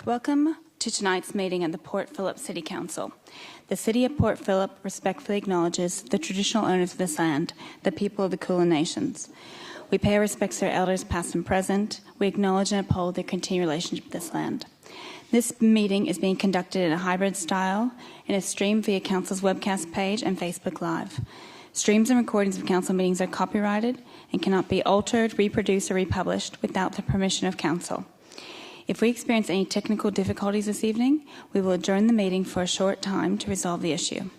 Welcome to tonight's meeting at the Port Phillip City Council. The City of Port Phillip respectfully acknowledges the traditional owners of this land, the people of the Kulin Nations. We pay our respects to their elders past and present. We acknowledge and uphold their continued relationship with this land. This meeting is being conducted in a hybrid style and is streamed via Council's webcast page and Facebook Live. Streams and recordings of Council meetings are copyrighted and cannot be altered, reproduced or republished without the permission of Council. If we experience any technical difficulties this evening, we will adjourn the meeting for a short time to resolve the issue.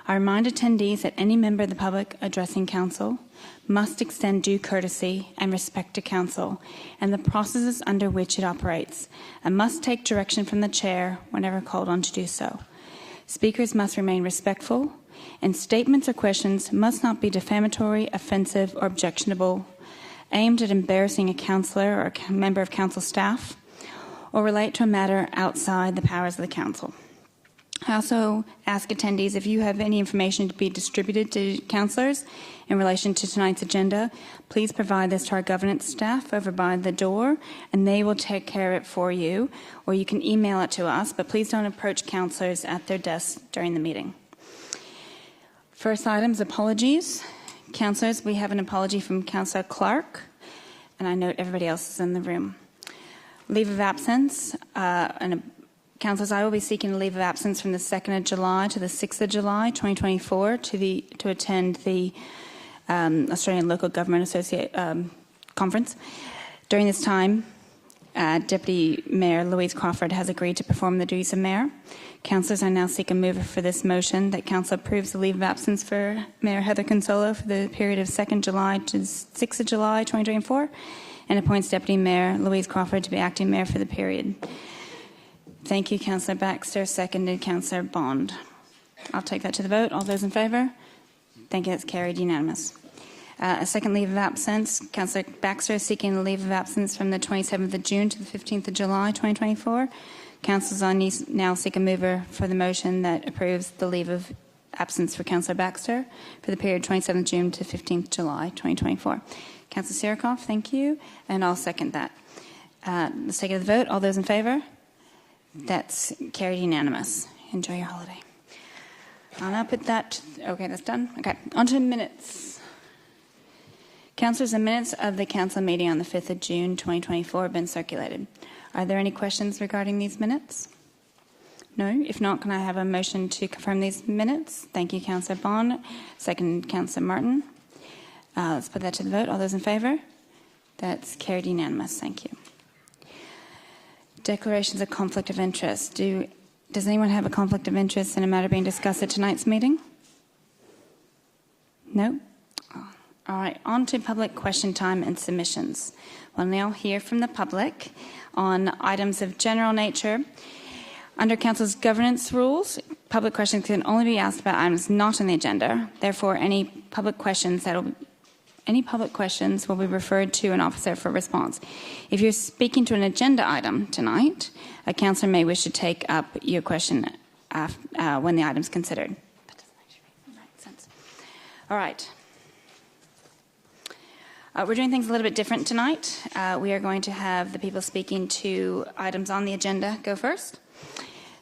I remind attendees that any member of the public addressing Council must extend due courtesy and respect to Council and the processes under which it operates, and must take direction from the Chair whenever called on to do so. Speakers must remain respectful, and statements or questions must not be defamatory, offensive, or objectionable, aimed at embarrassing a councillor or a member of Council staff, or relate to a matter outside the powers of the Council. I also ask attendees if you have any information to be distributed to councillors in relation to tonight's agenda, please provide this to our governance staff over by the door and they will take care of it for you, or you can email it to us, but please don't approach councillors at their desks during the meeting. First item is apologies. Councillors, we have an apology from Councillor Clark, and I note everybody else is in the room. Leave of absence, councillors, I will be seeking a leave of absence from the 2nd of July to the 6th of July 2024 to attend the Australian Local Government Conference. During this time, Deputy Mayor Louise Crawford has agreed to perform the duties of Mayor. Councillors, I now seek a mover for this motion that Council approves the leave of absence for Mayor Heather Consolo for the period of 2nd July to 6th of July 2024 and appoints Deputy Mayor Louise Crawford to be acting Mayor for the period. Thank you, Councillor Baxter. Seconded, Councillor Bond. I'll take that to the vote. All those in favour? Thank you. That's carried unanimous. A second leave of absence. Councillor Baxter is seeking a leave of absence from the 27th of June to the 15th of July 2024. Councillors, I now seek a mover for the motion that approves the leave of absence for Councillor Baxter for the period 27th June to 15th July 2024. Councillor Sirikoff, thank you. And I'll second that. Let's take it to the vote. All those in favour? That's carried unanimous. Enjoy your holiday. I'll now put that... Okay, that's done. Okay, on to minutes. Councillors, the minutes of the Council meeting on the 5th of June 2024 have been circulated. Are there any questions regarding these minutes? No? If not, can I have a motion to confirm these minutes? Thank you, Councillor Bond. Second, Councillor Martin. Let's put that to the vote. All those in favour? That's carried unanimous. Thank you. Declarations of conflict of interest. Does anyone have a conflict of interest in a matter being discussed at tonight's meeting? No? All right, on to public question time and submissions. We'll now hear from the public on items of general nature. Under Council's governance rules, public questions can only be asked about items not on the agenda. Therefore, any public questions will be referred to an officer for response. If you're speaking to an agenda item tonight, a councillor may wish to take up your question when the item is considered. That doesn't actually make sense. All right. We're doing things a little bit different tonight. We are going to have the people speaking to items on the agenda go first.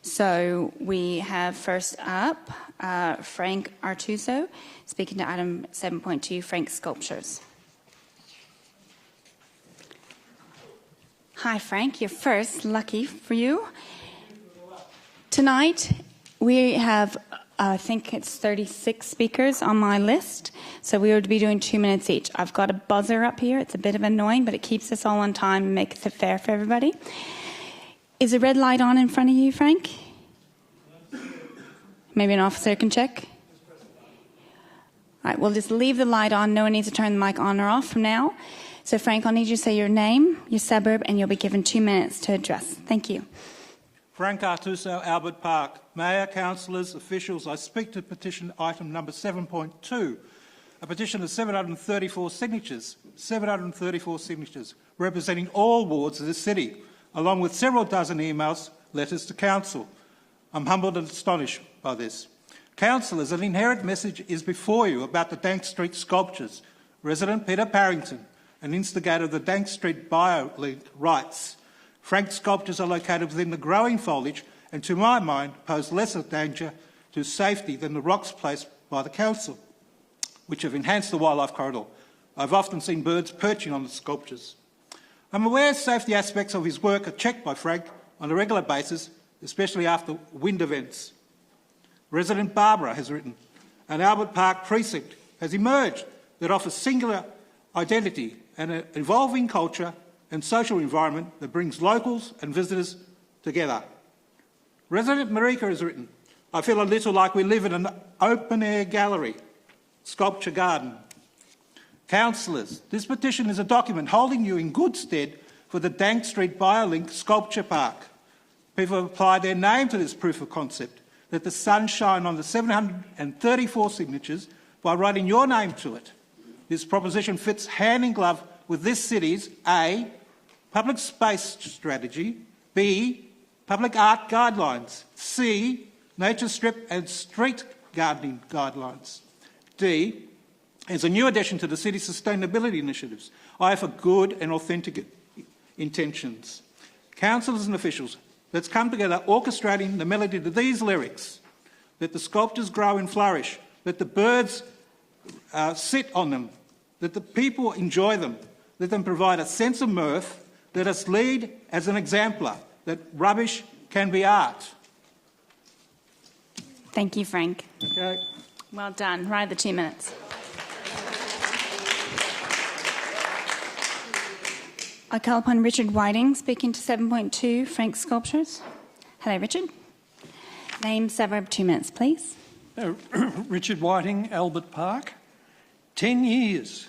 So we have first up Frank Artuso speaking to item 7.2, Frank Sculptures. Hi, Frank. You're first. Lucky for you. Tonight we have, I think it's 36 speakers on my list. So we would be doing 2 minutes each. I've got a buzzer up here. It's a bit of annoying, but it keeps us all on time and makes it fair for everybody. Is a red light on in front of you, Frank? Maybe an officer can check? All right, we'll just leave the light on. No one needs to turn the mic on or off from now. So, Frank, I'll need you to say your name, your suburb, and you'll be given 2 minutes to address. Thank you. Frank Artuso, Albert Park. Mayor, councillors, officials, I speak to petition item number 7.2, a petition of 734 signatures, representing all wards of the city, along with several dozen emails, letters to council. I'm humbled and astonished by this. Councillors, an inherent message is before you about the Dank Street sculptures. Resident Peter Parrington, an instigator of the Dank Street BioLink, writes, Frank's sculptures are located within the growing foliage and, to my mind, pose lesser danger to safety than the rocks placed by the council, which have enhanced the wildlife corridor. I've often seen birds perching on the sculptures. I'm aware safety aspects of his work are checked by Frank on a regular basis, especially after wind events. Resident Barbara has written, an Albert Park precinct has emerged that offers singular identity and an evolving culture and social environment that brings locals and visitors together. Resident Marika has written, I feel a little like we live in an open-air gallery, sculpture garden. Councillors, this petition is a document holding you in good stead for the Dank Street Biolink Sculpture Park. People have applied their name to this proof of concept, that the sun shine on the 734 signatures by writing your name to it. This proposition fits hand in glove with this city's A, public space strategy, B, public art guidelines, C, nature strip and street gardening guidelines, D, is a new addition to the city's sustainability initiatives. I have for good and authentic intentions. Councillors and officials, let's come together orchestrating the melody to these lyrics. Let the sculptures grow and flourish. Let the birds sit on them. Let the people enjoy them. Let them provide a sense of mirth. Let us lead as an exemplar that rubbish can be art. Thank you, Frank. Okay. Well done. Right, the 2 minutes. I call upon Richard Whiting, speaking to 7.2, Frank's Sculptures. Hello, Richard. Name, suburb, 2 minutes, please. Richard Whiting, Albert Park. 10 years.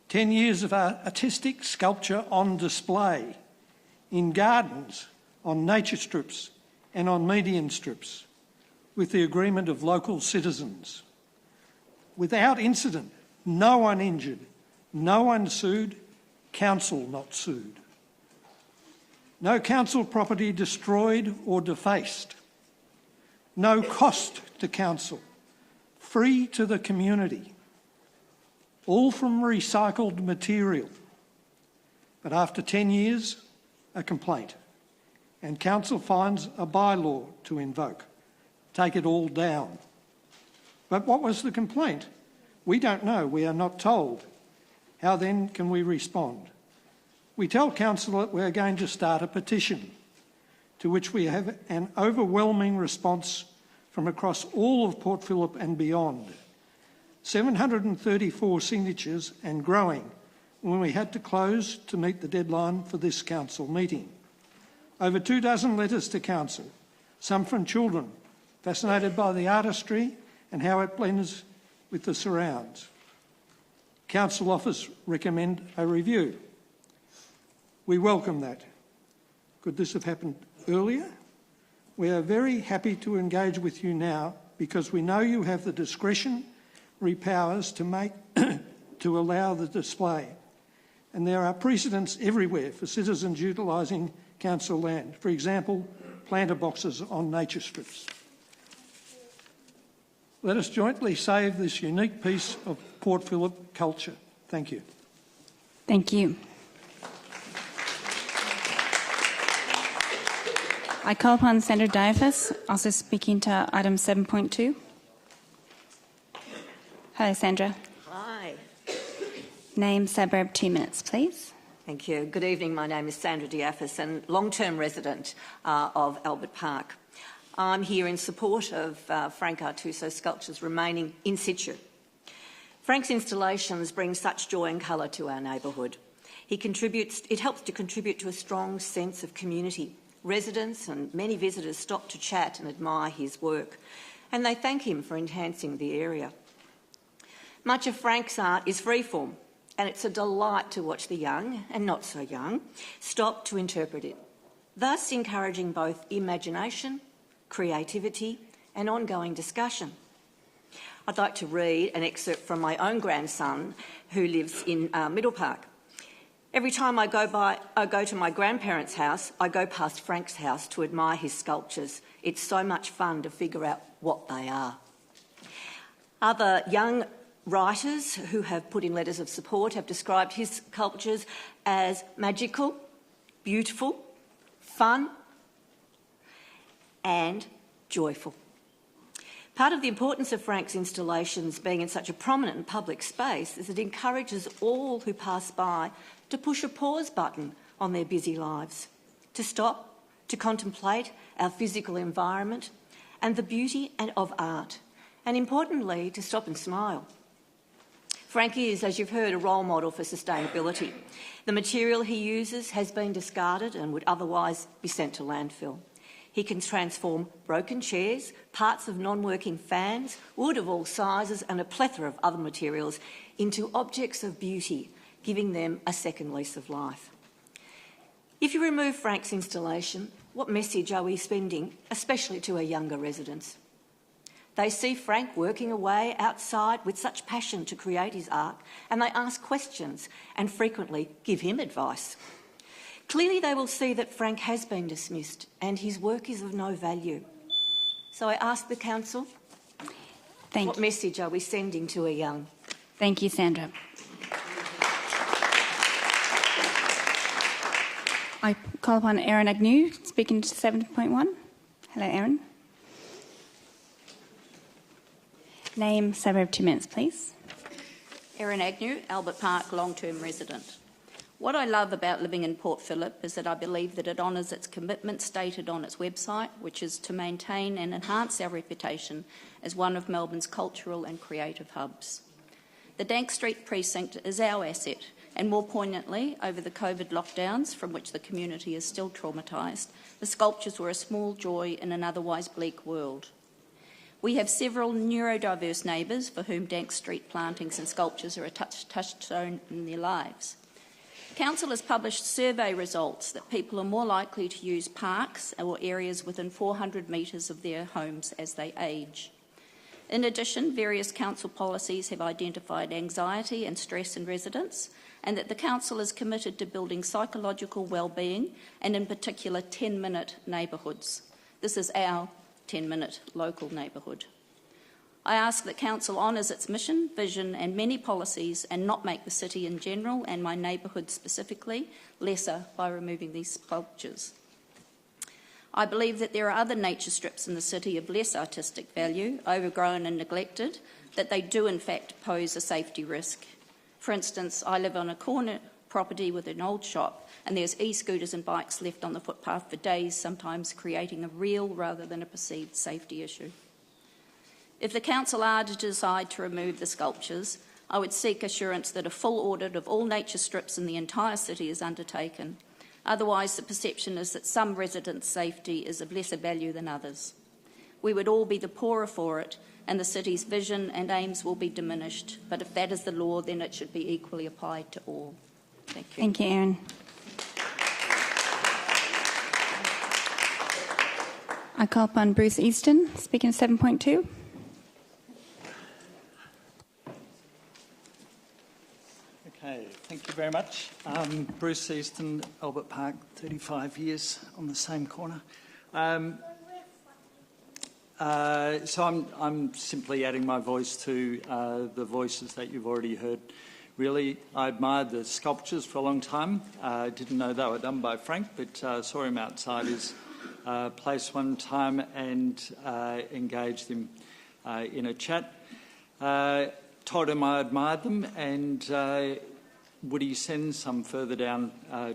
10 years of artistic sculpture on display in gardens, on nature strips and on median strips, with the agreement of local citizens. Without incident, no one injured, no one sued, council not sued. No council property destroyed or defaced. No cost to council, free to the community. All from recycled material. But after 10 years, a complaint. And council finds a bylaw to invoke. Take it all down. But what was the complaint? We don't know. We are not told. How then can we respond? We tell council that we are going to start a petition, to which we have an overwhelming response from across all of Port Phillip and beyond. 734 signatures and growing when we had to close to meet the deadline for this council meeting. Over 24 letters to council, some from children, fascinated by the artistry and how it blends with the surrounds. Council offers recommend a review. We welcome that. Could this have happened earlier? We are very happy to engage with you now because we know you have the discretionary powers to allow the display. And there are precedents everywhere for citizens utilising council land. For example, planter boxes on nature strips. Let us jointly save this unique piece of Port Phillip culture. Thank you. Thank you. I call upon Senator Diafus, also speaking to item 7.2. Hello, Sandra. Hi. Name, suburb, 2 minutes, please. Thank you. Good evening. My name is Sandra Diafus and long-term resident of Elwood Park. I'm here in support of Frank Artuso's sculptures remaining in situ. Frank's installations bring such joy and colour to our neighbourhood. It helps to contribute to a strong sense of community. Residents and many visitors stop to chat and admire his work, and they thank him for enhancing the area. Much of Frank's art is freeform, and it's a delight to watch the young, and not so young, stop to interpret it, thus encouraging both imagination, creativity and ongoing discussion. I'd like to read an excerpt from my own grandson who lives in Middle Park. Every time I go to my grandparents' house, I go past Frank's house to admire his sculptures. It's so much fun to figure out what they are. Other young writers who have put in letters of support have described his sculptures as magical, beautiful, fun and joyful. Part of the importance of Frank's installations being in such a prominent public space is it encourages all who pass by to push a pause button on their busy lives, to stop, to contemplate our physical environment and the beauty of art, and importantly, to stop and smile. Frank is, as you've heard, a role model for sustainability. The material he uses has been discarded and would otherwise be sent to landfill. He can transform broken chairs, parts of non-working fans, wood of all sizes and a plethora of other materials into objects of beauty, giving them a second lease of life. If you remove Frank's installation, what message are we sending, especially to our younger residents? They see Frank working away outside with such passion to create his art, and they ask questions and frequently give him advice. Clearly they will see that Frank has been dismissed and his work is of no value. So I ask the Council, what message are we sending to our young? Thank you, Sandra. I call upon Erin Agnew, speaking to 7.1. Hello, Erin. Name, suburb, 2 minutes, please. Erin Agnew, Albert Park, long-term resident. What I love about living in Port Phillip is that I believe that it honours its commitment stated on its website, which is to maintain and enhance our reputation as one of Melbourne's cultural and creative hubs. The Dank Street precinct is our asset, and more poignantly, over the COVID lockdowns, from which the community is still traumatised, the sculptures were a small joy in an otherwise bleak world. We have several neurodiverse neighbours for whom Dank Street plantings and sculptures are a touchstone in their lives. Council has published survey results that people are more likely to use parks or areas within 400 metres of their homes as they age. In addition, various council policies have identified anxiety and stress in residents, and that the council is committed to building psychological well-being and in particular 10-minute neighbourhoods. This is our 10-minute local neighbourhood. I ask that Council honours its mission, vision and many policies and not make the city in general and my neighbourhood specifically lesser by removing these sculptures. I believe that there are other nature strips in the city of less artistic value, overgrown and neglected, that they do in fact pose a safety risk. For instance, I live on a corner property with an old shop and there's e-scooters and bikes left on the footpath for days, sometimes creating a real rather than a perceived safety issue. If the Council are to decide to remove the sculptures, I would seek assurance that a full audit of all nature strips in the entire city is undertaken. Otherwise, the perception is that some residents' safety is of lesser value than others. We would all be the poorer for it, and the city's vision and aims will be diminished. But if that is the law, then it should be equally applied to all. Thank you. Thank you, Erin. I call upon Bruce Easton, speaking to 7.2. Okay, thank you very much. Bruce Easton, Albert Park, 35 years on the same corner. So I'm simply adding my voice to the voices that you've already heard. Really, I admired the sculptures for a long time. I didn't know they were done by Frank, but saw him outside his place one time and engaged him in a chat. Told him I admired them and would he send some further down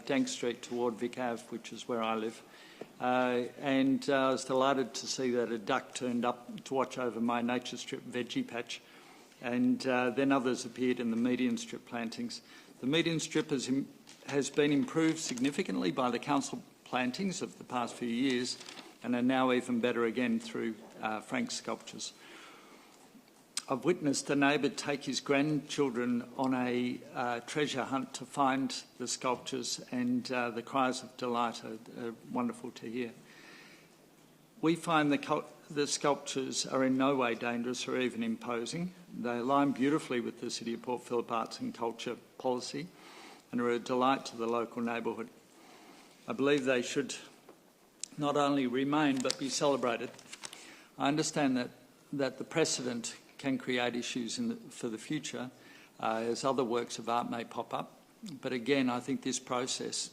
Dank Street toward Vic Ave, which is where I live. And I was delighted to see that a duck turned up to watch over my nature strip veggie patch, and then others appeared in the median strip plantings. The median strip has been improved significantly by the council plantings of the past few years and are now even better again through Frank's sculptures. I've witnessed a neighbour take his grandchildren on a treasure hunt to find the sculptures, and the cries of delight are wonderful to hear. We find the sculptures are in no way dangerous or even imposing. They align beautifully with the City of Port Phillip Arts and Culture policy and are a delight to the local neighbourhood. I believe they should not only remain but be celebrated. I understand that the precedent can create issues for the future as other works of art may pop up. But again, I think this process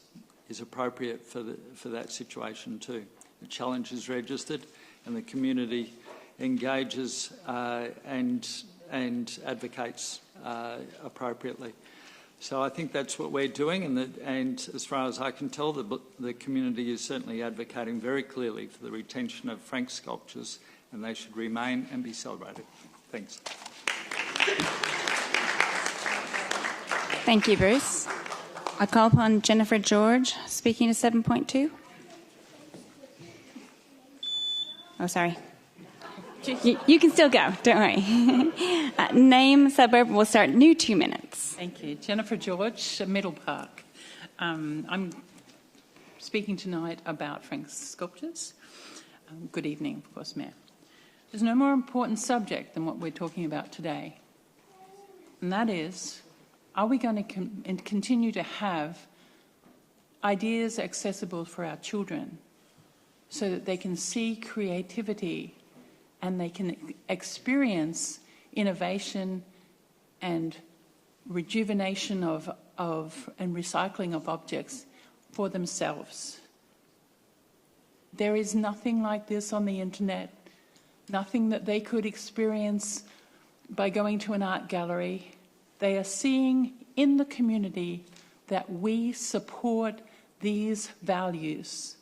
is appropriate for that situation too. The challenge is registered and the community engages and advocates appropriately. So I think that's what we're doing, and as far as I can tell, the community is certainly advocating very clearly for the retention of Frank sculptures, and they should remain and be celebrated. Thanks. Thank you, Bruce. I call upon Jennifer George, speaking to 7.2. Oh, sorry. You can still go, don't worry. Name, suburb, we'll start new 2 minutes. Thank you. Jennifer George, Middle Park. I'm speaking tonight about Frank's sculptures. Good evening, of course, Mayor. There's no more important subject than what we're talking about today, and that is, are we going to continue to have ideas accessible for our children so that they can see creativity and they can experience innovation and rejuvenation of and recycling of objects for themselves? There is nothing like this on the internet, nothing that they could experience by going to an art gallery. They are seeing in the community that we support these values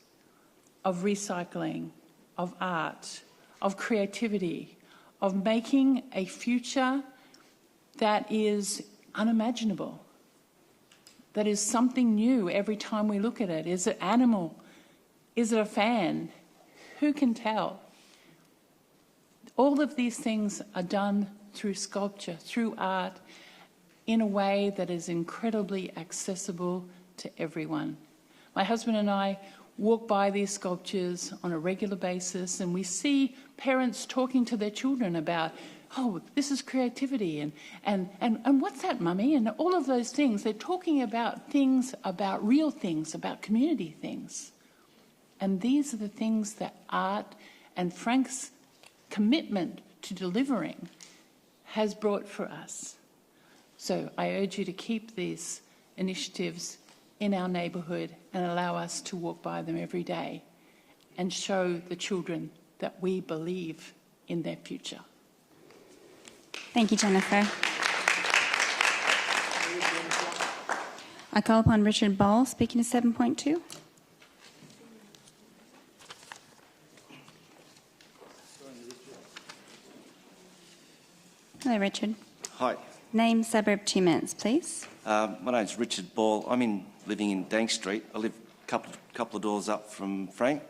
of recycling, of art, of creativity, of making a future that is unimaginable, that is something new every time we look at it. Is it animal? Is it a fan? Who can tell? All of these things are done through sculpture, through art, in a way that is incredibly accessible to everyone. My husband and I walk by these sculptures on a regular basis, and we see parents talking to their children about, oh, this is creativity, and what's that, mummy? And all of those things. They're talking about things, about real things, about community things. And these are the things that art and Frank's commitment to delivering has brought for us. So I urge you to keep these initiatives in our neighbourhood and allow us to walk by them every day and show the children that we believe in their future. Thank you, Jennifer. I call upon Richard Ball, speaking to 7.2. Hello, Richard. Hi. Name, suburb, 2 minutes, please. My name's Richard Ball. I'm living in Dank Street. I live a couple of doors up from Frank.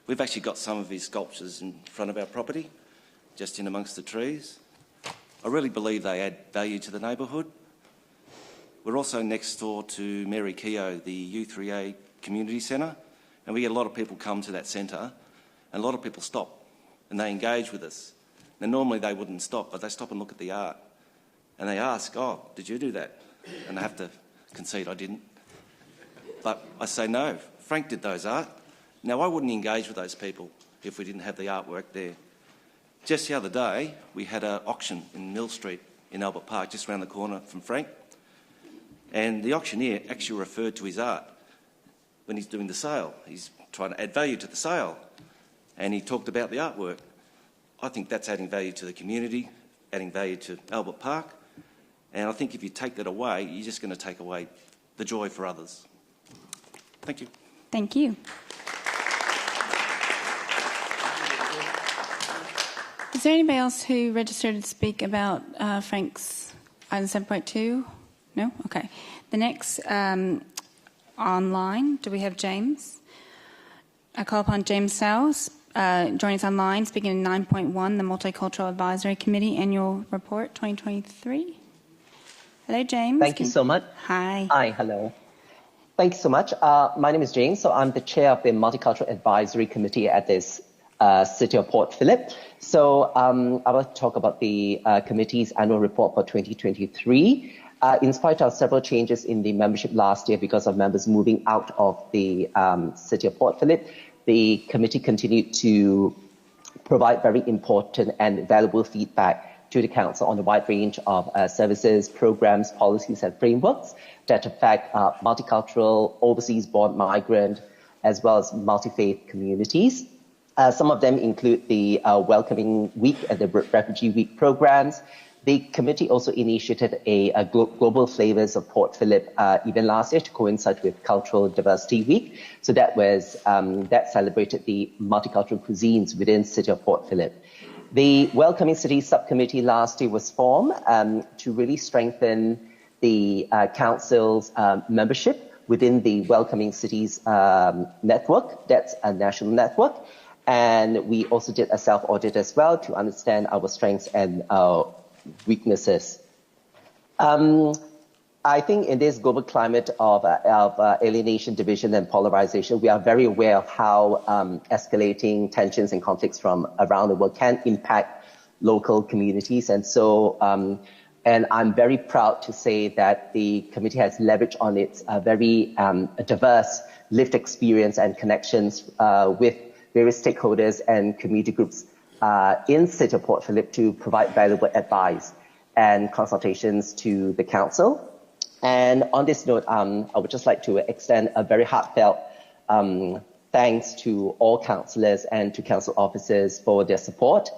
We've actually got some of his sculptures in front of our property, just in amongst the trees. I really believe they add value to the neighbourhood. We're also next door to Mary Keogh, the U3A Community Centre, and we get a lot of people come to that centre, and a lot of people stop and they engage with us. Now, normally they wouldn't stop, but they stop and look at the art. And they ask, oh, did you do that? And I have to concede I didn't. But I say, no, Frank did those art. Now, I wouldn't engage with those people if we didn't have the artwork there. Just the other day, we had an auction in Mill Street in Albert Park, just around the corner from Frank. And the auctioneer actually referred to his art when he's doing the sale. He's trying to add value to the sale. And he talked about the artwork. I think that's adding value to the community, adding value to Albert Park. And I think if you take that away, you're just going to take away the joy for others. Thank you. Thank you. Is there anybody else who registered to speak about Frank's item 7.2? No? Okay. The next online, do we have James? I call upon James Sowes, joining us online, speaking in 9.1, the Multicultural Advisory Committee Annual Report 2023. Hello, James. Thank you so much. Hi. Hi, hello. Thank you so much. My name is James, so I'm the chair of the Multicultural Advisory Committee at this City of Port Phillip. So I will talk about the committee's annual report for 2023. In spite of several changes in the membership last year because of members moving out of the City of Port Phillip, the committee continued to provide very important and valuable feedback to the Council on a wide range of services, programs, policies and frameworks that affect multicultural, overseas-born migrant, as well as multi-faith communities. Some of them include the Welcoming Week and the Refugee Week programs. The committee also initiated a Global Flavors of Port Phillip event last year to coincide with Cultural Diversity Week. So that was that celebrated the multicultural cuisines within the city of Port Phillip. The Welcoming City Subcommittee last year was formed to really strengthen the council's membership within the Welcoming Cities network. That's a national network. And we also did a self-audit as well to understand our strengths and weaknesses. I think in this global climate of alienation, division, and polarization, we are very aware of how escalating tensions and conflicts from around the world can impact local communities. And so, and I'm very proud to say that the committee has leveraged on its very diverse lived experience and connections with various stakeholders and community groups in City of Port Phillip to provide valuable advice and consultations to the council. And on this note, I would just like to extend a very heartfelt thanks to all councillors and to council officers for their support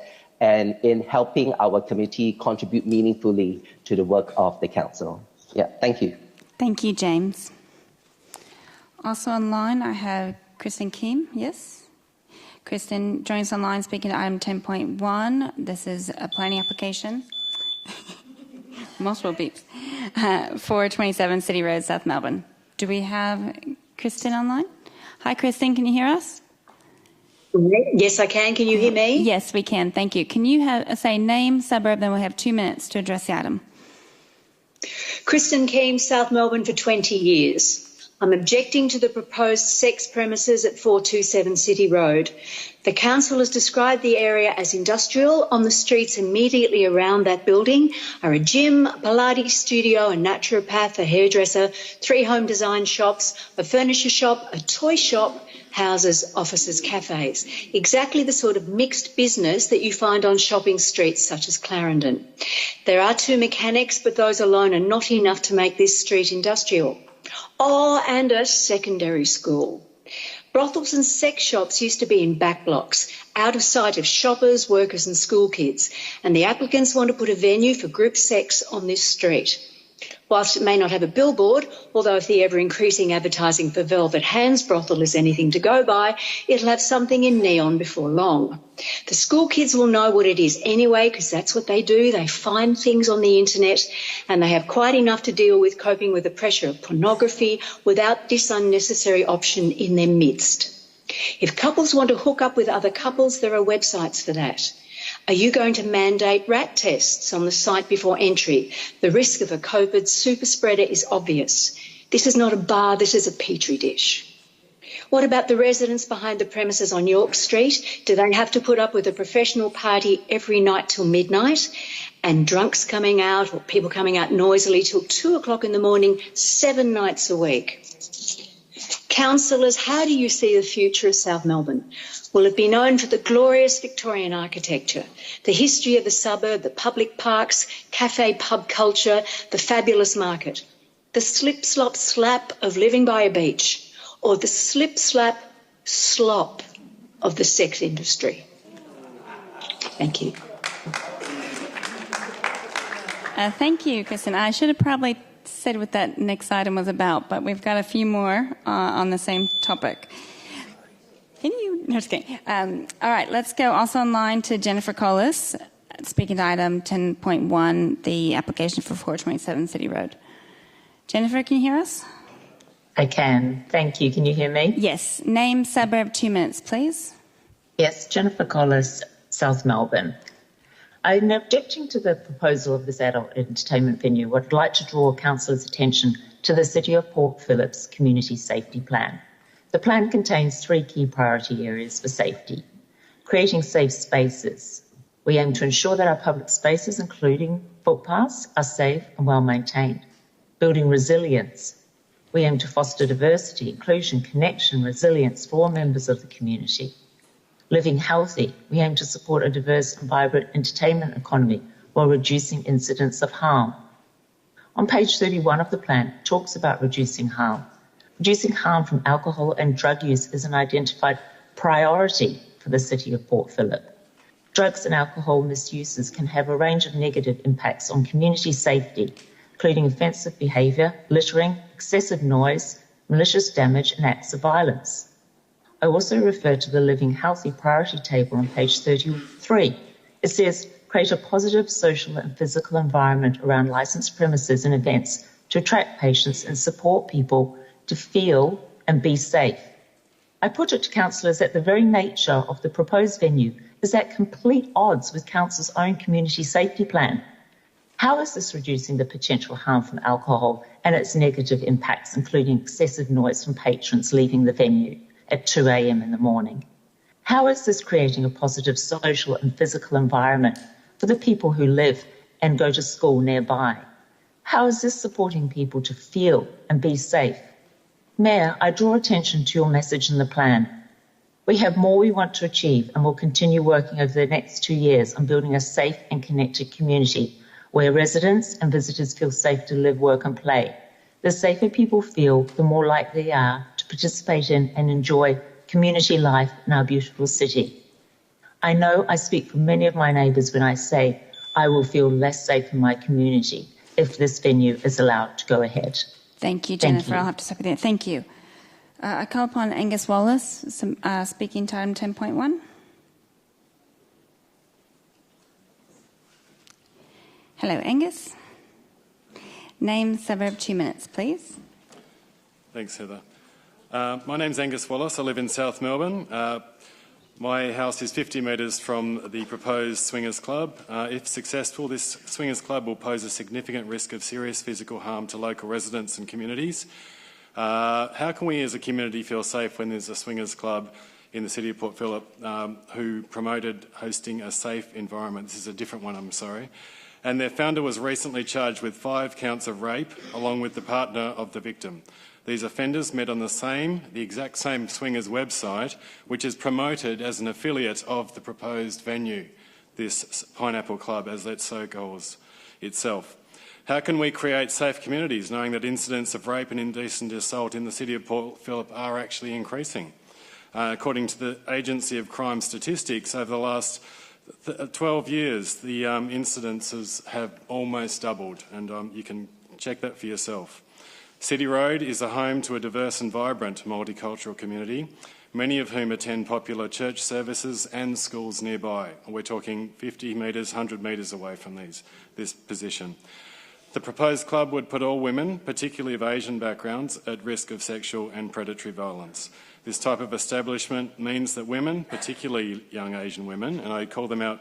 and in helping our committee contribute meaningfully to the work of the council. Yeah, thank you. Thank you, James. Also online, I have Kristen Kim. Yes? Kristen joins online speaking to item 10.1. This is a planning application. Multiple beeps. For 27 City Road, South Melbourne. Do we have Kristen online? Hi, Kristen. Can you hear us? Yes, I can. Can you hear me? Yes, we can. Thank you. Can you say name, suburb, then we'll have 2 minutes to address the item. Kristen Keem, South Melbourne for 20 years. I'm objecting to the proposed sex premises at 427 City Road. The council has described the area as industrial. On the streets immediately around that building are a gym, a Pilates studio, a naturopath, a hairdresser, 3 home design shops, a furniture shop, a toy shop, houses, offices, cafes. Exactly the sort of mixed business that you find on shopping streets such as Clarendon. There are 2 mechanics, but those alone are not enough to make this street industrial. Oh, and a secondary school. Brothels and sex shops used to be in back blocks, out of sight of shoppers, workers and school kids, and the applicants want to put a venue for group sex on this street. Whilst it may not have a billboard, although if the ever-increasing advertising for Velvet Hands brothel is anything to go by, it'll have something in neon before long. The school kids will know what it is anyway, because that's what they do. They find things on the internet and they have quite enough to deal with coping with the pressure of pornography without this unnecessary option in their midst. If couples want to hook up with other couples, there are websites for that. Are you going to mandate rat tests on the site before entry? The risk of a COVID super spreader is obvious. This is not a bar, this is a petri dish. What about the residents behind the premises on York Street? Do they have to put up with a professional party every night till midnight and drunks coming out or people coming out noisily till 2 o'clock in the morning, 7 nights a week? Councillors, how do you see the future of South Melbourne? Will it be known for the glorious Victorian architecture, the history of the suburb, the public parks, cafe pub culture, the fabulous market, the slip slop slap of living by a beach, or the slip slap slop of the sex industry? Thank you. Thank you, Kristen. I should have probably said what that next item was about, but we've got a few more on the same topic. No, just kidding. All right, let's go also online to Jennifer Collis, speaking to item 10.1, the application for 427 City Road. Jennifer, can you hear us? I can. Thank you. Can you hear me? Yes. Name, suburb, 2 minutes, please. Yes, Jennifer Collis, South Melbourne. I'm objecting to the proposal of this adult entertainment venue. I'd like to draw councillors' attention to the City of Port Phillip's Community Safety Plan. The plan contains 3 key priority areas for safety. Creating safe spaces. We aim to ensure that our public spaces, including footpaths, are safe and well maintained. Building resilience. We aim to foster diversity, inclusion, connection, resilience for all members of the community. Living healthy. We aim to support a diverse and vibrant entertainment economy while reducing incidents of harm. On page 31 of the plan, it talks about reducing harm. Reducing harm from alcohol and drug use is an identified priority for the City of Port Phillip. Drugs and alcohol misuses can have a range of negative impacts on community safety, including offensive behaviour, littering, excessive noise, malicious damage and acts of violence. I also refer to the Living Healthy priority table on page 33. It says, create a positive social and physical environment around licensed premises and events to attract patients and support people to feel and be safe. I put it to councillors that the very nature of the proposed venue is at complete odds with council's own community safety plan. How is this reducing the potential harm from alcohol and its negative impacts, including excessive noise from patrons leaving the venue at 2 a.m. in the morning? How is this creating a positive social and physical environment for the people who live and go to school nearby? How is this supporting people to feel and be safe? Mayor, I draw attention to your message in the plan. We have more we want to achieve and will continue working over the next 2 years on building a safe and connected community where residents and visitors feel safe to live, work and play. The safer people feel, the more likely they are to participate in and enjoy community life in our beautiful city. I know I speak for many of my neighbours when I say I will feel less safe in my community if this venue is allowed to go ahead. Thank you, Jennifer. Thank you. I'll have to stop you there. Thank you. I call upon Angus Wallace, speaking to item 10.1. Hello, Angus. Name, suburb, 2 minutes, please. Thanks, Heather. My name's Angus Wallace. I live in South Melbourne. My house is 50 metres from the proposed Swingers Club. If successful, this Swingers Club will pose a significant risk of serious physical harm to local residents and communities. How can we as a community feel safe when there's a Swingers Club in the City of Port Phillip who promoted hosting a safe environment? This is a different one, I'm sorry. And their founder was recently charged with 5 counts of rape along with the partner of the victim. These offenders met on the exact same Swingers website, which is promoted as an affiliate of the proposed venue, this Pineapple Club, as it so calls itself. How can we create safe communities knowing that incidents of rape and indecent assault in the City of Port Phillip are actually increasing? According to the Agency of Crime Statistics, over the last 12 years, the incidences have almost doubled, and you can check that for yourself. City Road is a home to a diverse and vibrant multicultural community, many of whom attend popular church services and schools nearby. We're talking 50 metres, 100 metres away from this position. The proposed club would put all women, particularly of Asian backgrounds, at risk of sexual and predatory violence. This type of establishment means that women, particularly young Asian women, and I call them out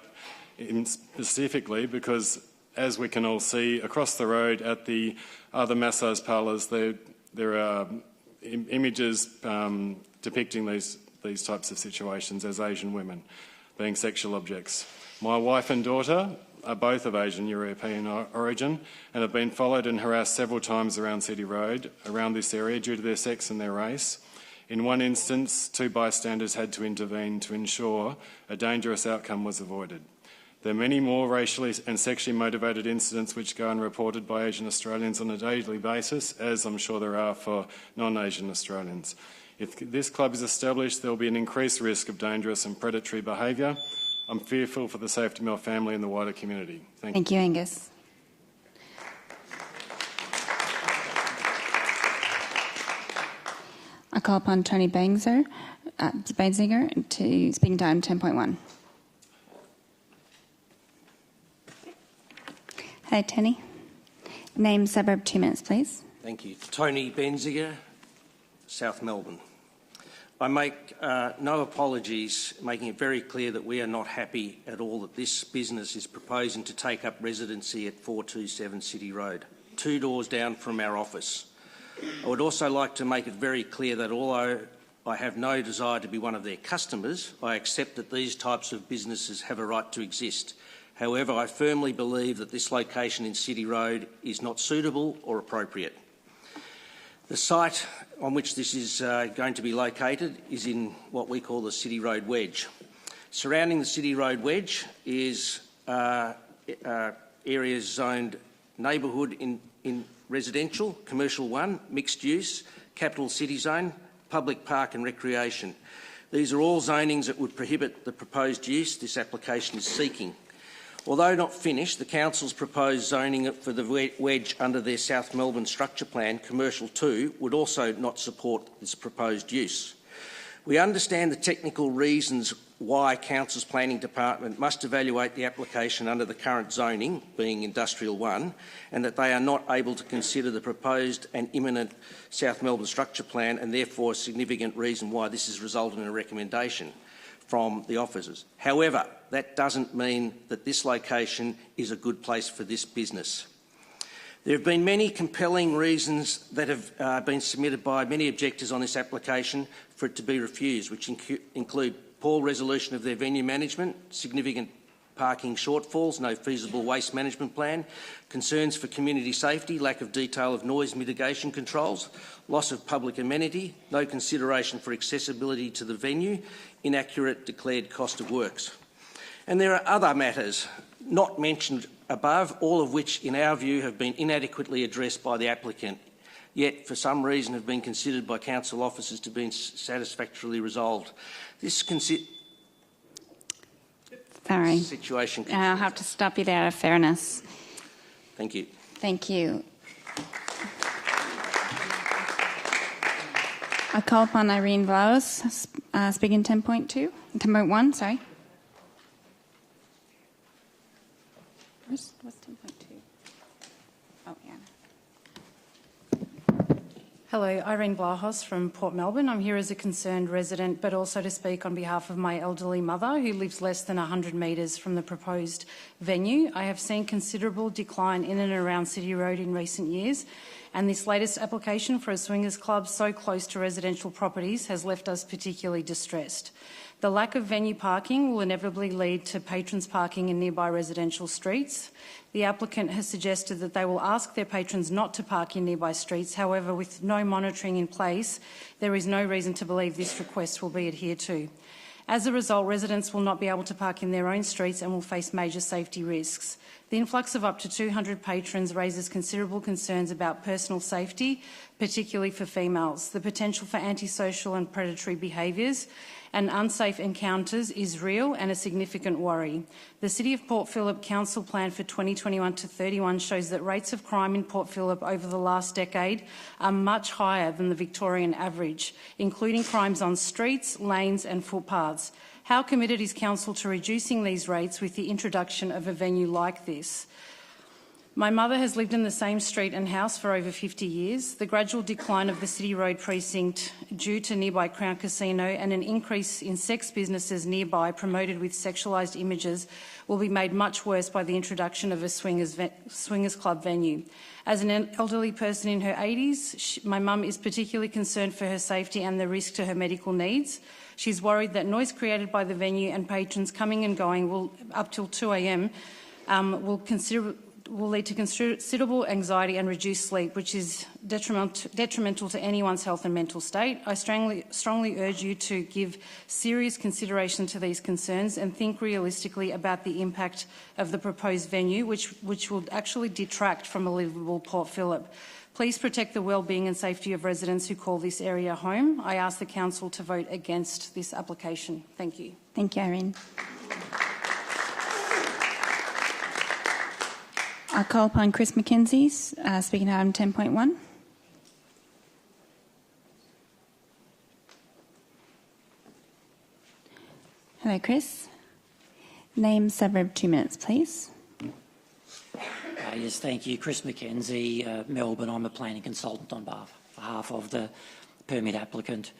specifically because, as we can all see across the road at the other massage parlours, there are images depicting these types of situations as Asian women being sexual objects. My wife and daughter are both of Asian European origin and have been followed and harassed several times around City Road, around this area, due to their sex and their race. In one instance, 2 bystanders had to intervene to ensure a dangerous outcome was avoided. There are many more racially and sexually motivated incidents which go unreported by Asian Australians on a daily basis, as I'm sure there are for non-Asian Australians. If this club is established, there will be an increased risk of dangerous and predatory behaviour. I'm fearful for the safety of my family and the wider community. Thank you, Angus. I call upon Tony Bainziger to speak to item 10.1. Hi, Tony. Name, suburb, 2 minutes, please. Thank you. Tony Benziger, South Melbourne. I make no apologies, making it very clear that we are not happy at all that this business is proposing to take up residency at 427 City Road, 2 doors down from our office. I would also like to make it very clear that although I have no desire to be one of their customers, I accept that these types of businesses have a right to exist. However, I firmly believe that this location in City Road is not suitable or appropriate. The site on which this is going to be located is in what we call the City Road Wedge. Surrounding the City Road Wedge is areas zoned neighbourhood in residential, commercial 1, mixed use, capital city zone, public park and recreation. These are all zonings that would prohibit the proposed use this application is seeking. Although not finished, the Council's proposed zoning for the wedge under their South Melbourne Structure Plan, Commercial 2, would also not support this proposed use. We understand the technical reasons why Council's Planning Department must evaluate the application under the current zoning, being Industrial 1, and that they are not able to consider the proposed and imminent South Melbourne Structure Plan, and therefore a significant reason why this has resulted in a recommendation from the officers. However, that doesn't mean that this location is a good place for this business. There have been many compelling reasons that have been submitted by many objectors on this application for it to be refused, which include poor resolution of their venue management, significant parking shortfalls, no feasible waste management plan, concerns for community safety, lack of detail of noise mitigation controls, loss of public amenity, no consideration for accessibility to the venue, inaccurate declared cost of works. And there are other matters not mentioned above, all of which, in our view, have been inadequately addressed by the applicant, yet for some reason have been considered by council officers to be satisfactorily resolved. This situation... I'll have to stop you there out of fairness. Thank you. Thank you. I call upon Irene Vlaus, speaking 10.1, sorry. What's 10.2? Oh, yeah. Hello, Irene Blahos from Port Melbourne. I'm here as a concerned resident, but also to speak on behalf of my elderly mother who lives less than 100 metres from the proposed venue. I have seen considerable decline in and around City Road in recent years, and this latest application for a swingers club so close to residential properties has left us particularly distressed. The lack of venue parking will inevitably lead to patrons parking in nearby residential streets. The applicant has suggested that they will ask their patrons not to park in nearby streets. However, with no monitoring in place, there is no reason to believe this request will be adhered to. As a result, residents will not be able to park in their own streets and will face major safety risks. The influx of up to 200 patrons raises considerable concerns about personal safety, particularly for females. The potential for antisocial and predatory behaviours and unsafe encounters is real and a significant worry. The City of Port Phillip Council Plan for 2021 to 31 shows that rates of crime in Port Phillip over the last decade are much higher than the Victorian average, including crimes on streets, lanes and footpaths. How committed is Council to reducing these rates with the introduction of a venue like this? My mother has lived in the same street and house for over 50 years. The gradual decline of the City Road precinct due to nearby Crown Casino and an increase in sex businesses nearby promoted with sexualised images will be made much worse by the introduction of a swingers club venue. As an elderly person in her 80s, my mum is particularly concerned for her safety and the risk to her medical needs. She's worried that noise created by the venue and patrons coming and going will, up till 2 a.m, will lead to considerable anxiety and reduced sleep, which is detrimental to anyone's health and mental state. I strongly urge you to give serious consideration to these concerns and think realistically about the impact of the proposed venue, which will actually detract from a livable Port Phillip. Please protect the well-being and safety of residents who call this area home. I ask the Council to vote against this application. Thank you. Thank you, Irene. I'll call upon Chris McKenzie, speaking to item 10.1. Hello, Chris. Name, suburb, 2 minutes, please. Yes, thank you. Chris McKenzie, Melbourne. I'm a planning consultant on behalf of the permit applicant.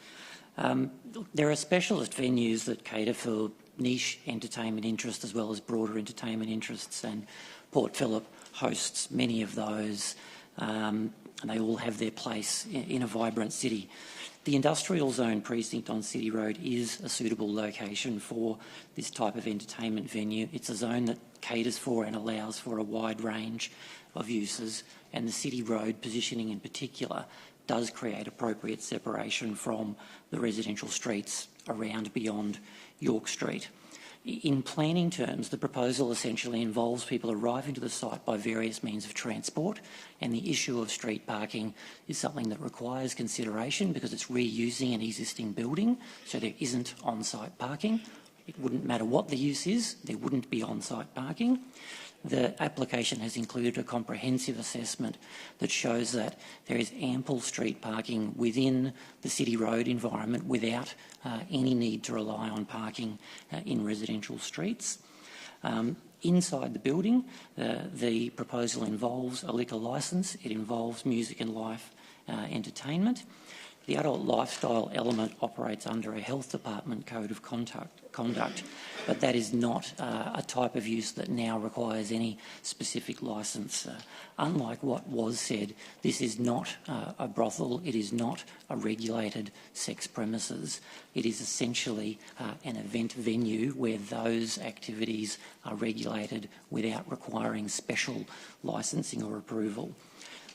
There are specialist venues that cater for niche entertainment interests as well as broader entertainment interests, and Port Phillip hosts many of those, and they all have their place in a vibrant city. The industrial zone precinct on City Road is a suitable location for this type of entertainment venue. It's a zone that caters for and allows for a wide range of uses, and the City Road positioning in particular does create appropriate separation from the residential streets around beyond York Street. In planning terms, the proposal essentially involves people arriving to the site by various means of transport, and the issue of street parking is something that requires consideration because it's reusing an existing building, so there isn't on-site parking. It wouldn't matter what the use is, there wouldn't be on-site parking. The application has included a comprehensive assessment that shows that there is ample street parking within the city road environment without any need to rely on parking in residential streets. Inside the building, the proposal involves a liquor licence, it involves music and live entertainment. The adult lifestyle element operates under a health department code of conduct, but that is not a type of use that now requires any specific licence. Unlike what was said, this is not a brothel, it is not a regulated sex premises. It is essentially an event venue where those activities are regulated without requiring special licensing or approval.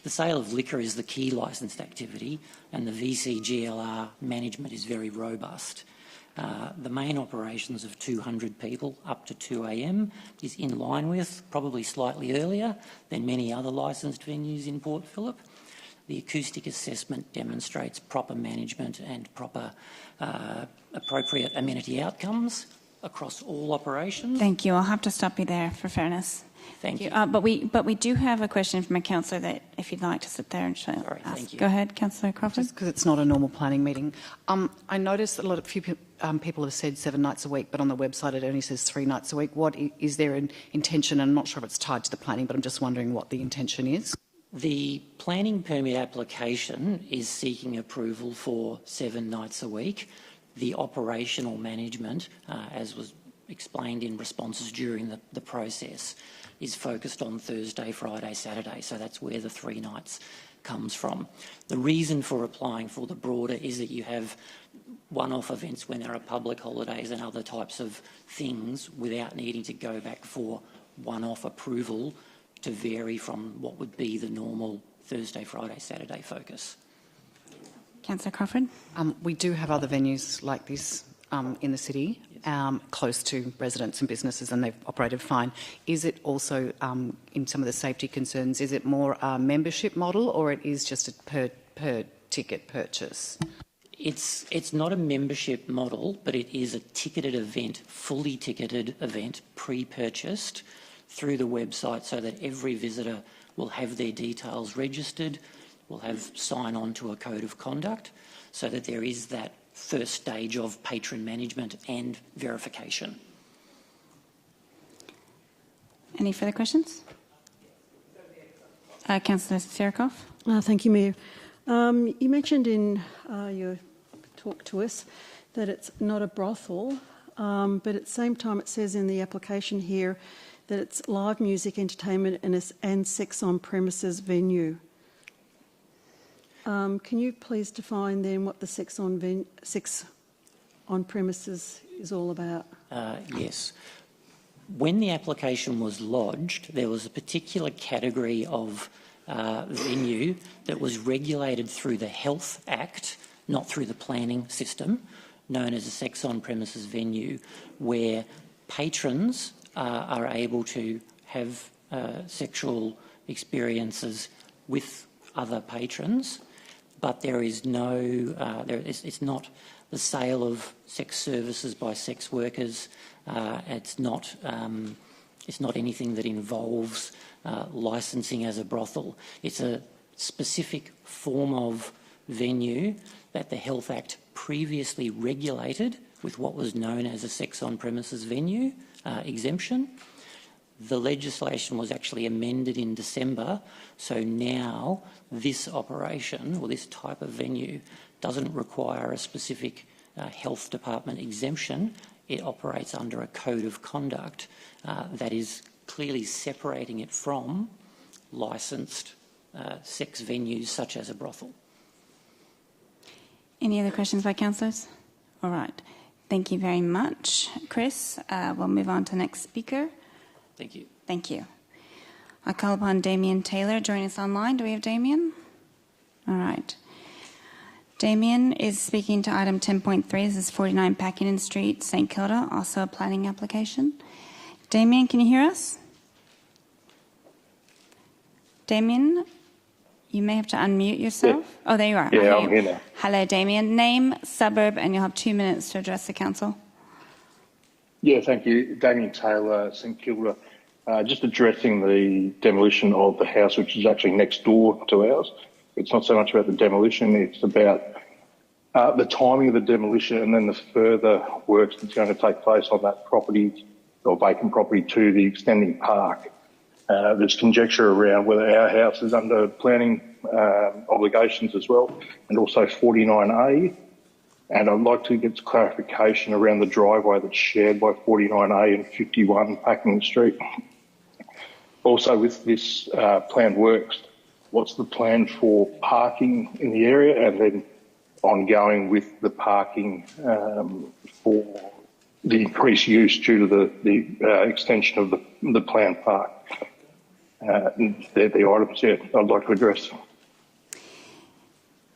The sale of liquor is the key licensed activity, and the VCGLR management is very robust. The main operations of 200 people up to 2 a.m. is in line with, probably slightly earlier than many other licensed venues in Port Phillip. The acoustic assessment demonstrates proper management and proper appropriate amenity outcomes across all operations. Thank you. I'll have to stop you there for fairness. Thank you. But we do have a question from a councillor that, if you'd like to sit there and ask. Thank you. Go ahead, Councillor Crawford. Just because it's not a normal planning meeting. I noticed that few people have said 7 nights a week, but on the website it only says 3 nights a week. What is there an intention? And I'm not sure if it's tied to the planning, but I'm just wondering what the intention is. The planning permit application is seeking approval for 7 nights a week. The operational management, as was explained in responses during the process, is focused on Thursday, Friday, Saturday, so that's where the 3 nights comes from. The reason for applying for the broader is that you have one-off events when there are public holidays and other types of things without needing to go back for one-off approval to vary from what would be the normal Thursday, Friday, Saturday focus. Councillor Crawford. We do have other venues like this in the city, close to residents and businesses, and they've operated fine. Is it also, in some of the safety concerns, is it more a membership model or it is just a per ticket purchase? It's not a membership model, but it is a ticketed event, fully ticketed event, pre-purchased through the website so that every visitor will have their details registered, will have sign on to a code of conduct, so that there is that first stage of patron management and verification. Any further questions? Councillor Serikoff. Thank you, Mayor. You mentioned in your talk to us that it's not a brothel, but at the same time it says in the application here that it's live music, entertainment and sex on premises venue. Can you please define then what the sex on premises is all about? Yes. When the application was lodged, there was a particular category of venue that was regulated through the Health Act, not through the planning system, known as a sex on premises venue, where patrons are able to have sexual experiences with other patrons, but there is no, it's not the sale of sex services by sex workers. It's not anything that involves licensing as a brothel. It's a specific form of venue that the Health Act previously regulated with what was known as a sex on premises venue exemption. The legislation was actually amended in December, so now this operation or this type of venue doesn't require a specific health department exemption. It operates under a code of conduct that is clearly separating it from licensed sex venues such as a brothel. Any other questions by councillors? All right. Thank you very much, Chris. We'll move on to the next speaker. Thank you. Thank you. I call upon Damien Taylor. Join us online. Do we have Damien? All right. Damien is speaking to item 10.3. This is 49 Packington Street, St Kilda, also a planning application. Damien, can you hear us? Damien, you may have to unmute yourself. Yeah. Oh, there you are. Yeah, I'm here now. Hello, Damien. Name, suburb, and you'll have 2 minutes to address the council. Yeah, thank you. Damien Taylor, St Kilda. Just addressing the demolition of the house, which is actually next door to ours. It's not so much about the demolition, it's about the timing of the demolition and then the further works that's going to take place on that property or vacant property to the extending park. There's conjecture around whether our house is under planning obligations as well, and also 49A. And I'd like to get clarification around the driveway that's shared by 49A and 51 Packington Street. Also, with this planned works, what's the plan for parking in the area, and then ongoing with the parking for the increased use due to the extension of the planned park? They're the items I'd like to address.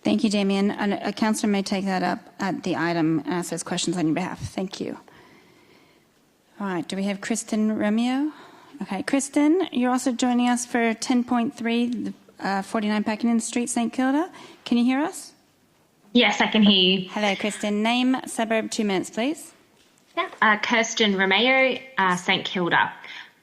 Thank you, Damien. And a councillor may take that up at the item and ask those questions on your behalf. Thank you. All right, do we have Kristen Romeo? Okay, Kristen, you're also joining us for 10.3, 49 Packington Street, St Kilda. Can you hear us? Yes, I can hear you. Hello, Kristen. Name, suburb, 2 minutes, please. Yeah, Kirsten Romeo, St Kilda.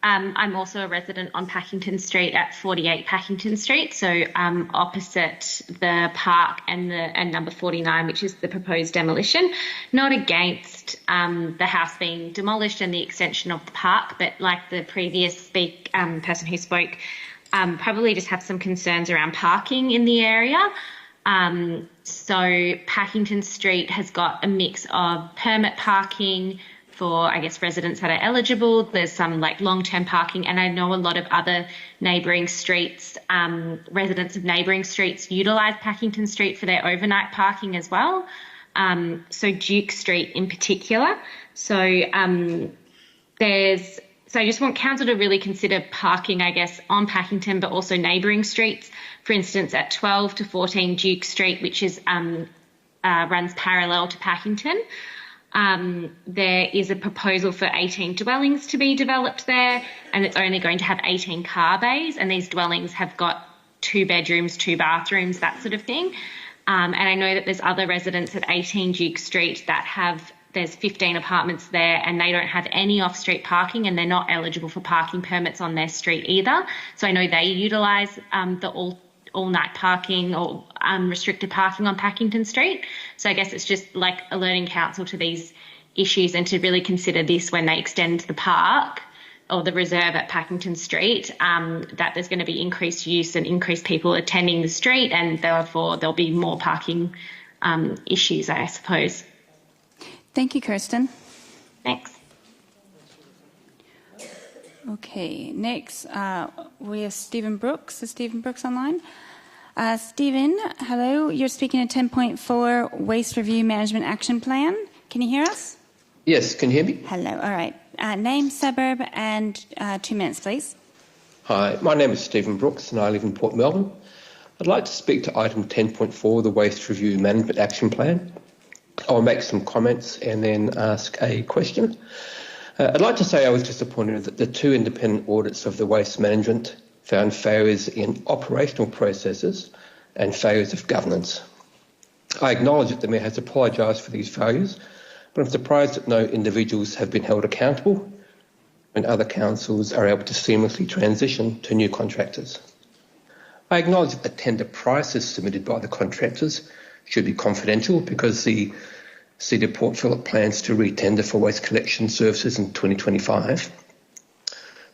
I'm also a resident on Packington Street at 48 Packington Street, so opposite the park and number 49, which is the proposed demolition. Not against the house being demolished and the extension of the park, but like the previous person who spoke, probably just have some concerns around parking in the area. So Packington Street has got a mix of permit parking for, I guess, residents that are eligible. There's some like long-term parking, and I know a lot of other neighbouring streets, residents of neighbouring streets utilise Packington Street for their overnight parking as well. So Duke Street in particular. So I just want council to really consider parking, I guess, on Packington, but also neighbouring streets. For instance, at 12 to 14 Duke Street, which is runs parallel to Packington. There is a proposal for 18 dwellings to be developed there, and it's only going to have 18 car bays, and these dwellings have got 2 bedrooms, 2 bathrooms, that sort of thing. And I know that there's other residents at 18 Duke Street that there's 15 apartments there, and they don't have any off-street parking, and they're not eligible for parking permits on their street either. So I know they utilise the all-night parking or restricted parking on Packington Street. So I guess it's just like alerting council to these issues and to really consider this when they extend the park or the reserve at Packington Street, that there's going to be increased use and increased people attending the street, and therefore there'll be more parking issues, I suppose. Thank you, Kirsten. Thanks. Okay, next we have Stephen Brooks. Is Stephen Brooks online? Stephen, hello. You're speaking at 10.4 Waste Review Management Action Plan. Can you hear us? Yes, can you hear me? Hello, all right. Name, suburb, and 2 minutes, please. Hi, my name is Stephen Brooks and I live in Port Melbourne. I'd like to speak to item 10.4, the Waste Review Management Action Plan. I'll make some comments and then ask a question. I'd like to say I was disappointed that the 2 independent audits of the waste management found failures in operational processes and failures of governance. I acknowledge that the Mayor has apologised for these failures, but I'm surprised that no individuals have been held accountable when other councils are able to seamlessly transition to new contractors. I acknowledge that the tender prices submitted by the contractors should be confidential because the City of Port Phillip plans to re-tender for waste collection services in 2025.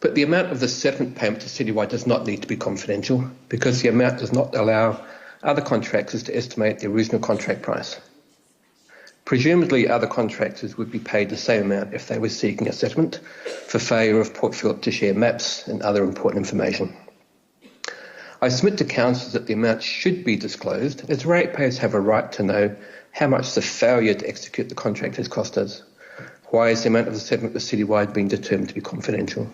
But the amount of the settlement payment to Citywide does not need to be confidential because the amount does not allow other contractors to estimate the original contract price. Presumably other contractors would be paid the same amount if they were seeking a settlement for failure of Port Phillip to share maps and other important information. I submit to council that the amount should be disclosed as ratepayers have a right to know how much the failure to execute the contract has cost us. Why is the amount of the settlement with Citywide being determined to be confidential?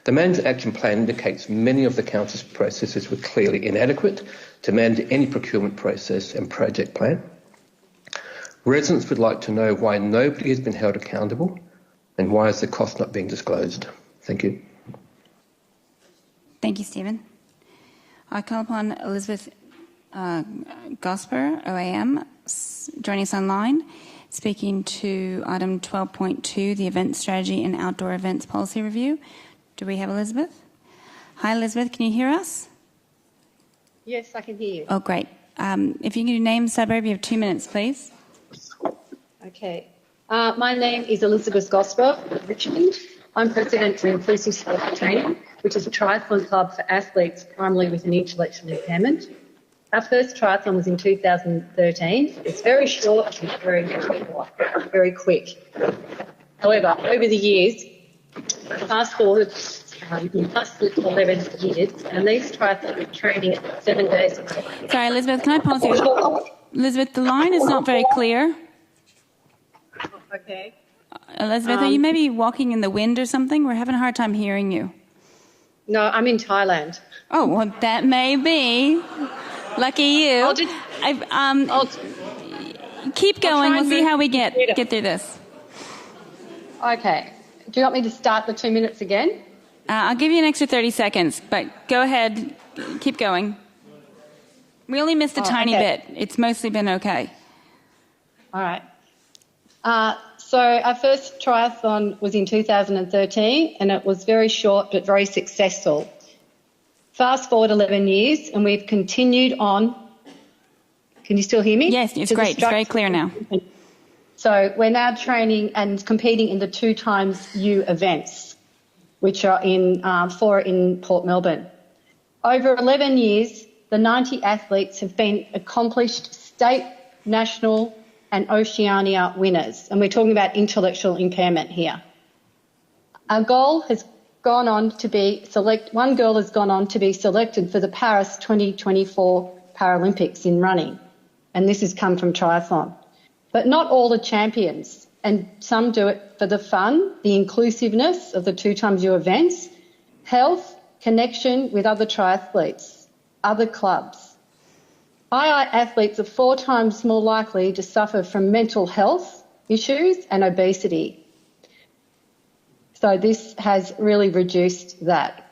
The Management Action Plan indicates many of the Council's processes were clearly inadequate to manage any procurement process and project plan. Residents would like to know why nobody has been held accountable and why is the cost not being disclosed. Thank you. Thank you, Stephen. I call upon Elizabeth Gosper, OAM, joining us online, speaking to item 12.2, the Event Strategy and Outdoor Events Policy Review. Do we have Elizabeth? Hi, Elizabeth. Can you hear us? Yes, I can hear you. Oh, great. If you can do name, suburb, you have 2 minutes, please. Okay. My name is Elizabeth Gosper of Richmond. I'm president of Inclusive Sport Training, which is a triathlon club for athletes primarily with an intellectual impairment. Our first triathlon was in 2013. It's very short and very quick. However, over the years, fast forward plus 11 years, and these triathletes are training 7 days a week. Sorry, Elizabeth, can I pause you? Elizabeth, the line is not very clear. Okay. Elizabeth, are you maybe walking in the wind or something? We're having a hard time hearing you. No, I'm in Thailand. Oh, well, that may be. Lucky you. Keep going. We'll see how we get through this. Okay. Do you want me to start the 2 minutes again? I'll give you an extra 30 seconds, but go ahead. Keep going. We only missed a tiny bit. It's mostly been okay. All right. So our first triathlon was in 2013, and it was very short but very successful. Fast forward 11 years, and we've continued on. Can you still hear me? Yes, it's great. It's very clear now. So we're now training and competing in the 2xU events, which are in 4 in Port Melbourne. Over 11 years, the 90 athletes have been accomplished state, national and Oceania winners, and we're talking about intellectual impairment here. Our goal has gone on to be one girl has gone on to be selected for the Paris 2024 Paralympics in running, and this has come from triathlon. But not all are champions, and some do it for the fun, the inclusiveness of the 2xU events, health, connection with other triathletes, other clubs. II athletes are 4 times more likely to suffer from mental health issues and obesity. So this has really reduced that.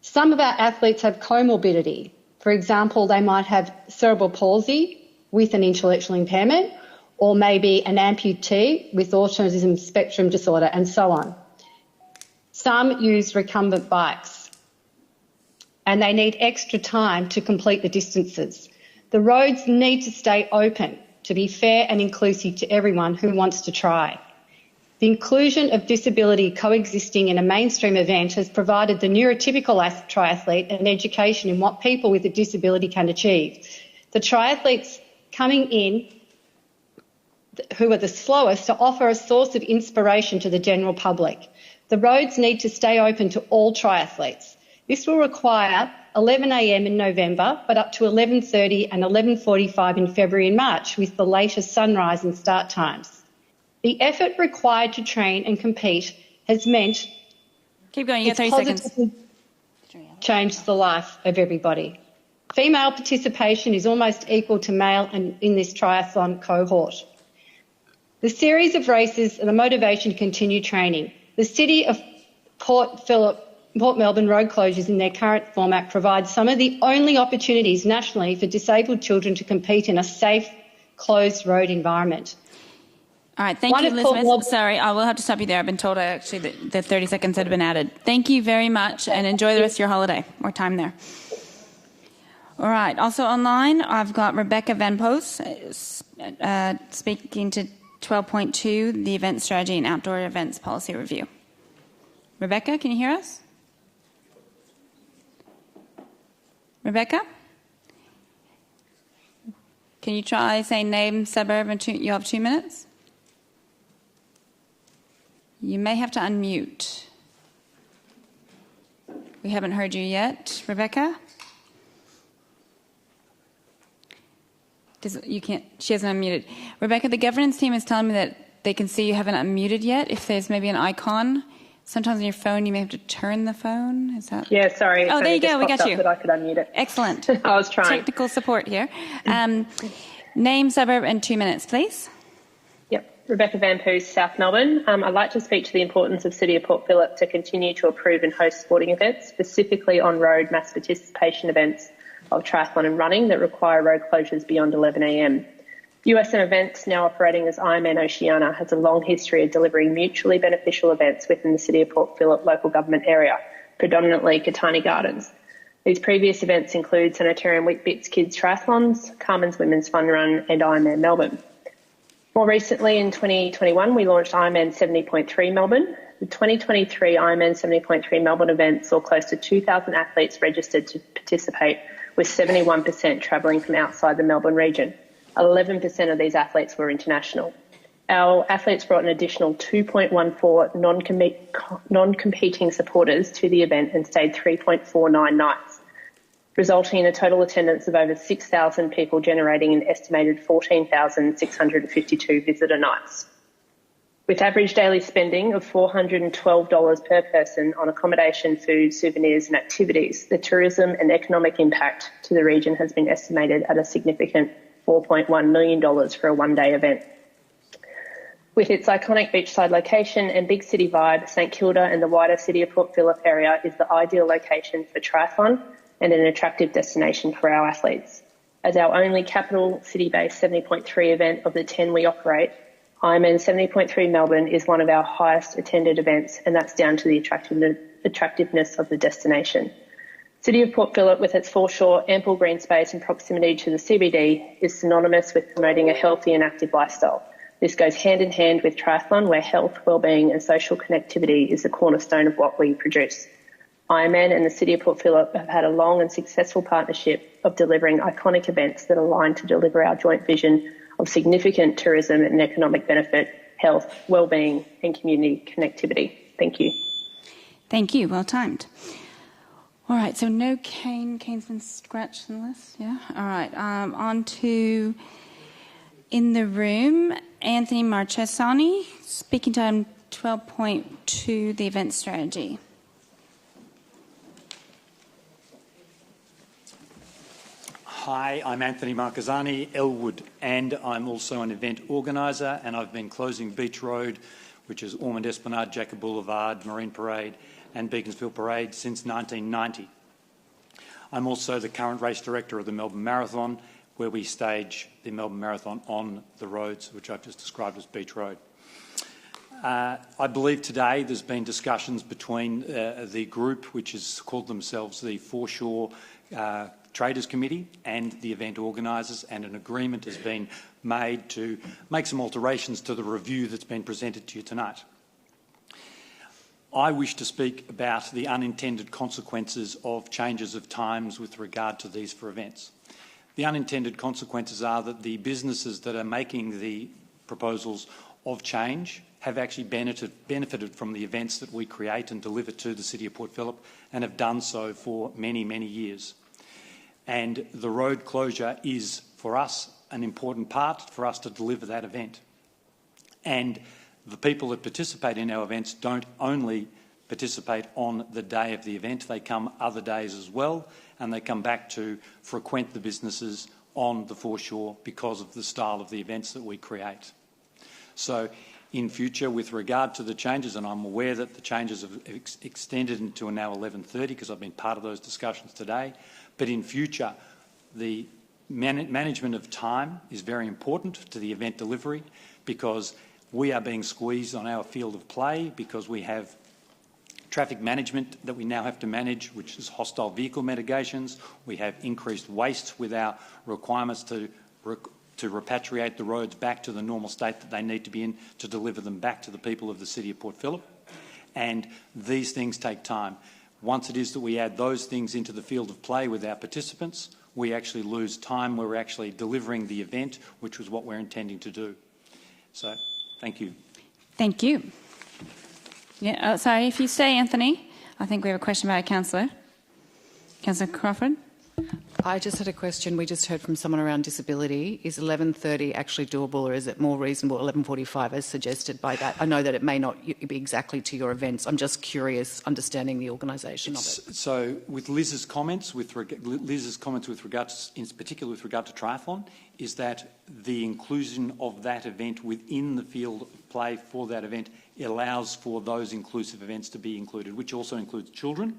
Some of our athletes have comorbidity. For example, they might have cerebral palsy with an intellectual impairment, or maybe an amputee with autism spectrum disorder, and so on. Some use recumbent bikes, and they need extra time to complete the distances. The roads need to stay open to be fair and inclusive to everyone who wants to try. The inclusion of disability coexisting in a mainstream event has provided the neurotypical triathlete an education in what people with a disability can achieve. The triathletes coming in who are the slowest to offer a source of inspiration to the general public. The roads need to stay open to all triathletes. This will require 11 a.m. in November, but up to 11:30 and 11:45 in February and March, with the latest sunrise and start times. The effort required to train and compete has meant Keep going, you have 30 seconds. Changed the life of everybody. Female participation is almost equal to male in this triathlon cohort. The series of races and the motivation to continue training. The City of Port Melbourne road closures in their current format provide some of the only opportunities nationally for disabled children to compete in a safe, closed road environment. All right, thank you, Elizabeth. Sorry, I will have to stop you there. I've been told that the 30 seconds had been added. Thank you very much, and enjoy the rest of your holiday or time there. All right, also online, I've got Rebecca Van Post speaking to 12.2, the Event Strategy and Outdoor Events Policy Review. Rebecca, can you hear us? Rebecca? Can you try saying name, suburb, and you have 2 minutes? You may have to unmute. We haven't heard you yet. Rebecca? She hasn't unmuted. Rebecca, the governance team is telling me that they can see you haven't unmuted yet. If there's maybe an icon Sometimes on your phone you may have to turn the phone. Is that? Yeah, sorry. Oh, there you go. We got you. That I could unmute it. Excellent. I was trying. Technical support here. Name, suburb, and 2 minutes, please. Yep. Rebecca Van Poos, South Melbourne. I'd like to speak to the importance of City of Port Phillip to continue to approve and host sporting events, specifically on-road mass participation events of triathlon and running that require road closures beyond 11 a.m. USM Events, now operating as Ironman Oceania, has a long history of delivering mutually beneficial events within the City of Port Phillip local government area, predominantly Catani Gardens. These previous events include Sanitarium Whitbits Kids Triathlons, Carmen's Women's Fun Run and Ironman Melbourne. More recently, in 2021, we launched Ironman 70.3 Melbourne. The 2023 Ironman 70.3 Melbourne event saw close to 2,000 athletes registered to participate, with 71% travelling from outside the Melbourne region. 11% of these athletes were international. Our athletes brought an additional 2.14 non-competing supporters to the event and stayed 3.49 nights, resulting in a total attendance of over 6,000 people, generating an estimated 14,652 visitor nights. With average daily spending of $412 per person on accommodation, food, souvenirs and activities, the tourism and economic impact to the region has been estimated at a significant $4.1 million for a one-day event. With its iconic beachside location and big city vibe, St Kilda and the wider City of Port Phillip area is the ideal location for triathlon and an attractive destination for our athletes. As our only capital city-based 70.3 event of the 10 we operate, Ironman 70.3 Melbourne is one of our highest attended events, and that's down to the attractiveness of the destination. City of Port Phillip, with its foreshore, ample green space and proximity to the CBD, is synonymous with promoting a healthy and active lifestyle. This goes hand in hand with triathlon, where health, wellbeing and social connectivity is the cornerstone of what we produce. Ironman and the City of Port Phillip have had a long and successful partnership of delivering iconic events that align to deliver our joint vision of significant tourism and economic benefit, health, wellbeing and community connectivity. Thank you. Thank you. Well timed. All right, so no Kane. Kane's been scratched in the list, yeah? All right, on to in the room, Anthony Marchesani, speaking to item 12.2, the event strategy. Hi, I'm Anthony Marchesani, Elwood, and I'm also an event organiser, and I've been closing Beach Road, which is Ormond Esplanade, Jacob Boulevard, Marine Parade and Beaconsfield Parade since 1990. I'm also the current race director of the Melbourne Marathon, where we stage the Melbourne Marathon on the roads, which I've just described as Beach Road. I believe today there's been discussions between the group, which has called themselves the Foreshore Traders Committee, and the event organisers, and an agreement has been made to make some alterations to the review that's been presented to you tonight. I wish to speak about the unintended consequences of changes of times with regard to these for events. The unintended consequences are that the businesses that are making the proposals of change have actually benefited from the events that we create and deliver to the City of Port Phillip, and have done so for many, many years. And the road closure is, for us, an important part for us to deliver that event. And the people that participate in our events don't only participate on the day of the event, they come other days as well, and they come back to frequent the businesses on the foreshore because of the style of the events that we create. So in future, with regard to the changes, and I'm aware that the changes have extended into now 11:30 because I've been part of those discussions today, but in future, the management of time is very important to the event delivery, because we are being squeezed on our field of play, because we have traffic management that we now have to manage, which is hostile vehicle mitigations. We have increased waste with our requirements to repatriate the roads back to the normal state that they need to be in to deliver them back to the people of the City of Port Phillip. And these things take time. Once it is that we add those things into the field of play with our participants, we actually lose time where we're actually delivering the event, which was what we're intending to do. So, thank you. Thank you. Yeah, sorry, if you stay, Anthony, I think we have a question by a councillor. Councillor Crawford. I just had a question. We just heard from someone around disability. Is 11:30 actually doable, or is it more reasonable 11:45 as suggested by that? I know that it may not be exactly to your events. I'm just curious, understanding the organisation of it. So, with Liz's comments, with regard to, in particular with regard to triathlon, is that the inclusion of that event within the field of play for that event allows for those inclusive events to be included, which also includes children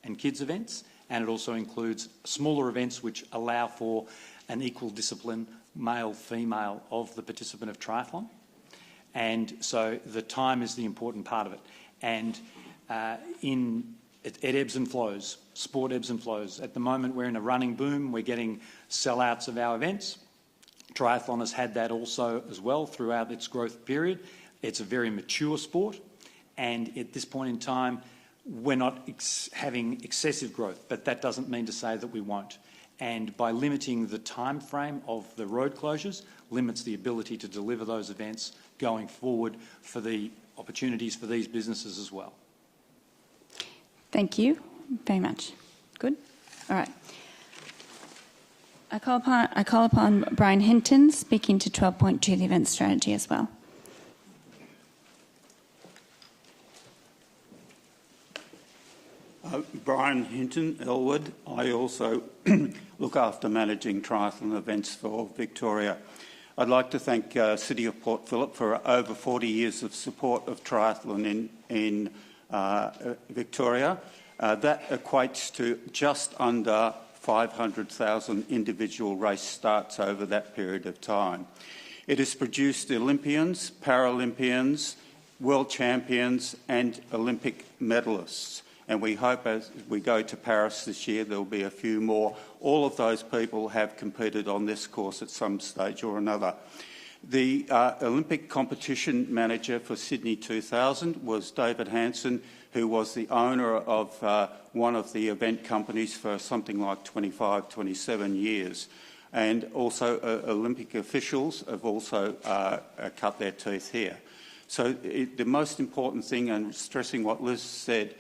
and kids events, and it also includes smaller events which allow for an equal discipline, male-female, of the participant of triathlon. And so the time is the important part of it. And it ebbs and flows. Sport ebbs and flows. At the moment, we're in a running boom. We're getting sellouts of our events. Triathlon has had that also as well throughout its growth period. It's a very mature sport. And at this point in time, we're not having excessive growth, but that doesn't mean to say that we won't. And by limiting the time frame of the road closures, limits the ability to deliver those events going forward for the opportunities for these businesses as well. Thank you very much. Good. All right. I call upon Brian Hinton, speaking to 12.2, the event strategy as well. Brian Hinton, Elwood. I also look after managing triathlon events for Victoria. I'd like to thank City of Port Phillip for over 40 years of support of triathlon in Victoria. That equates to just under 500,000 individual race starts over that period of time. It has produced Olympians, Paralympians, world champions and Olympic medalists. And we hope as we go to Paris this year, there'll be a few more. All of those people have competed on this course at some stage or another. The Olympic competition manager for Sydney 2000 was David Hansen, who was the owner of one of the event companies for something like 25, 27 years. And also Olympic officials have also cut their teeth here. So the most important thing, and stressing what Liz said,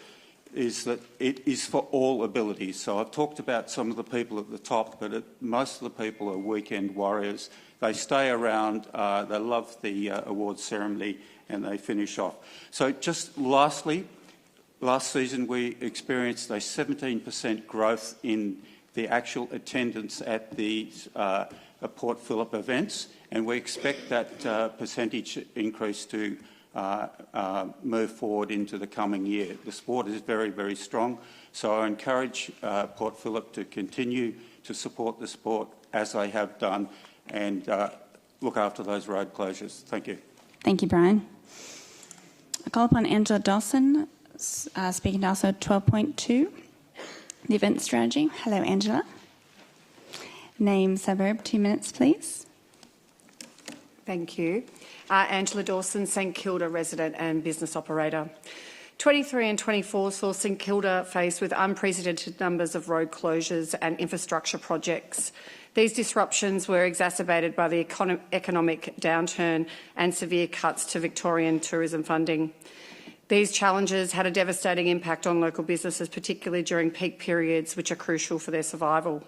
is that it is for all abilities. So I've talked about some of the people at the top, but most of the people are weekend warriors. They stay around, they love the awards ceremony, and they finish off. So just lastly, last season we experienced a 17% growth in the actual attendance at the Port Phillip events, and we expect that percentage increase to move forward into the coming year. The sport is very, very strong, so I encourage Port Phillip to continue to support the sport as they have done and look after those road closures. Thank you. Thank you, Brian. I call upon Angela Dawson, speaking to also 12.2, the event strategy. Hello, Angela. Name, suburb, 2 minutes, please. Thank you. Angela Dawson, St Kilda resident and business operator. 23 and 24 saw St Kilda faced with unprecedented numbers of road closures and infrastructure projects. These disruptions were exacerbated by the economic downturn and severe cuts to Victorian tourism funding. These challenges had a devastating impact on local businesses, particularly during peak periods, which are crucial for their survival.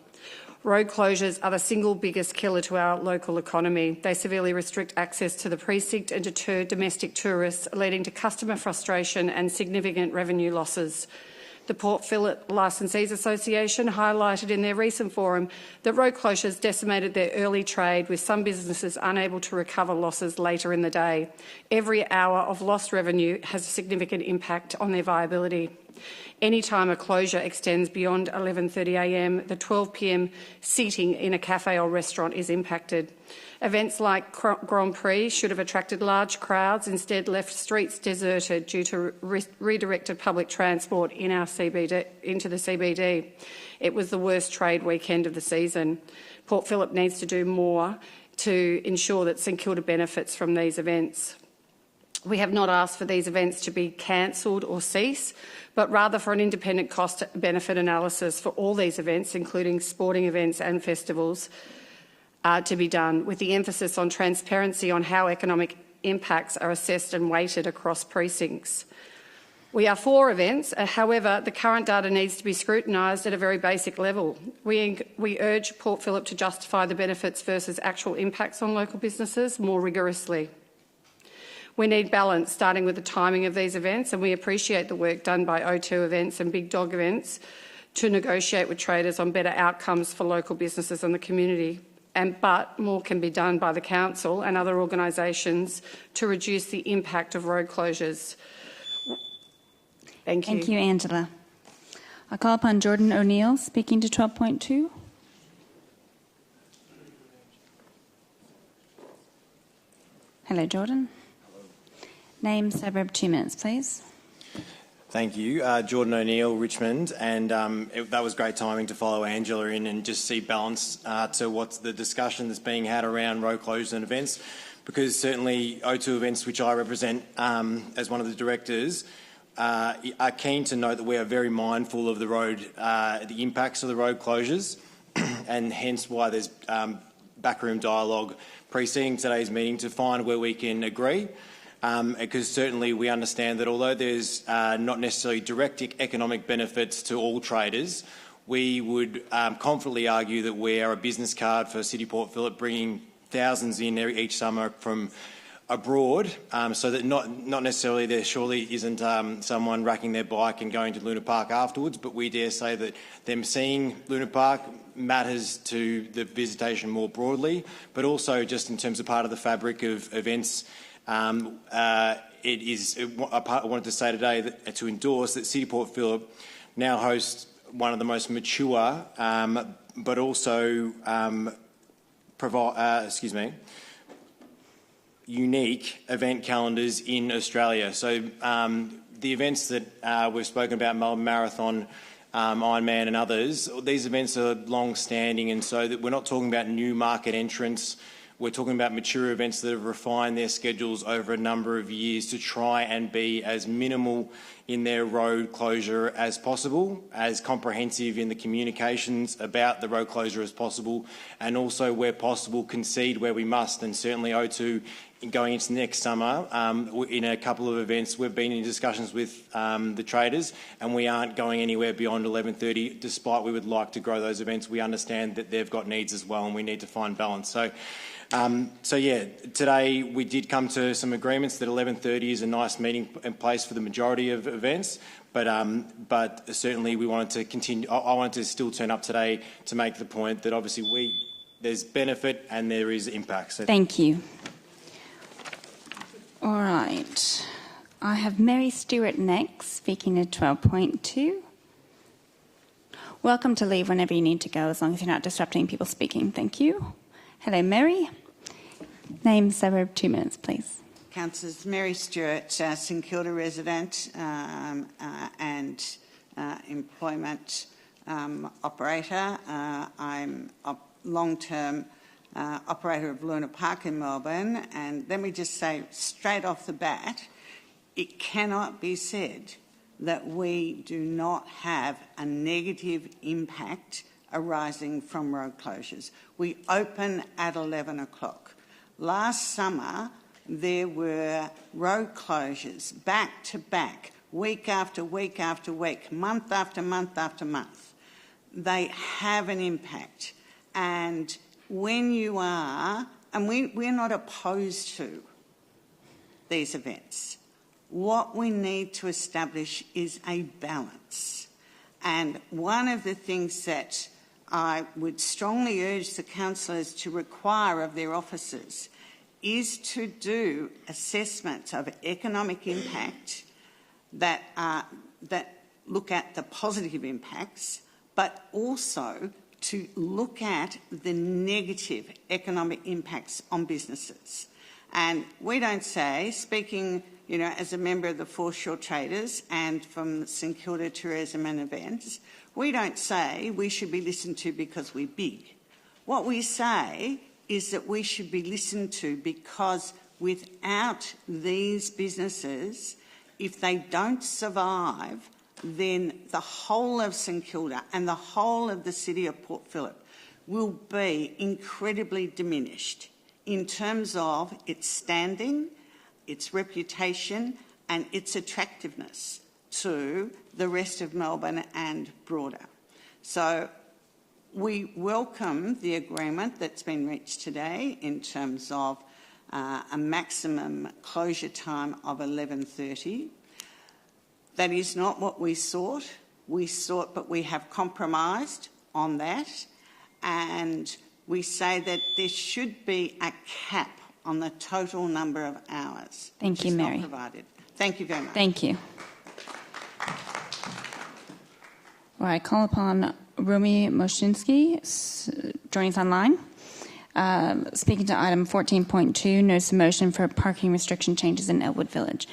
Road closures are the single biggest killer to our local economy. They severely restrict access to the precinct and deter domestic tourists, leading to customer frustration and significant revenue losses. The Port Phillip Licensees Association highlighted in their recent forum that road closures decimated their early trade, with some businesses unable to recover losses later in the day. Every hour of lost revenue has a significant impact on their viability. Any time a closure extends beyond 11:30am, the 12pm seating in a cafe or restaurant is impacted. Events like Grand Prix should have attracted large crowds, instead left streets deserted due to redirected public transport in our CBD, into the CBD. It was the worst trade weekend of the season. Port Phillip needs to do more to ensure that St Kilda benefits from these events. We have not asked for these events to be cancelled or cease, but rather for an independent cost-benefit analysis for all these events, including sporting events and festivals, to be done, with the emphasis on transparency on how economic impacts are assessed and weighted across precincts. We are for events, however, the current data needs to be scrutinised at a very basic level. We urge Port Phillip to justify the benefits versus actual impacts on local businesses more rigorously. We need balance, starting with the timing of these events, and we appreciate the work done by O2 Events and Big Dog Events to negotiate with traders on better outcomes for local businesses and the community. But more can be done by the Council and other organisations to reduce the impact of road closures. Thank you. Thank you, Angela. I call upon Jordan O'Neill, speaking to 12.2. Hello, Jordan. Name, suburb, 2 minutes, please. Thank you. Jordan O'Neill, Richmond, and that was great timing to follow Angela in and just see balance to what's the discussion that's being had around road closures and events, because certainly O2 Events, which I represent as one of the directors, are keen to note that we are very mindful of the road, the impacts of the road closures, and hence why there's backroom dialogue preceding today's meeting to find where we can agree. Because certainly we understand that although there's not necessarily direct economic benefits to all traders, we would confidently argue that we are a business card for City Port Phillip, bringing thousands in each summer from abroad, so that not necessarily there surely isn't someone racking their bike and going to Luna Park afterwards, but we dare say that them seeing Luna Park matters to the visitation more broadly, but also just in terms of part of the fabric of events. I wanted to say today that to endorse that City Port Phillip now hosts one of the most mature, but also unique event calendars in Australia. So the events that we've spoken about, Melbourne Marathon, Ironman and others, these events are long-standing, and so that we're not talking about new market entrants. We're talking about mature events that have refined their schedules over a number of years to try and be as minimal in their road closure as possible, as comprehensive in the communications about the road closure as possible, and also where possible concede where we must. And certainly O2, going into next summer, in a couple of events, we've been in discussions with the traders, and we aren't going anywhere beyond 11:30, despite we would like to grow those events. We understand that they've got needs as well, and we need to find balance. So yeah, today we did come to some agreements that 11:30 is a nice meeting place for the majority of events, but certainly we wanted to continue. I wanted to still turn up today to make the point that obviously there's benefit and there is impact. So thank you. All right. I have Mary Stewart next, speaking at 12.2. Welcome to leave whenever you need to go, as long as you're not disrupting people speaking. Thank you. Hello, Mary. Name, suburb, 2 minutes, please. Councillors, Mary Stewart, St Kilda resident and employment operator. I'm a long-term operator of Luna Park in Melbourne, and let me just say straight off the bat, it cannot be said that we do not have a negative impact arising from road closures. We open at 11 o'clock. Last summer, there were road closures back to back, week after week after week, month after month after month. They have an impact. And when you are, and we're not opposed to these events, what we need to establish is a balance. And one of the things that I would strongly urge the councillors to require of their officers is to do assessments of economic impact that look at the positive impacts, but also to look at the negative economic impacts on businesses. And we don't say, speaking, as a member of the Foreshore Traders and from St Kilda Tourism and Events, we don't say we should be listened to because we're big. What we say is that we should be listened to because without these businesses, if they don't survive, then the whole of St Kilda and the whole of the city of Port Phillip will be incredibly diminished in terms of its standing, its reputation and its attractiveness to the rest of Melbourne and broader. So we welcome the agreement that's been reached today in terms of a maximum closure time of 11:30. That is not what we sought. But we have compromised on that, and we say that there should be a cap on the total number of hours. Thank you, Mary. Not provided. Thank you very much. Thank you. All right, call upon Rumi Moshinsky, joining us online. Speaking to item 14.2, notice of motion for parking restriction changes in Elwood Village.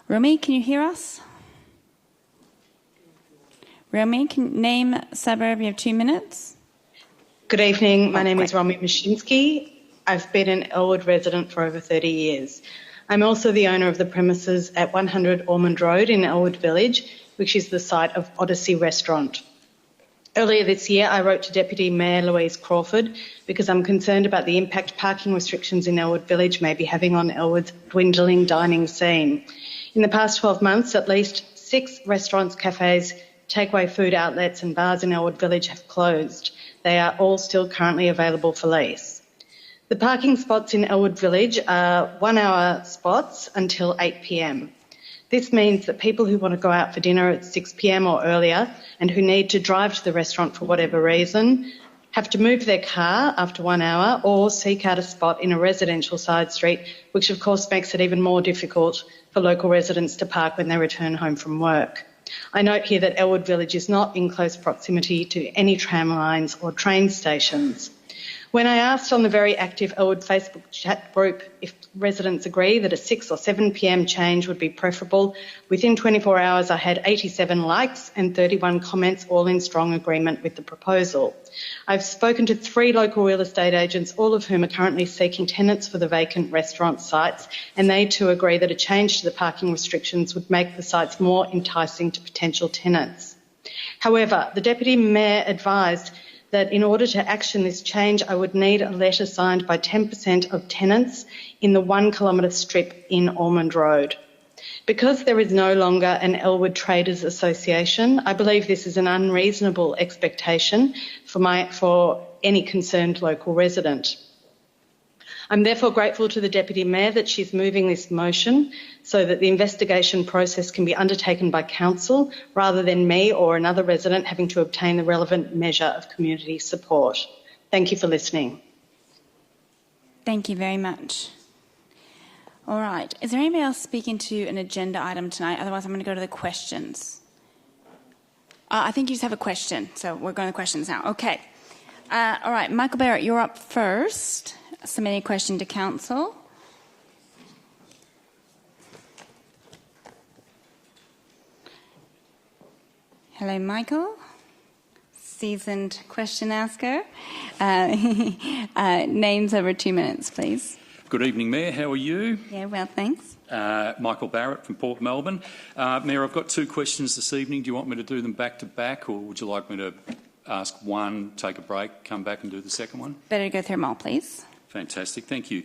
Rumi, can you hear us? Rumi, can name suburb? You have 2 minutes. Good evening. My name is Rumi Moshinsky. I've been an Elwood resident for over 30 years. I'm also the owner of the premises at 100 Ormond Road in Elwood Village, which is the site of Odyssey Restaurant. Earlier this year, I wrote to Deputy Mayor Louise Crawford because I'm concerned about the impact parking restrictions in Elwood Village may be having on Elwood's dwindling dining scene. In the past 12 months, at least 6 restaurants, cafes, takeaway food outlets and bars in Elwood Village have closed. They are all still currently available for lease. The parking spots in Elwood Village are 1-hour spots until 8 p.m. This means that people who want to go out for dinner at 6 p.m. or earlier and who need to drive to the restaurant for whatever reason have to move their car after 1 hour or seek out a spot in a residential side street, which of course makes it even more difficult for local residents to park when they return home from work. I note here that Elwood Village is not in close proximity to any tram lines or train stations. When I asked on the very active Elwood Facebook chat group if residents agree that a 6 or 7 p.m. change would be preferable, within 24 hours I had 87 likes and 31 comments, all in strong agreement with the proposal. I've spoken to 3 local real estate agents, all of whom are currently seeking tenants for the vacant restaurant sites, and they too agree that a change to the parking restrictions would make the sites more enticing to potential tenants. However, the Deputy Mayor advised that in order to action this change, I would need a letter signed by 10% of tenants in the 1 kilometre strip in Ormond Road. Because there is no longer an Elwood Traders Association, I believe this is an unreasonable expectation for any concerned local resident. I'm therefore grateful to the Deputy Mayor that she's moving this motion so that the investigation process can be undertaken by Council rather than me or another resident having to obtain the relevant measure of community support. Thank you for listening. Thank you very much. All right. Is there anybody else speaking to an agenda item tonight? Otherwise, I'm going to go to the questions. I think you just have a question, so we're going to questions now. Okay. All right. Michael Barrett, you're up first. Submitting a question to Council. Hello, Michael. Seasoned question asker. Names over 2 minutes, please. Good evening, Mayor. How are you? Yeah, well, thanks. Michael Barrett from Port Melbourne. Mayor, I've got 2 questions this evening. Do you want me to do them back to back, or would you like me to ask one, take a break, come back and do the second one? Better go through them all, please. Fantastic, thank you.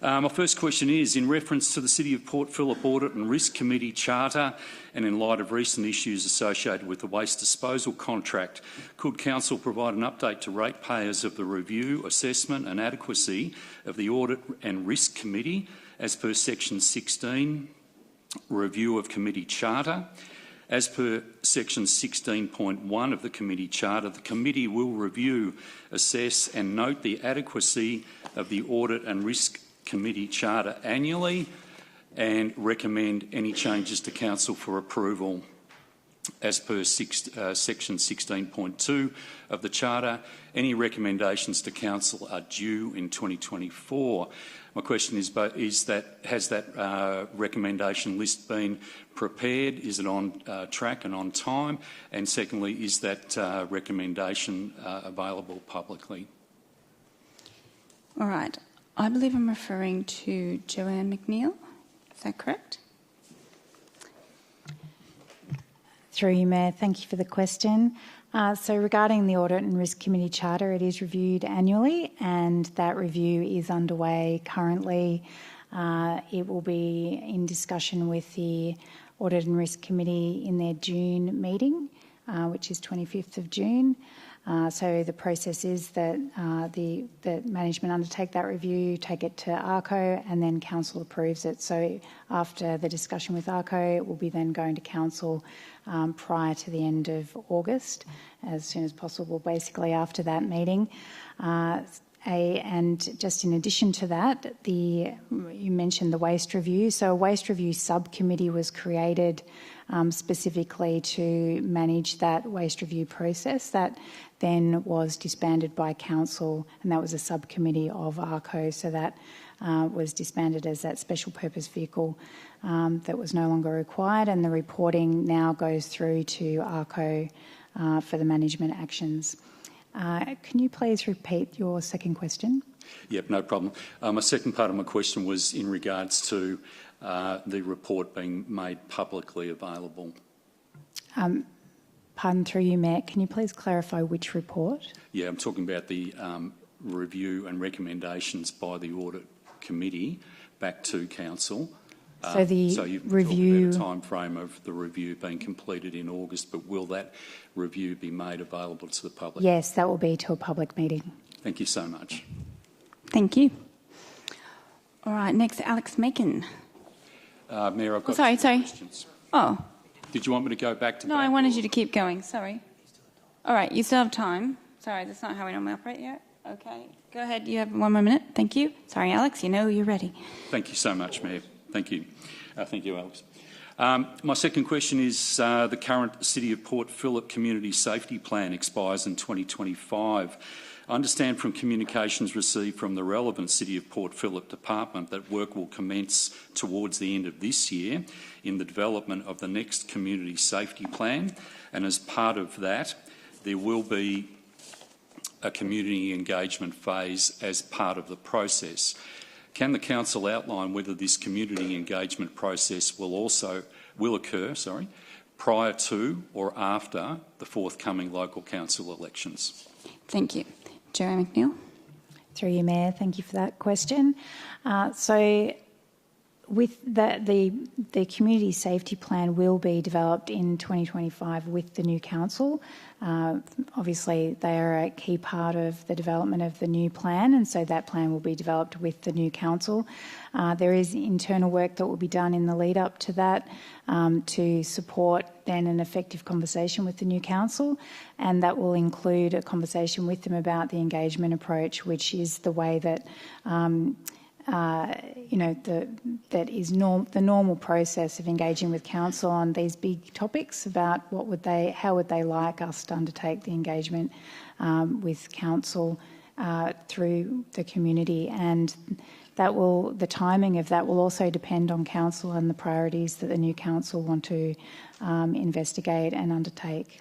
My first question is, in reference to the City of Port Phillip Audit and Risk Committee Charter and in light of recent issues associated with the waste disposal contract, could Council provide an update to ratepayers of the review, assessment and adequacy of the Audit and Risk Committee as per Section 16, Review of Committee Charter? As per Section 16.1 of the Committee Charter, the Committee will review, assess and note the adequacy of the Audit and Risk Committee Charter annually and recommend any changes to Council for approval. As per Section 16.2 of the Charter, any recommendations to Council are due in 2024. My question is has that recommendation list been prepared? Is it on track and on time? And secondly, is that recommendation available publicly? All right. I believe I'm referring to Joanne McNeil. Is that correct? Through you, Mayor. Thank you for the question. So regarding the Audit and Risk Committee Charter, it is reviewed annually and that review is underway currently. It will be in discussion with the Audit and Risk Committee in their June meeting, which is 25th of June. So the process is that the management undertake that review, take it to ARCO, and then council approves it. So after the discussion with ARCO, it will be then going to council prior to the end of August, as soon as possible, basically after that meeting. And just in addition to that, you mentioned the waste review. So a waste review subcommittee was created specifically to manage that waste review process. That then was disbanded by council, and that was a subcommittee of ARCO. So that was disbanded as that special purpose vehicle that was no longer required, and the reporting now goes through to ARCO for the management actions. Can you please repeat your second question? Yep, no problem. My second part of my question was in regards to the report being made publicly available. Pardon, through you, Mayor, can you please clarify which report? Yeah, I'm talking about the review and recommendations by the Audit Committee back to Council. So the so you've review... talked about a time frame of the review being completed in August, but will that review be made available to the public? Yes, that will be to a public meeting. Thank you so much. Thank you. All right, next, Alex Macon. Mayor, I've got sorry. questions. Oh. Did you want me to go back to No, I wanted you to keep going. Sorry. All right, you still have time. Sorry, that's not how we normally operate yet. Okay, go ahead. You have 1 more minute. Thank you. Sorry, Alex, you know you're ready. Thank you so much, Mayor. Thank you. Thank you, Alex. My second question is the current City of Port Phillip Community Safety Plan expires in 2025. I understand from communications received from the relevant City of Port Phillip department that work will commence towards the end of this year in the development of the next Community Safety Plan, and as part of that there will be a community engagement phase as part of the process. Can the Council outline whether this community engagement process will occur prior to or after the forthcoming local council elections? Thank you. Jerry McNeil. Through you, Mayor, thank you for that question. So with the community safety plan will be developed in 2025 with the new council. Obviously, they are a key part of the development of the new plan, and so that plan will be developed with the new council. There is internal work that will be done in the lead up to that to support then an effective conversation with the new council, and that will include a conversation with them about the engagement approach, which is the way that that is the normal process of engaging with council on these big topics about how would they like us to undertake the engagement with council through the community, and the timing of that will also depend on council and the priorities that the new council want to investigate and undertake.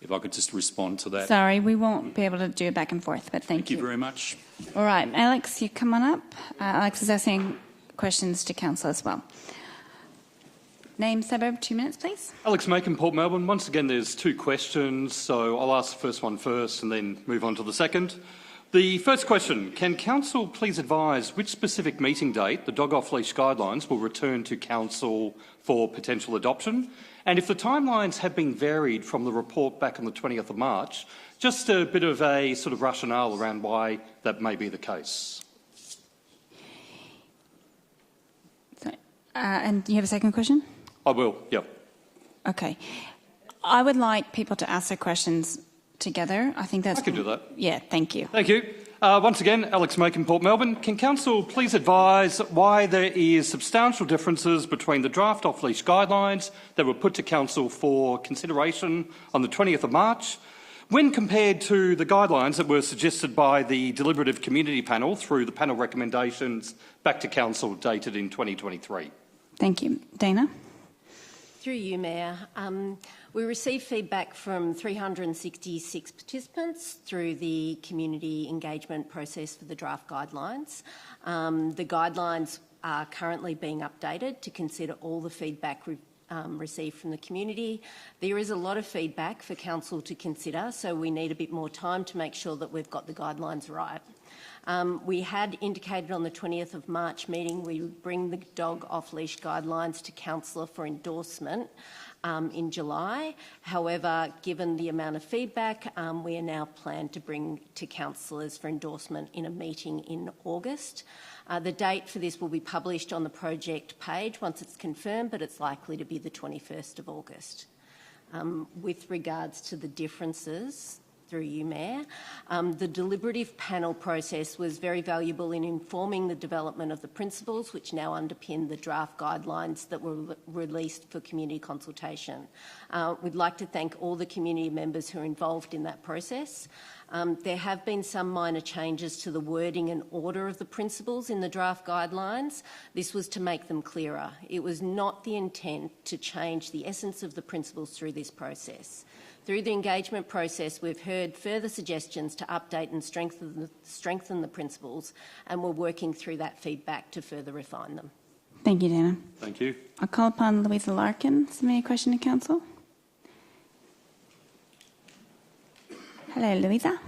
If I could just respond to that. Sorry, we won't be able to do it back and forth, but thank you. Thank you very much. All right, Alex, you come on up. Alex is asking questions to Council as well. Name, suburb, 2 minutes, please. Alex Macon, Port Melbourne. Once again, there's 2 questions, so I'll ask the first one first and then move on to the second. The first question, can Council please advise which specific meeting date the dog off-leash guidelines will return to Council for potential adoption? And if the timelines have been varied from the report back on the 20th of March, just a bit of a sort of rationale around why that may be the case. And you have a second question? I will, yep. Okay. I would like people to ask their questions together. I think that's... I can do that. Yeah, thank you. Thank you. Once again, Alex Macon, Port Melbourne. Can Council please advise why there is substantial differences between the draft off-leash guidelines that were put to Council for consideration on the 20th of March when compared to the guidelines that were suggested by the Deliberative Community Panel through the panel recommendations back to Council dated in 2023? Thank you. Dana? Through you, Mayor. We received feedback from 366 participants through the community engagement process for the draft guidelines. The guidelines are currently being updated to consider all the feedback received from the community. There is a lot of feedback for Council to consider, so we need a bit more time to make sure that we've got the guidelines right. We had indicated on the 20th of March meeting we would bring the dog off-leash guidelines to Councillor for endorsement in July. However, given the amount of feedback, we are now planned to bring to councillors for endorsement in a meeting in August. The date for this will be published on the project page once it's confirmed, but it's likely to be the 21st of August. With regards to the differences, through you, Mayor, the deliberative panel process was very valuable in informing the development of the principles which now underpin the draft guidelines that were released for community consultation. We'd like to thank all the community members who are involved in that process. There have been some minor changes to the wording and order of the principles in the draft guidelines. This was to make them clearer. It was not the intent to change the essence of the principles through this process. Through the engagement process, we've heard further suggestions to update and strengthen the principles, and we're working through that feedback to further refine them. Thank you, Dana. Thank you. I'll call upon Louisa Larkin. Submit a question to Council. Hello, Louisa.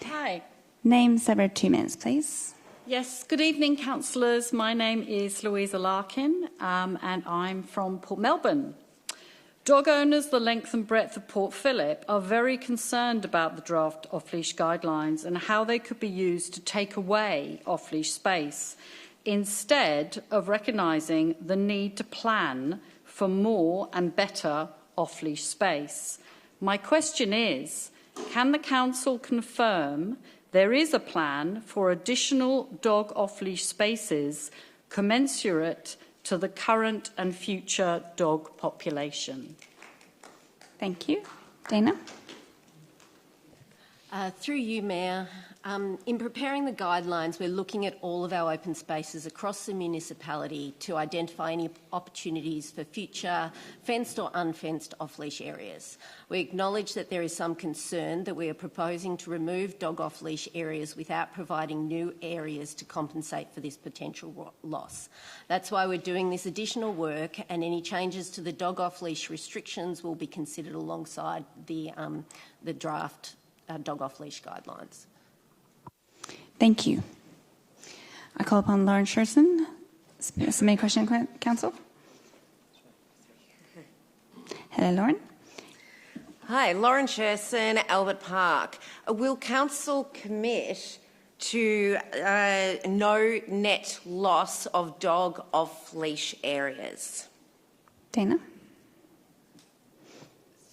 Hi. Name severed 2 minutes, please. Yes, good evening, councillors. My name is Louisa Larkin and I'm from Port Melbourne. Dog owners the length and breadth of Port Phillip are very concerned about the draft off-leash guidelines and how they could be used to take away off-leash space, instead of recognising the need to plan for more and better off-leash space. My question is, can the Council confirm there is a plan for additional dog off-leash spaces commensurate to the current and future dog population? Thank you. Dana? Through you, Mayor, in preparing the guidelines, we're looking at all of our open spaces across the municipality to identify any opportunities for future fenced or unfenced off-leash areas. We acknowledge that there is some concern that we are proposing to remove dog off-leash areas without providing new areas to compensate for this potential loss. That's why we're doing this additional work, and any changes to the dog off-leash restrictions will be considered alongside the draft dog off-leash guidelines. Thank you. I call upon Lauren Sherson. Submit a question to Council. Hello, Lauren. Hi, Lauren Sherson, Albert Park. Will Council commit to no net loss of dog off-leash areas? Dana?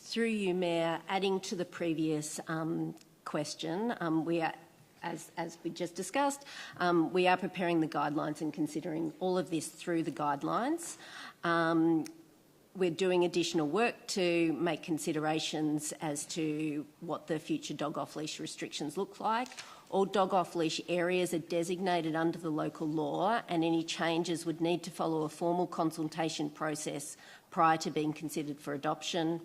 Through you, Mayor, adding to the previous question, we are, as we just discussed, we are preparing the guidelines and considering all of this through the guidelines. We're doing additional work to make considerations as to what the future dog off-leash restrictions look like. All dog off-leash areas are designated under the local law, and any changes would need to follow a formal consultation process prior to being considered for adoption.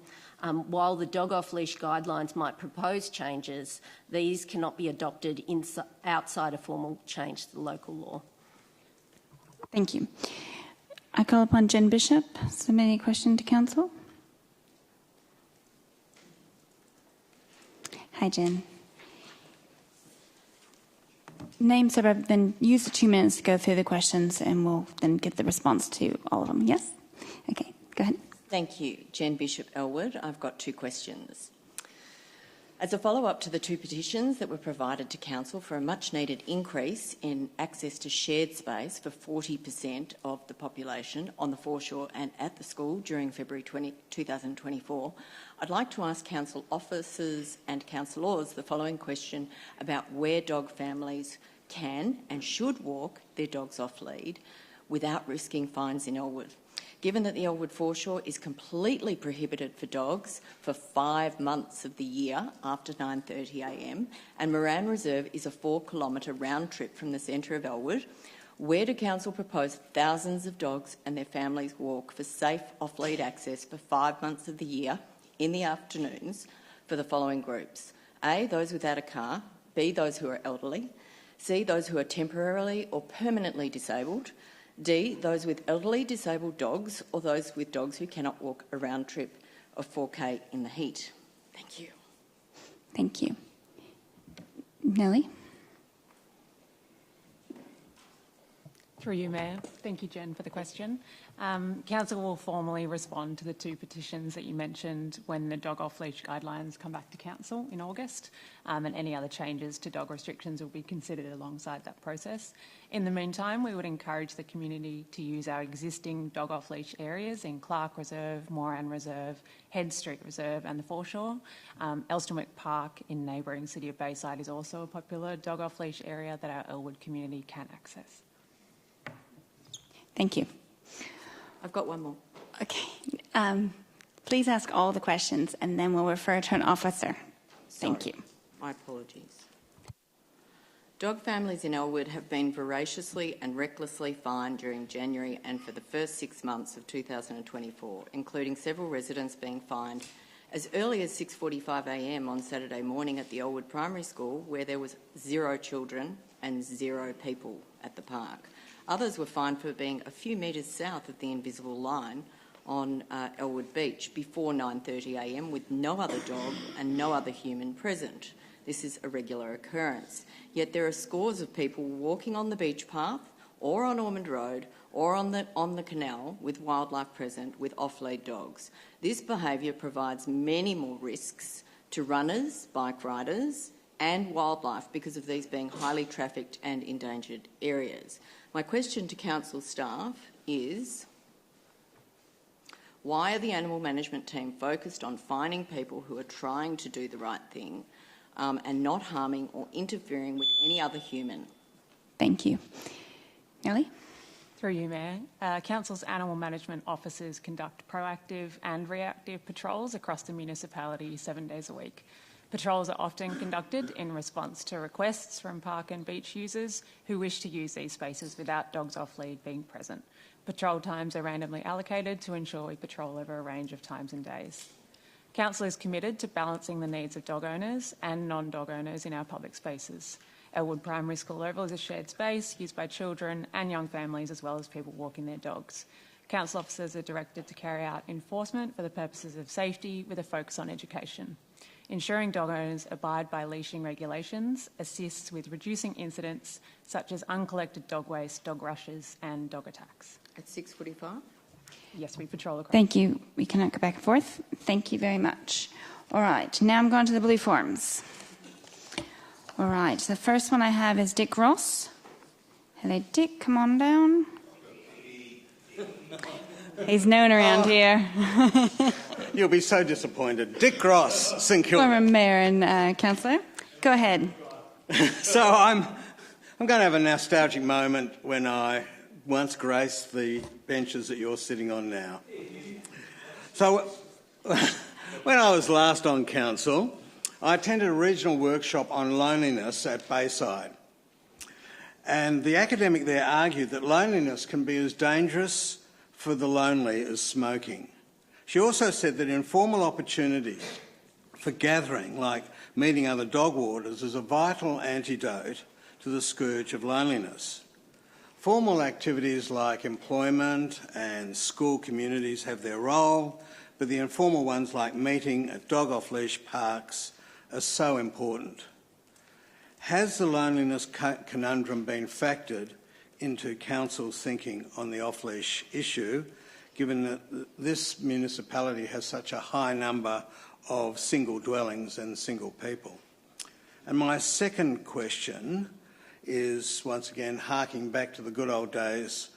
While the dog off-leash guidelines might propose changes, these cannot be adopted outside a formal change to the local law. Thank you. I call upon Jen Bishop. Submit a question to Council. Hi, Jen. Name severed, then use the 2 minutes to go through the questions and we'll then get the response to all of them. Yes? Okay, go ahead. Thank you. Jen Bishop, Elwood. I've got 2 questions. As a follow-up to the 2 petitions that were provided to Council for a much-needed increase in access to shared space for 40% of the population on the Foreshore and at the school during February 2024, I'd like to ask Council officers and councillors the following question about where dog families can and should walk their dogs off-lead without risking fines in Elwood. Given that the Elwood Foreshore is completely prohibited for dogs for 5 months of the year after 9:30am and Moran Reserve is a 4-kilometre round trip from the centre of Elwood, where do Council propose thousands of dogs and their families walk for safe off-lead access for 5 months of the year in the afternoons for the following groups? A, those without a car. B, those who are elderly. C, those who are temporarily or permanently disabled. D, those with elderly disabled dogs or those with dogs who cannot walk a round trip of 4k in the heat. Thank you. Thank you. Nellie? Through you, Mayor. Thank you, Jen, for the question. Council will formally respond to the 2 petitions that you mentioned when the dog off-leash guidelines come back to Council in August, and any other changes to dog restrictions will be considered alongside that process. In the meantime, we would encourage the community to use our existing dog off-leash areas in Clark Reserve, Moran Reserve, Head Street Reserve and the Foreshore. Elstonwick Park in neighbouring City of Bayside is also a popular dog off-leash area that our Elwood community can access. Thank you. I've got one more. Okay. Please ask all the questions and then we'll refer to an officer. Thank you. My apologies. Dog families in Elwood have been voraciously and recklessly fined during January and for the first 6 months of 2024, including several residents being fined as early as 6:45 a.m. on Saturday morning at the Elwood Primary School, where there was 0 children and 0 people at the park. Others were fined for being a few metres south of the invisible line on Elwood Beach before 9:30 a.m. with no other dog and no other human present. This is a regular occurrence. Yet there are scores of people walking on the beach path or on Ormond Road or on the canal with wildlife present with off-lead dogs. This behaviour provides many more risks to runners, bike riders and wildlife because of these being highly trafficked and endangered areas. My question to council staff is, why are the animal management team focused on finding people who are trying to do the right thing and not harming or interfering with any other human? Thank you. Nellie? Through you, Mayor. Council's animal management officers conduct proactive and reactive patrols across the municipality 7 days a week. Patrols are often conducted in response to requests from park and beach users who wish to use these spaces without dogs off lead being present. Patrol times are randomly allocated to ensure we patrol over a range of times and days. Council is committed to balancing the needs of dog owners and non-dog owners in our public spaces. Elwood Primary School Oval is a shared space used by children and young families as well as people walking their dogs. Council officers are directed to carry out enforcement for the purposes of safety with a focus on education. Ensuring dog owners abide by leashing regulations assists with reducing incidents such as uncollected dog waste, dog rushes and dog attacks. At 6:45? Yes, we patrol across. Thank you. We cannot go back and forth. Thank you very much. All right, now I'm going to the blue forms. All right, the first one I have is Dick Ross. Hello, Dick, come on down. He's known around here. You'll be so disappointed. Dick Ross, St Kilda. Former Mayor and Councillor. Go ahead. So I'm going to have a nostalgic moment when I once graced the benches that you're sitting on now. So when I was last on council, I attended a regional workshop on loneliness at Bayside. And the academic there argued that loneliness can be as dangerous for the lonely as smoking. She also said that informal opportunities for gathering, like meeting other dog warders, is a vital antidote to the scourge of loneliness. Formal activities like employment and school communities have their role, but the informal ones like meeting at dog off-leash parks are so important. Has the loneliness conundrum been factored into council's thinking on the off-leash issue, given that this municipality has such a high number of single dwellings and single people? And my second question is, once again, harking back to the good old days.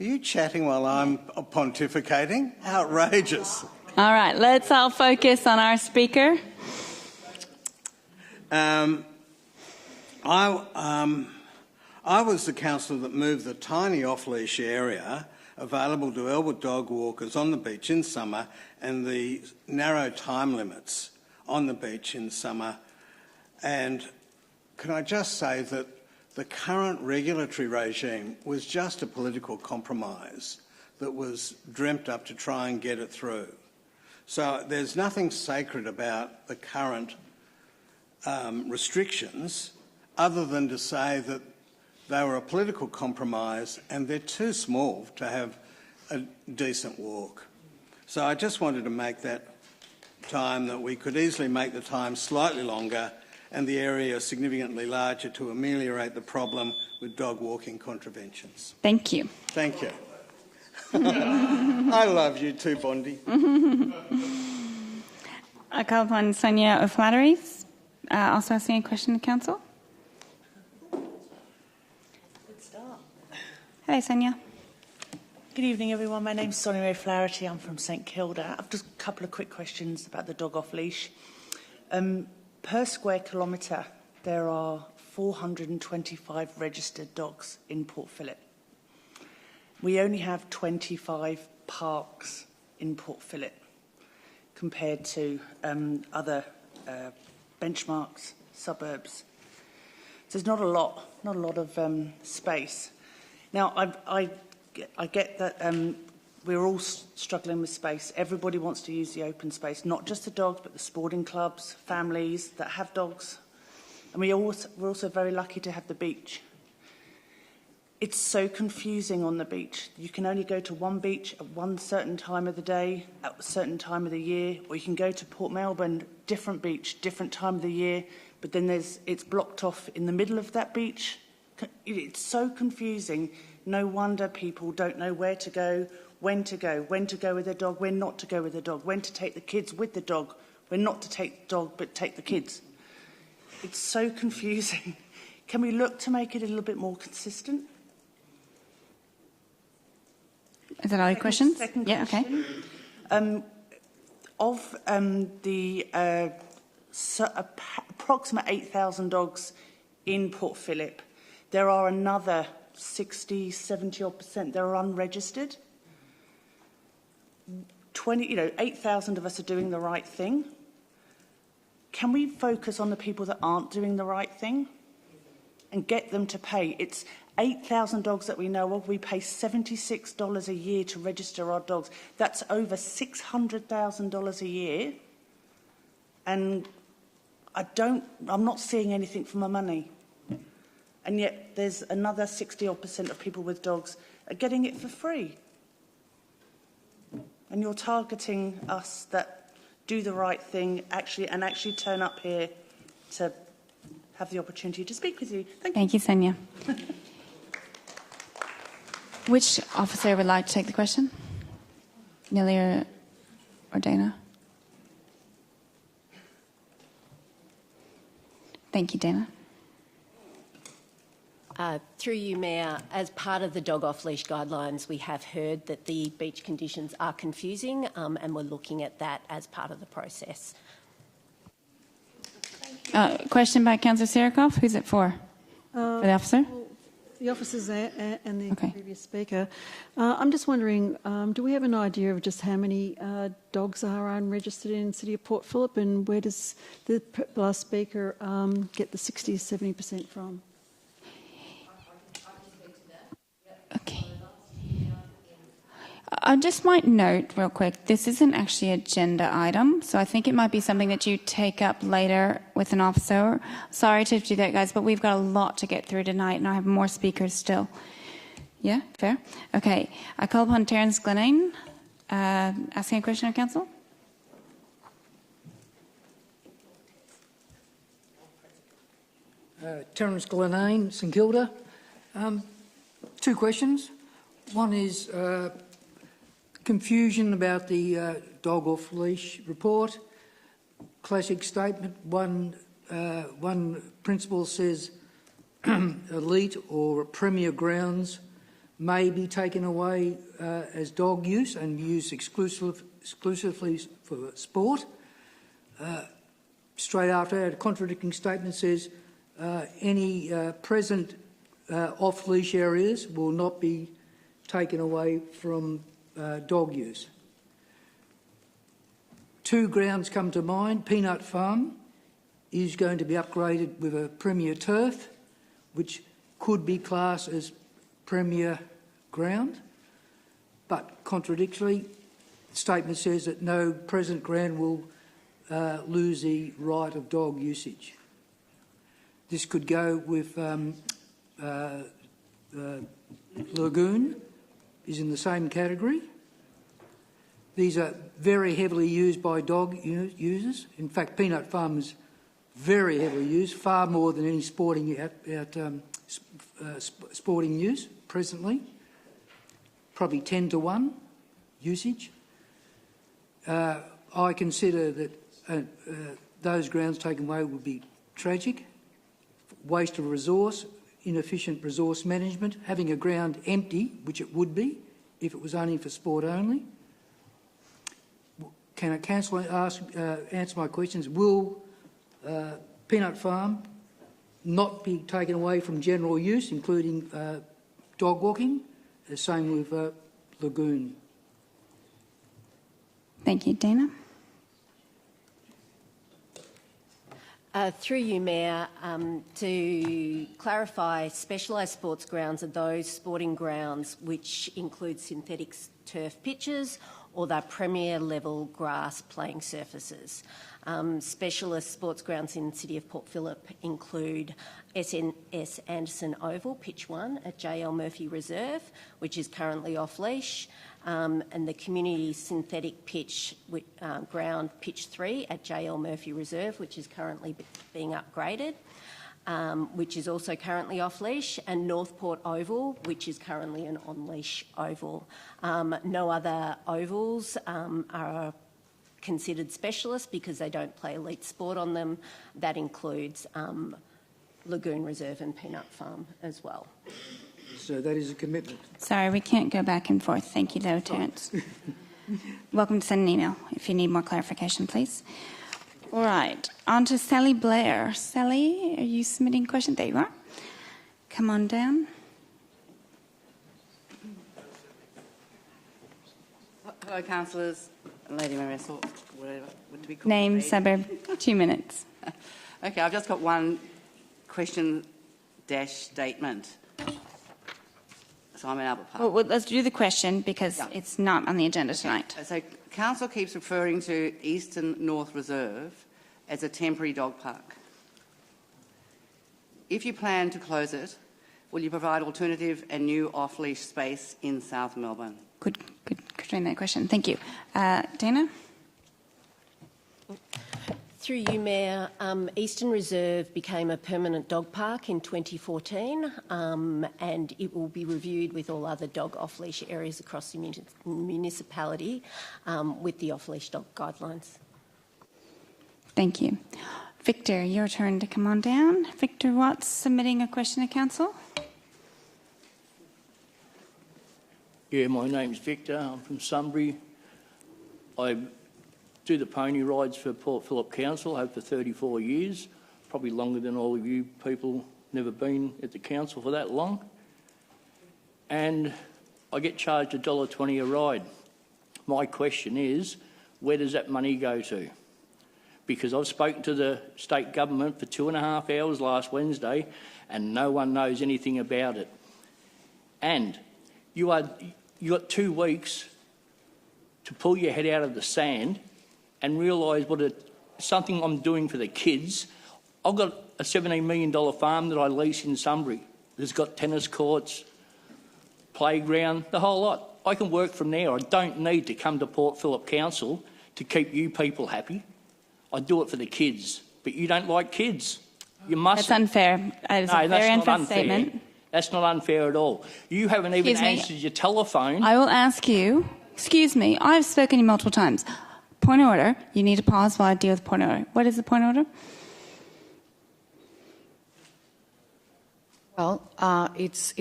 Are you chatting while I'm pontificating? Outrageous. All right, let's all focus on our speaker. I was the councillor that moved the tiny off-leash area available to Elwood dog walkers on the beach in summer and the narrow time limits on the beach in summer. And can I just say that the current regulatory regime was just a political compromise that was dreamt up to try and get it through. So there's nothing sacred about the current restrictions other than to say that they were a political compromise and they're too small to have a decent walk. So I just wanted to make that time that we could easily make the time slightly longer and the area significantly larger to ameliorate the problem with dog walking contraventions. Thank you. Thank you. I love you too, Bondi. I call upon Sonia O'Flaherty, also asking a question to Council. Good start. Hello, Sonia. Good evening, everyone. My name's Sonia O'Flaherty. I'm from St Kilda. I've just a couple of quick questions about the dog off leash. Per square kilometre, there are 425 registered dogs in Port Phillip. We only have 25 parks in Port Phillip compared to other benchmarks, suburbs. So there's not a lot of space. Now, I get that we're all struggling with space. Everybody wants to use the open space, not just the dogs, but the sporting clubs, families that have dogs. And we're also very lucky to have the beach. It's so confusing on the beach. You can only go to one beach at one certain time of the day, at a certain time of the year, or you can go to Port Melbourne, different beach, different time of the year, but then it's blocked off in the middle of that beach. It's so confusing. No wonder people don't know where to go, when to go with their dog, when not to go with the dog, when to take the kids with the dog, when not to take the dog but take the kids. It's so confusing. Can we look to make it a little bit more consistent? Is that all your questions? Second yeah, question. okay. Of the approximate 8,000 dogs in Port Phillip, there are another 60, 70 odd percent that are unregistered. 8,000 of us are doing the right thing. Can we focus on the people that aren't doing the right thing and get them to pay? It's 8,000 dogs that we know of. We pay $76 a year to register our dogs. That's over $600,000 a year. And I'm not seeing anything for my money. And yet there's another 60 odd percent of people with dogs are getting it for free. And you're targeting us that do the right thing actually turn up here to have the opportunity to speak with you. Thank you, Sonia. Which officer would like to take the question? Nelly or Dana? Thank you, Dana. Through you, Mayor, as part of the dog off-leash guidelines, we have heard that the beach conditions are confusing and we're looking at that as part of the process. Question by Councillor Sirikoff. Who's it for? For the officer? Well, the officers and the previous speaker. I'm just wondering, do we have an idea of just how many dogs are unregistered in the City of Port Phillip, and where does the last speaker get the 60 to 70% from? Okay. I just might note real quick, this isn't actually an agenda item, so I think it might be something that you take up later with an officer. Sorry to do that, guys, but we've got a lot to get through tonight, and I have more speakers still. Yeah, fair? Okay. I call upon Terence Glenane, asking a question of Council. Terence Glenane, St Kilda. Two questions. One is confusion about the dog off leash report. Classic statement. One principal says elite or premier grounds may be taken away as dog use and used exclusively for sport. Straight after that, a contradicting statement says any present off-leash areas will not be taken away from dog use. Two grounds come to mind. Peanut Farm is going to be upgraded with a premier turf, which could be classed as premier ground, but contradictorily, the statement says that no present ground will lose the right of dog usage. This could go with Lagoon is in the same category. These are very heavily used by dog users. In fact, Peanut Farm is very heavily used, far more than any sporting sporting use presently. Probably 10 to 1 usage. I consider that those grounds taken away would be tragic, waste of resource, inefficient resource management, having a ground empty, which it would be if it was only for sport only. Can a councillor answer my questions? Will Peanut Farm not be taken away from general use, including dog walking? The same with Lagoon. Thank you. Dana? Through you, Mayor, to clarify, specialised sports grounds are those sporting grounds which include synthetic turf pitches or their premier level grass playing surfaces. Specialist sports grounds in the City of Port Phillip include SNS Anderson Oval, Pitch 1 at JL Murphy Reserve, which is currently off-leash, and the Community Synthetic Pitch Ground, Pitch 3 at JL Murphy Reserve, which is currently being upgraded, which is also currently off-leash, and Northport Oval, which is currently an on-leash oval. No other ovals are considered specialist because they don't play elite sport on them. That includes Lagoon Reserve and Peanut Farm as well. So that is a commitment. Sorry, we can't go back and forth. Thank you, though, Terence. Welcome to send an email if you need more clarification, please. All right, on to Sally Blair. Sally, are you submitting a question? There you are. Come on down. Hello, councillors. Lady Mayor, whatever. What do we call Name, it? suburb, 2 minutes. Okay, I've just got one question statement. So I'm in Albert Park. Well, let's do the question because it's not on the agenda tonight. So council keeps referring to Eastern North Reserve as a temporary dog park. If you plan to close it, will you provide alternative and new off-leash space in South Melbourne? Good return that question. Thank you. Dana? Through you, Mayor, Eastern Reserve became a permanent dog park in 2014 and it will be reviewed with all other dog off-leash areas across the municipality with the off-leash dog guidelines. Thank you. Victor, your turn to come on down. Victor Watts submitting a question to council. Yeah, my name's Victor. I'm from Sunbury. I do the pony rides for Port Phillip Council, have for 34 years, probably longer than all of you people, never been at the council for that long. And I get charged $1.20 a ride. My question is, where does that money go to? Because I've spoken to the state government for 2.5 hours last Wednesday and no one knows anything about it. And you got 2 weeks to pull your head out of the sand and realise something I'm doing for the kids. I've got a $17 million farm that I lease in Sunbury. There's got tennis courts, playground, the whole lot. I can work from there. I don't need to come to Port Phillip Council to keep you people happy. I do it for the kids, but you don't like kids. You must. That's unfair. That's a very unfair statement. That's not unfair at all. You haven't even answered your telephone. I will ask you, excuse me, I've spoken to you multiple times. Point of order. You need to pause while I deal with point of order. What is the point of order? Well, it's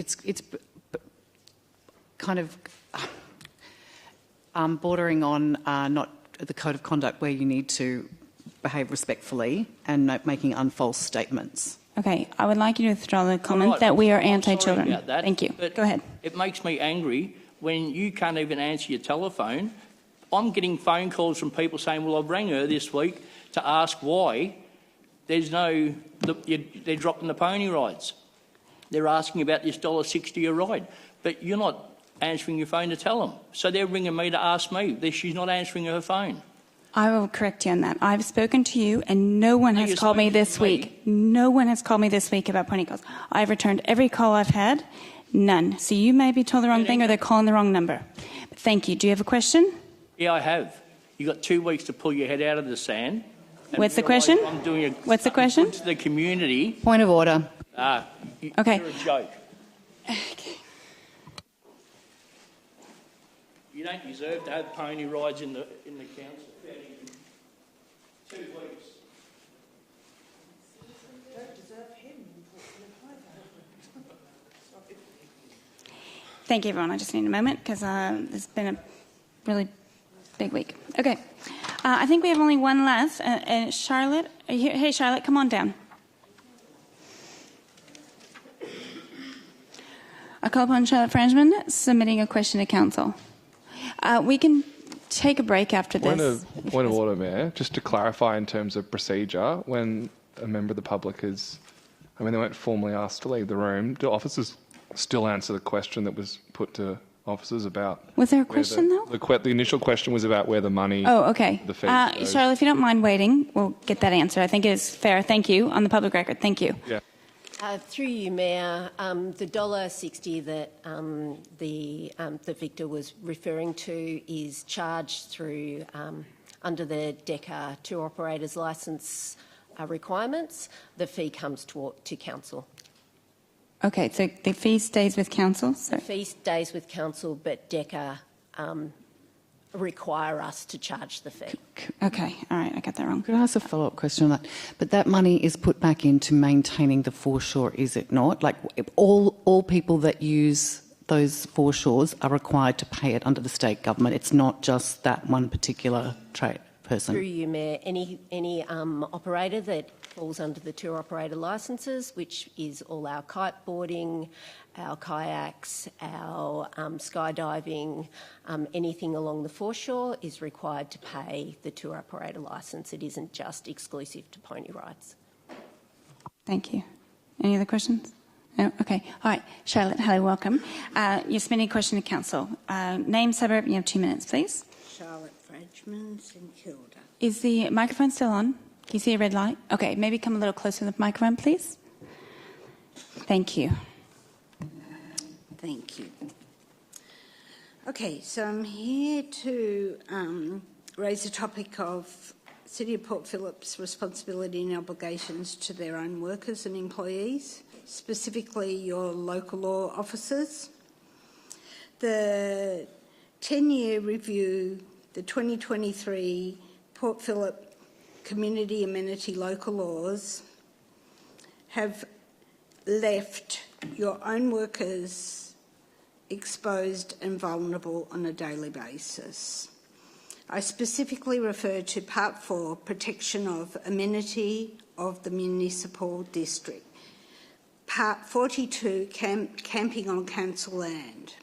kind of bordering on not the code of conduct where you need to behave respectfully and not making unfalse statements. Okay, I would like you to withdraw the comment that we are anti-children. Sorry about that, Thank you. but Go ahead. It makes me angry when you can't even answer your telephone. I'm getting phone calls from people saying, well, I've rang her this week to ask why they're dropping the pony rides. They're asking about this $1.60 a ride, but you're not answering your phone to tell them. So they're ringing me to ask me. She's not answering her phone. I will correct you on that. I've spoken to you and no one has called me this week. No one has called me this week about pony calls. I've returned every call I've had. None. So you may be told the wrong thing or they're calling the wrong number. But thank you. Do you have a question? Yeah, I have. You've got 2 weeks to pull your head out of the sand What's the question? I'm doing What's the question? To the community. Point of order. Okay. You're a joke. You don't deserve to have pony rides in the council. 2 weeks. Thank you, everyone. I just need a moment because it's been a really big week. Okay. I think we have only one last. Charlotte, are you here? Hey, Charlotte, come on down. I call upon Charlotte Franchman submitting a question to council. We can take a break after this. Point of order, Mayor. Just to clarify in terms of procedure, when a member of the public they weren't formally asked to leave the room, do officers still answer the question that was put to officers about... Was there a question, though? The initial question was about where the money... Oh, okay. The fee Charlotte, if you don't mind waiting, we'll get that answer. I think it is fair. Thank you. On the public record. Thank you. Yeah. Through you, Mayor, the $1.60 that the Victor was referring to is charged through under the DECA tour operators licence requirements. The fee comes to council. Okay, so the fee stays with council? The fee stays with council, but DECA require us to charge the fee. Okay, all right, I got that wrong. Could I ask a follow-up question on that? But that money is put back into maintaining the foreshore, is it not? Like all people that use those foreshores are required to pay it under the state government. It's not just that one particular person. Through you, Mayor, any operator that falls under the tour operator licences, which is all our kiteboarding, our kayaks, our skydiving, anything along the foreshore is required to pay the tour operator licence. It isn't just exclusive to pony rides. Thank you. Any other questions? No? Okay. All right. Charlotte, hello, welcome. You're submitting a question to council. Name, suburb, you have 2 minutes, please. Charlotte Frenchman, St Kilda. Is the microphone still on? Can you see a red light? Okay, maybe come a little closer to the microphone, please. Thank you. Thank you. Okay, so I'm here to raise the topic of City of Port Phillip's responsibility and obligations to their own workers and employees, specifically your local law officers. The 10-year review, the 2023 Port Phillip Community Amenity Local Laws have left your own workers exposed and vulnerable on a daily basis. I specifically refer to Part 4, Protection of Amenity of the Municipal District. Part 42, Camping on Council Land.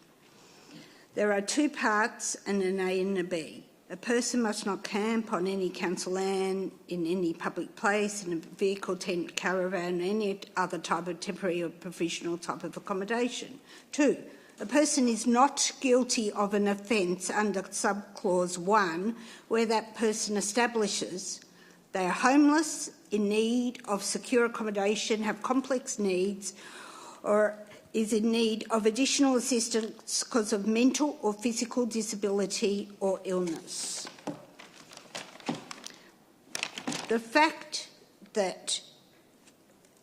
There are 2 parts and an A and a B. A person must not camp on any council land, in any public place, in a vehicle, tent, caravan, any other type of temporary or provisional type of accommodation. 2, a person is not guilty of an offence under subclause 1 where that person establishes they are homeless, in need of secure accommodation, have complex needs, or is in need of additional assistance because of mental or physical disability or illness. The fact that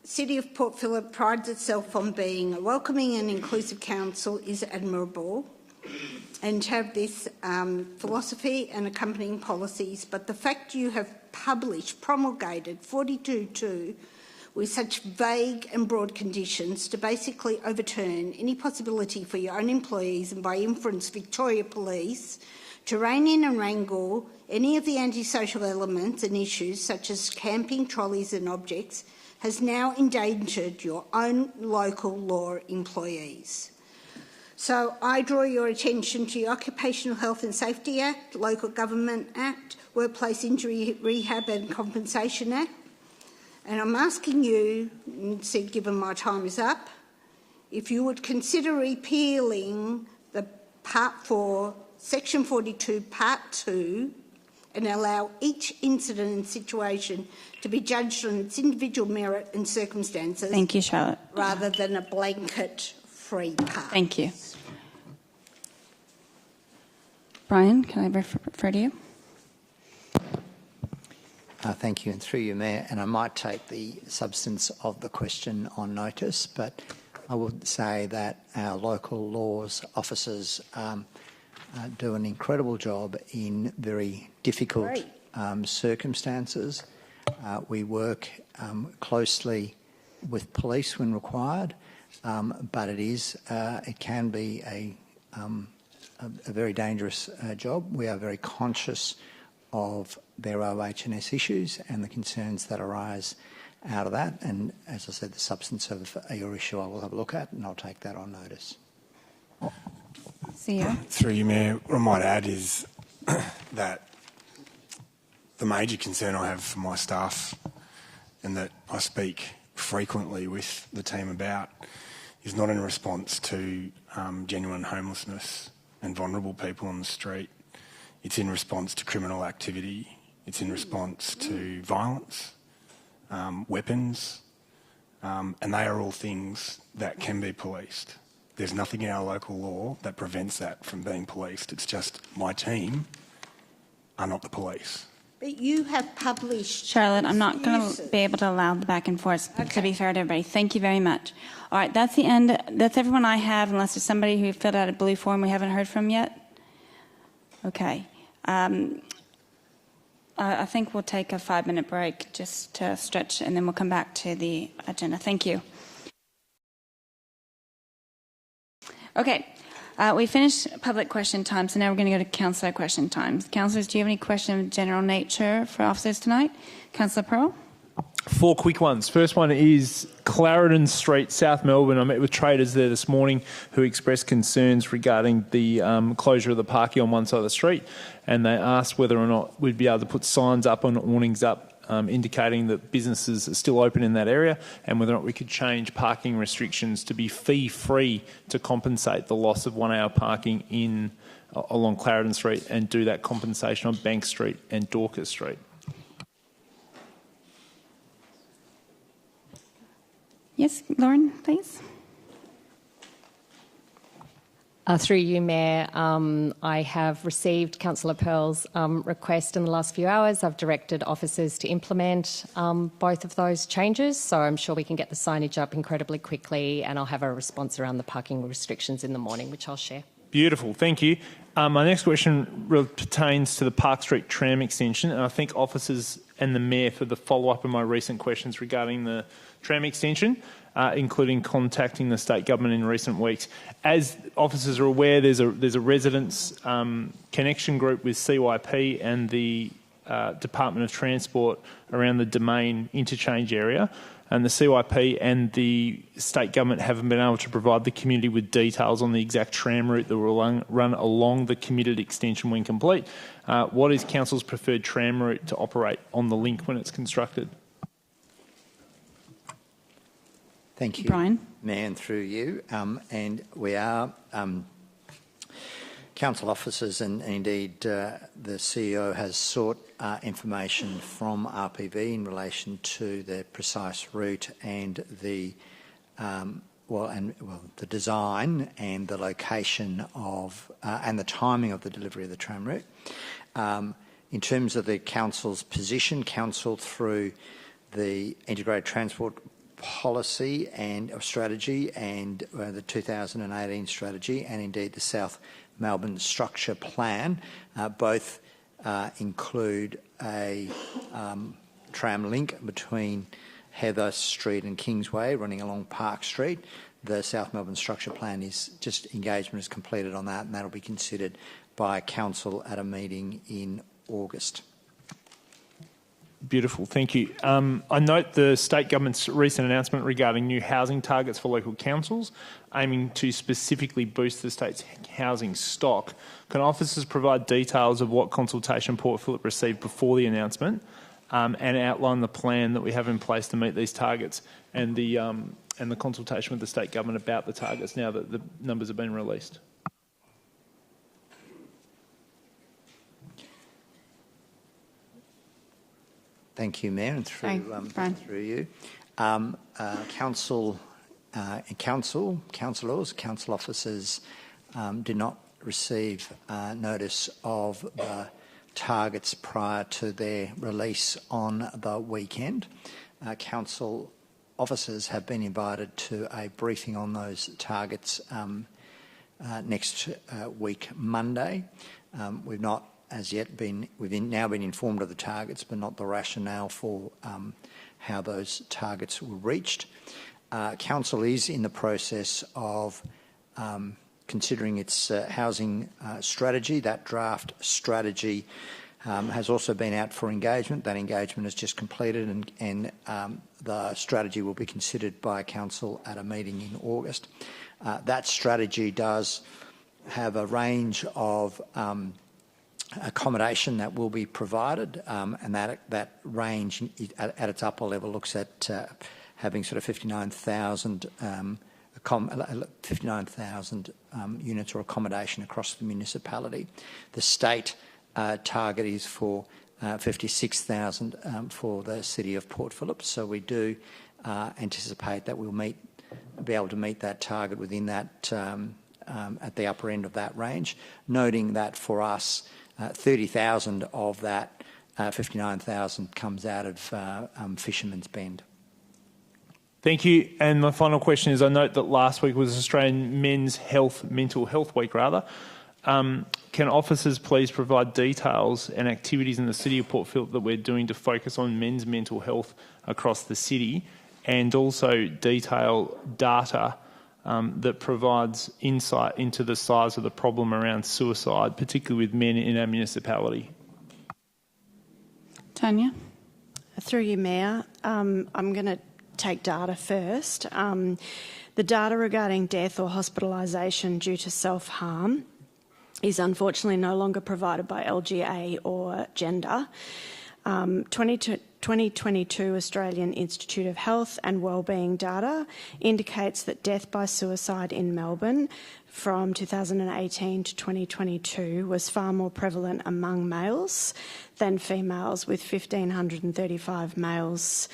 City of Port Phillip prides itself on being a welcoming and inclusive council is admirable, and to have this philosophy and accompanying policies, but the fact you have promulgated 42.2 with such vague and broad conditions to basically overturn any possibility for your own employees and by inference Victoria Police to rein in and wrangle any of the antisocial elements and issues such as camping, trolleys and objects has now endangered your own local law employees. So I draw your attention to the Occupational Health and Safety Act, Local Government Act, Workplace Injury Rehab and Compensation Act, and I'm asking you, given my time is up, if you would consider repealing the Part 4, Section 42, Part 2, and allow each incident and situation to be judged on its individual merit and circumstances. Thank you, Charlotte. Rather than a blanket free pass. Thank you. Brian, can I refer to you? Thank you, and through you, Mayor. And I might take the substance of the question on notice, but I would say that our local laws officers do an incredible job in very difficult circumstances. We work closely with police when required, but it can be a very dangerous job. We are very conscious of their OH&S issues and the concerns that arise out of that. And as I said, the substance of your issue I will have a look at, and I'll take that on notice. Through you, Mayor, what I might add is that the major concern I have for my staff, and that I speak frequently with the team about, is not in response to genuine homelessness and vulnerable people on the street. It's in response to criminal activity. It's in response to violence, weapons, and they are all things that can be policed. There's nothing in our local law that prevents that from being policed. It's just my team are not the police. But you have published... Charlotte, I'm not going to be able to allow the back and forth, to be fair to everybody. Thank you very much. All right, that's the end. That's everyone I have, unless there's somebody who filled out a blue form we haven't heard from yet. Okay. I think we'll take a 5-minute break just to stretch, and then we'll come back to the agenda. Thank you. Okay. We finished public question time, so now we're going to go to councillor question times. Councillors, do you have any question of general nature for officers tonight? Councillor Pearl? 4 quick ones. First one is Clarendon Street, South Melbourne. I met with traders there this morning who expressed concerns regarding the closure of the parking on one side of the street, and they asked whether or not we'd be able to put signs up and awnings up indicating that businesses are still open in that area, and whether or not we could change parking restrictions to be fee-free to compensate the loss of 1 hour parking along Clarendon Street, and do that compensation on Bank Street and Dorcas Street. Yes, Lauren, please. Through you, Mayor, I have received Councillor Pearl's request in the last few hours. I've directed officers to implement both of those changes, so I'm sure we can get the signage up incredibly quickly, and I'll have a response around the parking restrictions in the morning, which I'll share. Beautiful, thank you. My next question pertains to the Park Street tram extension, and I thank officers and the Mayor for the follow-up of my recent questions regarding the tram extension, including contacting the state government in recent weeks. As officers are aware, there's a residents connection group with CYP and the Department of Transport around the Domain interchange area, and the CYP and the state government haven't been able to provide the community with details on the exact tram route that will run along the committed extension when complete. What is Council's preferred tram route to operate on the link when it's constructed? Thank you, Brian. Mayor, and through you. And we are council officers, and indeed the CEO has sought information from RPV in relation to the precise route and the the design and the location of and the timing of the delivery of the tram route. In terms of the council's position, council through the integrated transport policy and strategy and the 2018 strategy, and indeed the South Melbourne structure plan, both include a tram link between Heather Street and Kingsway running along Park Street. The South Melbourne structure plan is just engagement is completed on that, and that will be considered by council at a meeting in August. Beautiful, thank you. I note the state government's recent announcement regarding new housing targets for local councils, aiming to specifically boost the state's housing stock. Can officers provide details of what consultation Port Phillip received before the announcement, and outline the plan that we have in place to meet these targets, and the consultation with the state government about the targets now that the numbers have been released? Thank you, Mayor, and through you. Council officers did not receive notice of the targets prior to their release on the weekend. Council officers have been invited to a briefing on those targets next week, Monday. We've not as yet we've now been informed of the targets, but not the rationale for how those targets were reached. Council is in the process of considering its housing strategy. That draft strategy has also been out for engagement. That engagement has just completed, and the strategy will be considered by Council at a meeting in August. That strategy does have a range of accommodation that will be provided, and that range at its upper level looks at having sort of 59,000 units or accommodation across the municipality. The state target is for 56,000 for the city of Port Phillip, so we do anticipate that we'll be able to meet that target within that at the upper end of that range, noting that for us 30,000 of that 59,000 comes out of Fisherman's Bend. Thank you. And my final question is, I note that last week was Australian Mental Health Week. Can officers please provide details and activities in the City of Port Phillip that we're doing to focus on men's mental health across the city, and also detail data that provides insight into the size of the problem around suicide, particularly with men in our municipality? Tanya? Through you, Mayor. I'm going to take data first. The data regarding death or hospitalisation due to self-harm is unfortunately no longer provided by LGA or Gender. 2022 Australian Institute of Health and Wellbeing data indicates that death by suicide in Melbourne from 2018 to 2022 was far more prevalent among males than females, with 1,535 males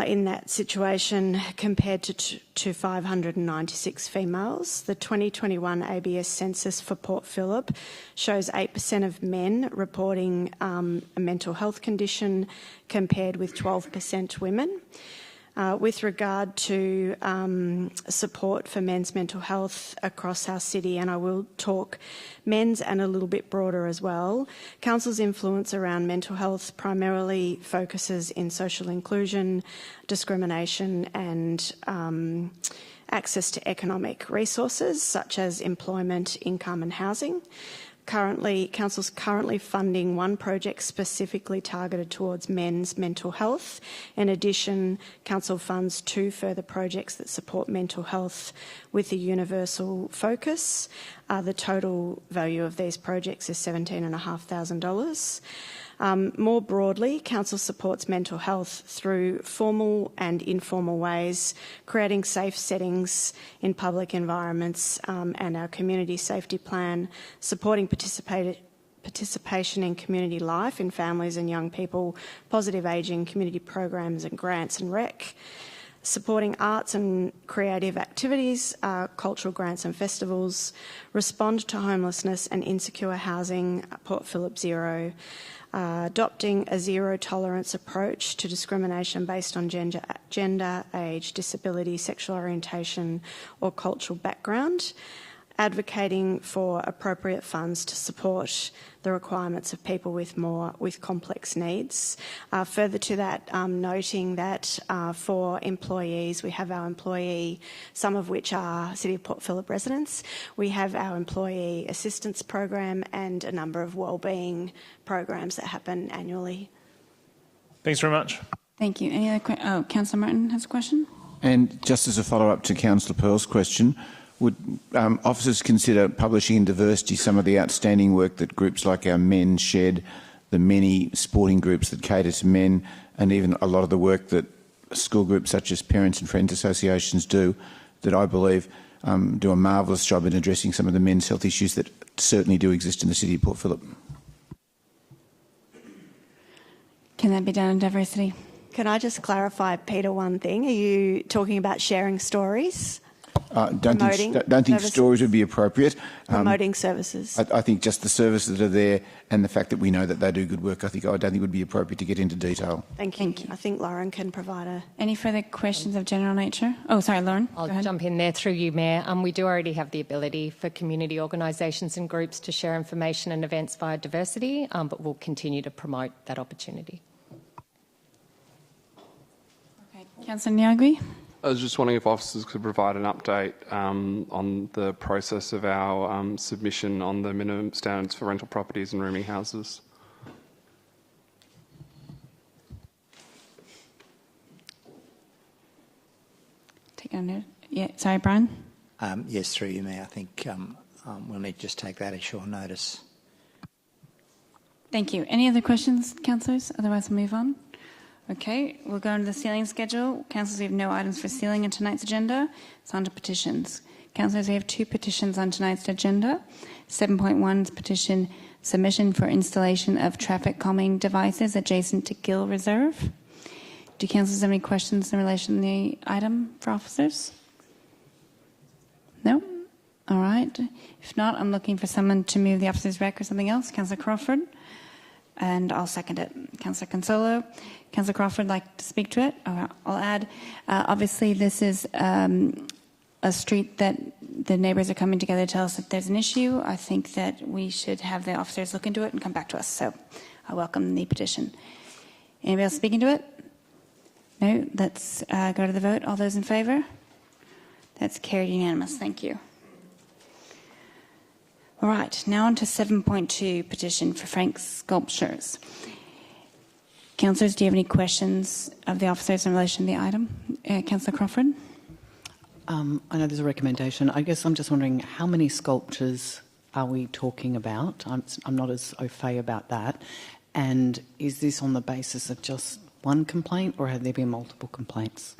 in that situation compared to 596 females. The 2021 ABS census for Port Phillip shows 8% of men reporting a mental health condition compared with 12% women. With regard to support for men's mental health across our city, and I will talk men's and a little bit broader as well, Council's influence around mental health primarily focuses in social inclusion, discrimination and access to economic resources such as employment, income and housing. Council's currently funding one project specifically targeted towards men's mental health. In addition, Council funds two further projects that support mental health with a universal focus. The total value of these projects is $17,500. More broadly, Council supports mental health through formal and informal ways, creating safe settings in public environments and our community safety plan, supporting participation in community life in families and young people, positive ageing, community programs and grants and rec, supporting arts and creative activities, cultural grants and festivals, respond to homelessness and insecure housing, Port Phillip Zero, adopting a zero-tolerance approach to discrimination based on gender, age, disability, sexual orientation or cultural background, advocating for appropriate funds to support the requirements of people with complex needs. Further to that, noting that for employees, we have our employee, some of which are City of Port Phillip residents. We have our employee assistance program and a number of wellbeing programs that happen annually. Thanks very much. Thank you. Any other Councillor Martin has a question? And just as a follow-up to Councillor Pearl's question, would officers consider publishing in Diversity some of the outstanding work that groups like our Men's Shed, the many sporting groups that cater to men, and even a lot of the work that school groups such as Parents and Friends Associations do, that I believe do a marvellous job in addressing some of the men's health issues that certainly do exist in the City of Port Phillip? Can that be done in Diversity? Can I just clarify, Peter, one thing? Are you talking about sharing stories? don't think stories would be appropriate. Promoting services. I think just the services that are there and the fact that we know that they do good work, I don't think it would be appropriate to get into detail. Thank you. I think Lauren can provide Any further questions of general nature? Oh, sorry, Lauren. I'll jump in there through you, Mayor. We do already have the ability for community organisations and groups to share information and events via diversity, but we'll continue to promote that opportunity. Okay, Councillor Nyagui. I was just wondering if officers could provide an update on the process of our submission on the minimum standards for rental properties and rooming houses. Take a note. Yeah, sorry, Brian. Yes, through you, Mayor. I think we'll need to just take that as your notice. Thank you. Any other questions, councillors? Otherwise, we'll move on. Okay, we'll go on to the sealing schedule. Councillors, we have no items for sealing on tonight's agenda. It's on to petitions. Councillors, we have 2 petitions on tonight's agenda. 7.1 is petition submission for installation of traffic calming devices adjacent to Gill Reserve. Do councillors have any questions in relation to the item for officers? No? All right. If not, I'm looking for someone to move the officer's rec or something else. Councillor Crawford. And I'll second it. Councillor Consolo. Councillor Crawford would like to speak to it. I'll add, obviously this is a street that the neighbours are coming together to tell us that there's an issue. I think that we should have the officers look into it and come back to us. So I welcome the petition. Anybody else speaking to it? No? Let's go to the vote. All those in favour? That's carried unanimous. Thank you. All right, now on to 7.2, petition for Frank's Sculptures. Councillors, do you have any questions of the officers in relation to the item? Councillor Crawford? I know there's a recommendation. I guess I'm just wondering how many sculptures are we talking about? I'm not as au fait about that. And is this on the basis of just one complaint or have there been multiple complaints?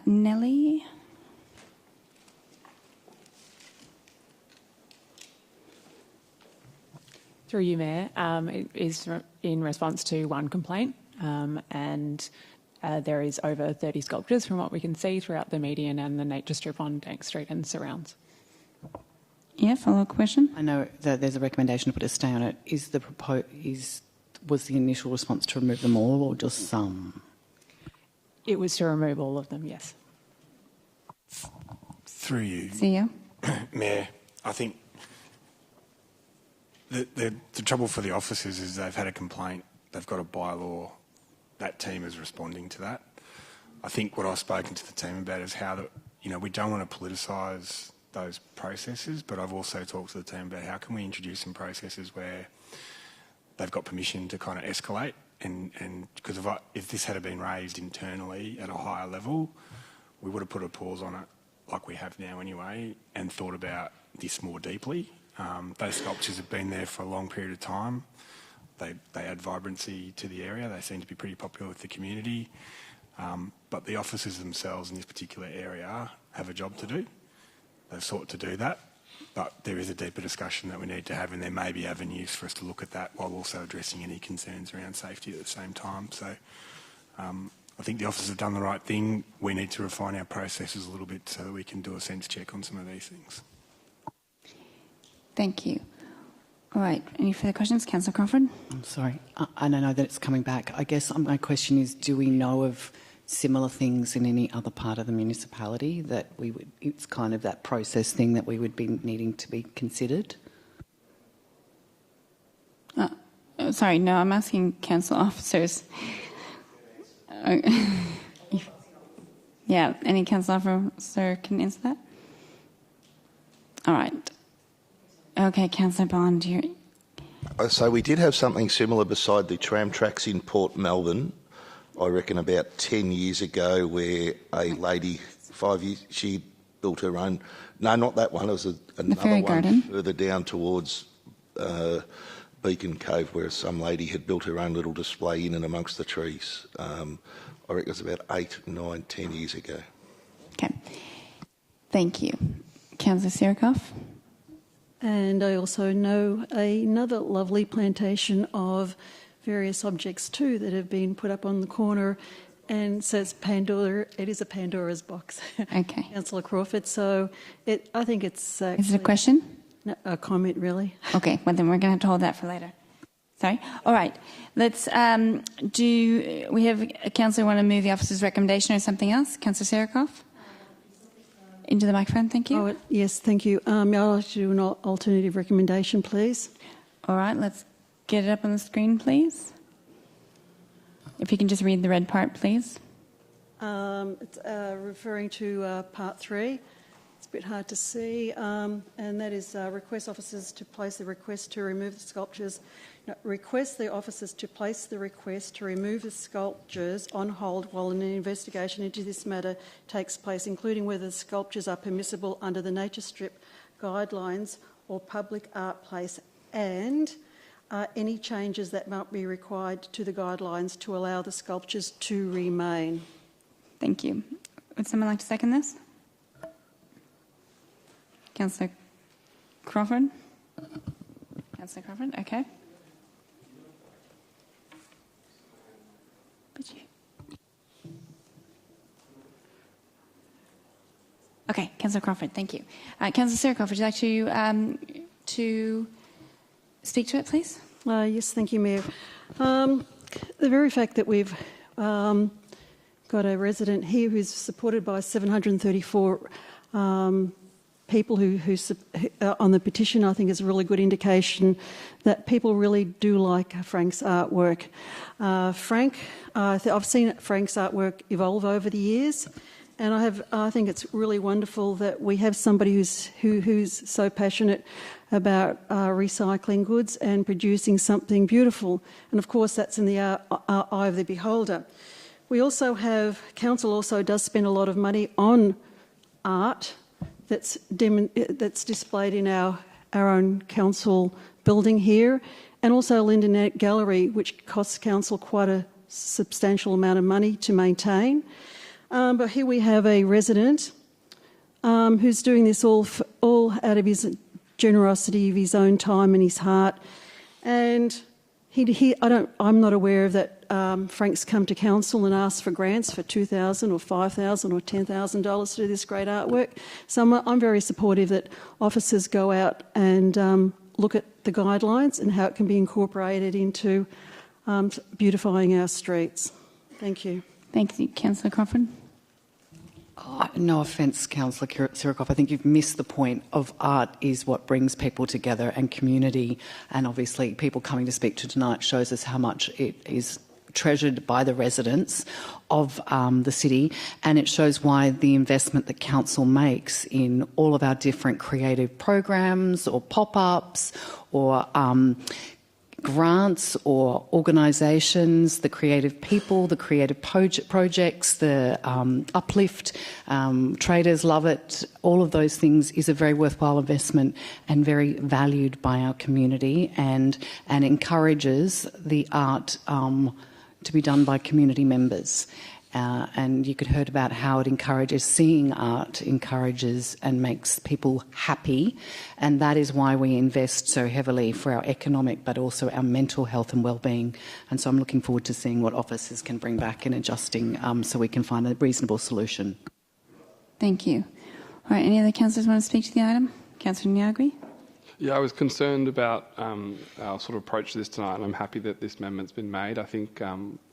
Nellie? Through you, Mayor, it is in response to one complaint and there is over 30 sculptures from what we can see throughout the median and the nature strip on Dank Street and surrounds. Yeah, follow-up question? I know that there's a recommendation to put a stay on it. Was the initial response to remove them all or just some? It was to remove all of them, yes. Through you, CEO. Mayor, I think the trouble for the officers is they've had a complaint, they've got a bylaw, that team is responding to that. I think what I've spoken to the team about is how we don't want to politicise those processes, but I've also talked to the team about how can we introduce some processes where they've got permission to kind of escalate and because if this had been raised internally at a higher level, we would have put a pause on it like we have now anyway and thought about this more deeply. Those sculptures have been there for a long period of time. They add vibrancy to the area. They seem to be pretty popular with the community. But the officers themselves in this particular area have a job to do. They've sought to do that. But there is a deeper discussion that we need to have and there may be avenues for us to look at that while also addressing any concerns around safety at the same time. So I think the officers have done the right thing. We need to refine our processes a little bit so that we can do a sense check on some of these things. Thank you. All right, any further questions? Councillor Crawford? I'm sorry. I don't know that it's coming back. I guess my question is, do we know of similar things in any other part of the municipality that it's kind of that process thing that we would be needing to be considered? Sorry, no, I'm asking council officers. Yeah, any council officer can answer that? All right. Okay, Councillor Bond, So we did have something similar beside the tram tracks in Port Melbourne, I reckon about 10 years ago, where a lady, 5 years, she built her own, no, not that one, it was another one garden. further down towards Beacon Cove, where some lady had built her own little display in and amongst the trees. I reckon it was about 8, 9, 10 years ago. Okay. Thank you. Councillor Sirikoff? And I also know another lovely plantation of various objects too that have been put up on the corner and so it's Pandora. It is a Pandora's box. Okay. Councillor Crawford. So I think it's. Is it a question? No, a comment, really. Okay, well then we're going to have to hold that for later. Sorry. All right. Let's do. We have a councillor want to move the officer's recommendation or something else? Councillor Serikoff. Into the microphone, thank you. Oh, yes, thank you. I'd like to do an alternative recommendation, please. All right, let's get it up on the screen, please. If you can just read the red part, please. It's referring to part 3. It's a bit hard to see, and that is request officers to place the request to remove the sculptures. No, request the officers to place the request to remove the sculptures on hold while an investigation into this matter takes place, including whether the sculptures are permissible under the nature strip guidelines or public art place, and any changes that might be required to the guidelines to allow the sculptures to remain. Thank you. Would someone like to second this? Councillor Crawford? Councillor Crawford, okay. Okay, Councillor Crawford, thank you. Councillor Serikoff, would you like to speak to it, please? Yes, thank you, Mayor. The very fact that we've got a resident here who's supported by 734 people who on the petition, I think is a really good indication that people really do like Frank's artwork. I've seen Frank's artwork evolve over the years, and I think it's really wonderful that we have somebody who's so passionate about recycling goods and producing something beautiful. And of course, that's in the eye of the beholder. We also have, council also does spend a lot of money on art that's displayed in our own council building here, and also Lindenette Gallery, which costs council quite a substantial amount of money to maintain. But here we have a resident who's doing this all out of his generosity of his own time and his heart, and I'm not aware of that. Frank's come to council and asked for grants for $2,000 or $5,000 or $10,000 to do this great artwork. So I'm very supportive that officers go out and look at the guidelines and how it can be incorporated into beautifying our streets. Thank you. Thank you, Councillor Crawford. No offence, Councillor Serikoff. I think you've missed the point of art is what brings people together and community, and obviously people coming to speak to tonight shows us how much it is treasured by the residents of the city, and it shows why the investment that council makes in all of our different creative programs or pop-ups or grants or organisations, the creative people, the creative projects, the uplift, traders love it, all of those things is a very worthwhile investment and very valued by our community, and encourages the art to be done by community members. And you could heard about how it encourages, seeing art encourages and makes people happy, and that is why we invest so heavily for our economic but also our mental health and well-being. And so I'm looking forward to seeing what officers can bring back in adjusting so we can find a reasonable solution. Thank you. All right, any other councillors want to speak to the item? Councillor Nyagui? Yeah, I was concerned about our sort of approach to this tonight, and I'm happy that this amendment's been made. I think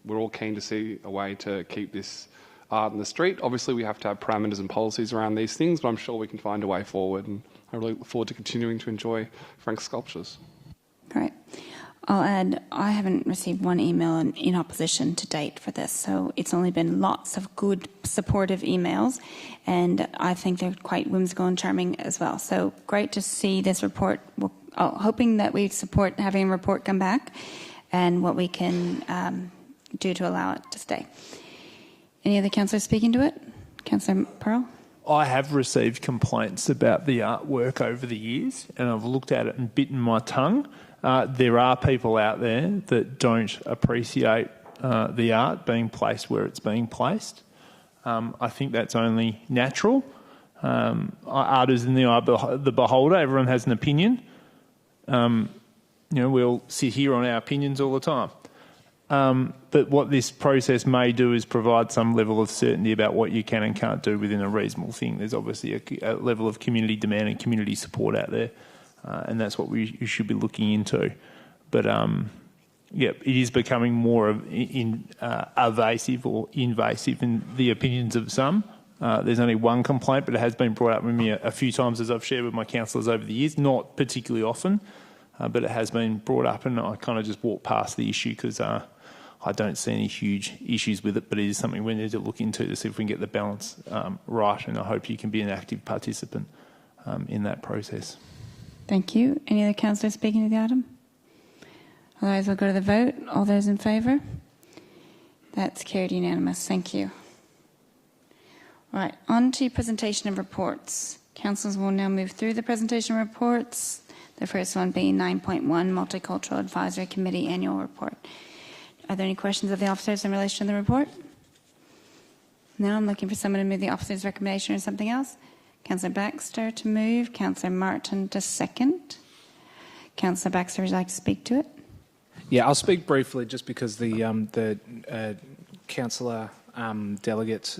we're all keen to see a way to keep this art in the street. Obviously, we have to have parameters and policies around these things, but I'm sure we can find a way forward, and I really look forward to continuing to enjoy Frank's sculptures. Great. I'll add, I haven't received one email in opposition to date for this, so it's only been lots of good, supportive emails, and I think they're quite whimsical and charming as well. So great to see this report. Hoping that we support having a report come back and what we can do to allow it to stay. Any other councillors speaking to it? Councillor Pearl? I have received complaints about the artwork over the years, and I've looked at it and bitten my tongue. There are people out there that don't appreciate the art being placed where it's being placed. I think that's only natural. Art is in the eye of the beholder. Everyone has an opinion. We'll sit here on our opinions all the time. But what this process may do is provide some level of certainty about what you can and can't do within a reasonable thing. There's obviously a level of community demand and community support out there, and that's what we should be looking into. But yeah, it is becoming more evasive or invasive in the opinions of some. There's only one complaint, but it has been brought up with me a few times, as I've shared with my councillors over the years, not particularly often, but it has been brought up, and I kind of just walked past the issue because I don't see any huge issues with it, but it is something we need to look into to see if we can get the balance right, and I hope you can be an active participant in that process. Thank you. Any other councillors speaking to the item? Otherwise, we'll go to the vote. All those in favour? That's carried unanimous. Thank you. Right, on to presentation of reports. Councillors will now move through the presentation reports. The first one being 9.1, Multicultural Advisory Committee Annual Report. Are there any questions of the officers in relation to the report? No, I'm looking for someone to move the officer's recommendation or something else. Councillor Baxter to move, Councillor Martin to second. Councillor Baxter, would you like to speak to it? Yeah, I'll speak briefly just because the councillor delegate,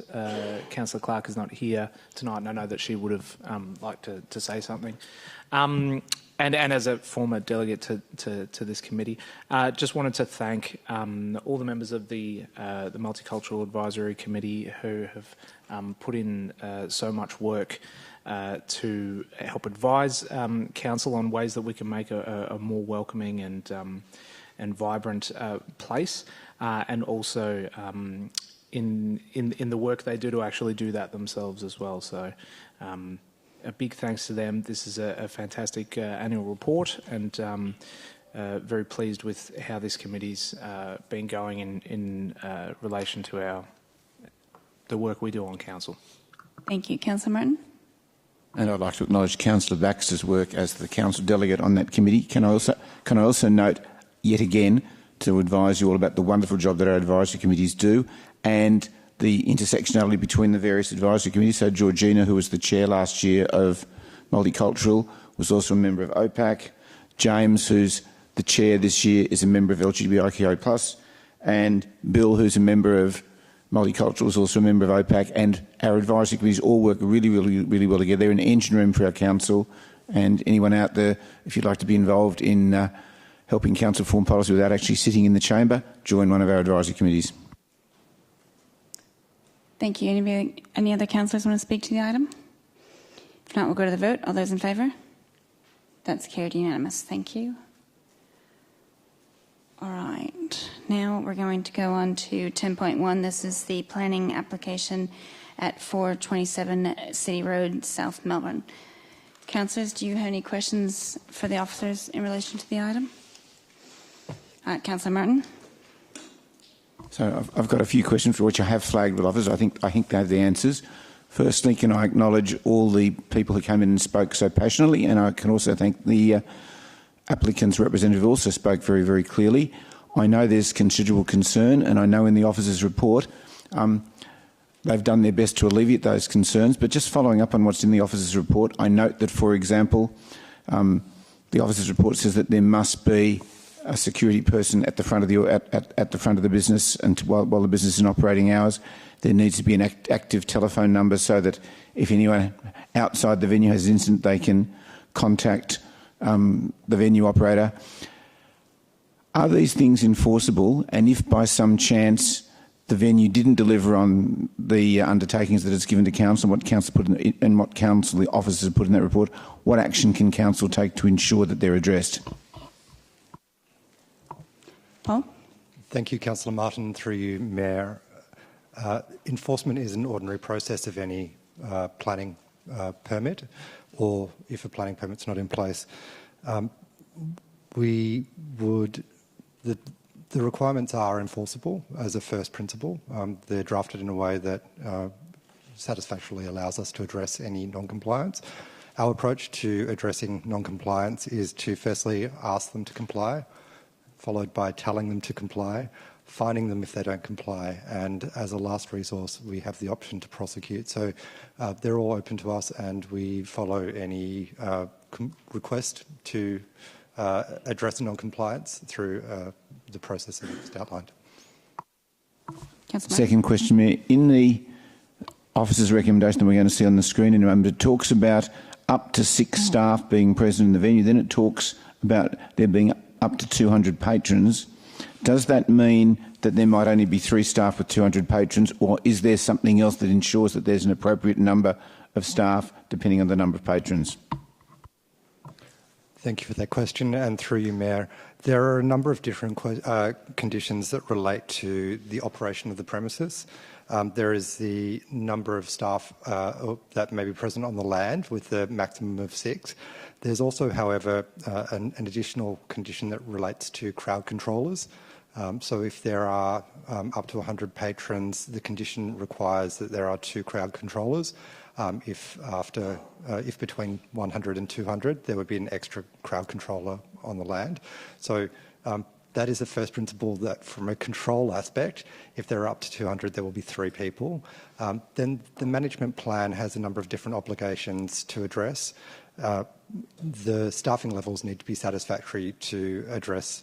Councillor Clark, is not here tonight, and I know that she would have liked to say something. And as a former delegate to this committee, just wanted to thank all the members of the Multicultural Advisory Committee who have put in so much work to help advise council on ways that we can make a more welcoming and vibrant place, and also in the work they do to actually do that themselves as well. So a big thanks to them. This is a fantastic annual report, and very pleased with how this committee's been going in relation to the work we do on council. Thank you. Councillor Martin. And I'd like to acknowledge Councillor Baxter's work as the council delegate on that committee. Can I also note yet again to advise you all about the wonderful job that our advisory committees do and the intersectionality between the various advisory committees. So Georgina, who was the chair last year of Multicultural, was also a member of OPAC. James, who's the chair this year, is a member of LGBTIQA+, and Bill, who's a member of Multicultural, is also a member of OPAC, and our advisory committees all work really, really, really well together. They're an engine room for our council, and anyone out there, if you'd like to be involved in helping council form policy without actually sitting in the chamber, join one of our advisory committees. Thank you. Any other councillors want to speak to the item? If not, we'll go to the vote. All those in favour? That's carried unanimous. Thank you. All right. Now we're going to go on to 10.1. This is the planning application at 427 City Road, South Melbourne. Councillors, do you have any questions for the officers in relation to the item? Councillor Martin. So I've got a few questions for which I have flagged with officers. I think they have the answers. Firstly, can I acknowledge all the people who came in and spoke so passionately, and I can also thank the applicant's representative who also spoke very, very clearly. I know there's considerable concern, and I know in the officer's report they've done their best to alleviate those concerns. But just following up on what's in the officer's report, I note that, for example, the officer's report says that there must be a security person at the front of the business, and while the business is in operating hours, there needs to be an active telephone number so that if anyone outside the venue has an incident, they can contact the venue operator. Are these things enforceable? And if by some chance the venue didn't deliver on the undertakings that it's given to council, what council put in, and what council the officers put in that report, what action can council take to ensure that they're addressed? Paul? Thank you, Councillor Martin. Through you, Mayor. Enforcement is an ordinary process of any planning permit, or if a planning permit's not in place. The requirements are enforceable as a first principle. They're drafted in a way that satisfactorily allows us to address any non-compliance. Our approach to addressing non-compliance is to firstly ask them to comply, followed by telling them to comply, finding them if they don't comply, and as a last resource we have the option to prosecute. So they're all open to us, and we follow any request to address non-compliance through the process that it's outlined. Second question, Mayor. In the officer's recommendation that we're going to see on the screen in a moment, it talks about up to 6 staff being present in the venue. Then it talks about there being up to 200 patrons. Does that mean that there might only be 3 staff with 200 patrons, or is there something else that ensures that there's an appropriate number of staff depending on the number of patrons? Thank you for that question, and through you, Mayor. There are a number of different conditions that relate to the operation of the premises. There is the number of staff that may be present on the land with the maximum of 6. There's also, however, an additional condition that relates to crowd controllers. So if there are up to 100 patrons, the condition requires that there are 2 crowd controllers. If between 100 and 200, there would be an extra crowd controller on the land. So that is the first principle, that from a control aspect, if there are up to 200, there will be 3 people. Then the management plan has a number of different obligations to address. The staffing levels need to be satisfactory to address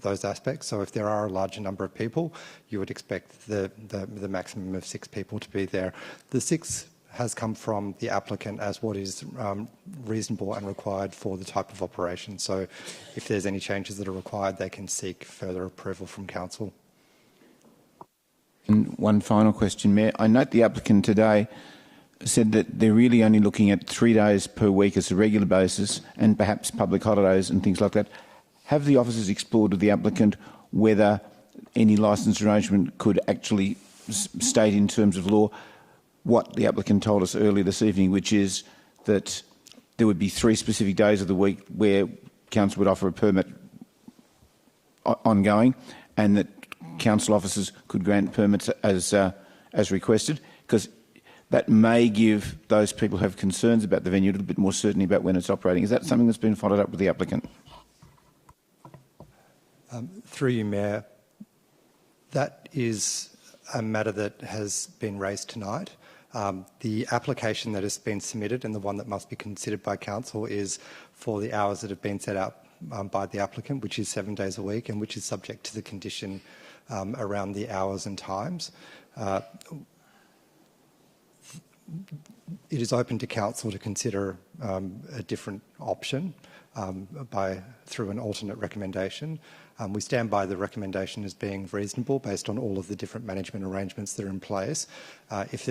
those aspects. So if there are a larger number of people, you would expect the maximum of 6 people to be there. The 6 has come from the applicant as what is reasonable and required for the type of operation. So if there's any changes that are required, they can seek further approval from council. And one final question, Mayor. I note the applicant today said that they're really only looking at 3 days per week as a regular basis and perhaps public holidays and things like that. Have the officers explored with the applicant whether any licence arrangement could actually state in terms of law what the applicant told us earlier this evening, which is that there would be 3 specific days of the week where council would offer a permit ongoing, and that council officers could grant permits as requested? Because that may give those people who have concerns about the venue a little bit more certainty about when it's operating. Is that something that's been followed up with the applicant? Through you, Mayor, that is a matter that has been raised tonight. The application that has been submitted and the one that must be considered by council is for the hours that have been set out by the applicant, which is 7 days a week and which is subject to the condition around the hours and times. It is open to council to consider a different option through an alternate recommendation. We stand by the recommendation as being reasonable based on all of the different management arrangements that are in place. If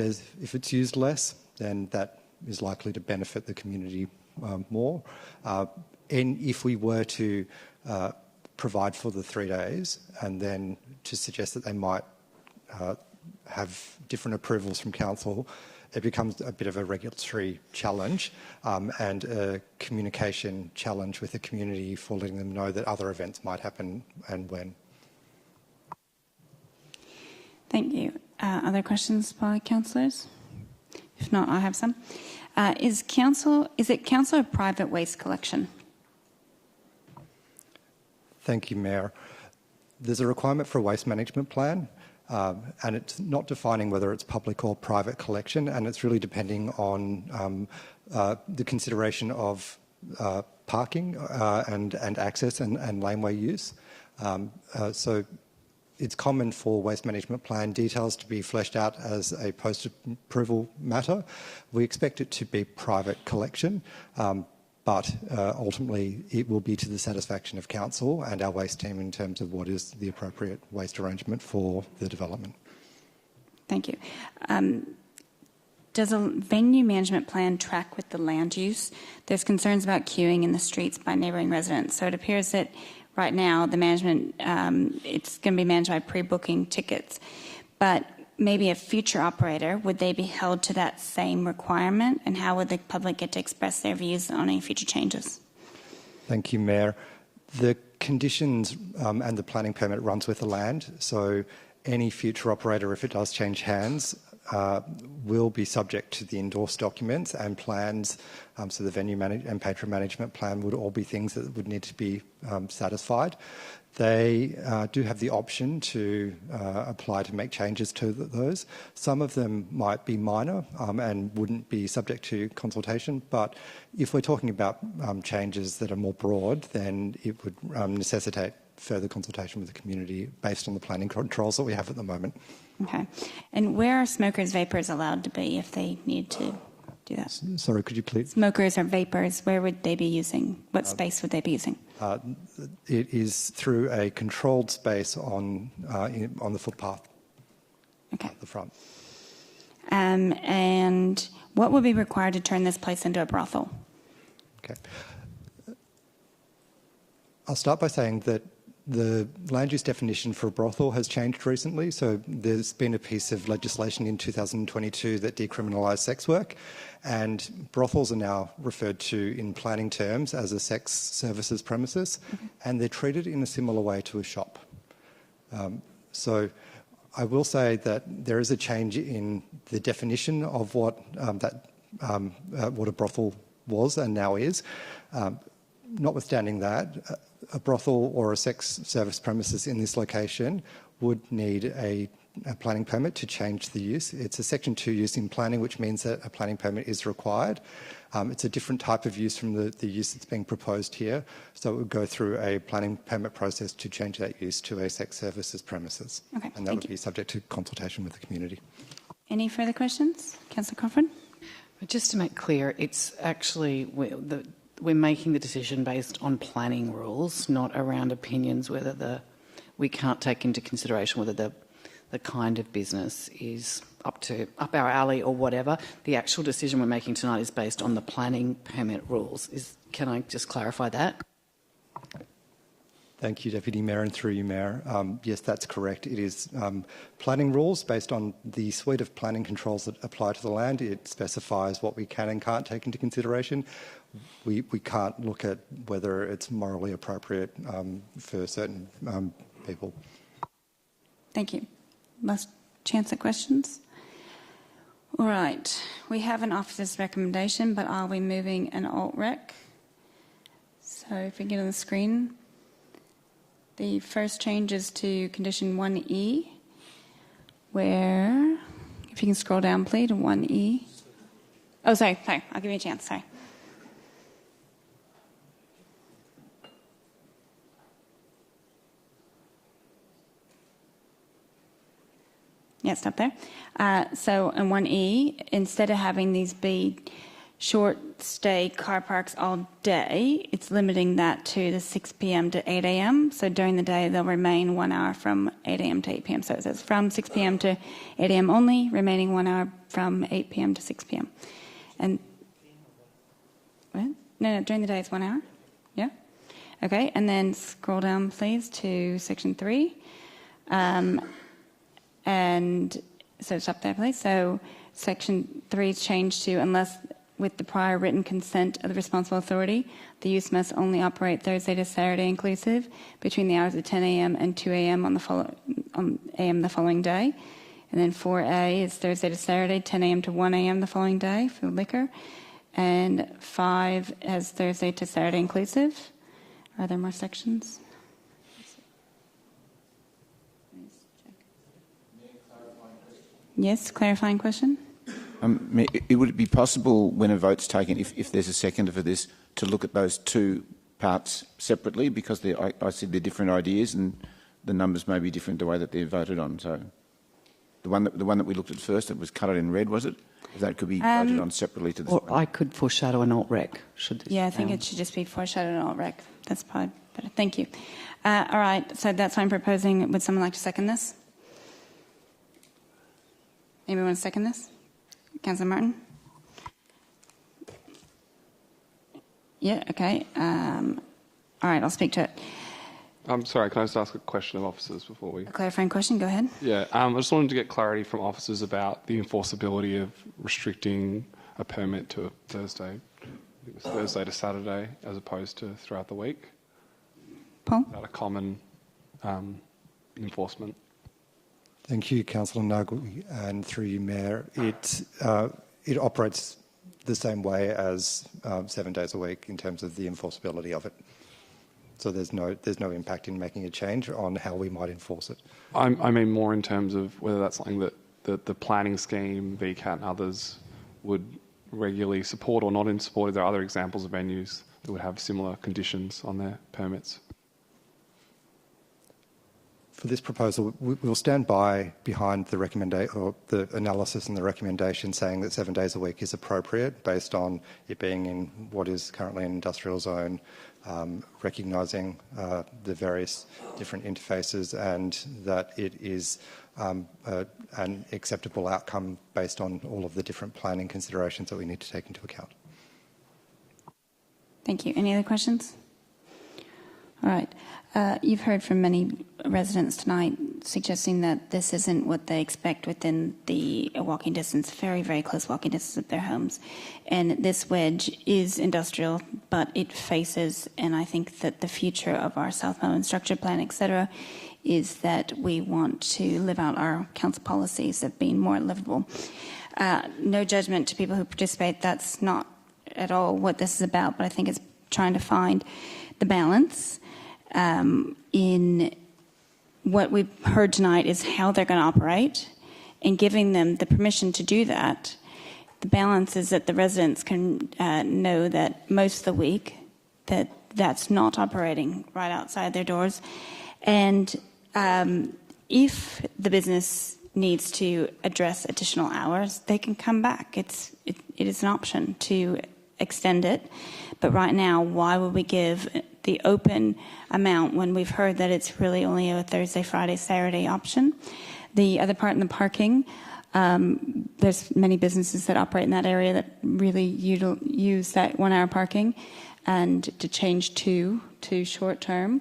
it's used less, then that is likely to benefit the community more. And if we were to provide for the 3 days and then to suggest that they might have different approvals from council, it becomes a bit of a regulatory challenge and a communication challenge with the community for letting them know that other events might happen and when. Thank you. Other questions by councillors? If not, I have some. Is it council or private waste collection? Thank you, Mayor. There's a requirement for a waste management plan. And it's not defining whether it's public or private collection, and it's really depending on the consideration of parking and access and laneway use. So it's common for waste management plan details to be fleshed out as a post-approval matter. We expect it to be private collection, but ultimately it will be to the satisfaction of council and our waste team in terms of what is the appropriate waste arrangement for the development. Thank you. Does a venue management plan track with the land use? There's concerns about queuing in the streets by neighbouring residents. So it appears that right now the management, it's going to be managed by pre-booking tickets. But maybe a future operator, would they be held to that same requirement? And how would the public get to express their views on any future changes? Thank you, Mayor. The conditions and the planning permit runs with the land. So any future operator, if it does change hands, will be subject to the endorsed documents and plans. So the venue and patron management plan would all be things that would need to be satisfied. They do have the option to apply to make changes to those. Some of them might be minor and wouldn't be subject to consultation, but if we're talking about changes that are more broad, then it would necessitate further consultation with the community based on the planning controls that we have at the moment. Okay. And where are smokers' vapors allowed to be if they need to do that? Sorry, could you please? Smokers or vapors, where would they be using? What space would they be using? It is through a controlled space on the footpath at the front. And what would be required to turn this place into a brothel? Okay. I'll start by saying that the land use definition for a brothel has changed recently. So there's been a piece of legislation in 2022 that decriminalised sex work, and brothels are now referred to in planning terms as a sex services premises, and they're treated in a similar way to a shop. So I will say that there is a change in the definition of what what a brothel was and now is. Notwithstanding that, a brothel or a sex service premises in this location would need a planning permit to change the use. It's a Section 2 use in planning, which means that a planning permit is required. It's a different type of use from the use that's being proposed here, so it would go through a planning permit process to change that use to a sex services premises. Okay, and that would be subject to consultation with the community. Any further questions? Councillor Crawford? Just to make clear, it's actually we're making the decision based on planning rules, not around opinions whether we can't take into consideration whether the kind of business is up our alley or whatever. The actual decision we're making tonight is based on the planning permit rules. Can I just clarify that? Thank you, Deputy Mayor, and through you, Mayor. Yes, that's correct. It is planning rules based on the suite of planning controls that apply to the land. It specifies what we can and can't take into consideration. We can't look at whether it's morally appropriate for certain people. Thank you. Last chance at questions. All right. We have an officer's recommendation, but are we moving an alt-rec? So if we get on the screen, the first change is to condition 1E, where, if you can scroll down, please, to 1E. Oh, sorry. I'll give you a chance. Sorry. Yeah, stop there. So in 1E, instead of having these be short stay car parks all day, it's limiting that to the 6 p.m. to 8 a.m. So during the day, they'll remain 1 hour from 8 a.m. to 8 p.m. So it says from 6 p.m. to 8 a.m. only, remaining 1 hour from 8 p.m. to 6 p.m. And what? No, during the day it's 1 hour. Yeah. Okay, and then scroll down, please, to section 3. And so stop there, please. So section 3 is changed to unless with the prior written consent of the responsible authority, the use must only operate Thursday to Saturday inclusive between the hours of 10 a.m. and 2 a.m. on the following day. And then 4A is Thursday to Saturday, 10 a.m. to 1 a.m. the following day for liquor. And 5 has Thursday to Saturday inclusive. Are there more sections? Yes, clarifying question. Would it be possible, when a vote's taken, if there's a seconder for this, to look at those two parts separately? Because I said they're different ideas and the numbers may be different the way that they're voted on. So the one that we looked at first, that was coloured in red, was it? That could be voted on separately to this Or one. I could foreshadow an alt-rec. Yeah, I think it should just be foreshadowed and alt-rec. That's probably better. Thank you. All right, so that's why I'm proposing. Would someone like to second this? Anyone want to second this? Councillor Martin? Yeah, okay. All right, I'll speak to it. I'm sorry, can I just ask a question of officers before we... A clarifying question, go ahead. Yeah, I just wanted to get clarity from officers about the enforceability of restricting a permit to Thursday. It was Thursday to Saturday as opposed to throughout the week. Paul? Is that a common enforcement? Thank you, Councillor Nugget, and through you, Mayor. It operates the same way as 7 days a week in terms of the enforceability of it. So there's no impact in making a change on how we might enforce it. I mean more in terms of whether that's something that the planning scheme, VCAT and others would regularly support or not in support. Are there other examples of venues that would have similar conditions on their permits? For this proposal, we'll stand behind the analysis and the recommendation saying that 7 days a week is appropriate based on it being in what is currently an industrial zone, recognising the various different interfaces, and that it is an acceptable outcome based on all of the different planning considerations that we need to take into account. Thank you. Any other questions? All right. You've heard from many residents tonight suggesting that this isn't what they expect within the walking distance, very, very close walking distance of their homes. And this wedge is industrial, but it faces, and I think that the future of our South Melbourne structure plan, etc., is that we want to live out our council policies of being more livable. No judgment to people who participate. That's not at all what this is about, but I think it's trying to find the balance. In what we've heard tonight is how they're going to operate and giving them the permission to do that. The balance is that the residents can know that most of the week that that's not operating right outside their doors. And if the business needs to address additional hours, they can come back. It is an option to extend it. But right now, why would we give the open amount when we've heard that it's really only a Thursday, Friday, Saturday option? The other part in the parking, there's many businesses that operate in that area that really use that 1 hour parking, and to change to short term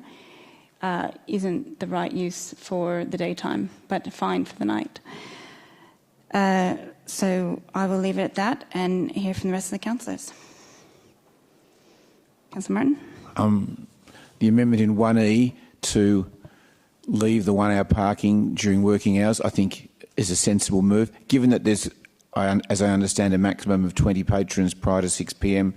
isn't the right use for the daytime, but fine for the night. So I will leave it at that and hear from the rest of the councillors. Councillor Martin? The amendment in 1E to leave the 1 hour parking during working hours, I think, is a sensible move. Given that there's, as I understand, a maximum of 20 patrons prior to 6 p.m,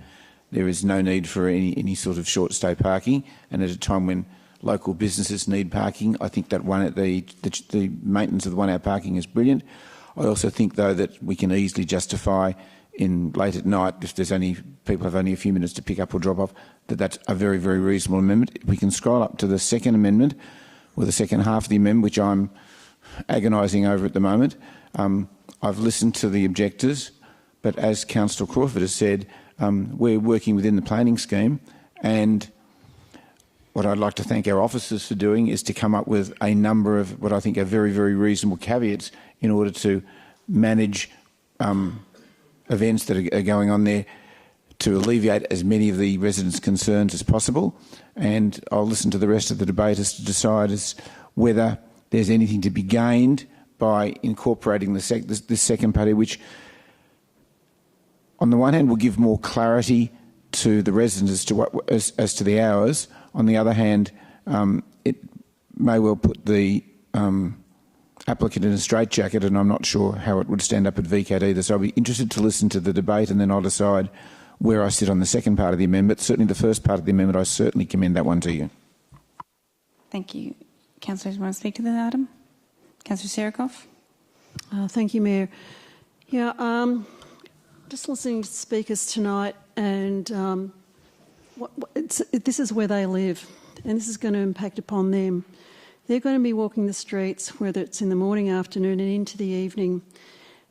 there is no need for any sort of short stay parking. And at a time when local businesses need parking, I think that the maintenance of the 1 hour parking is brilliant. I also think, though, that we can easily justify in late at night, if there's people have only a few minutes to pick up or drop off, that's a very, very reasonable amendment. If we can scroll up to the second amendment, or the second half of the amendment, which I'm agonising over at the moment. I've listened to the objectors, but as Councillor Crawford has said, we're working within the planning scheme, and what I'd like to thank our officers for doing is to come up with a number of what I think are very, very reasonable caveats in order to manage events that are going on there to alleviate as many of the residents' concerns as possible. And I'll listen to the rest of the debate as to decide as whether there's anything to be gained by incorporating this second party, which on the one hand will give more clarity to the residents as to the hours. On the other hand, it may well put the applicant in a straitjacket, and I'm not sure how it would stand up at VCAT either. So I'll be interested to listen to the debate, and then I'll decide where I sit on the second part of the amendment. Certainly the first part of the amendment, I certainly commend that one to you. Thank you. Councillors, want to speak to the item? Councillor Serikoff? Thank you, Mayor. Yeah, just listening to speakers tonight, and this is where they live, and this is going to impact upon them. They're going to be walking the streets, whether it's in the morning, afternoon, and into the evening.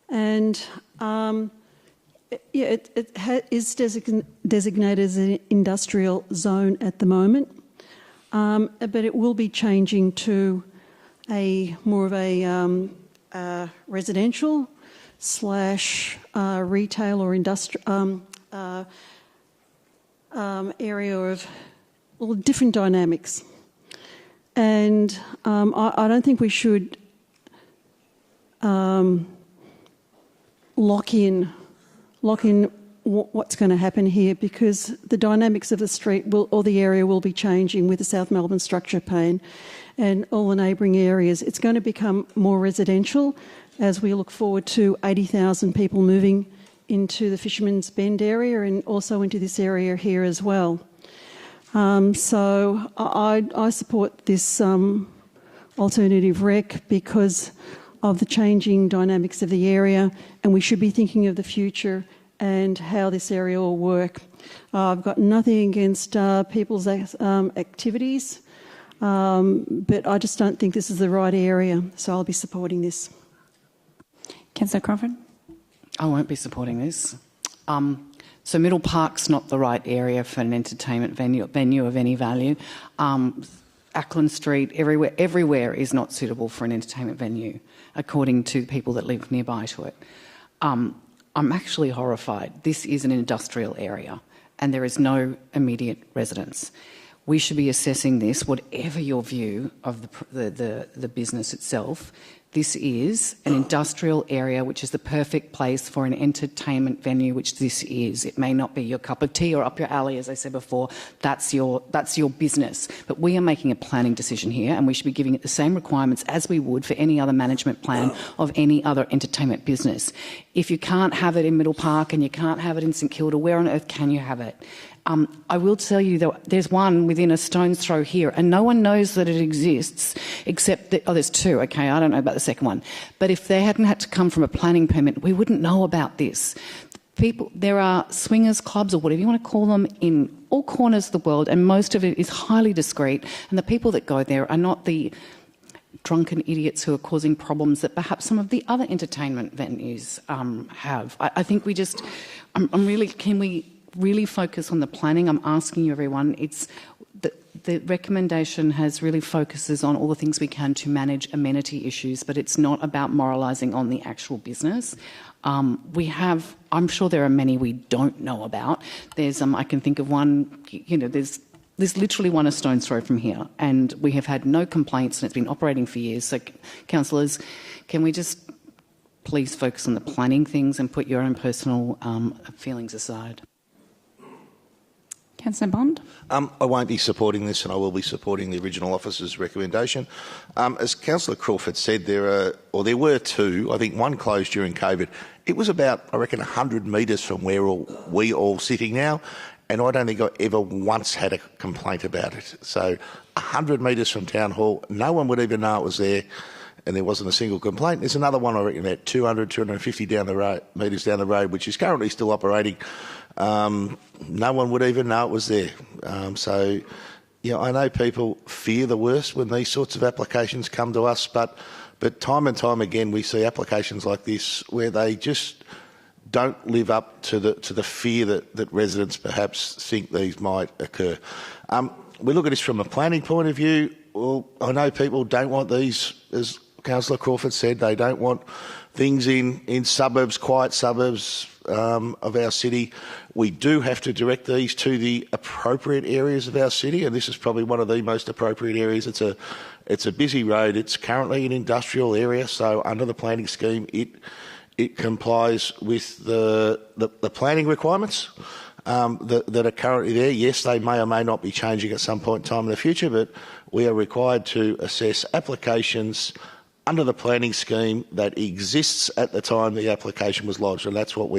And it is designated as an industrial zone at the moment, but it will be changing to more of a residential / retail or industrial area of different dynamics. And I don't think we should lock in what's going to happen here, because the dynamics of the street or the area will be changing with the South Melbourne structure plan and all the neighbouring areas. It's going to become more residential as we look forward to 80,000 people moving into the Fisherman's Bend area and also into this area here as well. So I support this alternative rec because of the changing dynamics of the area, and we should be thinking of the future and how this area will work. I've got nothing against people's activities. but I just don't think this is the right area, so I'll be supporting this. Councillor Crawford? I won't be supporting this. So Middle Park's not the right area for an entertainment venue of any value. Ackland Street, everywhere is not suitable for an entertainment venue, according to people that live nearby to it. I'm actually horrified. This is an industrial area and there is no immediate residence. We should be assessing this, whatever your view of the business itself. This is an industrial area which is the perfect place for an entertainment venue, which this is. It may not be your cup of tea or up your alley, as I said before. That's your business. But we are making a planning decision here, and we should be giving it the same requirements as we would for any other management plan of any other entertainment business. If you can't have it in Middle Park and you can't have it in St Kilda, where on earth can you have it? I will tell you that there's one within a stone's throw here, and no one knows that it exists except that, there's two, okay, I don't know about the second one. But if they hadn't had to come from a planning permit, we wouldn't know about this. There are swingers clubs, or whatever you want to call them, in all corners of the world, and most of it is highly discreet, and the people that go there are not the drunken idiots who are causing problems that perhaps some of the other entertainment venues have. I think we just, can we really focus on the planning? I'm asking you, everyone. The recommendation really focuses on all the things we can to manage amenity issues, but it's not about moralising on the actual business. I'm sure there are many we don't know about. I can think of one, there's literally one a stone's throw from here, and we have had no complaints, and it's been operating for years. So, councillors, can we just please focus on the planning things and put your own personal feelings aside? Councillor Bond? I won't be supporting this, and I will be supporting the original officer's recommendation. As Councillor Crawford said, there were two. I think one closed during COVID. It was about, I reckon, 100 metres from where we all sitting now, and I don't think I ever once had a complaint about it. So 100 metres from Town Hall, no one would even know it was there, and there wasn't a single complaint. There's another one, I reckon, about 200, 250 metres down the road, which is currently still operating. No one would even know it was there. I know people fear the worst when these sorts of applications come to us, but time and time again we see applications like this where they just don't live up to the fear that residents perhaps think these might occur. We look at this from a planning point of view. Well, I know people don't want these, as Councillor Crawford said, they don't want things in suburbs, quiet suburbs of our city. We do have to direct these to the appropriate areas of our city, and this is probably one of the most appropriate areas. It's a busy road. It's currently an industrial area, so under the planning scheme, it complies with the planning requirements that are currently there. Yes, they may or may not be changing at some point in time in the future, but we are required to assess applications under the planning scheme that exists at the time the application was lodged, and that's what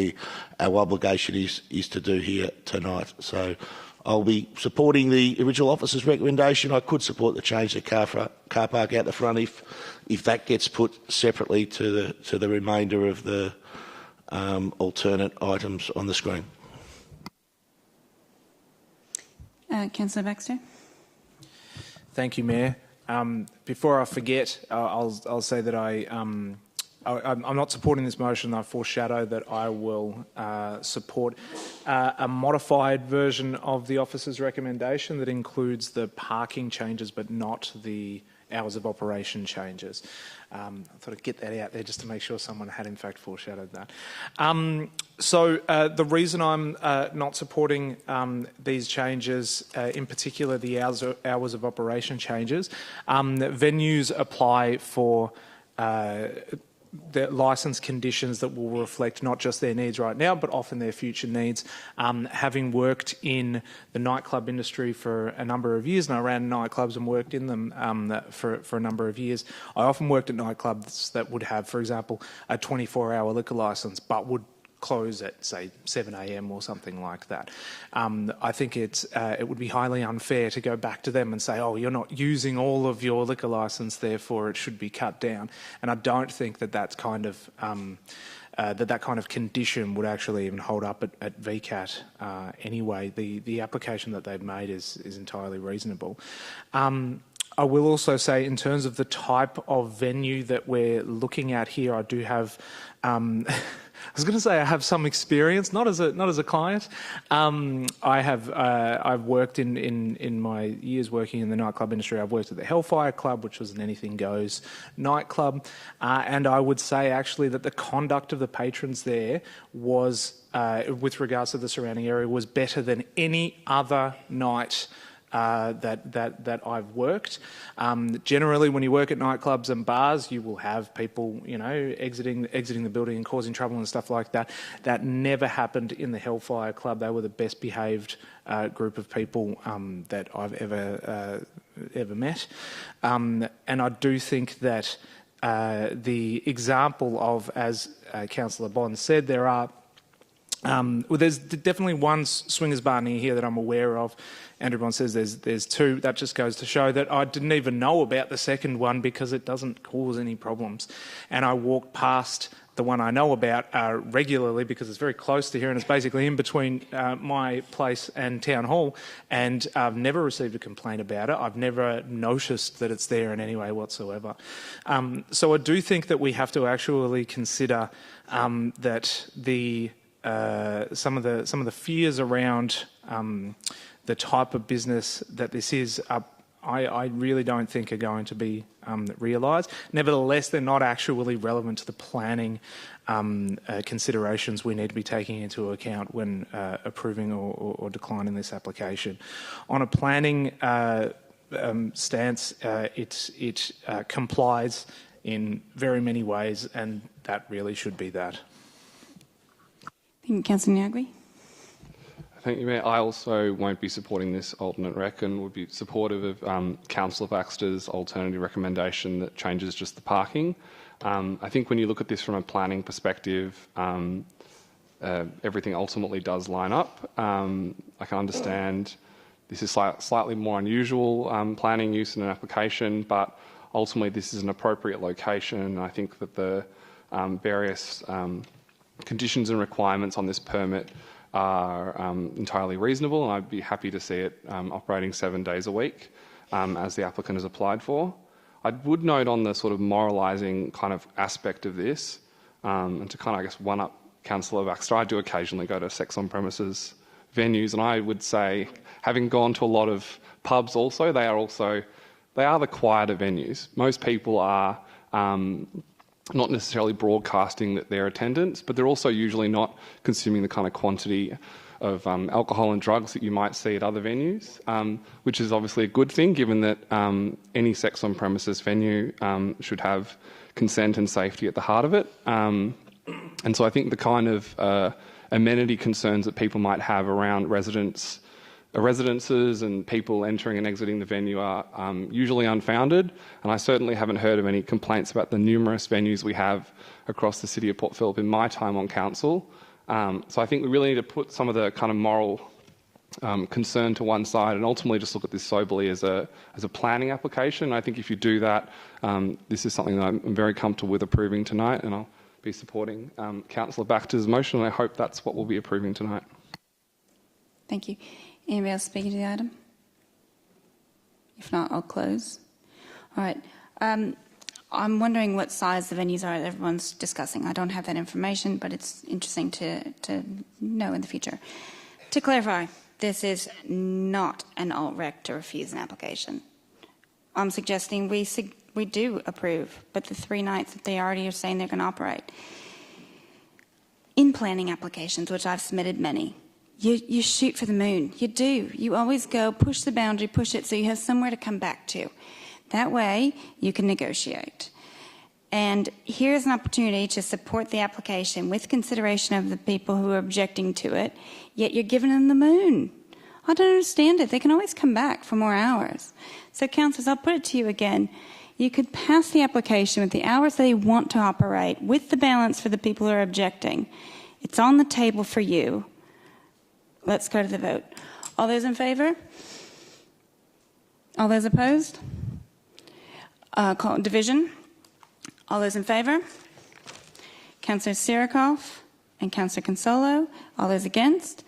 our obligation is to do here tonight. So I'll be supporting the original officer's recommendation. I could support the change to car park out the front if that gets put separately to the remainder of the alternate items on the screen. Councillor Baxter? Thank you, Mayor. Before I forget, I'll say that I'm not supporting this motion. I foreshadow that I will support a modified version of the officer's recommendation that includes the parking changes but not the hours of operation changes. I thought I'd get that out there just to make sure someone had in fact foreshadowed that. So the reason I'm not supporting these changes, in particular the hours of operation changes, venues apply for the licence conditions that will reflect not just their needs right now, but often their future needs. Having worked in the nightclub industry for a number of years, and I ran nightclubs and worked in them for a number of years, I often worked at nightclubs that would have, for example, a 24-hour liquor licence, but would close at, say, 7 a.m. or something like that. I think it would be highly unfair to go back to them and say, oh, you're not using all of your liquor licence, therefore it should be cut down. And I don't think that kind of condition would actually even hold up at VCAT anyway. The application that they've made is entirely reasonable. I will also say, in terms of the type of venue that we're looking at here, I do have. I was going to say I have some experience, not as a client. I've worked in my years working in the nightclub industry. I've worked at the Hellfire Club, which was an anything goes nightclub, and I would say actually that the conduct of the patrons there was, with regards to the surrounding area, was better than any other night that I've worked. Generally, when you work at nightclubs and bars, you will have people, exiting the building and causing trouble and stuff like that. That never happened in the Hellfire Club. They were the best behaved group of people that I've ever met. And I do think that the example of, as Councillor Bond said, there are there's definitely one swingers bar near here that I'm aware of. Andrew Bond says there's two. That just goes to show that I didn't even know about the second one because it doesn't cause any problems. And I walk past the one I know about regularly because it's very close to here and it's basically in between my place and Town Hall, and I've never received a complaint about it. I've never noticed that it's there in any way whatsoever. So I do think that we have to actually consider that the some of the fears around the type of business that this is, I really don't think are going to be realised. Nevertheless, they're not actually relevant to the planning considerations we need to be taking into account when approving or declining this application. On a planning stance, it complies in very many ways, and that really should be that. Thank you, Councillor Nyagui. Thank you, Mayor. I also won't be supporting this alternate rec and would be supportive of Councillor Baxter's alternative recommendation that changes just the parking. I think when you look at this from a planning perspective, everything ultimately does line up. I can understand this is slightly more unusual planning use in an application, but ultimately this is an appropriate location. I think that the various conditions and requirements on this permit are entirely reasonable, and I'd be happy to see it operating 7 days a week as the applicant has applied for. I would note on the sort of moralising kind of aspect of this, and to kind of, I guess, one-up Councillor Baxter, I do occasionally go to sex on premises venues, and I would say, having gone to a lot of pubs also, they are the quieter venues. Most people are not necessarily broadcasting their attendance, but they're also usually not consuming the kind of quantity of alcohol and drugs that you might see at other venues, which is obviously a good thing given that any sex on premises venue should have consent and safety at the heart of it. And so I think the kind of amenity concerns that people might have around residences and people entering and exiting the venue are usually unfounded, and I certainly haven't heard of any complaints about the numerous venues we have across the city of Port Phillip in my time on council. So I think we really need to put some of the kind of moral concern to one side and ultimately just look at this soberly as a planning application. I think if you do that, this is something that I'm very comfortable with approving tonight, and I'll be supporting Councillor Baxter's motion, and I hope that's what we'll be approving tonight. Thank you. Anybody else speaking to the item? If not, I'll close. All right. I'm wondering what size the venues are that everyone's discussing. I don't have that information, but it's interesting to know in the future. To clarify, this is not an alt-rec to refuse an application. I'm suggesting we do approve, but the 3 nights that they already are saying they're going to operate. In planning applications, which I've submitted many, you shoot for the moon. You do. You always go push the boundary, push it so you have somewhere to come back to. That way, you can negotiate. And here's an opportunity to support the application with consideration of the people who are objecting to it, yet you're giving them the moon. I don't understand it. They can always come back for more hours. So, councillors, I'll put it to you again. You could pass the application with the hours they want to operate, with the balance for the people who are objecting. It's on the table for you. Let's go to the vote. All those in favour? All those opposed? Division. All those in favour? Councillor Sirikoff and Councillor Consolo. All those against?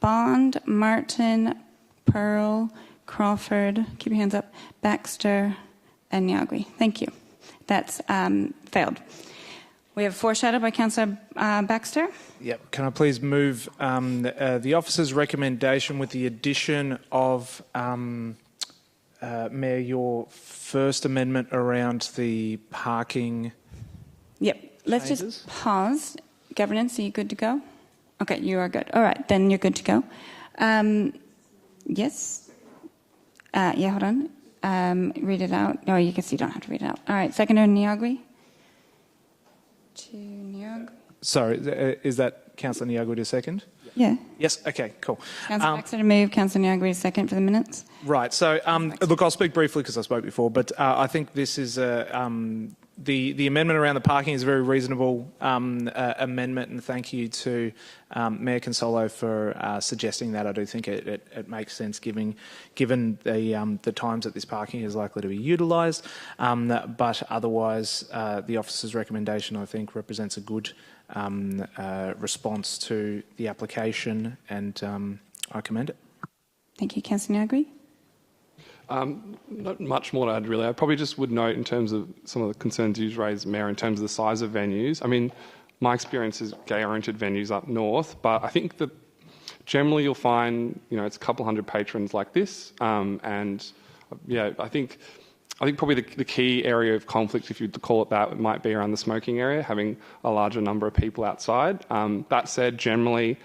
Bond, Martin, Pearl, Crawford, keep your hands up, Baxter and Nyagui. Thank you. That's failed. We have foreshadowed by Councillor Baxter. Yep. Can I please move the officer's recommendation with the addition of, Mayor, your first amendment around the parking? Yep. Let's just pause. Governance, are you good to go? Okay, you are good. All right, then you're good to go. Yes? Yeah, hold on. Read it out. No, you guess you don't have to read it out. All right, Seconder Nyagui. Sorry, is that Councillor Nyagui to second? Yeah. Yes, okay, cool. Councillor Baxter to move, Councillor Nyagui to second for the minutes. Right, so look, I'll speak briefly because I spoke before, but I think this is the amendment around the parking is a very reasonable amendment, and thank you to Mayor Consolo for suggesting that. I do think it makes sense given the times that this parking is likely to be utilised, but otherwise the officer's recommendation, I think, represents a good response to the application, and I commend it. Thank you, Councillor Nyagui. Not much more to add, really. I probably just would note in terms of some of the concerns you've raised, Mayor, in terms of the size of venues. I mean, my experience is gay-oriented venues up north, but I think that generally you'll find, it's a couple hundred patrons like this, and yeah, I think probably the key area of conflict, if you'd call it that, might be around the smoking area, having a larger number of people outside. That said, generally,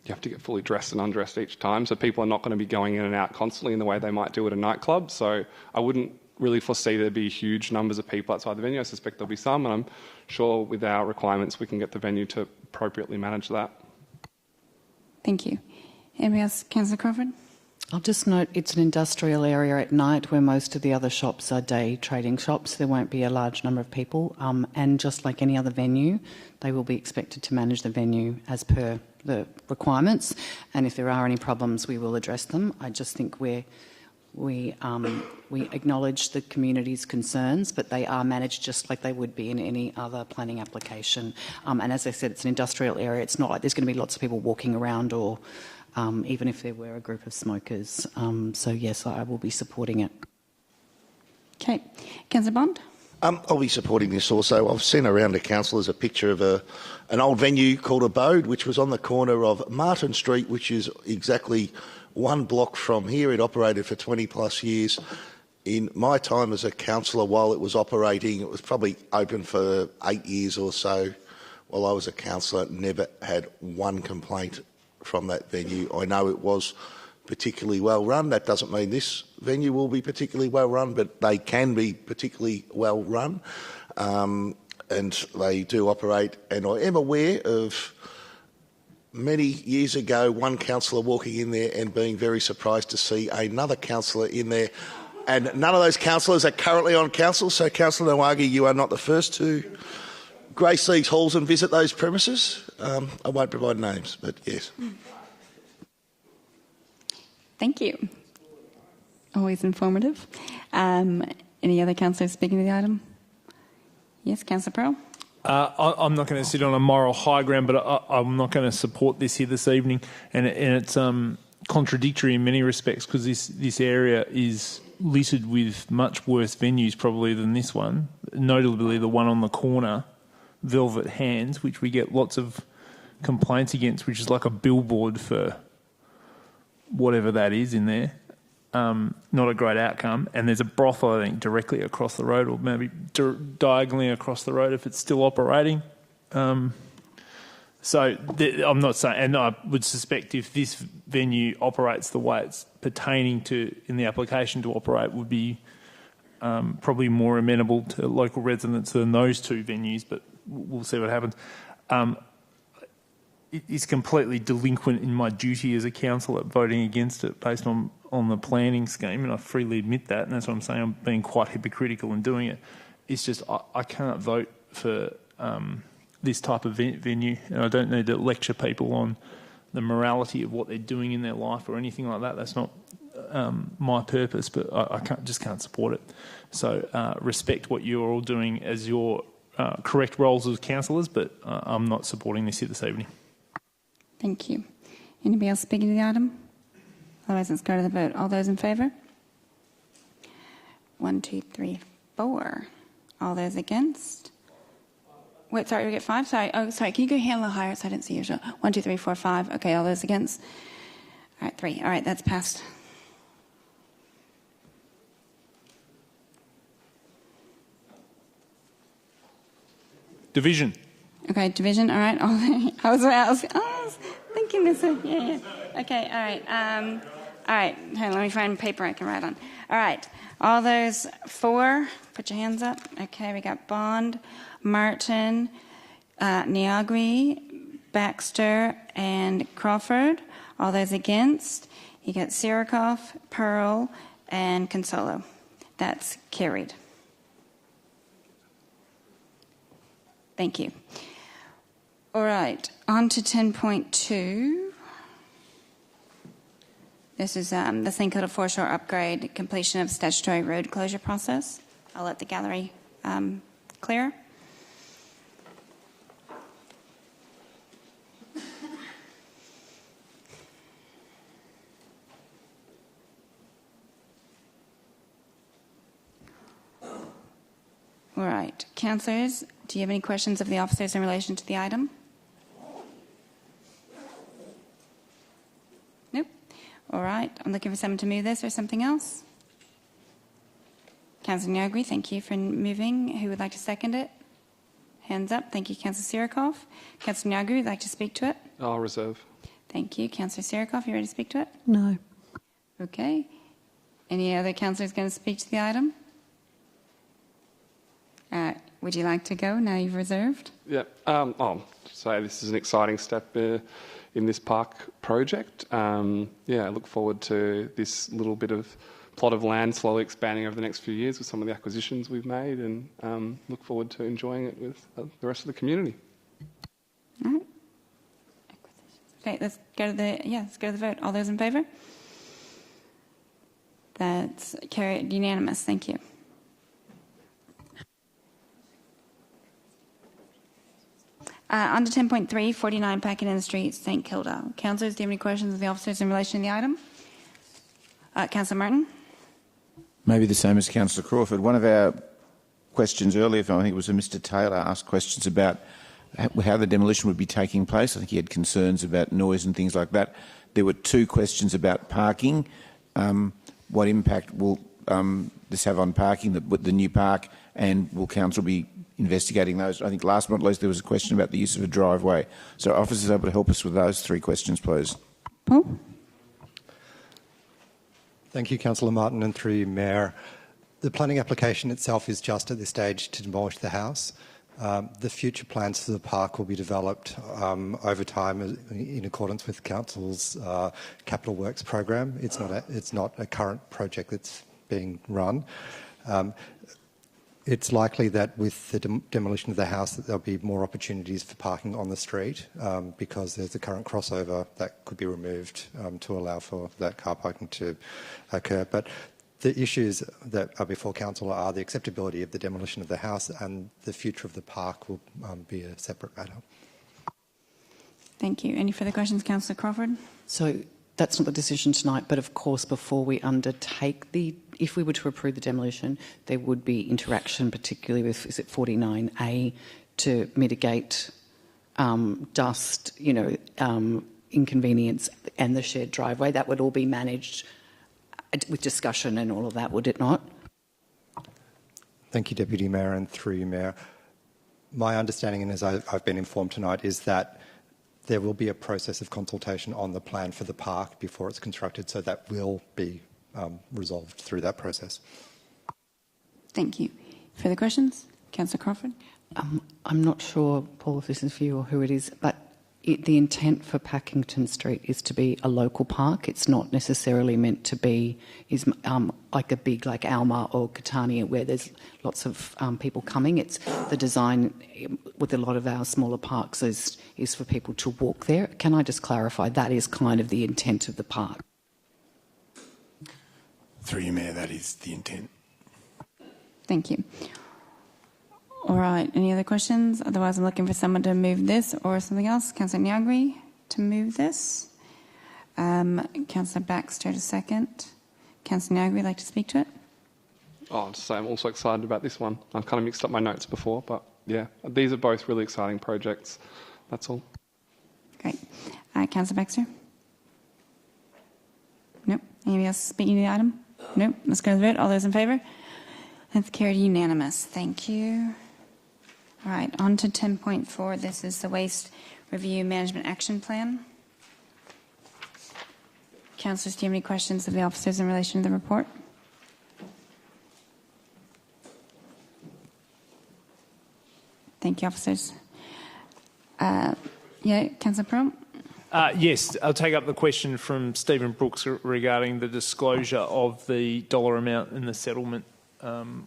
you have to get fully dressed and undressed each time, so people are not going to be going in and out constantly in the way they might do at a nightclub. So I wouldn't really foresee there be huge numbers of people outside the venue. I suspect there'll be some, and I'm sure with our requirements we can get the venue to appropriately manage that. Thank you. Anybody else? Councillor Crawford? I'll just note it's an industrial area at night where most of the other shops are day trading shops. There won't be a large number of people, and just like any other venue, they will be expected to manage the venue as per the requirements, and if there are any problems, we will address them. I just think we acknowledge the community's concerns, but they are managed just like they would be in any other planning application. And as I said, it's an industrial area. It's not like there's going to be lots of people walking around, or even if there were a group of smokers. So yes, I will be supporting it. Okay, Councillor Bond. I'll be supporting this also. I've seen around the councillors a picture of an old venue called Abode, which was on the corner of Martin Street, which is exactly one block from here. It operated for 20 plus years. In my time as a councillor, while it was operating, it was probably open for 8 years or so. While I was a councillor, never had one complaint from that venue. I know it was particularly well run. That doesn't mean this venue will be particularly well run, but they can be particularly well run, and they do operate. And I am aware of many years ago one councillor walking in there and being very surprised to see another councillor in there, and none of those councillors are currently on council. So, Councillor Nyagui, you are not the first to grace these halls and visit those premises. I won't provide names, but yes. Thank you. Always informative. Any other councillors speaking to the item? Yes, Councillor Pearl. I'm not going to sit on a moral high ground, but I'm not going to support this here this evening, and it's contradictory in many respects, because this area is littered with much worse venues probably than this one, notably the one on the corner, Velvet Hands, which we get lots of complaints against, which is like a billboard for whatever that is in there. Not a great outcome. And there's a brothel, I think, directly across the road, or maybe diagonally across the road if it's still operating. I'm not saying, and I would suspect if this venue operates the way it's pertaining to in the application to operate, would be probably more amenable to local residents than those two venues, but we'll see what happens. It is completely delinquent in my duty as a councillor voting against it based on the planning scheme, and I freely admit that, and that's what I'm saying. I'm being quite hypocritical in doing it. It's just I can't vote for this type of venue, and I don't need to lecture people on the morality of what they're doing in their life or anything like that. That's not my purpose, but I just can't support it. So respect what you're all doing as your correct roles as councillors, but I'm not supporting this here this evening. Thank you. Anybody else speaking to the item? Otherwise, let's go to the vote. All those in favour? 1, 2, 3, 4. All those against? Wait, sorry, we get 5? Sorry. Oh, sorry. Can you go a hand a little higher so I didn't see yours? 1, 2, 3, 4, 5. Okay, all those against? All right, 3. All right, that's passed. Division. Okay, division. All right. I was thinking this. Yeah. Okay. All right. All right. Hey, let me find paper I can write on. All right. All those 4, put your hands up. Okay, we got Bond, Martin, Niagri, Baxter, and Crawford. All those against, you got Sirikoff, Pearl, and Consolo. That's carried. Thank you. All right, on to 10.2. This is the St Kilda Foreshore upgrade, completion of statutory road closure process. I'll let the gallery clear. All right, councillors, do you have any questions of the officers in relation to the item? Nope. All right, I'm looking for someone to move this or something else. Councillor Niagri, thank you for moving. Who would like to second it? Hands up. Thank you, Councillor Sirikoff. Councillor Niagri, would like to speak to it? I'll reserve. Thank you. Councillor Sirikoff, you ready to speak to it? No. Okay. Any other councillors going to speak to the item? Would you like to go now you've reserved? Yeah. I'll say this is an exciting step in this park project. I look forward to this little bit of plot of land slowly expanding over the next few years with some of the acquisitions we've made, and look forward to enjoying it with the rest of the community. All right. Okay, let's go to the vote. All those in favour? That's carried unanimous. Thank you. On to 10.3, 49 Packet in the Street, St Kilda. Councillors, do you have any questions of the officers in relation to the item? Councillor Martin? Maybe the same as Councillor Crawford. One of our questions earlier, I think it was Mr Taylor, asked questions about how the demolition would be taking place. I think he had concerns about noise and things like that. There were 2 questions about parking. What impact will this have on parking, the new park, and will council be investigating those? I think last but not least there was a question about the use of a driveway. So officers able to help us with those 3 questions, please. Paul? Thank you, Councillor Martin, and through you, Mayor. The planning application itself is just at this stage to demolish the house. The future plans for the park will be developed over time in accordance with Council's capital works program. It's not a current project that's being run. It's likely that with the demolition of the house that there'll be more opportunities for parking on the street because there's a current crossover that could be removed to allow for that car parking to occur. But the issues that are before council are the acceptability of the demolition of the house, and the future of the park will be a separate matter. Thank you. Any further questions, Councillor Crawford? So that's not the decision tonight, but of course before we undertake if we were to approve the demolition, there would be interaction, particularly with, is it 49A, to mitigate dust, inconvenience and the shared driveway. That would all be managed with discussion and all of that, would it not? Thank you, Deputy Mayor, and through you, Mayor. My understanding, and as I've been informed tonight, is that there will be a process of consultation on the plan for the park before it's constructed, so that will be resolved through that process. Thank you. Further questions? Councillor Crawford? I'm not sure, Paul, if this is for you or who it is, but the intent for Packington Street is to be a local park. It's not necessarily meant to be like a big, like Alma or Catania, where there's lots of people coming. It's the design with a lot of our smaller parks is for people to walk there. Can I just clarify, that is kind of the intent of the park? Through you, Mayor, that is the intent. Thank you. All right, any other questions? Otherwise, I'm looking for someone to move this or something else. Councillor Niagri to move this. Councillor Baxter to second. Councillor Nagri, would you like to speak to it? Oh, just say I'm also excited about this one. I've kind of mixed up my notes before, but yeah, these are both really exciting projects. That's all. Great. Councillor Baxter? Nope. Anybody else speaking to the item? Nope. Let's go to the vote. All those in favour? That's carried unanimous. Thank you. All right, on to 10.4. This is the Waste Review Management Action Plan. Councillors, do you have any questions of the officers in relation to the report? Thank you, officers. Yeah, Councillor Pearl? Yes, I'll take up the question from Stephen Brooks regarding the disclosure of the dollar amount in the settlement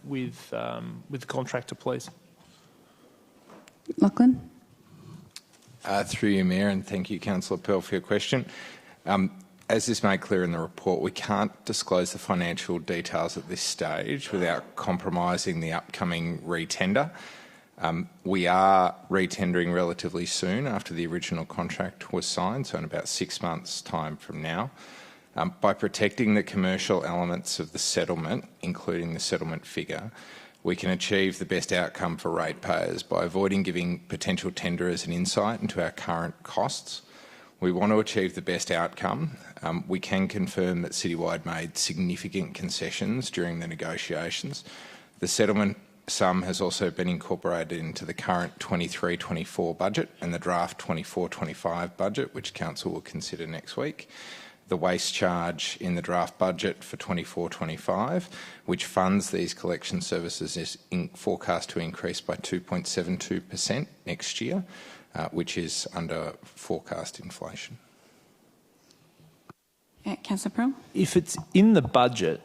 with the contractor, please. Lachlan? Through you, Mayor, and thank you, Councillor Pearl, for your question. As is made clear in the report, we can't disclose the financial details at this stage without compromising the upcoming re-tender. We are re-tendering relatively soon after the original contract was signed, so in about 6 months' time from now. By protecting the commercial elements of the settlement, including the settlement figure, we can achieve the best outcome for ratepayers by avoiding giving potential tenderers an insight into our current costs. We want to achieve the best outcome. We can confirm that Citywide made significant concessions during the negotiations. The settlement sum has also been incorporated into the current 23-24 budget and the draft 24-25 budget, which Council will consider next week. The waste charge in the draft budget for 24-25, which funds these collection services, is forecast to increase by 2.72% next year, which is under forecast inflation. Councillor Pearl? If it's in the budget,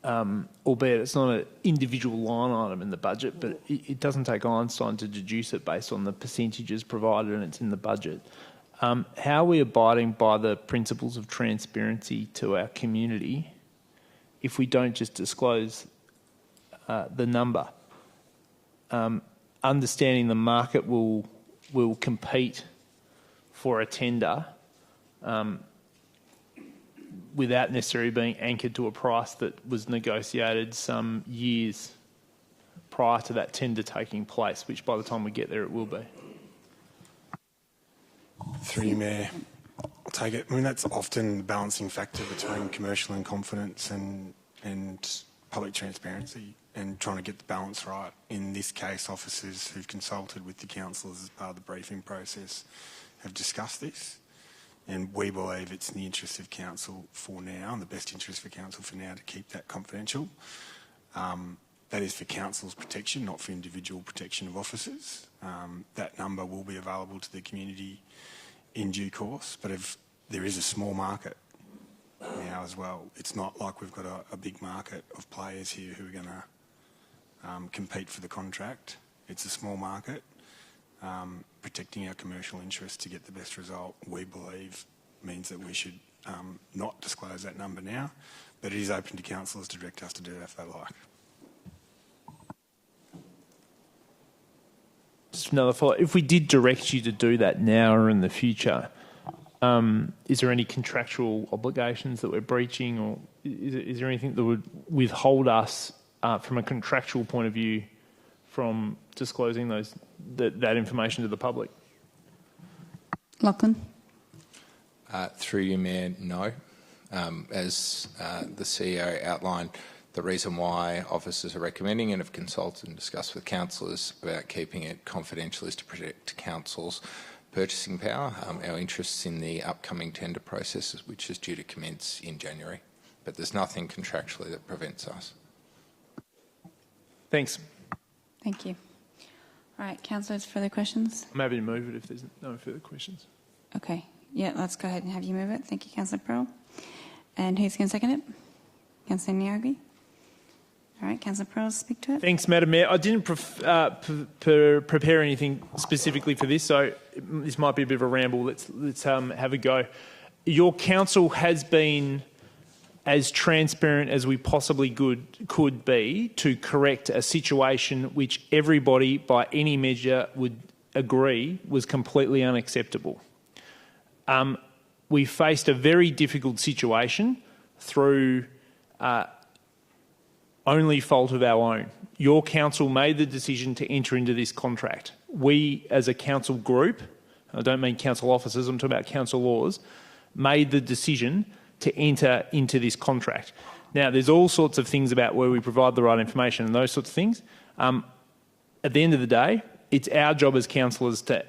albeit it's not an individual line item in the budget, but it doesn't take Einstein to deduce it based on the percentages provided and it's in the budget. How are we abiding by the principles of transparency to our community if we don't just disclose the number? Understanding the market will compete for a tender without necessarily being anchored to a price that was negotiated some years prior to that tender taking place, which by the time we get there it will be. Through you, Mayor, I'll take it. I mean, that's often the balancing factor between commercial and confidence and public transparency, and trying to get the balance right. In this case, officers who've consulted with the councillors as part of the briefing process have discussed this, and we believe it's in the interest of council for now, and the best interest for council for now, to keep that confidential. That is for council's protection, not for individual protection of officers. That number will be available to the community in due course, but if there is a small market now as well, it's not like we've got a big market of players here who are going to compete for the contract. It's a small market. Protecting our commercial interests to get the best result, we believe, means that we should not disclose that number now, but it is open to councillors to direct us to do that if they like. Just another follow-up. If we did direct you to do that now or in the future, is there any contractual obligations that we're breaching, or is there anything that would withhold us from a contractual point of view from disclosing that information to the public? Lachlan? Through you, Mayor, no. As the CEO outlined, the reason why officers are recommending and have consulted and discussed with councillors about keeping it confidential is to protect council's purchasing power, our interests in the upcoming tender processes, which is due to commence in January. But there's nothing contractually that prevents us. Thanks. Thank you. All right, councillors, further questions? I'm happy to move it if there's no further questions. Okay. Yeah, let's go ahead and have you move it. Thank you, Councillor Pearl. And who's going to second it? Councillor Niagri? All right, Councillor Pearl, speak to it. Thanks, Madam Mayor. I didn't prepare anything specifically for this, so this might be a bit of a ramble. Let's have a go. Your council has been as transparent as we possibly could be to correct a situation which everybody, by any measure, would agree was completely unacceptable. we faced a very difficult situation through only fault of our own. Your council made the decision to enter into this contract. We, as a council group, I don't mean council officers, I'm talking about council laws, made the decision to enter into this contract. Now, there's all sorts of things about where we provide the right information and those sorts of things. At the end of the day, it's our job as councillors to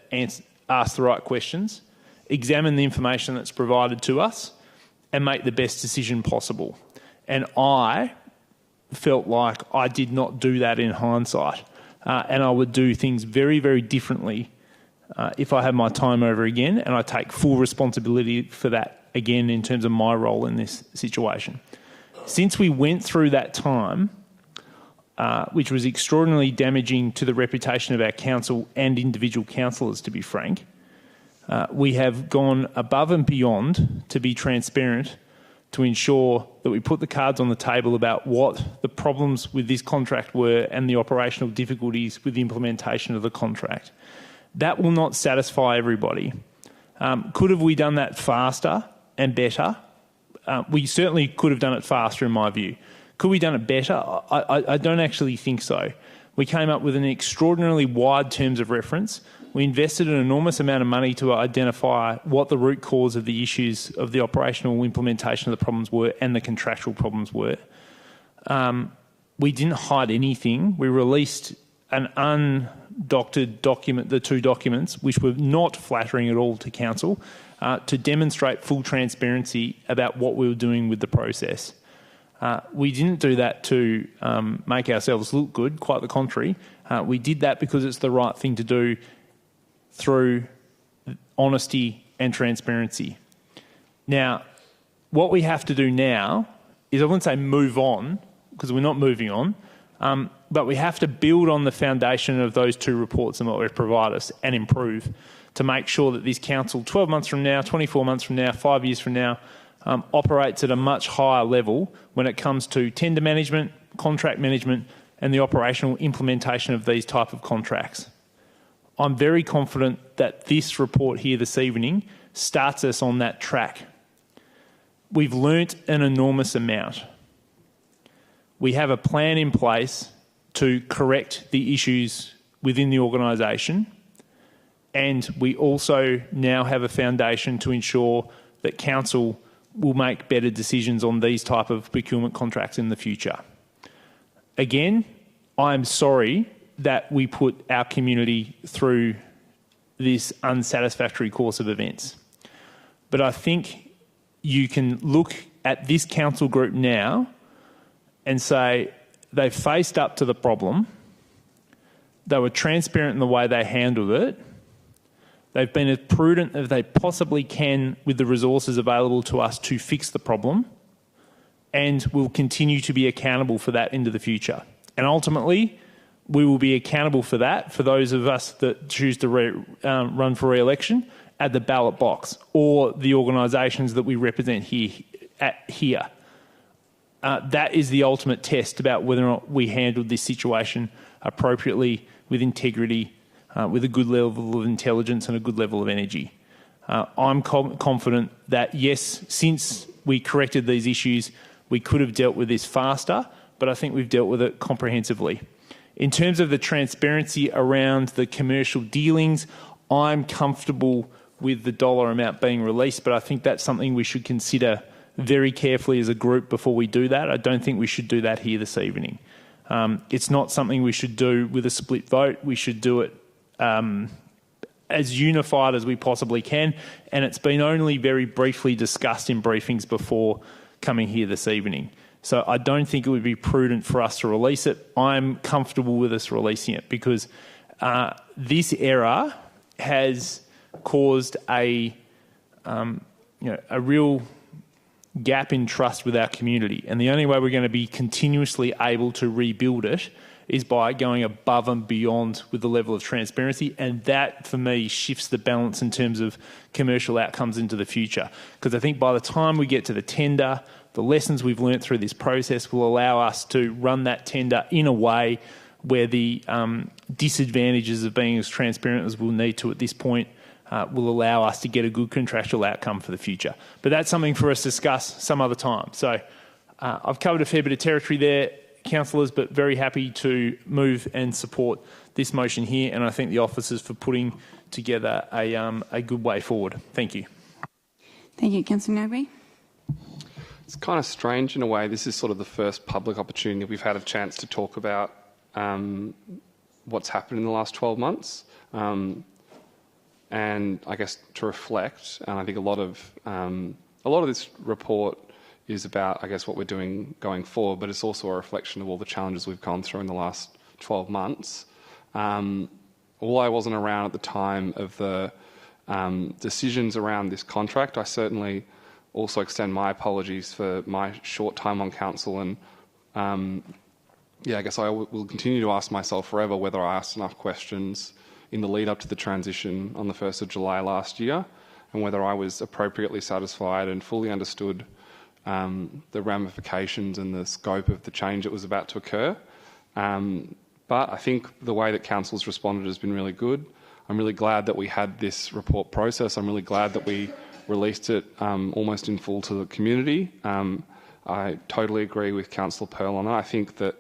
ask the right questions, examine the information that's provided to us, and make the best decision possible. And I felt like I did not do that in hindsight, and I would do things very, very differently if I had my time over again, and I take full responsibility for that again in terms of my role in this situation. Since we went through that time, which was extraordinarily damaging to the reputation of our council and individual councillors, to be frank, we have gone above and beyond to be transparent, to ensure that we put the cards on the table about what the problems with this contract were and the operational difficulties with the implementation of the contract. That will not satisfy everybody. Could have we done that faster and better? We certainly could have done it faster, in my view. Could we have done it better? I don't actually think so. We came up with an extraordinarily wide terms of reference. We invested an enormous amount of money to identify what the root cause of the issues of the operational implementation of the problems were and the contractual problems were. We didn't hide anything. We released an undoctored document, the two documents, which were not flattering at all to council, to demonstrate full transparency about what we were doing with the process. We didn't do that to make ourselves look good, quite the contrary. We did that because it's the right thing to do through honesty and transparency. Now, what we have to do now is, I wouldn't say move on, because we're not moving on, but we have to build on the foundation of those two reports and what they've provided us and improve to make sure that this council 12 months from now, 24 months from now, 5 years from now, operates at a much higher level when it comes to tender management, contract management and the operational implementation of these type of contracts. I'm very confident that this report here this evening starts us on that track. We've learnt an enormous amount. We have a plan in place to correct the issues within the organisation, and we also now have a foundation to ensure that council will make better decisions on these type of procurement contracts in the future. Again, I'm sorry that we put our community through this unsatisfactory course of events. But I think you can look at this council group now and say they've faced up to the problem, they were transparent in the way they handled it, they've been as prudent as they possibly can with the resources available to us to fix the problem, and will continue to be accountable for that into the future. And ultimately, we will be accountable for that, for those of us that choose to run for re-election, at the ballot box, or the organisations that we represent here. That is the ultimate test about whether or not we handled this situation appropriately, with integrity, with a good level of intelligence and a good level of energy. I'm confident that, yes, since we corrected these issues, we could have dealt with this faster, but I think we've dealt with it comprehensively. In terms of the transparency around the commercial dealings, I'm comfortable with the dollar amount being released, but I think that's something we should consider very carefully as a group before we do that. I don't think we should do that here this evening. It's not something we should do with a split vote. We should do it as unified as we possibly can, and it's been only very briefly discussed in briefings before coming here this evening. So I don't think it would be prudent for us to release it. I'm comfortable with us releasing it because this error has caused a real gap in trust with our community, and the only way we're going to be continuously able to rebuild it is by going above and beyond with the level of transparency, and that, for me, shifts the balance in terms of commercial outcomes into the future. Because I think by the time we get to the tender, the lessons we've learnt through this process will allow us to run that tender in a way where the disadvantages of being as transparent as we'll need to at this point will allow us to get a good contractual outcome for the future. But that's something for us to discuss some other time. So I've covered a fair bit of territory there, councillors, but very happy to move and support this motion here, and I thank the officers for putting together a good way forward. Thank you. Thank you. Councillor Nagby. It's kind of strange in a way. This is sort of the first public opportunity we've had a chance to talk about what's happened in the last 12 months. And I guess to reflect, and I think a lot of this report is about, I guess, what we're doing going forward, but it's also a reflection of all the challenges we've gone through in the last 12 months. Although I wasn't around at the time of the decisions around this contract, I certainly also extend my apologies for my short time on council, and I guess I will continue to ask myself forever whether I asked enough questions in the lead up to the transition on the 1st of July last year, and whether I was appropriately satisfied and fully understood the ramifications and the scope of the change that was about to occur. But I think the way that council's responded has been really good. I'm really glad that we had this report process. I'm really glad that we released it almost in full to the community. I totally agree with Councillor Pearl on that. I think that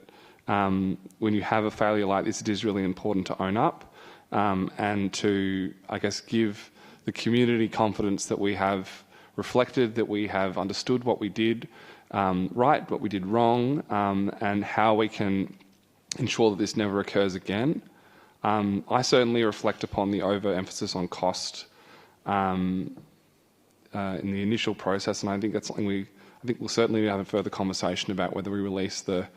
when you have a failure like this, it is really important to own up and to, I guess, give the community confidence that we have reflected, that we have understood what we did right, what we did wrong, and how we can ensure that this never occurs again. I certainly reflect upon the overemphasis on cost in the initial process, and I think that's something we'll certainly have a further conversation about whether we release the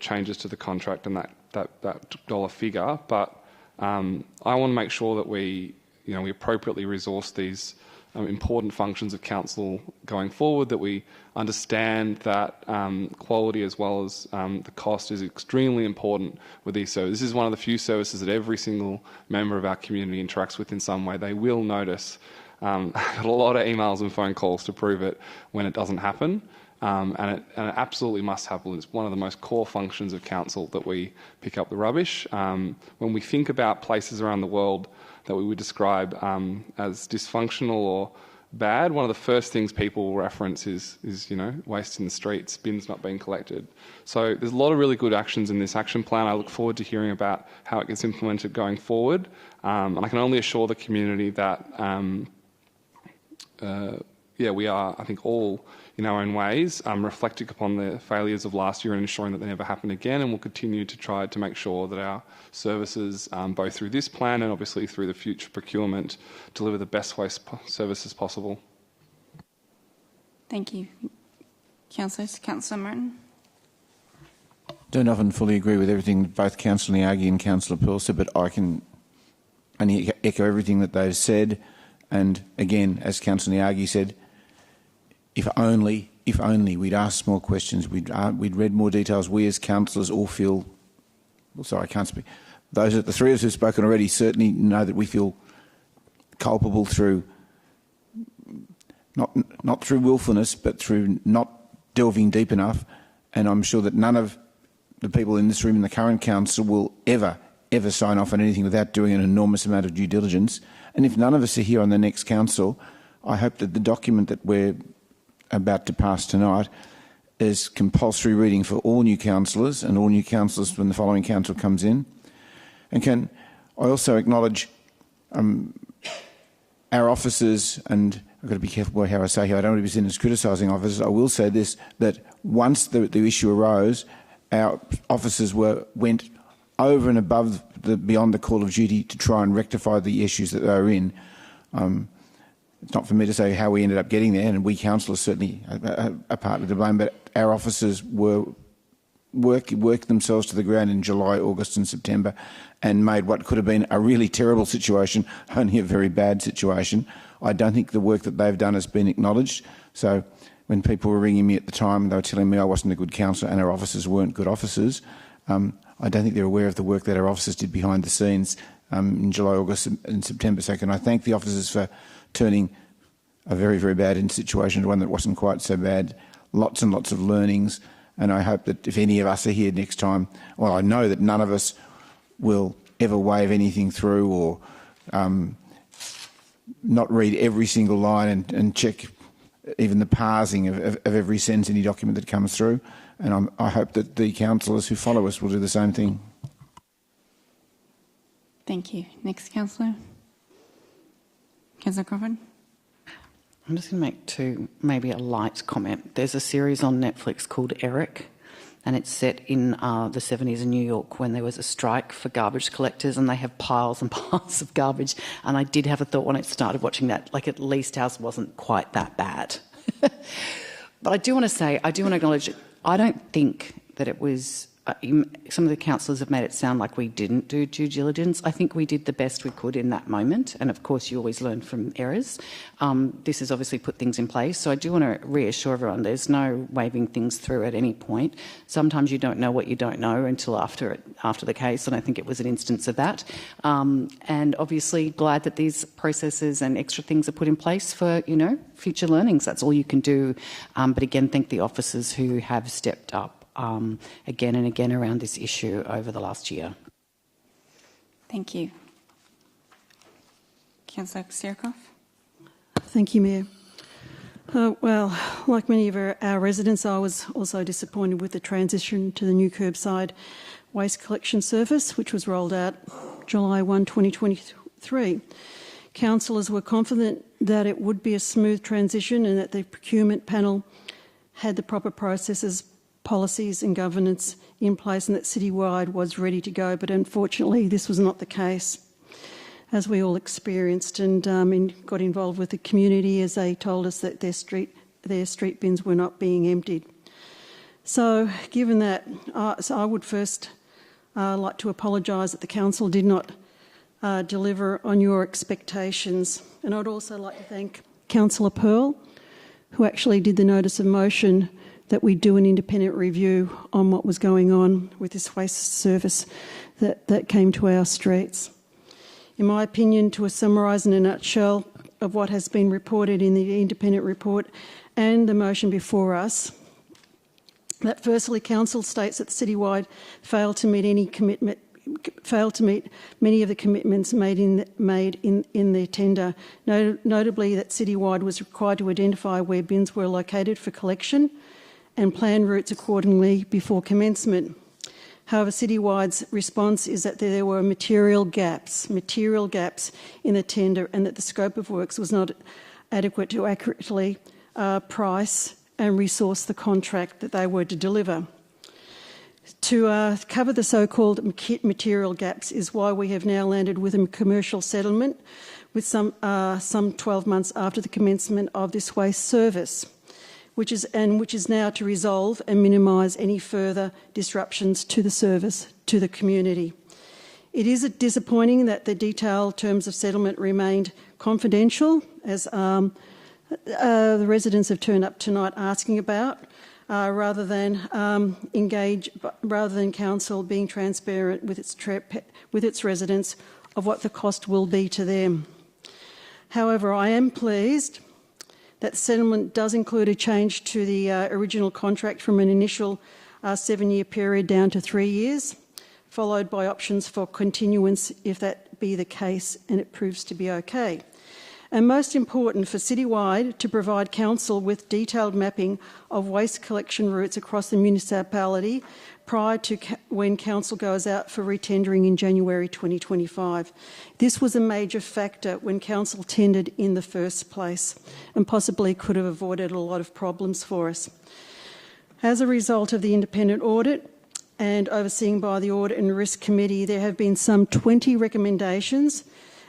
changes to the contract and that dollar figure. But I want to make sure that we appropriately resource these important functions of council going forward, that we understand that quality as well as the cost is extremely important with these services. This is one of the few services that every single member of our community interacts with in some way. They will notice. I got a lot of emails and phone calls to prove it when it doesn't happen, and it absolutely must happen. It's one of the most core functions of council that we pick up the rubbish. When we think about places around the world that we would describe as dysfunctional or bad, one of the first things people will reference is waste in the streets, bins not being collected. So there's a lot of really good actions in this action plan. I look forward to hearing about how it gets implemented going forward. And I can only assure the community that we are, I think, all in our own ways, reflecting upon the failures of last year and ensuring that they never happen again, and we'll continue to try to make sure that our services, both through this plan and obviously through the future procurement, deliver the best waste services possible. Thank you. Councillor Martin. Don't often fully agree with everything both Councillor Niagi and Councillor Pearl said, but I can only echo everything that they've said. And again, as Councillor Niagi said, if only we'd asked more questions, we'd read more details. We as councillors all feel, I can't speak. The three of us who've spoken already certainly know that we feel culpable through, not through willfulness, but through not delving deep enough. And I'm sure that none of the people in this room in the current council will ever sign off on anything without doing an enormous amount of due diligence. And if none of us are here on the next council, I hope that the document that we're about to pass tonight is compulsory reading for all new councillors and all new councillors when the following council comes in. And I also acknowledge our officers, and I've got to be careful how I say here, I don't want to be seen as criticising officers. I will say this, that once the issue arose, our officers went over and above beyond the call of duty to try and rectify the issues that they were in. It's not for me to say how we ended up getting there, and we councillors certainly are partly to blame, but our officers worked themselves to the ground in July, August and September and made what could have been a really terrible situation only a very bad situation. I don't think the work that they've done has been acknowledged. So when people were ringing me at the time, they were telling me I wasn't a good councillor and our officers weren't good officers. I don't think they're aware of the work that our officers did behind the scenes in July, August and September. So can I thank the officers for turning a very, very bad situation to one that wasn't quite so bad. Lots and lots of learnings, and I hope that if any of us are here next time, well, I know that none of us will ever wave anything through or not read every single line and check even the parsing of every sentence in any document that comes through. And I hope that the councillors who follow us will do the same thing. Thank you. Next, Councillor. Councillor Crawford. I'm just going to make maybe a light comment. There's a series on Netflix called Eric, and it's set in the 70s in New York when there was a strike for garbage collectors, and they have piles and piles of garbage. And I did have a thought when I started watching that, like at least ours wasn't quite that bad. But I do want to acknowledge, I don't think that it was... some of the councillors have made it sound like we didn't do due diligence. I think we did the best we could in that moment, and of course you always learn from errors. This has obviously put things in place, so I do want to reassure everyone there's no waving things through at any point. Sometimes you don't know what you don't know until after the case, and I think it was an instance of that. And obviously glad that these processes and extra things are put in place for, future learnings. That's all you can do. But again, thank the officers who have stepped up again and again around this issue over the last year. Thank you. Councillor Sierkoff. Thank you, Mayor. Well, like many of our residents, I was also disappointed with the transition to the new curbside waste collection service, which was rolled out July 1, 2023. Councillors were confident that it would be a smooth transition and that the procurement panel had the proper processes, policies and governance in place and that Citywide was ready to go, but unfortunately this was not the case, as we all experienced, and got involved with the community as they told us that their street bins were not being emptied. So given that, I would first like to apologise that the council did not deliver on your expectations, and I'd also like to thank Councillor Pearl, who actually did the notice of motion that we do an independent review on what was going on with this waste service that came to our streets. In my opinion, to summarise in a nutshell of what has been reported in the independent report and the motion before us, that firstly, Council states that Citywide failed to meet many of the commitments made in their tender, notably that Citywide was required to identify where bins were located for collection and plan routes accordingly before commencement. However, Citywide's response is that there were material gaps in the tender and that the scope of works was not adequate to accurately price and resource the contract that they were to deliver. To cover the so-called material gaps is why we have now landed with a commercial settlement with some 12 months after the commencement of this waste service, which is now to resolve and minimise any further disruptions to the service, to the community. It is disappointing that the detailed terms of settlement remained confidential, as the residents have turned up tonight asking about, rather than council being transparent with its residents of what the cost will be to them. However, I am pleased that the settlement does include a change to the original contract from an initial 7-year period down to 3 years, followed by options for continuance if that be the case and it proves to be okay. And most important, for Citywide to provide council with detailed mapping of waste collection routes across the municipality prior to when council goes out for retendering in January 2025. This was a major factor when council tendered in the first place and possibly could have avoided a lot of problems for us. As a result of the independent audit and overseen by the Audit and Risk Committee, there have been some 20 recommendations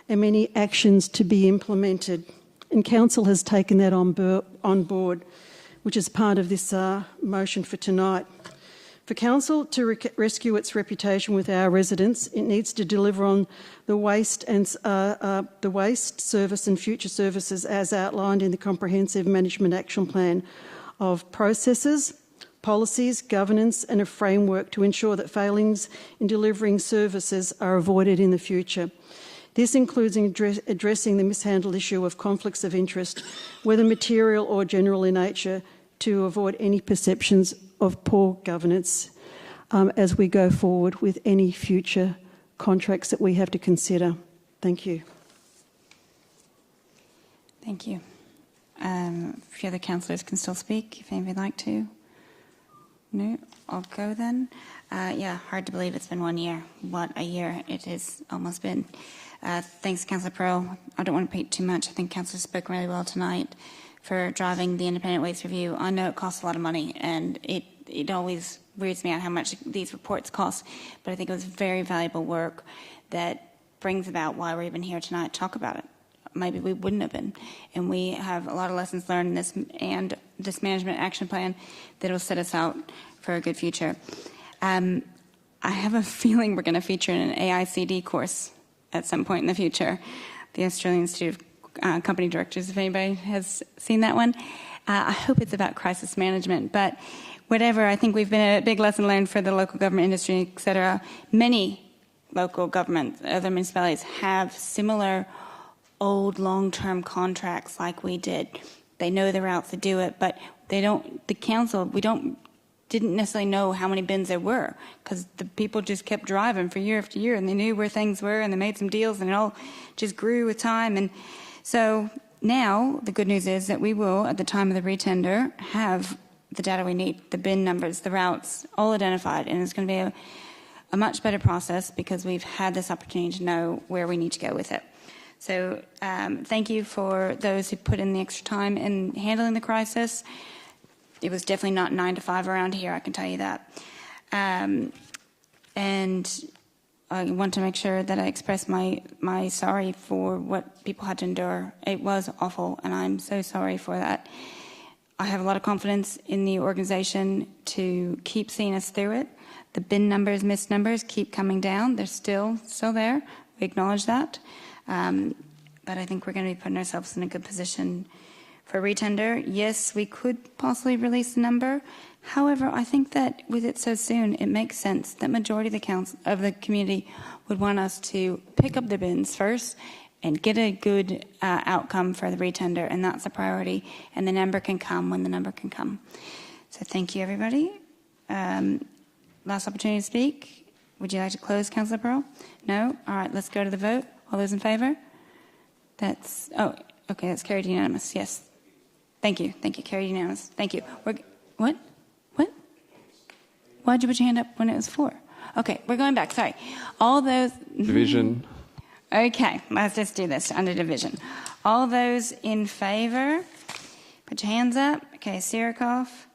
and many actions to be implemented. And council has taken that on board, which is part of this motion for tonight. For council to rescue its reputation with our residents, it needs to deliver on the waste service and future services as outlined in the Comprehensive Management Action Plan of processes, policies, governance and a framework to ensure that failings in delivering services are avoided in the future. This includes addressing the mishandled issue of conflicts of interest, whether material or general in nature, to avoid any perceptions of poor governance as we go forward with any future contracts that we have to consider. Thank you. Thank you. A few other councillors can still speak if anybody would like to. No, I'll go then. Yeah, hard to believe it's been 1 year. What a year it has almost been. Thanks, Councillor Pearl. I don't want to repeat too much. I think Councillor spoke really well tonight for driving the independent waste review. I know it costs a lot of money, and it always weirds me out how much these reports cost, but I think it was very valuable work that brings about why we're even here tonight to talk about it. Maybe we wouldn't have been. And we have a lot of lessons learned in this and this management action plan that will set us out for a good future. I have a feeling we're going to feature in an AICD course at some point in the future, the Australian Institute of Company Directors, if anybody has seen that one. I hope it's about crisis management, but whatever, I think we've been a big lesson learned for the local government industry, etc. Many local governments, other municipalities have similar old long-term contracts like we did. They know the routes to do it, but they don't, the council, didn't necessarily know how many bins there were because the people just kept driving for year after year and they knew where things were and they made some deals and it all just grew with time. And so now the good news is that we will, at the time of the retender, have the data we need, the bin numbers, the routes, all identified, and it's going to be a much better process because we've had this opportunity to know where we need to go with it. So thank you for those who put in the extra time in handling the crisis. It was definitely not 9 to 5 around here, I can tell you that. And I want to make sure that I express my sorry for what people had to endure. It was awful, and I'm so sorry for that. I have a lot of confidence in the organisation to keep seeing us through it. The bin numbers, missed numbers keep coming down. They're still there. We acknowledge that. But I think we're going to be putting ourselves in a good position for retender. Yes, we could possibly release the number. However, I think that with it so soon, it makes sense that majority of the council of the community would want us to pick up the bins first and get a good outcome for the retender, and that's a priority. And the number can come when the number can come. So thank you, everybody. Last opportunity to speak. Would you like to close, Councillor Pearl? No? All right, let's go to the vote. All those in favour? That's carried unanimous, yes. Thank you, carried unanimous. Thank you. What? Why'd you put your hand up when it was 4? Okay, we're going back, sorry. All those... Division. Okay, let's just do this under division. All those in favour, put your hands up. Okay, Sirikoff,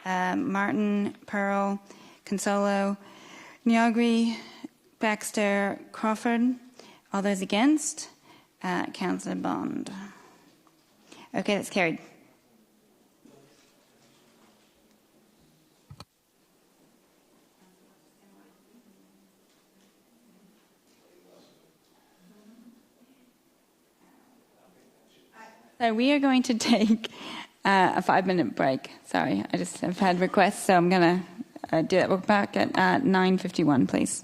Martin, Pearl, Consolo, Nyagri, Baxter, Crawford. All those against? Councillor Bond. Okay, that's carried. So we are going to take a 5-minute break. Sorry, I just have had requests, so I'm going to do that. We'll be back at 9:51, please.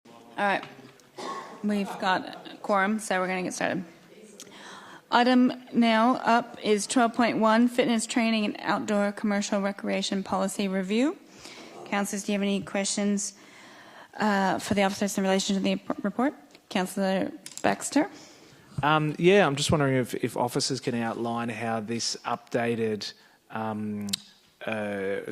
All right. We've got a quorum, so we're going to get started. Item now up is 12.1, Fitness Training and Outdoor Commercial Recreation Policy Review. Councillors, do you have any questions for the officers in relation to the report? Councillor Baxter. Yeah, I'm just wondering if officers can outline how this updated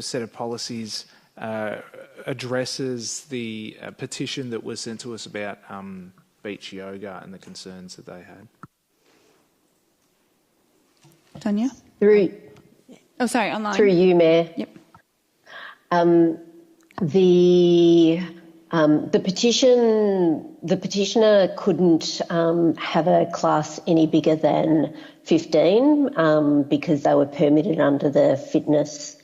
set of policies addresses the petition that was sent to us about beach yoga and the concerns that they had. Tanya? Online. Through you, Mayor. Yep. The petitioner couldn't have a class any bigger than 15 because they were permitted under the fitness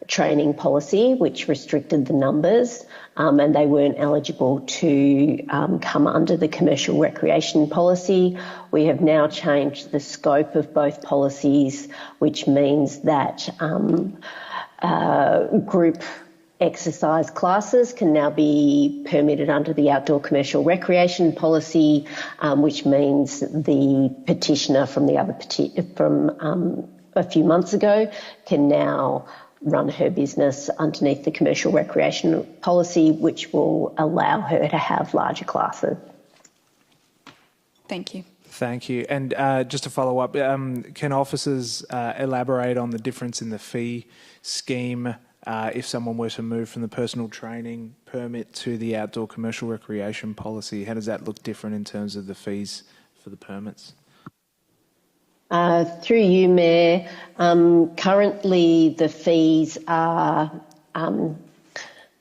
training policy, which restricted the numbers, and they weren't eligible to come under the commercial recreation policy. We have now changed the scope of both policies, which means that group exercise classes can now be permitted under the outdoor commercial recreation policy, which means the petitioner from a few months ago can now run her business underneath the commercial recreation policy, which will allow her to have larger classes. Thank you. Thank you. And just to follow up, can officers elaborate on the difference in the fee scheme if someone were to move from the personal training permit to the outdoor commercial recreation policy? How does that look different in terms of the fees for the permits? Through you, Mayor, currently the fees are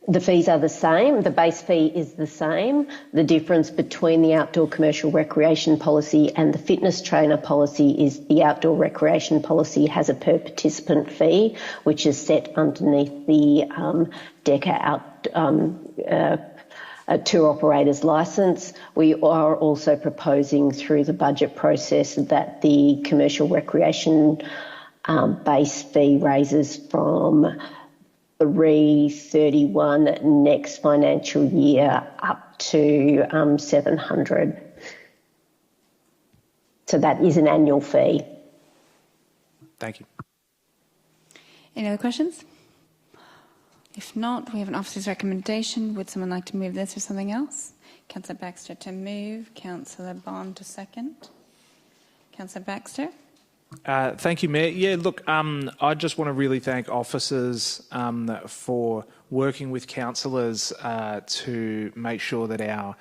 the same. The base fee is the same. The difference between the outdoor commercial recreation policy and the fitness trainer policy is the outdoor recreation policy has a per participant fee, which is set underneath the DECA tour operator's licence. We are also proposing through the budget process that the commercial recreation base fee raises from 331 next financial year up to 700. So that is an annual fee. Thank you. Any other questions? If not, we have an officer's recommendation. Would someone like to move this or something else? Councillor Baxter to move. Councillor Bond to second. Councillor Baxter. Thank you, Mayor. Yeah, look, I just want to really thank officers for working with councillors to make sure that our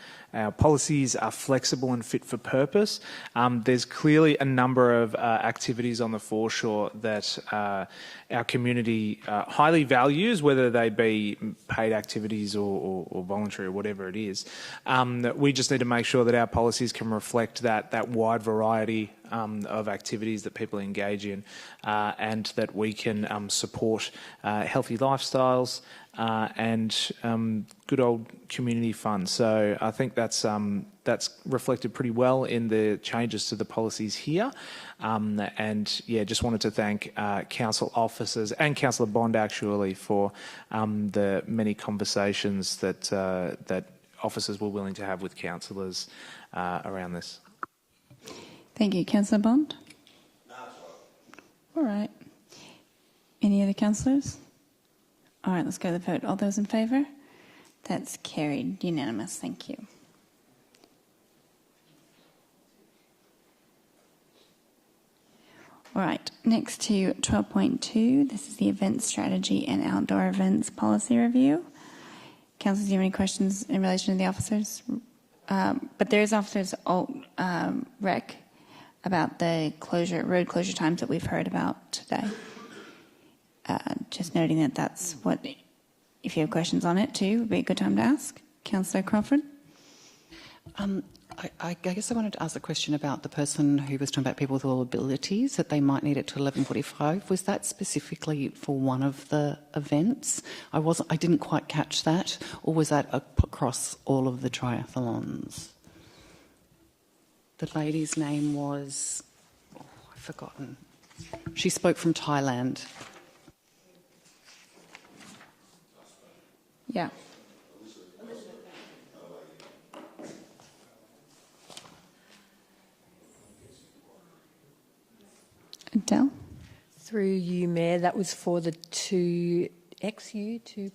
policies are flexible and fit for purpose. There's clearly a number of activities on the foreshore that our community highly values, whether they be paid activities or voluntary or whatever it is. We just need to make sure that our policies can reflect that wide variety of activities that people engage in, and that we can support healthy lifestyles and good old community fun. So I think that's reflected pretty well in the changes to the policies here. And yeah, just wanted to thank council officers and Councillor Bond actually for the many conversations that officers were willing to have with councillors around this. Thank you. Councillor Bond? No, all right. Any other councillors? All right, let's go to the vote. All those in favour? That's carried. Unanimous. Thank you. All right, next to 12.2. This is the event strategy and outdoor events policy review. Councillors, do you have any questions in relation to the officers? But there is officers rec about the road closure times that we've heard about today. Just noting that that's what, if you have questions on it too, would be a good time to ask. Councillor Crawford? I guess I wanted to ask a question about the person who was talking about people with all abilities, that they might need it to 11:45. Was that specifically for one of the events? I didn't quite catch that. Or was that across all of the triathlons? The lady's name was... Oh, I've forgotten. She spoke from Thailand. Yeah. Adele? Through you, Mayor, that was for the 2XU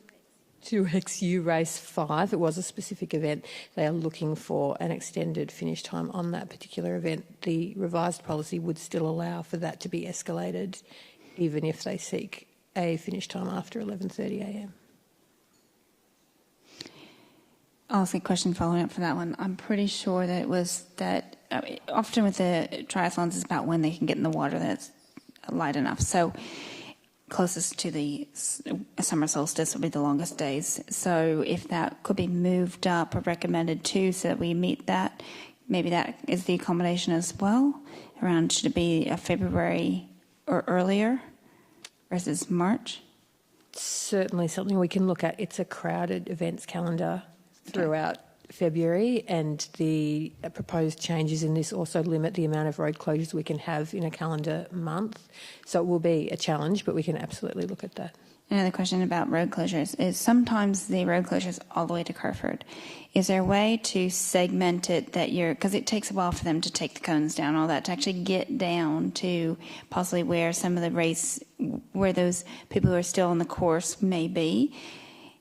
race 5. It was a specific event. They are looking for an extended finish time on that particular event. The revised policy would still allow for that to be escalated, even if they seek a finish time after 11:30am. I'll ask a question following up for that one. I'm pretty sure that it was that often with the triathlons it's about when they can get in the water that's light enough. So closest to the summer solstice will be the longest days. So if that could be moved up or recommended too so that we meet that, maybe that is the accommodation as well. Around, should it be a February or earlier versus March? Certainly something we can look at. It's a crowded events calendar throughout February, and the proposed changes in this also limit the amount of road closures we can have in a calendar month. So it will be a challenge, but we can absolutely look at that. Another question about road closures is sometimes the road closures all the way to Carford. Is there a way to segment it that because it takes a while for them to take the cones down, all that, to actually get down to possibly where some of the race, where those people who are still on the course may be?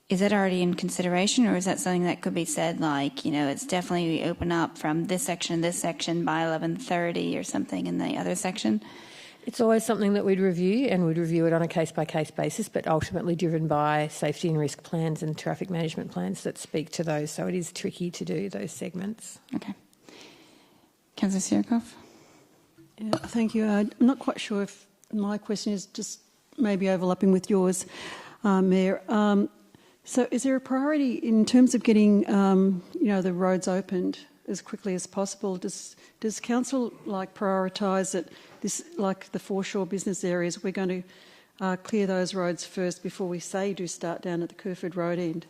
is that already in consideration, or is that something that could be said like, it's definitely open up from this section by 11:30 or something in the other section? It's always something that we'd review, and we'd review it on a case-by-case basis, but ultimately driven by safety and risk plans and traffic management plans that speak to those, so it is tricky to do those segments. Okay. Councillor Sirikov? Yeah, thank you. I'm not quite sure if my question is just maybe overlapping with yours, Mayor. So is there a priority in terms of getting, the roads opened as quickly as possible? Does council prioritise that this, like the Foreshore business areas, we're going to clear those roads first before we do start down at the Kerford Road end?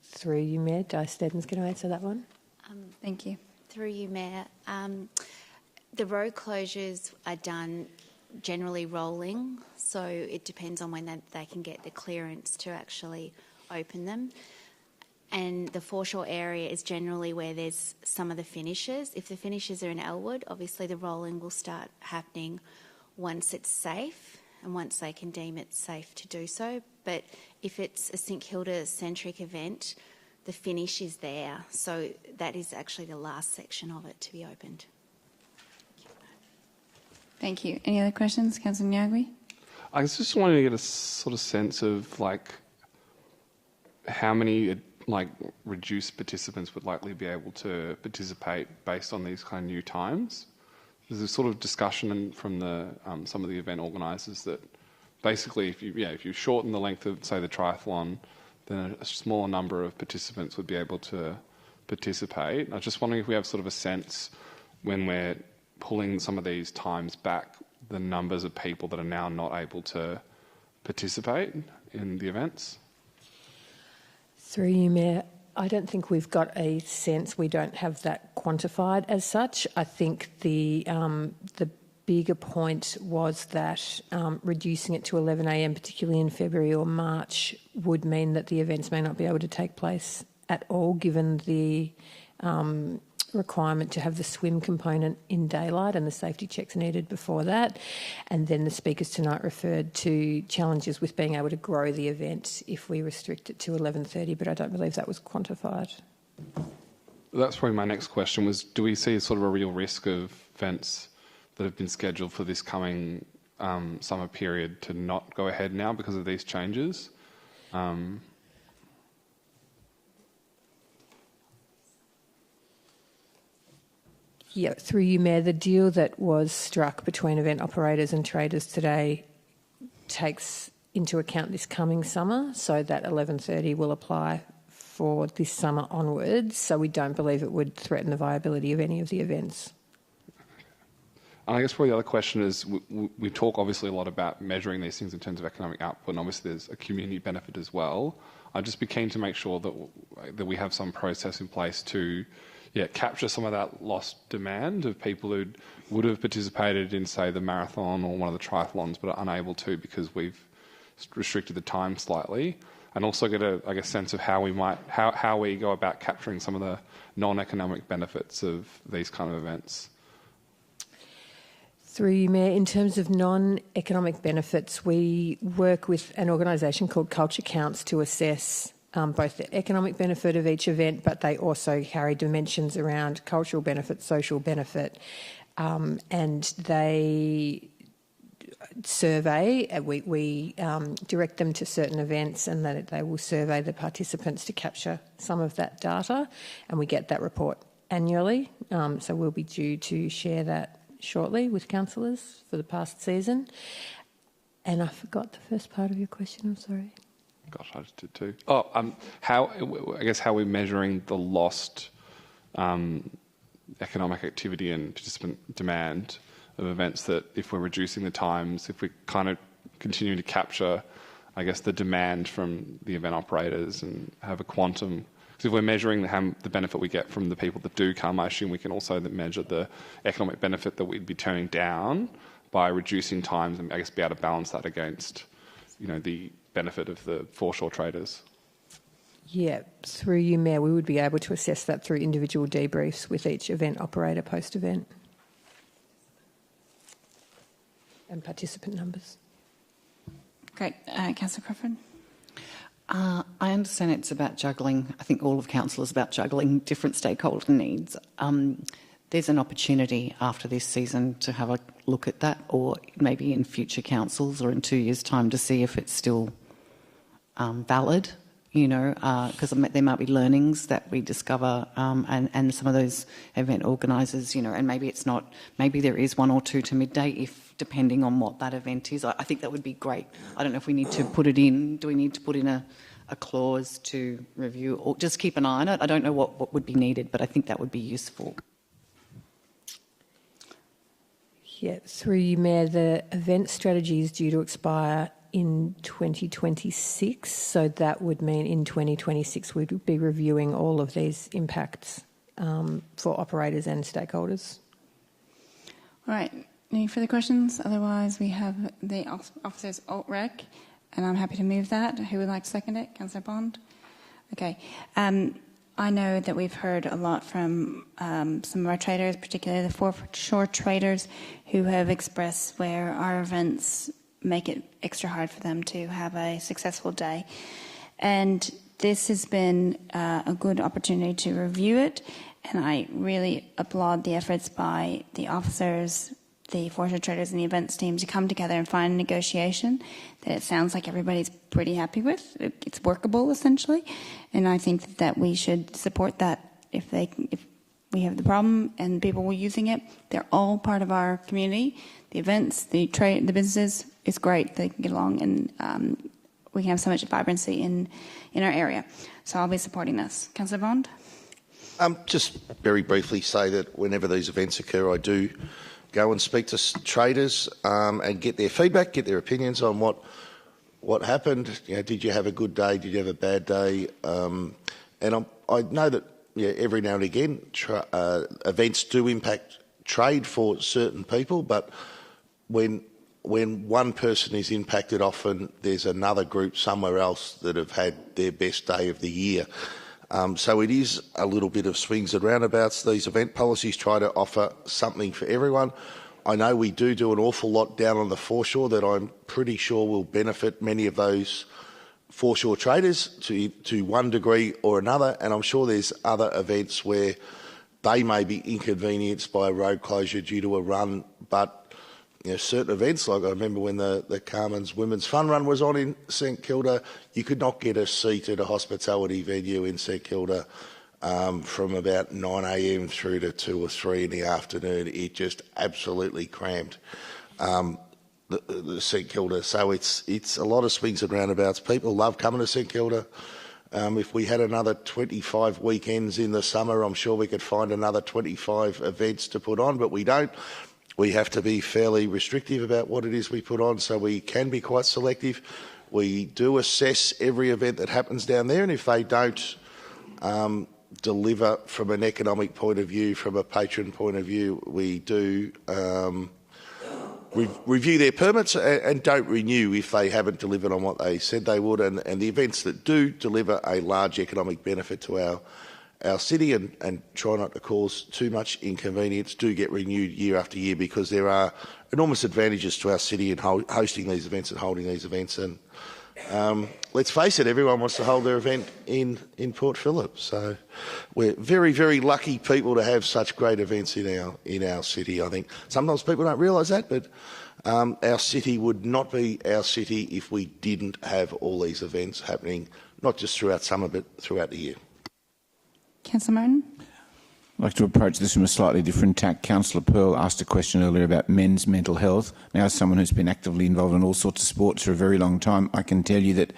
Through you, Mayor. Di Steadman's going to answer that one. Thank you. Through you, Mayor. The road closures are done generally rolling, so it depends on when they can get the clearance to actually open them. And the Foreshore area is generally where there's some of the finishes. If the finishes are in Elwood, obviously the rolling will start happening once it's safe and once they can deem it safe to do so. But if it's a St Kilda-centric event, the finish is there. So that is actually the last section of it to be opened. Thank you. Any other questions? Councillor Nyagui? I was just wanting to get a sort of sense of how many reduced participants would likely be able to participate based on these kind of new times. There's a sort of discussion from the some of the event organisers that basically if you shorten the length of, say, the triathlon, then a smaller number of participants would be able to participate. I was just wondering if we have sort of a sense when we're pulling some of these times back, the numbers of people that are now not able to participate in the events. Through you, Mayor, I don't think we've got a sense. We don't have that quantified as such. I think the bigger point was that reducing it to 11 a.m, particularly in February or March, would mean that the events may not be able to take place at all, given the requirement to have the swim component in daylight and the safety checks needed before that. And then the speakers tonight referred to challenges with being able to grow the event if we restrict it to 11:30, but I don't believe that was quantified. That's probably my next question was, do we see sort of a real risk of events that have been scheduled for this coming summer period to not go ahead now because of these changes? Yeah, through you, Mayor, the deal that was struck between event operators and traders today takes into account this coming summer, so that 11:30 will apply for this summer onwards, so we don't believe it would threaten the viability of any of the events. And I guess probably the other question is, we talk obviously a lot about measuring these things in terms of economic output, and obviously there's a community benefit as well. I'd just be keen to make sure that we have some process in place to capture some of that lost demand of people who would have participated in, say, the marathon or one of the triathlons but are unable to because we've restricted the time slightly, and also get a sense of how we go about capturing some of the non-economic benefits of these kind of events. Through you, Mayor, in terms of non-economic benefits, we work with an organisation called Culture Counts to assess both the economic benefit of each event, but they also carry dimensions around cultural benefit, social benefit, and they survey. We direct them to certain events, and that they will survey the participants to capture some of that data, and we get that report annually. So we'll be due to share that shortly with councillors for the past season. And I forgot the first part of your question. I'm sorry. Gosh, I just did too. How we're measuring the lost economic activity and participant demand of events, that if we're reducing the times, if we kind of continue to capture, I guess, the demand from the event operators and have a quantum. Because if we're measuring the benefit we get from the people that do come, I assume we can also measure the economic benefit that we'd be turning down by reducing times, and I guess be able to balance that against, the benefit of the foreshore traders. Yeah, through you, Mayor, we would be able to assess that through individual debriefs with each event operator post-event. and participant numbers. Great. Councillor Crawford? I understand it's about juggling. I think all of council is about juggling different stakeholder needs. There's an opportunity after this season to have a look at that, or maybe in future councils or in 2 years' time to see if it's still valid, because there might be learnings that we discover and some of those event organisers, and maybe it's not, maybe there is 1 or 2 to midday depending on what that event is. I think that would be great. I don't know if we need to put it in. Do we need to put in a clause to review or just keep an eye on it? I don't know what would be needed, but I think that would be useful. Yeah, through you, Mayor, the event strategy is due to expire in 2026, so that would mean in 2026 we'd be reviewing all of these impacts for operators and stakeholders. All right, any further questions? Otherwise, we have the officers alt-rec, and I'm happy to move that. Who would like to second it? Councillor Bond? Okay. I know that we've heard a lot from some of our traders, particularly the Foreshore traders, who have expressed where our events make it extra hard for them to have a successful day. And this has been a good opportunity to review it, and I really applaud the efforts by the officers, the Foreshore traders and the events team to come together and find a negotiation that it sounds like everybody's pretty happy with. It's workable, essentially, and I think that we should support that. If we have the problem and people were using it, they're all part of our community. The events, the trade, the businesses, it's great. They can get along, and we can have so much vibrancy in our area. So I'll be supporting this. Councillor Bond? Just very briefly say that whenever these events occur, I do go and speak to traders and get their feedback, get their opinions on what happened. Did you have a good day? Did you have a bad day? And I know that every now and again events do impact trade for certain people, but when one person is impacted, often there's another group somewhere else that have had their best day of the year. So it is a little bit of swings and roundabouts. These event policies try to offer something for everyone. I know we do an awful lot down on the foreshore that I'm pretty sure will benefit many of those foreshore traders to one degree or another, and I'm sure there's other events where they may be inconvenienced by a road closure due to a run, but certain events, like I remember when the Carmen's Women's Fun Run was on in St Kilda, you could not get a seat at a hospitality venue in St Kilda from about 9 a.m. through to 2 or 3 in the afternoon. It just absolutely crammed the St Kilda. So it's a lot of swings and roundabouts. People love coming to St Kilda. If we had another 25 weekends in the summer, I'm sure we could find another 25 events to put on, but we don't. We have to be fairly restrictive about what it is we put on, so we can be quite selective. We do assess every event that happens down there, and if they don't deliver from an economic point of view, from a patron point of view, we do review their permits and don't renew if they haven't delivered on what they said they would. And the events that do deliver a large economic benefit to our city and try not to cause too much inconvenience do get renewed year after year, because there are enormous advantages to our city in hosting these events and holding these events. And let's face it, everyone wants to hold their event in Port Phillip. So we're very, very lucky people to have such great events in our city. I think sometimes people don't realise that, but our city would not be our city if we didn't have all these events happening, not just throughout summer, but throughout the year. Councillor Martin? I'd like to approach this from a slightly different tack. Councillor Pearl asked a question earlier about men's mental health. Now, as someone who's been actively involved in all sorts of sports for a very long time, I can tell you that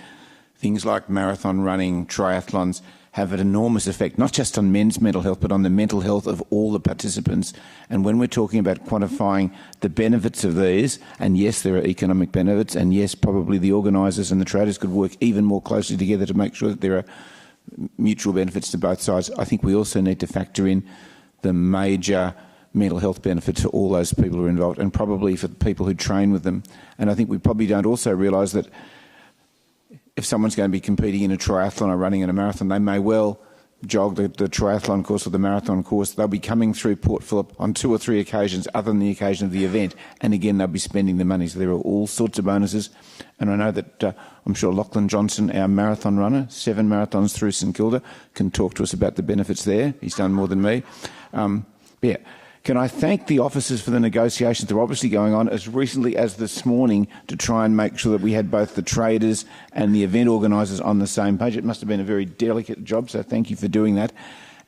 things like marathon running, triathlons have an enormous effect, not just on men's mental health, but on the mental health of all the participants. And when we're talking about quantifying the benefits of these, and yes, there are economic benefits, and yes, probably the organisers and the traders could work even more closely together to make sure that there are mutual benefits to both sides. I think we also need to factor in the major mental health benefits for all those people who are involved, and probably for the people who train with them. And I think we probably don't also realise that if someone's going to be competing in a triathlon or running in a marathon, they may well jog, the triathlon course or the marathon course, they'll be coming through Port Phillip on 2 or 3 occasions other than the occasion of the event. And again, they'll be spending the money. So there are all sorts of bonuses. And I know that I'm sure Lachlan Johnson, our marathon runner, 7 marathons through St Kilda, can talk to us about the benefits there. He's done more than me. Yeah. Can I thank the officers for the negotiations that are obviously going on as recently as this morning to try and make sure that we had both the traders and the event organisers on the same page. It must have been a very delicate job, so thank you for doing that.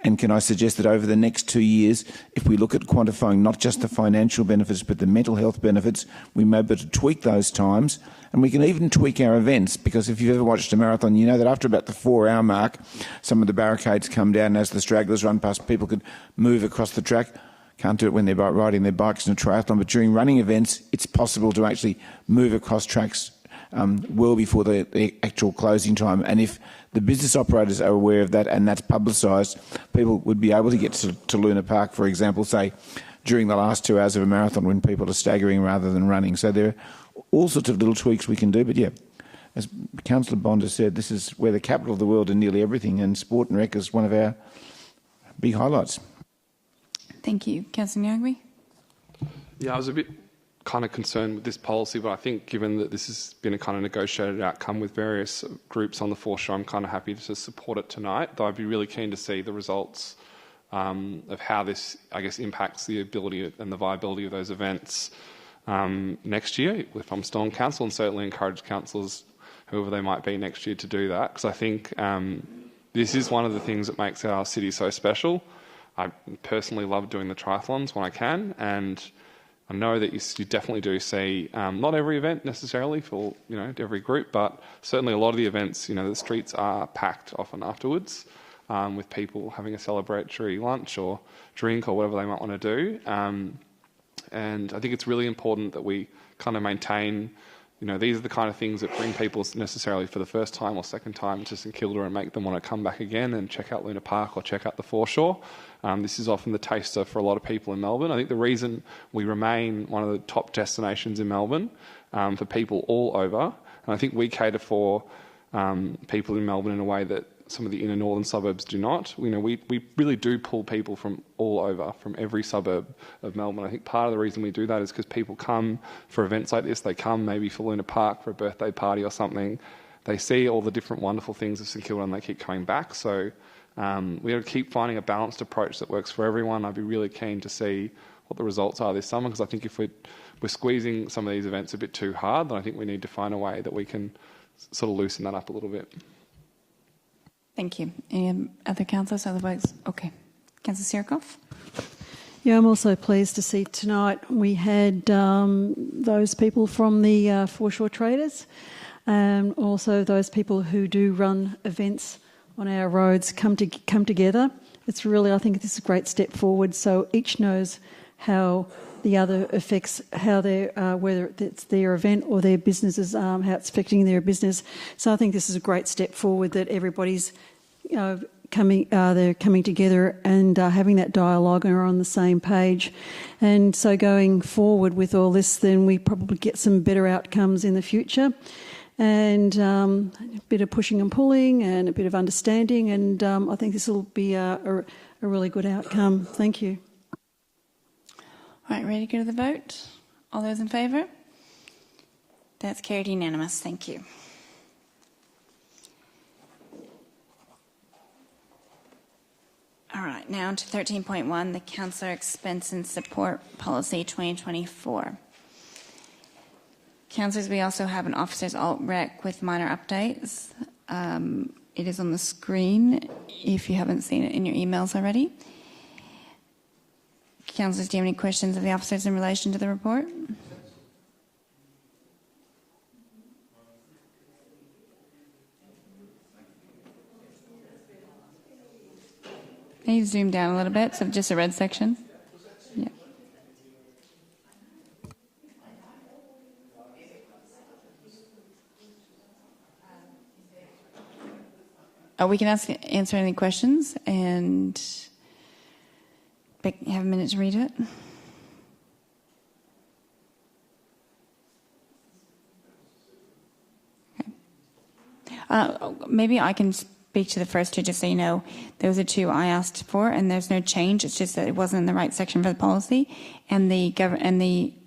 And can I suggest that over the next 2 years, if we look at quantifying not just the financial benefits but the mental health benefits, we may be able to tweak those times, and we can even tweak our events, because if you've ever watched a marathon, you know that after about the 4-hour mark, some of the barricades come down, and as the stragglers run past, people could move across the track. Can't do it when they're riding their bikes in a triathlon, but during running events, it's possible to actually move across tracks well before the actual closing time. And if the business operators are aware of that and that's publicised, people would be able to get to Luna Park, for example, say, during the last 2 hours of a marathon when people are staggering rather than running. So there are all sorts of little tweaks we can do. But yeah, as Councillor Bond has said, this is where the capital of the world in nearly everything, and sport and rec is one of our big highlights. Thank you. Councillor Nyangwi? Yeah, I was a bit kind of concerned with this policy, but I think given that this has been a kind of negotiated outcome with various groups on the foreshore, I'm kind of happy to support it tonight, though I'd be really keen to see the results of how this, I guess, impacts the ability and the viability of those events next year, if I'm still on council, and certainly encourage councillors, whoever they might be next year, to do that, because I think this is one of the things that makes our city so special. I personally love doing the triathlons when I can, and I know that you definitely do see not every event necessarily for every group, but certainly a lot of the events. The streets are packed often afterwards with people having a celebratory lunch or drink or whatever they might want to do, and I think it's really important that we kind of maintain. These are the kind of things that bring people necessarily for the first time or second time to St Kilda and make them want to come back again and check out Luna Park or check out the Foreshore. This is often the taster for a lot of people in Melbourne. I think the reason we remain one of the top destinations in Melbourne for people all over, and I think we cater for people in Melbourne in a way that some of the inner northern suburbs do not. We really do pull people from all over, from every suburb of Melbourne. I think part of the reason we do that is because people come for events like this. They come maybe for Luna Park for a birthday party or something. They see all the different wonderful things of St Kilda and they keep coming back. So we have to keep finding a balanced approach that works for everyone. I'd be really keen to see what the results are this summer, because I think if we're squeezing some of these events a bit too hard, then I think we need to find a way that we can sort of loosen that up a little bit. Thank you. Any other councillors? Otherwise, okay. Councillor Sirikoff? Yeah, I'm also pleased to see tonight we had those people from the Foreshore traders, and also those people who do run events on our roads come together. It's really, I think this is a great step forward, so each knows how the other affects how their whether it's their event or their businesses, how it's affecting their business. So I think this is a great step forward that everybody's they're coming together and having that dialogue and are on the same page. And so going forward with all this, then we probably get some better outcomes in the future. And a bit of pushing and pulling and a bit of understanding, and I think this will be a really good outcome. Thank you. All right, ready to go to the vote? All those in favour? That's carried unanimous. Thank you. All right, now on to 13.1, the Councillor Expense and Support Policy 2024. Councillors, we also have an Officers Alt Rec with minor updates. It is on the screen if you haven't seen it in your emails already. Councillors, do you have any questions of the officers in relation to the report? Can you zoom down a little bit? So just a red section? Yeah. We can answer any questions and have a minute to read it. Okay. Maybe I can speak to the first two, just so you know. Those are two I asked for, and there's no change. It's just that it wasn't in the right section for the policy. And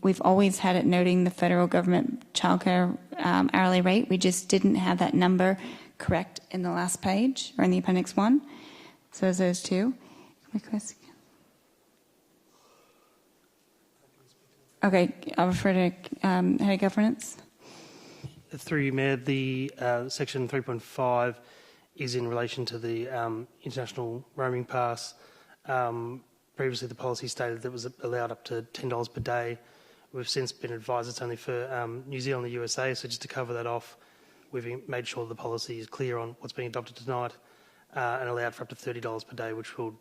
we've always had it noting the federal government childcare hourly rate. We just didn't have that number correct in the last page or in the Appendix 1. So there's those two. Okay, I'll refer to Head of Governance. Through you, Mayor, the section 3.5 is in relation to the international roaming pass. Previously, the policy stated that it was allowed up to $10 per day. We've since been advised it's only for New Zealand and the USA, so just to cover that off, we've made sure the policy is clear on what's being adopted tonight and allowed for up to $30 per day, which will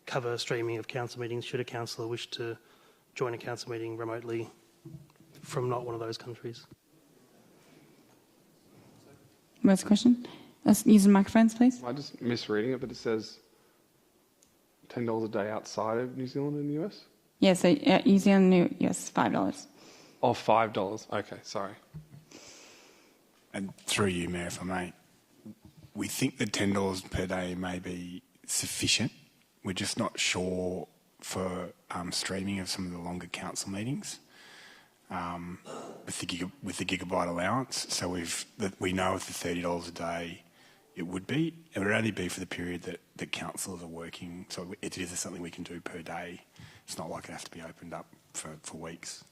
cover streaming of council meetings should a councillor wish to join a council meeting remotely from not one of those countries. What's the question? Let's use the microphones, please. I'm just misreading it, but it says $10 a day outside of New Zealand and the US? Yeah, so New Zealand, US, $5. Oh, $5. Okay, sorry. And through you, Mayor, if I may, we think that $10 per day may be sufficient. We're just not sure for streaming of some of the longer council meetings with the gigabyte allowance. So we know if the $30 a day it would only be for the period that councillors are working. So it is something we can do per day. It's not like it has to be opened up for weeks.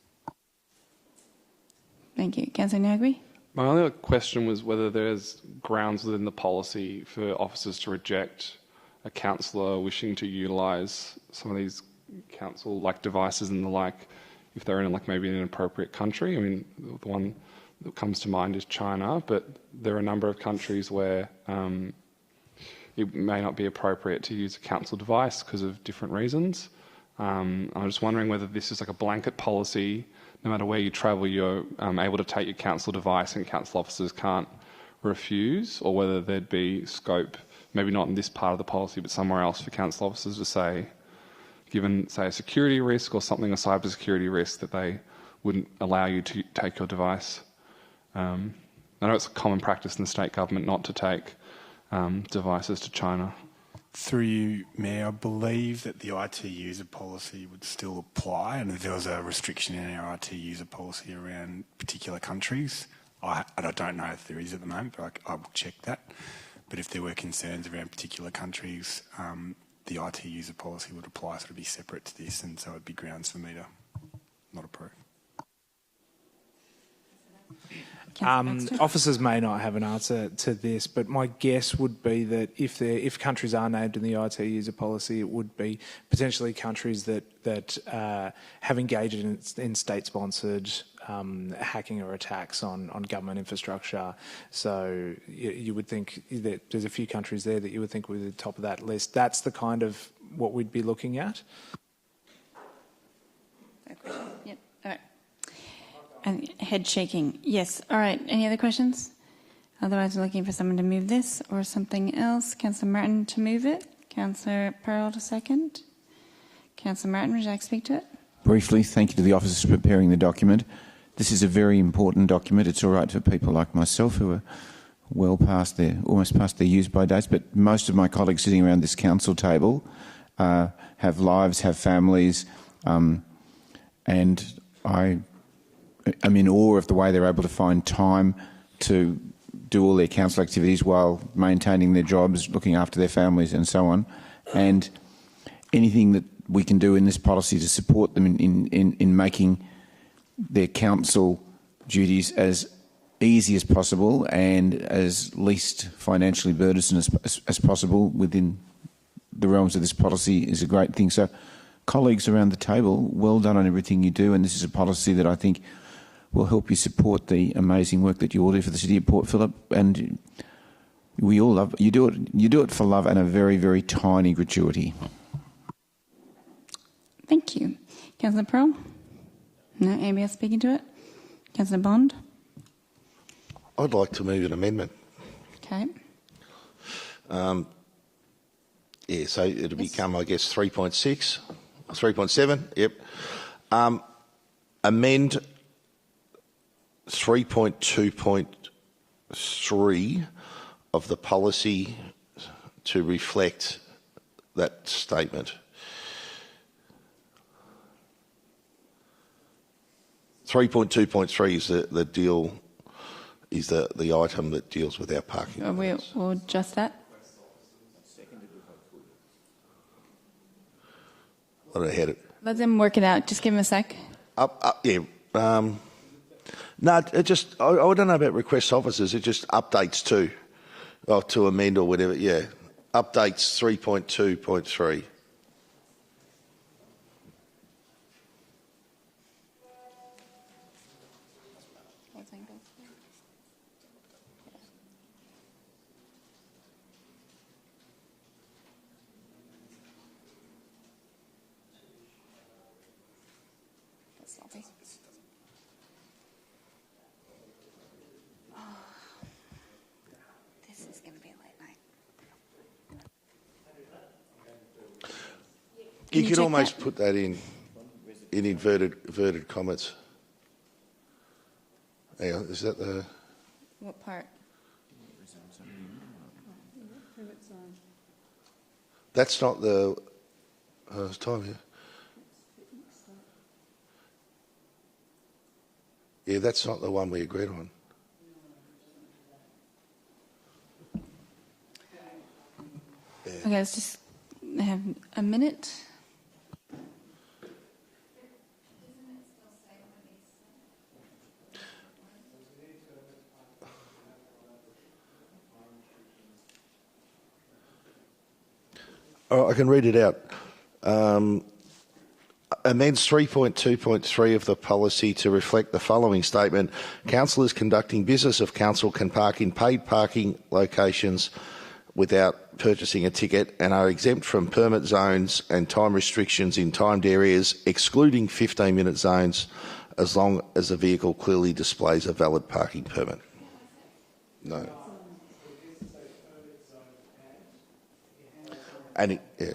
Thank you. Councillor Nagri? My only other question was whether there's grounds within the policy for officers to reject a councillor wishing to utilise some of these council-like devices and the like, if they're in maybe an inappropriate country. I mean, the one that comes to mind is China, but there are a number of countries where it may not be appropriate to use a council device because of different reasons. I'm just wondering whether this is like a blanket policy. No matter where you travel, you're able to take your council device and council officers can't refuse, or whether there'd be scope, maybe not in this part of the policy, but somewhere else for council officers to say, given, say, a security risk or something, a cyber security risk, that they wouldn't allow you to take your device. I know it's a common practice in the state government not to take devices to China. Through you, Mayor, I believe that the IT user policy would still apply, and if there was a restriction in our IT user policy around particular countries, I don't know if there is at the moment, but I will check that. But if there were concerns around particular countries, the IT user policy would apply, so it would be separate to this, and so it would be grounds for me to not approve. Officers may not have an answer to this, but my guess would be that if countries are named in the IT user policy, it would be potentially countries that have engaged in state-sponsored hacking or attacks on government infrastructure. So you would think that there's a few countries there that you would think were at the top of that list. That's the kind of what we'd be looking at. Yep. All right. And head shaking. Yes. All right. Any other questions? Otherwise, we're looking for someone to move this or something else. Councillor Martin to move it. Councillor Pearl to second. Councillor Martin, would you like to speak to it? Briefly, thank you to the officers for preparing the document. This is a very important document. It's all right for people like myself who are almost past their use-by dates, but most of my colleagues sitting around this council table have lives, have families, and I'm in awe of the way they're able to find time to do all their council activities while maintaining their jobs, looking after their families and so on. And anything that we can do in this policy to support them in making their council duties as easy as possible and as least financially burdensome as possible within the realms of this policy is a great thing. So, colleagues around the table, well done on everything you do, and this is a policy that I think will help you support the amazing work that you all do for the City of Port Phillip, and we all love you. Do it for love and a very, very tiny gratuity. Thank you. Councillor Pearl? No? Anybody else speaking to it? Councillor Bond? I'd like to move an amendment. Okay. So it'll become, I guess, 3.6, 3.7, yep. Amend 3.2.3 of the policy to reflect that statement. 3.2.3 is the deal, is the item that deals with our parking. We'll adjust that. I don't know how to... Let them work it out. Just give them a sec. Yeah. No, it just... I don't know about request officers. It just updates to amend or whatever. Yeah. Updates 3.2.3. You could almost put that in inverted commas. Hang on, is that the... What part? That's not the... it's time here. Yeah, that's not the one we agreed on. Yeah. Okay, let's just have a minute. I can read it out. Amends 3.2.3 of the policy to reflect the following statement. Councillors conducting business of council can park in paid parking locations without purchasing a ticket and are exempt from permit zones and time restrictions in timed areas, excluding 15-minute zones, as long as the vehicle clearly displays a valid parking permit. No. And yeah.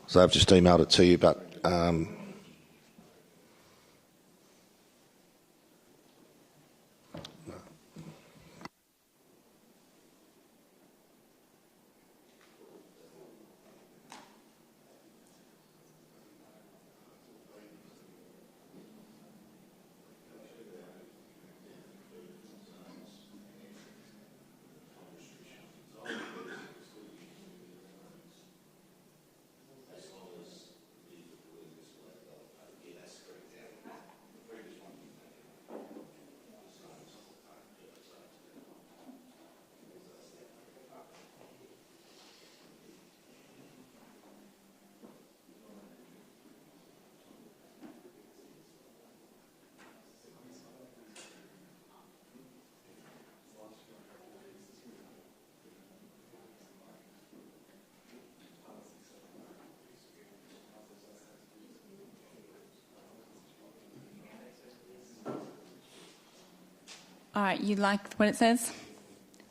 So I've just emailed it to you, but All right, you like what it says?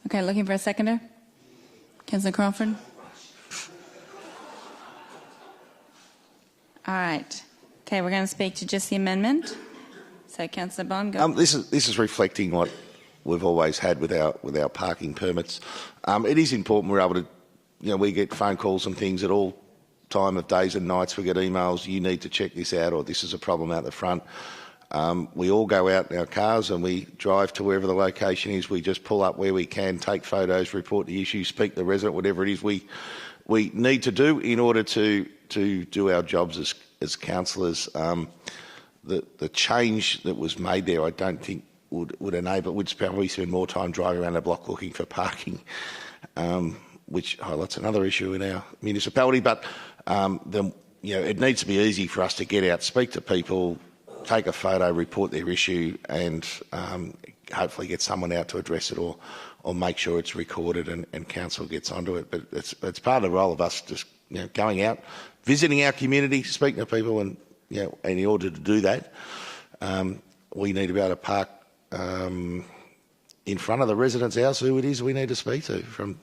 Okay, looking for a seconder? Councillor Crawford? All right. Okay, we're going to speak to just the amendment. So, Councillor Bond, go. This is reflecting what we've always had with our parking permits. It is important we're able to, we get phone calls and things at all time of days and nights. We get emails, you need to check this out, or this is a problem out the front. We all go out in our cars and we drive to wherever the location is. We just pull up where we can, take photos, report the issue, speak to the resident, whatever it is we need to do in order to do our jobs as councillors. The change that was made there, I don't think would enable. We'd probably spend more time driving around the block looking for parking, which highlights another issue in our municipality. But it needs to be easy for us to get out, speak to people, take a photo, report their issue, and hopefully get someone out to address it or make sure it's recorded and council gets onto it. But it's part of the role of us just going out, visiting our community, speaking to people, and in order to do that, we need to be able to park in front of the resident's house who it is we need to speak to from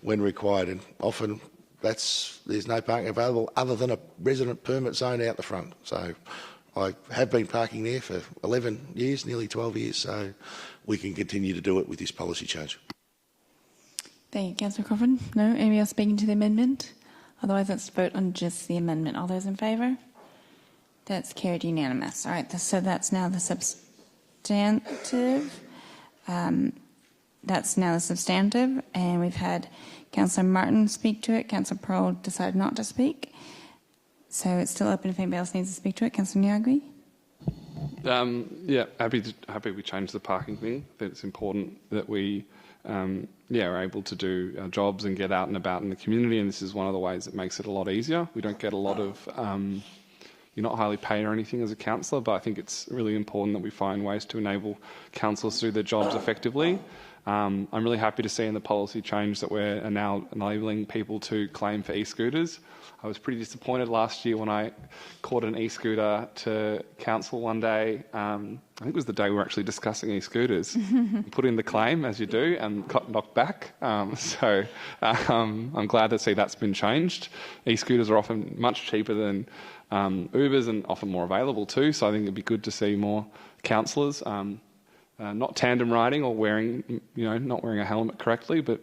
when required, and often there's no parking available other than a resident permit zone out the front. So I have been parking there for 11 years, nearly 12 years, so we can continue to do it with this policy change. Thank you, Councillor Crawford. No, anybody else speaking to the amendment? Otherwise, let's vote on just the amendment. All those in favour? That's carried unanimous. All right, so that's now the substantive. That's now the substantive, and we've had Councillor Martin speak to it. Councillor Pearl decided not to speak. So it's still open if anybody else needs to speak to it. Councillor Nyagui? Yeah, happy we change the parking thing. I think it's important that we are able to do our jobs and get out and about in the community, and this is one of the ways that makes it a lot easier. We don't get a lot of... you're not highly paid or anything as a councillor, but I think it's really important that we find ways to enable councillors to do their jobs effectively. I'm really happy to see in the policy change that we're now enabling people to claim for e-scooters. I was pretty disappointed last year when I caught an e-scooter to council one day. I think it was the day we were actually discussing e-scooters. Put in the claim, as you do, and got knocked back. So I'm glad to see that's been changed. E-scooters are often much cheaper than Ubers and often more available too. So I think it'd be good to see more councillors not tandem riding or not wearing a helmet correctly, but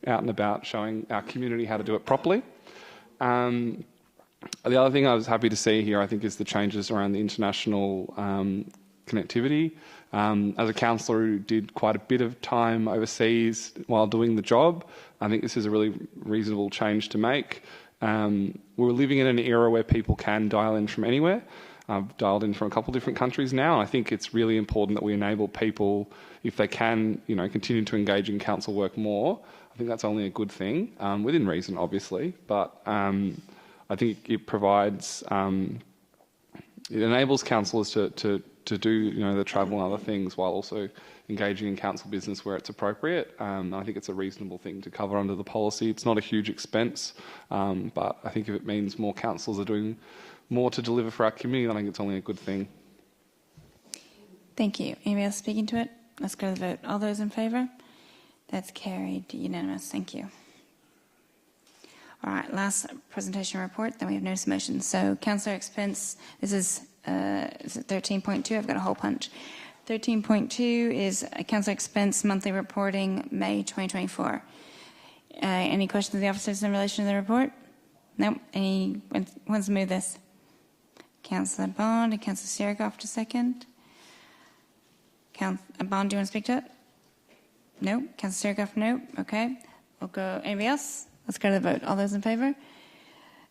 out and about showing our community how to do it properly. The other thing I was happy to see here, I think, is the changes around the international connectivity. As a councillor who did quite a bit of time overseas while doing the job, I think this is a really reasonable change to make. We're living in an era where people can dial in from anywhere. I've dialed in from a couple of different countries now. I think it's really important that we enable people, if they can, continue to engage in council work more. I think that's only a good thing, within reason, obviously. But I think it provides, it enables councillors to do the travel and other things while also engaging in council business where it's appropriate. I think it's a reasonable thing to cover under the policy. It's not a huge expense, but I think if it means more councillors are doing more to deliver for our community, I think it's only a good thing. Thank you. Anybody else speaking to it? Let's go to the vote. All those in favour? That's carried unanimous. Thank you. All right, last presentation report, then we have notice of motion. So councillor expense, this is it 13.2? I've got a whole punch. 13.2 is councillor expense monthly reporting, May 2024. Any questions of the officers in relation to the report? No. Any wants to move this? Councillor Bond and Councillor Sierragoff to second. Bond, do you want to speak to it? No. Councillor Sierragoff, no. Okay. We'll go. Anybody else? Let's go to the vote. All those in favour?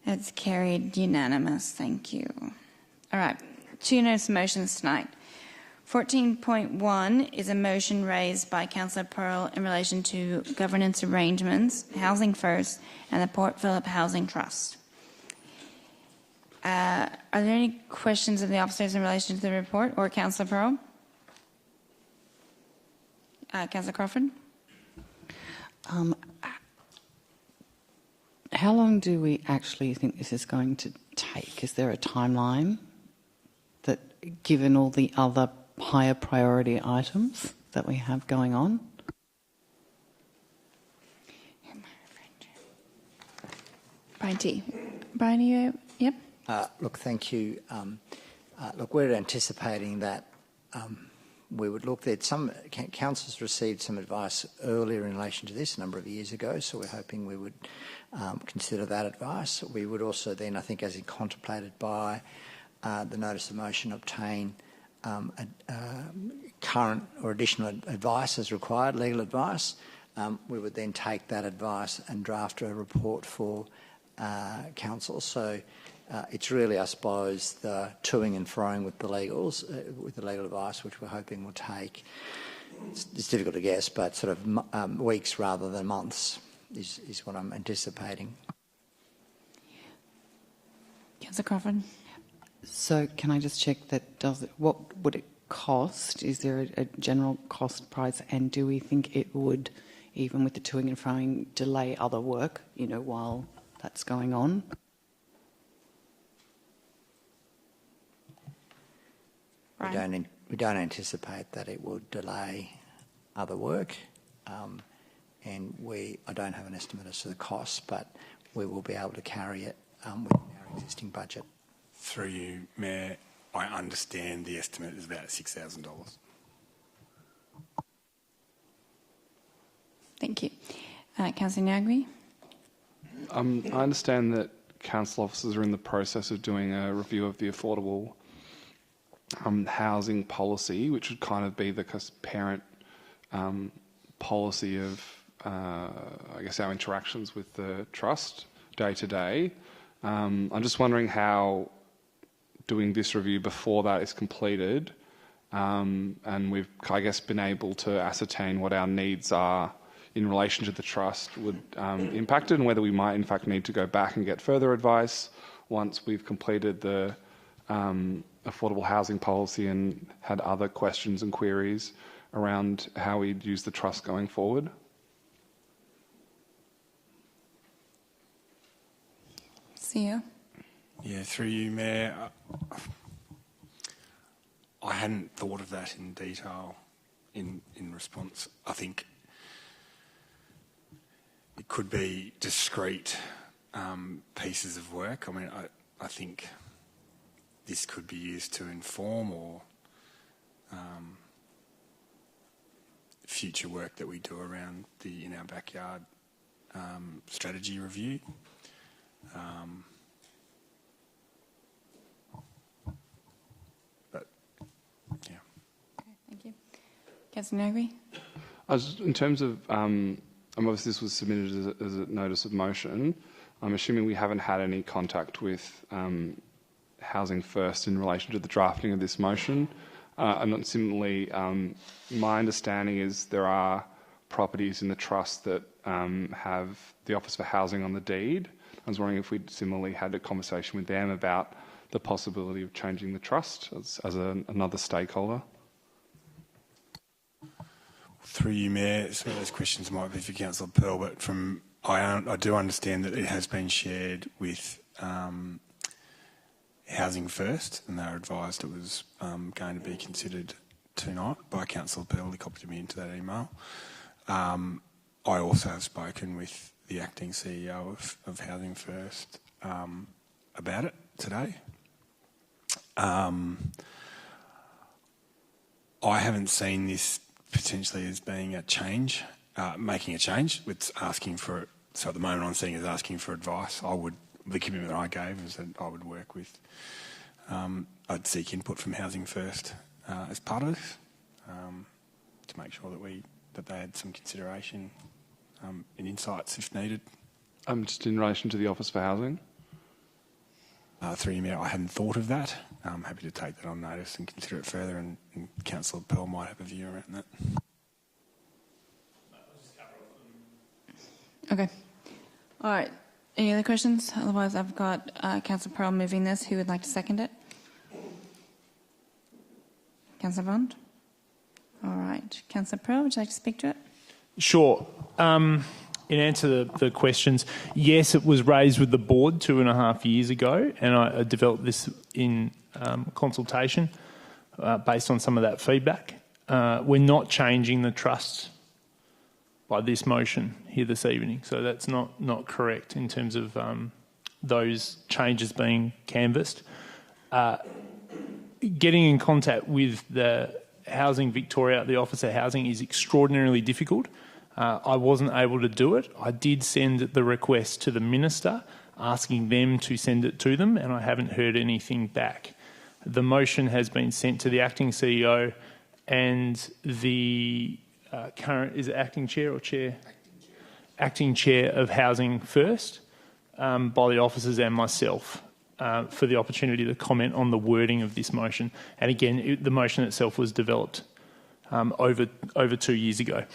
It's carried unanimous. Thank you. All right. 2 notice of motions tonight. 14.1 is a motion raised by Councillor Pearl in relation to governance arrangements, HousingFirst, and the Port Phillip Housing Trust. Are there any questions of the officers in relation to the report, or Councillor Pearl? Councillor Crawford? How long do we actually think this is going to take? Is there a timeline that, given all the other higher priority items that we have going on? Brian T. Brian, are you? Yep. Look, thank you. Look, we're anticipating that we would look that some councils received some advice earlier in relation to this a number of years ago, so we're hoping we would consider that advice. We would also then, I think, as contemplated by the notice of motion, obtain current or additional advice as required, legal advice. We would then take that advice and draft a report for council. So it's really, I suppose, the toing and froing with the legals, with the legal advice, which we're hoping will take, it's difficult to guess, but sort of weeks rather than months is what I'm anticipating. Councillor Crawford. So can I just check that what would it cost? Is there a general cost price? And do we think it would, even with the toing and froing, delay other work, while that's going on? We don't anticipate that it will delay other work, and I don't have an estimate as to the cost, but we will be able to carry it within our existing budget. Through you, Mayor, I understand the estimate is about $6,000. Thank you. Councillor Nyagri? I understand that council officers are in the process of doing a review of the affordable housing policy, which would kind of be the parent policy of, I guess, our interactions with the trust day to day. I'm just wondering how doing this review before that is completed, and we've, I guess, been able to ascertain what our needs are in relation to the trust would impact it, and whether we might in fact need to go back and get further advice once we've completed the affordable housing policy and had other questions and queries around how we'd use the trust going forward. See you. Yeah, through you, Mayor. I hadn't thought of that in detail in response. I think it could be discrete pieces of work. I mean, I think this could be used to inform or future work that we do around the In Our Backyard strategy review. But, yeah. Okay, thank you. Councillor Nyagri? In terms of, obviously this was submitted as a notice of motion. I'm assuming we haven't had any contact with HousingFirst in relation to the drafting of this motion. And not similarly, my understanding is there are properties in the trust that have the Office for Housing on the deed. I was wondering if we'd similarly had a conversation with them about the possibility of changing the trust as another stakeholder. Through you, Mayor, some of those questions might be for Councillor Pearl, but I do understand that it has been shared with HousingFirst, and they were advised it was going to be considered tonight by Councillor Pearl. He copied me into that email. I also have spoken with the acting CEO of HousingFirst about it today. I haven't seen this potentially as being a change, making a change. It's asking for it. So at the moment I'm seeing is asking for advice. The commitment that I gave is that I would work with, I'd seek input from HousingFirst as part of this to make sure that they had some consideration and insights if needed. Just in relation to the Office for Housing? Through you, Mayor, I hadn't thought of that. I'm happy to take that on notice and consider it further, and Councillor Pearl might have a view around that. Okay. All right. Any other questions? Otherwise, I've got Councillor Pearl moving this. Who would like to second it? Councillor Bond? All right. Councillor Pearl, would you like to speak to it? Sure. In answer to the questions, yes, it was raised with the board 2.5 years ago, and I developed this in consultation based on some of that feedback. We're not changing the trust by this motion here this evening, so that's not correct in terms of those changes being canvassed. Getting in contact with the Housing Victoria, the Office of Housing, is extraordinarily difficult. I wasn't able to do it. I did send the request to the Minister, asking them to send it to them, and I haven't heard anything back. The motion has been sent to the Acting CEO and the current, is it Acting Chair or Chair? Acting Chair of HousingFirst by the officers and myself for the opportunity to comment on the wording of this motion. And again, the motion itself was developed over 2 years ago.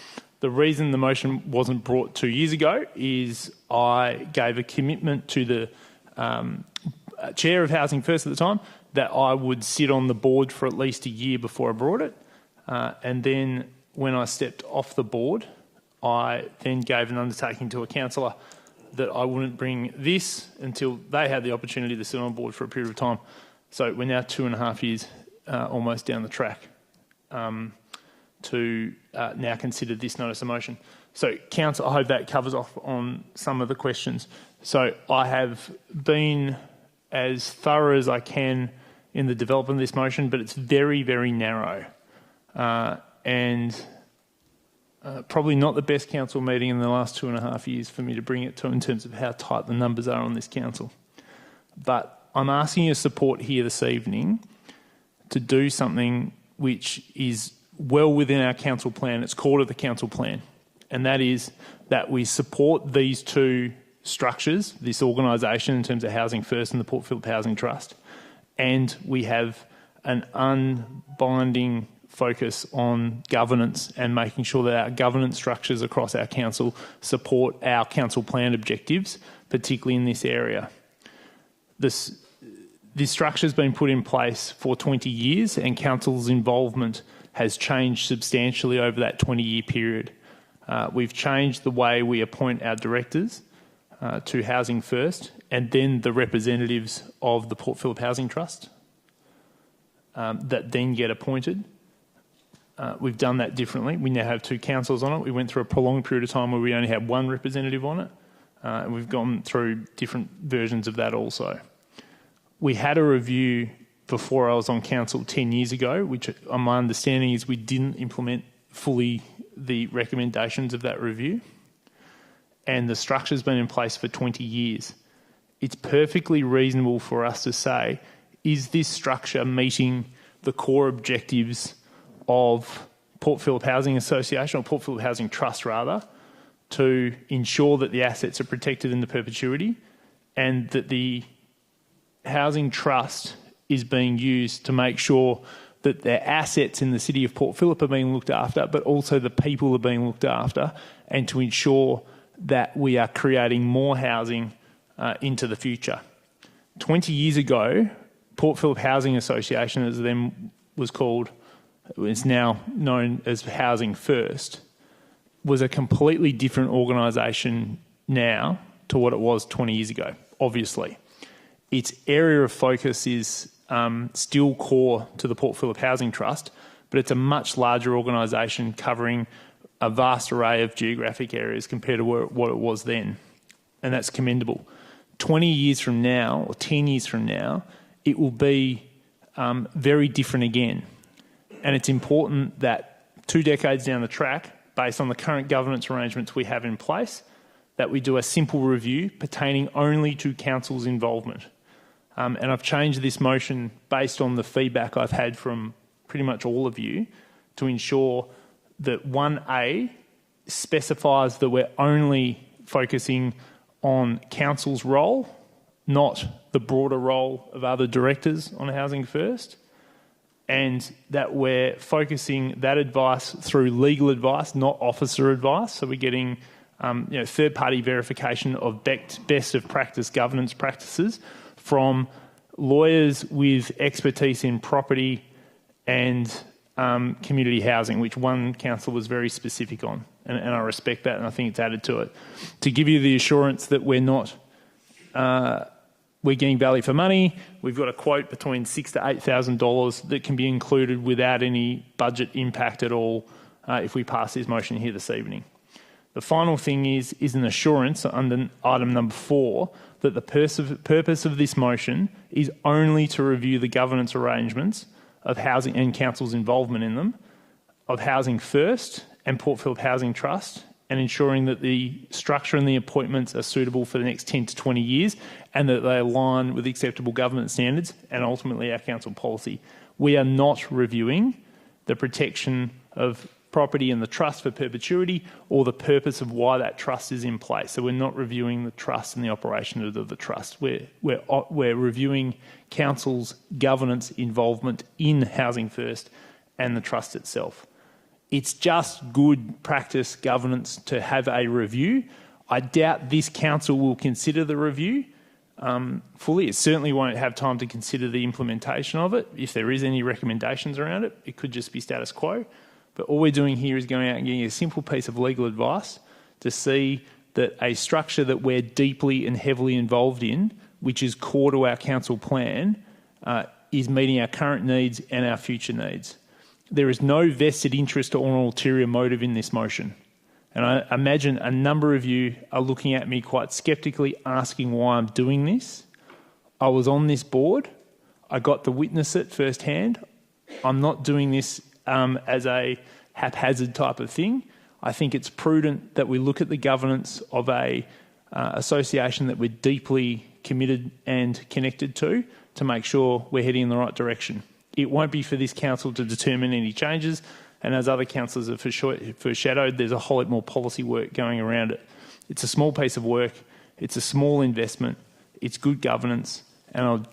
The reason the motion wasn't brought 2 years ago is I gave a commitment to the Chair of HousingFirst at the time that I would sit on the board for at least a year before I brought it. And then when I stepped off the board, I then gave an undertaking to a councillor that I wouldn't bring this until they had the opportunity to sit on board for a period of time. So we're now 2.5 years almost down the track to now consider this notice of motion. So, Council, I hope that covers off on some of the questions. So I have been as thorough as I can in the development of this motion, but it's very, very narrow. And probably not the best council meeting in the last 2.5 years for me to bring it to in terms of how tight the numbers are on this council. But I'm asking your support here this evening to do something which is well within our council plan. It's core to the council plan. And that is that we support these two structures, this organisation in terms of HousingFirst and the Port Phillip Housing Trust, and we have an unbinding focus on governance and making sure that our governance structures across our council support our council plan objectives, particularly in this area. This structure has been put in place for 20 years and council's involvement has changed substantially over that 20-year period. We've changed the way we appoint our directors to HousingFirst and then the representatives of the Port Phillip Housing Trust that then get appointed. We've done that differently. We now have two councillors on it. We went through a prolonged period of time where we only had one representative on it. And we've gone through different versions of that also. We had a review before I was on council 10 years ago, which my understanding is we didn't implement fully the recommendations of that review, and the structure's been in place for 20 years. It's perfectly reasonable for us to say, is this structure meeting the core objectives of Port Phillip Housing Association, or Port Phillip Housing Trust rather, to ensure that the assets are protected into perpetuity and that the housing trust is being used to make sure that their assets in the city of Port Phillip are being looked after, but also the people are being looked after, and to ensure that we are creating more housing into the future. 20 years ago, Port Phillip Housing Association, as then was called, it's now known as HousingFirst, was a completely different organisation now to what it was 20 years ago, obviously. Its area of focus is still core to the Port Phillip Housing Trust, but it's a much larger organisation covering a vast array of geographic areas compared to what it was then, and that's commendable. 20 years from now, or 10 years from now, it will be very different again, and it's important that 2 decades down the track, based on the current governance arrangements we have in place, that we do a simple review pertaining only to council's involvement. And I've changed this motion based on the feedback I've had from pretty much all of you to ensure that 1A specifies that we're only focusing on council's role, not the broader role of other directors on HousingFirst, and that we're focusing that advice through legal advice, not officer advice. So we're getting third-party verification of best of practice governance practices from lawyers with expertise in property and community housing, which one council was very specific on, and I respect that, and I think it's added to it. To give you the assurance that we're not, we're getting value for money. We've got a quote between $6,000 to $8,000 that can be included without any budget impact at all if we pass this motion here this evening. The final thing is an assurance under item number 4 that the purpose of this motion is only to review the governance arrangements of housing and council's involvement in them, of HousingFirst and Port Phillip Housing Trust, and ensuring that the structure and the appointments are suitable for the next 10 to 20 years and that they align with acceptable government standards and ultimately our council policy. We are not reviewing the protection of property in the trust for perpetuity or the purpose of why that trust is in place. So we're not reviewing the trust and the operation of the trust. We're reviewing council's governance involvement in HousingFirst and the trust itself. It's just good practice governance to have a review. I doubt this council will consider the review fully. It certainly won't have time to consider the implementation of it. If there is any recommendations around it, it could just be status quo. But all we're doing here is going out and getting a simple piece of legal advice to see that a structure that we're deeply and heavily involved in, which is core to our council plan, is meeting our current needs and our future needs. There is no vested interest or ulterior motive in this motion. And I imagine a number of you are looking at me quite sceptically, asking why I'm doing this. I was on this board. I got to witness it firsthand. I'm not doing this as a haphazard type of thing. I think it's prudent that we look at the governance of a association that we're deeply committed and connected to make sure we're heading in the right direction. It won't be for this council to determine any changes, and as other councillors have foreshadowed, there's a whole lot more policy work going around it. It's a small piece of work, it's a small investment, it's good governance, and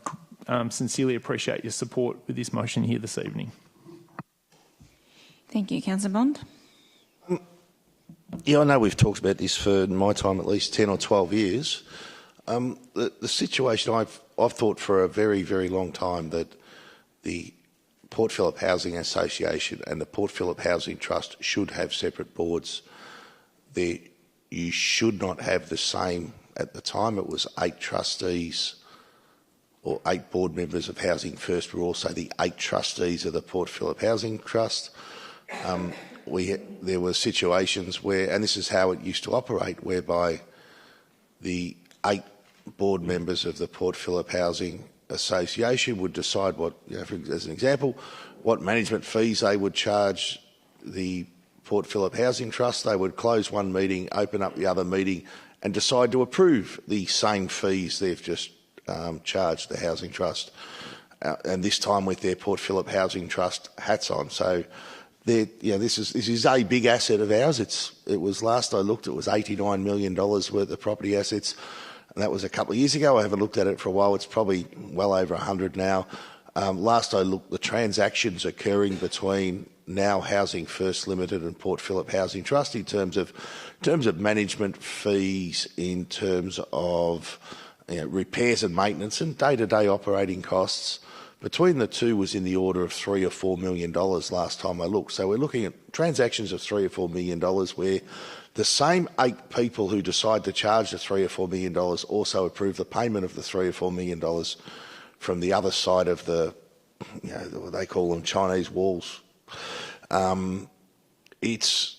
I sincerely appreciate your support with this motion here this evening. Thank you. Councillor Bond? Yeah, I know we've talked about this for, in my time, at least 10 or 12 years. The situation I've thought for a very, very long time that the Port Phillip Housing Association and the Port Phillip Housing Trust should have separate boards. You should not have the same, at the time it was 8 trustees or 8 board members of HousingFirst were also the 8 trustees of the Port Phillip Housing Trust. There were situations where, and this is how it used to operate, whereby the 8 board members of the Port Phillip Housing Association would decide what, as an example, what management fees they would charge the Port Phillip Housing Trust. They would close one meeting, open up the other meeting, and decide to approve the same fees they've just charged the Housing Trust, and this time with their Port Phillip Housing Trust hats on. So, this is a big asset of ours. It was, last I looked, it was $89 million worth of property assets. And that was a couple of years ago. I haven't looked at it for a while. It's probably well over 100 now. Last I looked, the transactions occurring between now HousingFirst Limited and Port Phillip Housing Trust in terms of management fees, in terms of repairs and maintenance and day-to-day operating costs, between the two was in the order of $3 or $4 million last time I looked. So we're looking at transactions of $3 or $4 million where the same 8 people who decide to charge the $3 or $4 million also approve the payment of the $3 or $4 million from the other side of the, what they call them, Chinese walls. It's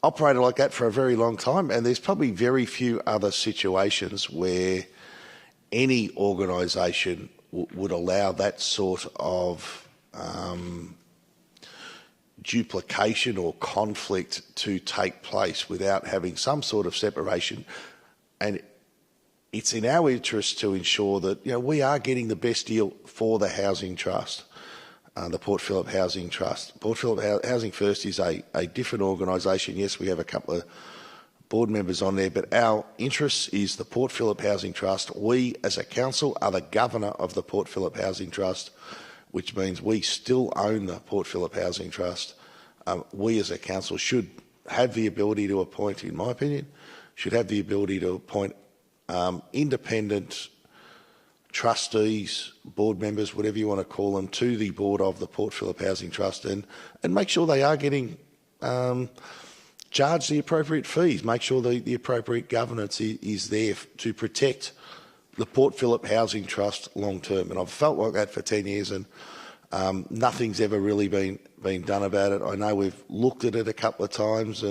operated like that for a very long time, and there's probably very few other situations where any organisation would allow that sort of duplication or conflict to take place without having some sort of separation. And it's in our interest to ensure that we are getting the best deal for the Housing Trust, the Port Phillip Housing Trust. Port Phillip HousingFirst is a different organisation. Yes, we have a couple of board members on there, but our interest is the Port Phillip Housing Trust. We, as a council, are the governor of the Port Phillip Housing Trust, which means we still own the Port Phillip Housing Trust. We, as a council, should have the ability to appoint, in my opinion, should have the ability to appoint independent trustees, board members, whatever you want to call them, to the board of the Port Phillip Housing Trust, and make sure they are getting charge the appropriate fees, make sure the appropriate governance is there to protect the Port Phillip Housing Trust long term. And I've felt like that for 10 years, and nothing's ever really been done about it. I know we've looked at it a couple of times,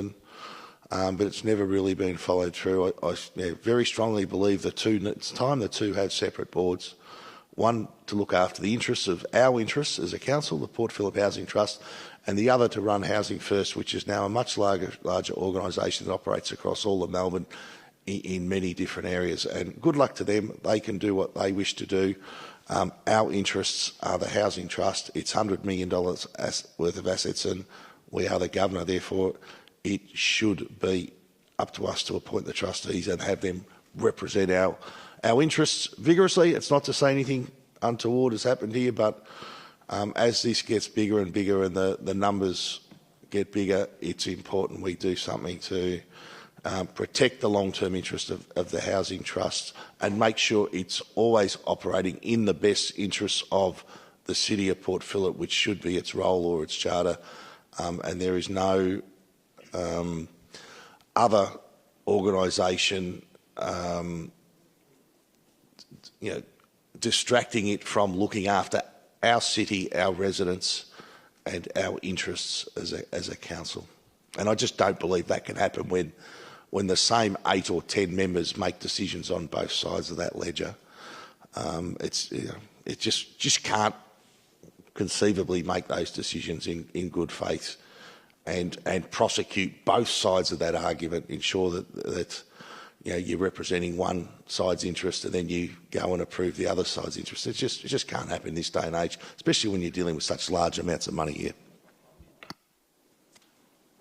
but it's never really been followed through. I very strongly believe it's time the two have separate boards. One to look after the interests of our interests as a council, the Port Phillip Housing Trust, and the other to run HousingFirst, which is now a much larger organisation that operates across all of Melbourne in many different areas. And good luck to them. They can do what they wish to do. Our interests are the Housing Trust. It's $100 million worth of assets, and we are the governor. Therefore, it should be up to us to appoint the trustees and have them represent our interests vigorously. It's not to say anything untoward has happened here, but as this gets bigger and bigger and the numbers get bigger, it's important we do something to protect the long-term interest of the housing trust, and make sure it's always operating in the best interests of the City of Port Phillip, which should be its role or its charter, and there is no other organisation distracting it from looking after our city, our residents and our interests as a council. And I just don't believe that can happen when the same 8 or 10 members make decisions on both sides of that ledger. It just can't conceivably make those decisions in good faith and prosecute both sides of that argument, ensure that you're representing one side's interest and then you go and approve the other side's interest. It just can't happen in this day and age, especially when you're dealing with such large amounts of money here.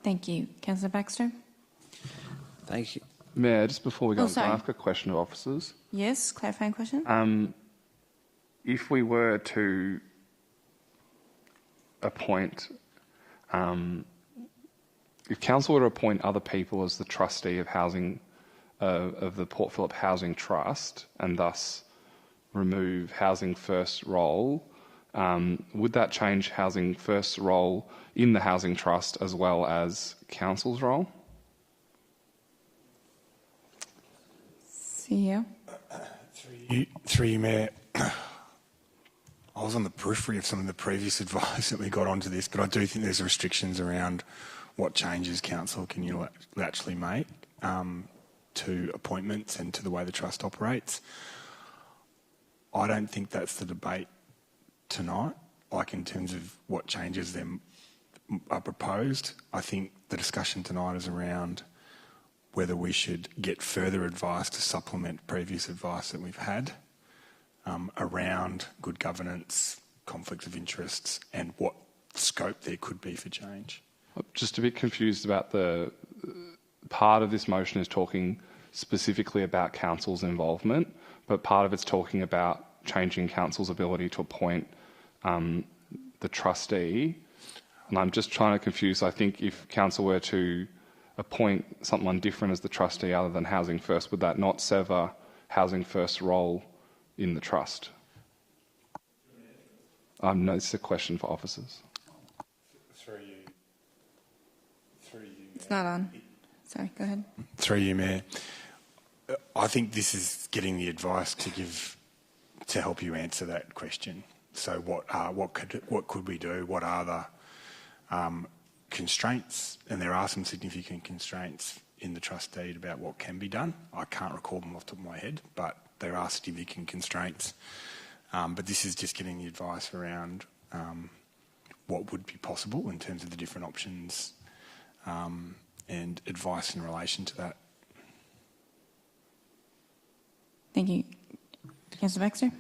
Thank you. Councillor Baxter? Thank you. Mayor, just before we go on, can I ask a question of officers? Yes, clarifying question. If we were to appoint, if council were to appoint other people as the trustee of housing, of the Port Phillip Housing Trust, and thus remove HousingFirst's role, would that change HousingFirst's role in the Housing Trust as well as council's role? CEO? Through you, Mayor. I was on the periphery of some of the previous advice that we got onto this, but I do think there's restrictions around what changes council can actually make to appointments and to the way the trust operates. I don't think that's the debate tonight, like in terms of what changes them are proposed. I think the discussion tonight is around whether we should get further advice to supplement previous advice that we've had around good governance, conflicts of interests, and what scope there could be for change. Just a bit confused about the part of this motion is talking specifically about council's involvement, but part of it's talking about changing council's ability to appoint the trustee. And I'm just trying to confuse. I think if council were to appoint someone different as the trustee other than HousingFirst, would that not sever HousingFirst's role in the trust? No, this is a question for officers. It's not on. Sorry, go ahead. Through you, Mayor. I think this is getting the advice to help you answer that question. So what could we do? What are the constraints? And there are some significant constraints in the trust deed about what can be done. I can't recall them off the top of my head, but there are significant constraints. But this is just getting the advice around what would be possible in terms of the different options and advice in relation to that. Thank you. Councillor Baxter?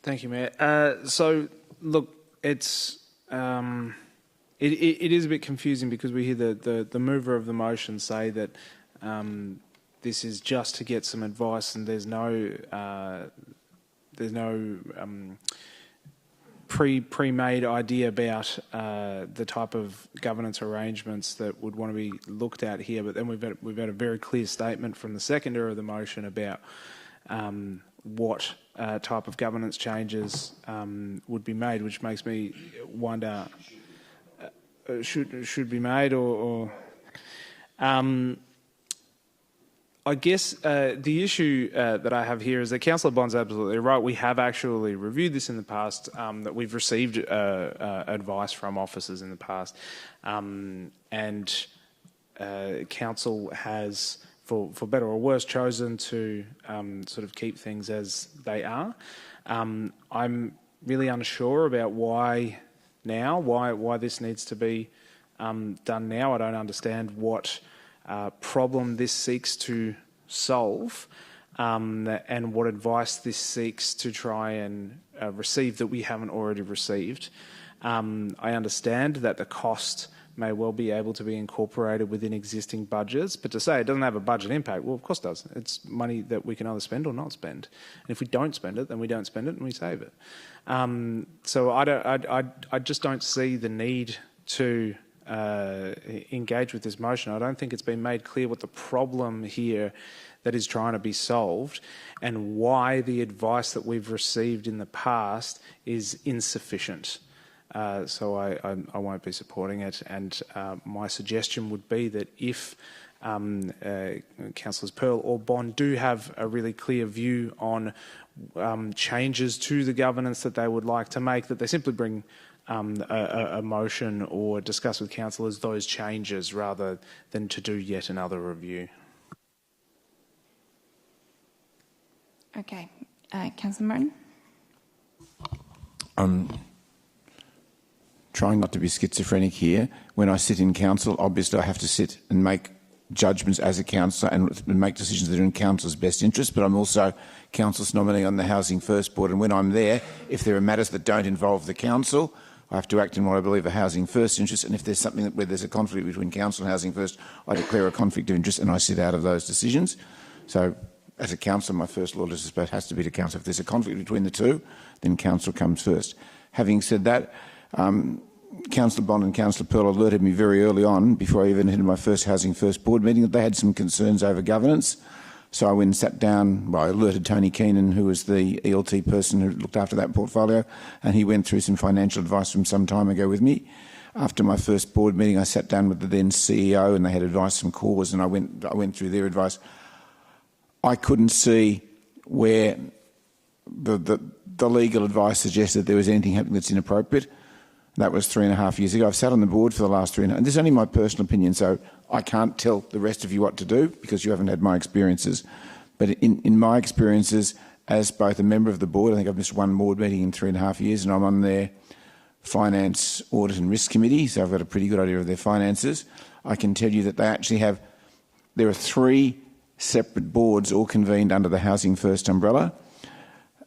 Thank you, Mayor. So, look, it's it is a bit confusing because we hear the mover of the motion say that this is just to get some advice, and there's no pre-made idea about the type of governance arrangements that would want to be looked at here. But then we've had a very clear statement from the seconder of the motion about what type of governance changes would be made, which makes me wonder should be made or I guess the issue that I have here is that Councillor Bond's absolutely right. We have actually reviewed this in the past, that we've received advice from officers in the past, and Council has, for better or worse, chosen to sort of keep things as they are. I'm really unsure about why now, why this needs to be done now. I don't understand what problem this seeks to solve, and what advice this seeks to try and receive that we haven't already received. I understand that the cost may well be able to be incorporated within existing budgets, but to say it doesn't have a budget impact, well, of course it does. It's money that we can either spend or not spend. And if we don't spend it, then we don't spend it and we save it. So I just don't see the need to engage with this motion. I don't think it's been made clear what the problem here that is trying to be solved and why the advice that we've received in the past is insufficient. So I won't be supporting it, and my suggestion would be that if Councillors Pearl or Bond do have a really clear view on changes to the governance that they would like to make, that they simply bring a motion or discuss with councillors those changes rather than to do yet another review. Okay. Councillor Martin? Trying not to be schizophrenic here. When I sit in council, obviously I have to sit and make judgments as a councillor and make decisions that are in council's best interest, but I'm also council's nominee on the HousingFirst board, and when I'm there, if there are matters that don't involve the council, I have to act in what I believe are HousingFirst interests, and if there's something where there's a conflict between council and HousingFirst, I declare a conflict of interest and I sit out of those decisions. So as a councillor, my first law disrespect has to be to council. If there's a conflict between the two, then council comes first. Having said that, Councillor Bond and Councillor Pearl alerted me very early on, before I even attended my first HousingFirst board meeting, that they had some concerns over governance. So I went and sat down, I alerted Tony Keenan, who was the ELT person who looked after that portfolio, and he went through some financial advice from some time ago with me. After my first board meeting, I sat down with the then CEO, and they had advice from Cause, and I went through their advice. I couldn't see where the legal advice suggested there was anything happening that's inappropriate. That was 3.5 years ago. I've sat on the board for the last 3.5 years, and this is only my personal opinion, so I can't tell the rest of you what to do because you haven't had my experiences. But in my experiences, as both a member of the board, I think I've missed one board meeting in 3.5 years, and I'm on their Finance, Audit and Risk Committee, so I've got a pretty good idea of their finances. I can tell you that they actually have, there are 3 separate boards all convened under the HousingFirst umbrella,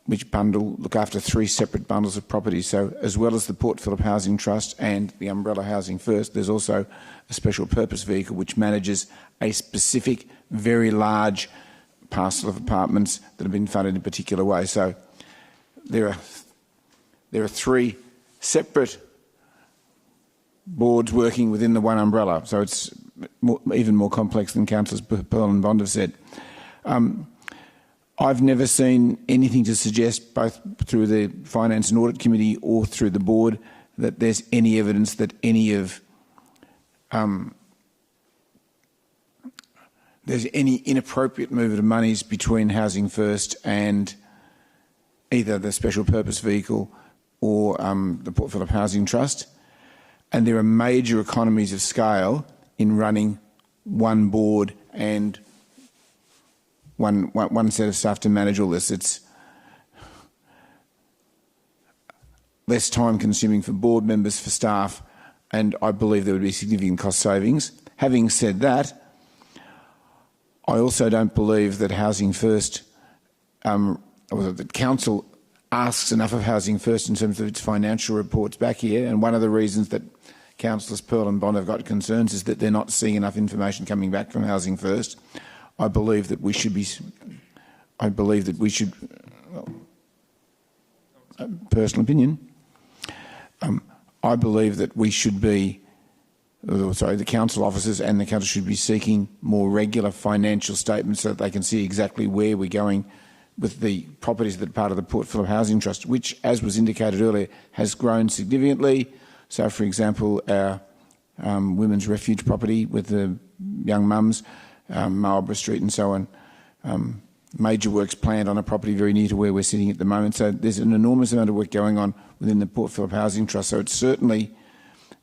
which look after 3 separate bundles of properties. So as well as the Port Phillip Housing Trust and the umbrella HousingFirst, there's also a special purpose vehicle which manages a specific, very large parcel of apartments that have been funded in a particular way. So there are 3 separate boards working within the one umbrella. So it's even more complex than Councillors Pearl and Bond have said. I've never seen anything to suggest, both through the Finance and Audit Committee or through the board, that there's any evidence that there's any inappropriate movement of monies between HousingFirst and either the special purpose vehicle or the Port Phillip Housing Trust. And there are major economies of scale in running one board and one set of staff to manage all this. It's less time consuming for board members, for staff, and I believe there would be significant cost savings. Having said that, I also don't believe that HousingFirst, or that Council asks enough of HousingFirst in terms of its financial reports back here, and one of the reasons that Councillors Pearl and Bond have got concerns is that they're not seeing enough information coming back from HousingFirst. I believe that we should, personal opinion, I believe that we should be, the council officers and the council should be seeking more regular financial statements so that they can see exactly where we're going with the properties that are part of the Port Phillip Housing Trust, which, as was indicated earlier, has grown significantly. So, for example, our women's refuge property with the young mums, Marlborough Street and so on, major works planned on a property very near to where we're sitting at the moment. So there's an enormous amount of work going on within the Port Phillip Housing Trust. So it's certainly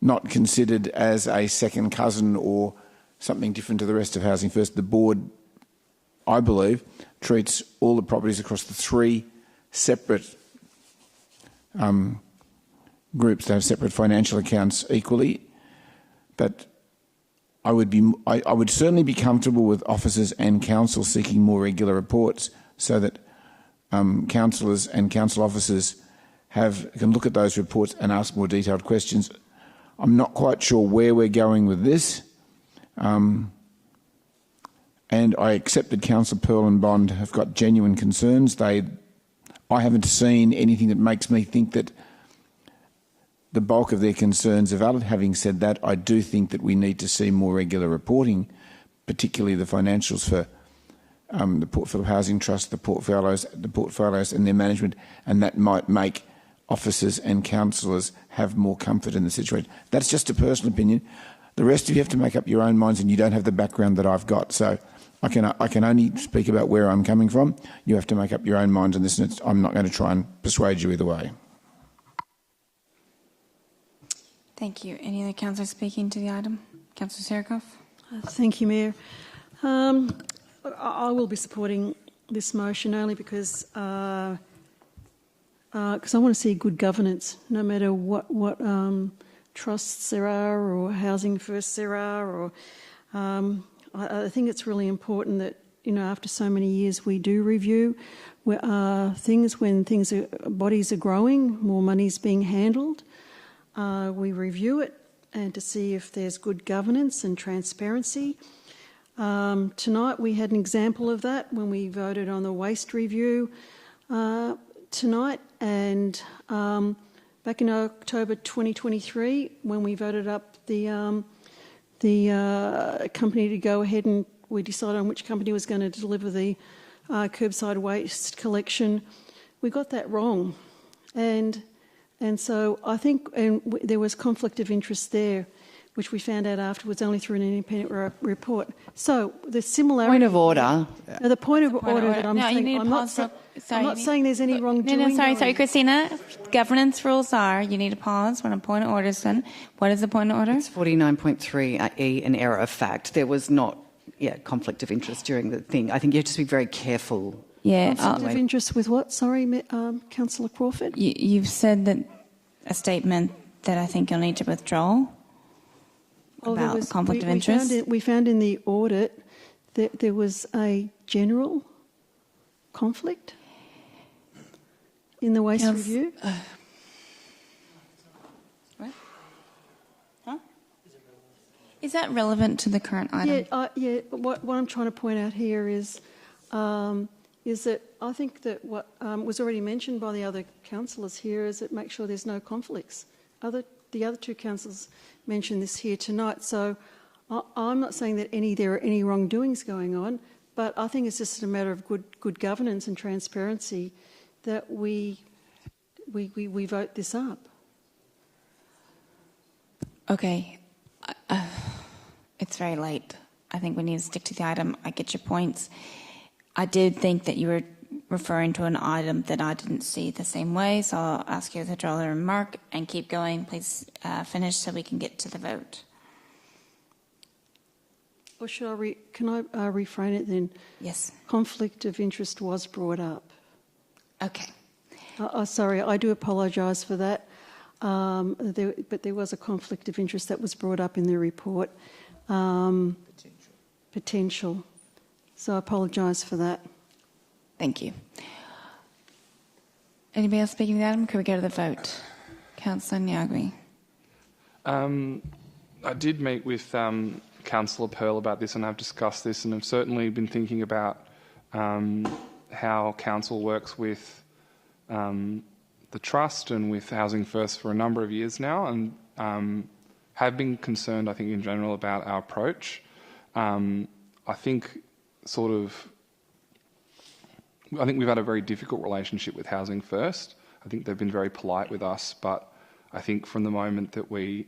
not considered as a second cousin or something different to the rest of HousingFirst. The board, I believe, treats all the properties across the 3 separate groups that have separate financial accounts equally. But I would certainly be comfortable with officers and council seeking more regular reports so that councillors and council officers can look at those reports and ask more detailed questions. I'm not quite sure where we're going with this. And I accept that Councillor Pearl and Bond have got genuine concerns. I haven't seen anything that makes me think that the bulk of their concerns are valid. Having said that, I do think that we need to see more regular reporting, particularly the financials for the Port Phillip Housing Trust, the portfolios and their management, and that might make officers and councillors have more comfort in the situation. That's just a personal opinion. The rest of you have to make up your own minds, and you don't have the background that I've got. So I can only speak about where I'm coming from. You have to make up your own minds on this, and I'm not going to try and persuade you either way. Thank you. Any other councillors speaking to the item? Councillor Serikoff. Thank you, Mayor. I will be supporting this motion only because I want to see good governance, no matter what trusts there are or HousingFirst there are. Or I think it's really important that, you know, after so many years, we do review things when bodies are growing, more money's being handled. We review it and to see if there's good governance and transparency. Tonight we had an example of that when we voted on the waste review tonight, and back in October 2023 when we voted up the company to go ahead and we decided on which company was going to deliver the curbside waste collection, we got that wrong. And so I think there was conflict of interest there, which we found out afterwards only through an independent report. So the similarity... Point of order. The point of order that I'm saying... I'm not saying there's any wrongdoing. Sorry, Christina. Governance rules are you need to pause when a point of order is done. What is the point of order? It's 49.3E, an error of fact. There was not conflict of interest during the thing. I think you have to be very careful. Yeah. Conflict of interest with what? Sorry, Councillor Crawford? You've said that a statement that I think you'll need to withdraw about conflict of interest. We found in the audit that there was a general conflict in the waste review. What? Huh? Is that relevant to the current item? Yeah. What I'm trying to point out here is that I think that what was already mentioned by the other councillors here is that make sure there's no conflicts. The other two councillors mentioned this here tonight, so I'm not saying that there are any wrongdoings going on, but I think it's just a matter of good governance and transparency that we vote this up. Okay. It's very late. I think we need to stick to the item. I get your points. I did think that you were referring to an item that I didn't see the same way, so I'll ask you to draw the remark and keep going. Please finish so we can get to the vote. Or can I reframe it then? Yes. Conflict of interest was brought up. Okay. Sorry, I do apologise for that. But there was a conflict of interest that was brought up in the report. Potential. So I apologise for that. Thank you. Anybody else speaking to the item? Can we go to the vote? Councillor Nyagui. I did meet with Councillor Pearl about this, and I've discussed this, and I've certainly been thinking about how council works with the trust and with HousingFirst for a number of years now, and have been concerned, I think, in general about our approach. I think we've had a very difficult relationship with HousingFirst. I think they've been very polite with us, but I think from the moment that we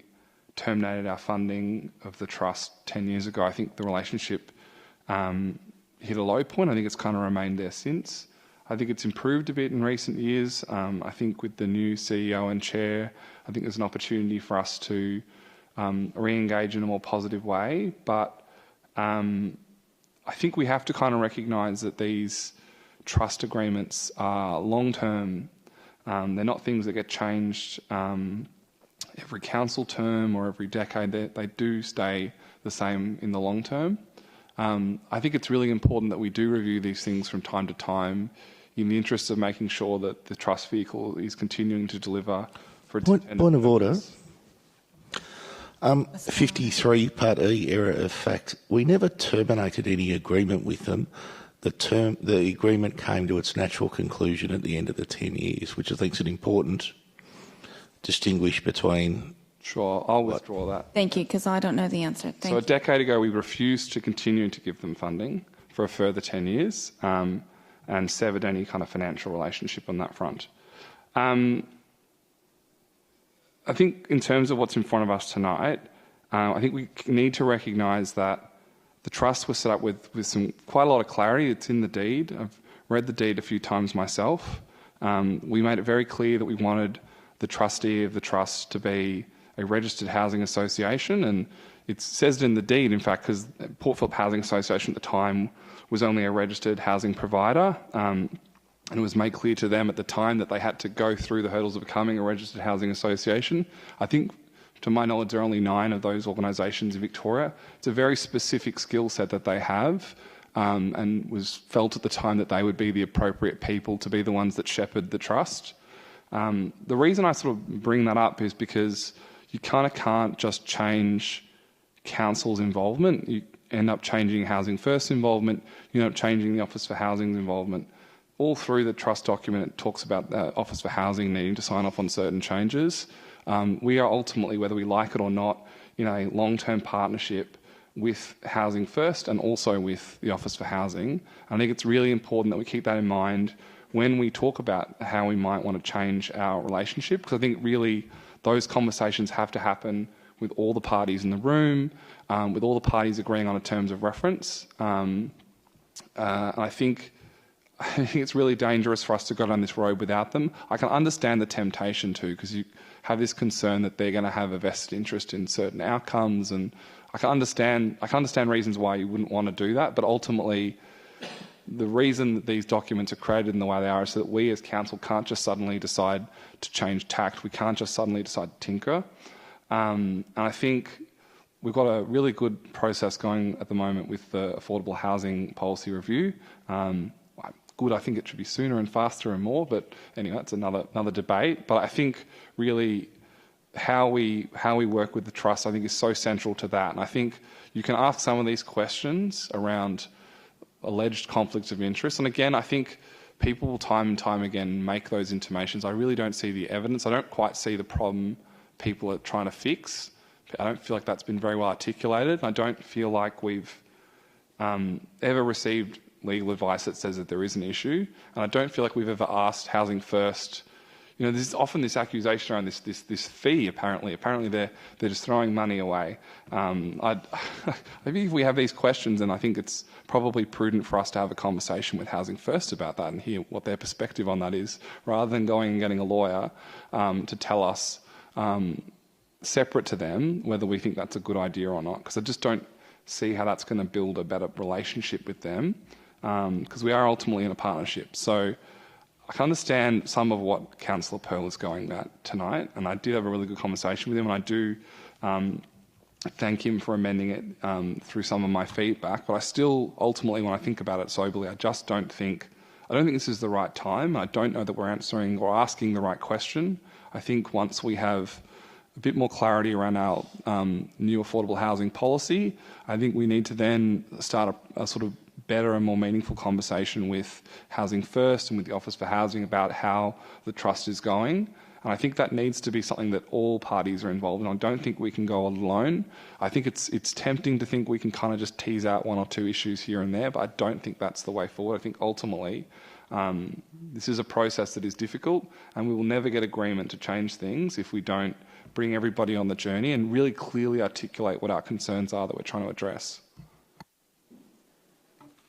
terminated our funding of the trust 10 years ago, I think the relationship hit a low point. I think it's kind of remained there since. I think it's improved a bit in recent years. I think with the new CEO and chair, I think there's an opportunity for us to re-engage in a more positive way. But I think we have to kind of recognise that these trust agreements are long-term. They're not things that get changed every council term or every decade. They do stay the same in the long term. I think it's really important that we do review these things from time to time in the interest of making sure that the trust vehicle is continuing to deliver for its intended Point of order. 53 Part E, error of fact. We never terminated any agreement with them. The agreement came to its natural conclusion at the end of the 10 years, which I think is an important distinguish between... Sure, I'll withdraw that. Thank you, because I don't know the answer. Thank So you. a decade ago, we refused to continue to give them funding for a further 10 years and severed any kind of financial relationship on that front. I think in terms of what's in front of us tonight, I think we need to recognise that the trust was set up with quite a lot of clarity. It's in the deed. I've read the deed a few times myself. We made it very clear that we wanted the trustee of the trust to be a registered housing association, and it says it in the deed, in fact, because Port Phillip Housing Association at the time was only a registered housing provider, and it was made clear to them at the time that they had to go through the hurdles of becoming a registered housing association. I think, to my knowledge, there are only 9 of those organisations in Victoria. It's a very specific skill set that they have, and was felt at the time that they would be the appropriate people to be the ones that shepherd the trust. The reason I sort of bring that up is because you kind of can't just change council's involvement. You end up changing HousingFirst's involvement. You end up changing the Office for Housing's involvement. All through the trust document, it talks about the Office for Housing needing to sign off on certain changes. We are ultimately, whether we like it or not, in a long-term partnership with HousingFirst and also with the Office for Housing. I think it's really important that we keep that in mind when we talk about how we might want to change our relationship, because I think really those conversations have to happen with all the parties in the room, with all the parties agreeing on a terms of reference. I think it's really dangerous for us to go down this road without them. I can understand the temptation too, because you have this concern that they're going to have a vested interest in certain outcomes, and I can understand reasons why you wouldn't want to do that, but ultimately the reason that these documents are created in the way they are is so that we as council can't just suddenly decide to change tact. We can't just suddenly decide to tinker. And I think we've got a really good process going at the moment with the affordable housing policy review. Good, I think it should be sooner and faster and more, but anyway, that's another debate. But I think really how we work with the trust, I think, is so central to that. And I think you can ask some of these questions around alleged conflicts of interest. And again, I think people will time and time again make those intimations. I really don't see the evidence. I don't quite see the problem people are trying to fix. I don't feel like that's been very well articulated. I don't feel like we've ever received legal advice that says that there is an issue. And I don't feel like we've ever asked Housing First. You know, there's often this accusation around this fee, apparently. Apparently they're just throwing money away. I think if we have these questions, then I think it's probably prudent for us to have a conversation with Housing First about that and hear what their perspective on that is, rather than going and getting a lawyer to tell us, separate to them, whether we think that's a good idea or not. Because I just don't see how that's going to build a better relationship with them, because we are ultimately in a partnership. So I can understand some of what Councillor Pearl is going at tonight, and I did have a really good conversation with him, and I do thank him for amending it through some of my feedback. But I still, ultimately, when I think about it soberly, I don't think this is the right time. I don't know that we're answering or asking the right question. I think once we have a bit more clarity around our new affordable housing policy, I think we need to then start a sort of better and more meaningful conversation with Housing First and with the Office for Housing about how the trust is going. And I think that needs to be something that all parties are involved in. I don't think we can go alone. I think it's tempting to think we can kind of just tease out 1 or 2 issues here and there, but I don't think that's the way forward. I think ultimately this is a process that is difficult, and we will never get agreement to change things if we don't bring everybody on the journey and really clearly articulate what our concerns are that we're trying to address.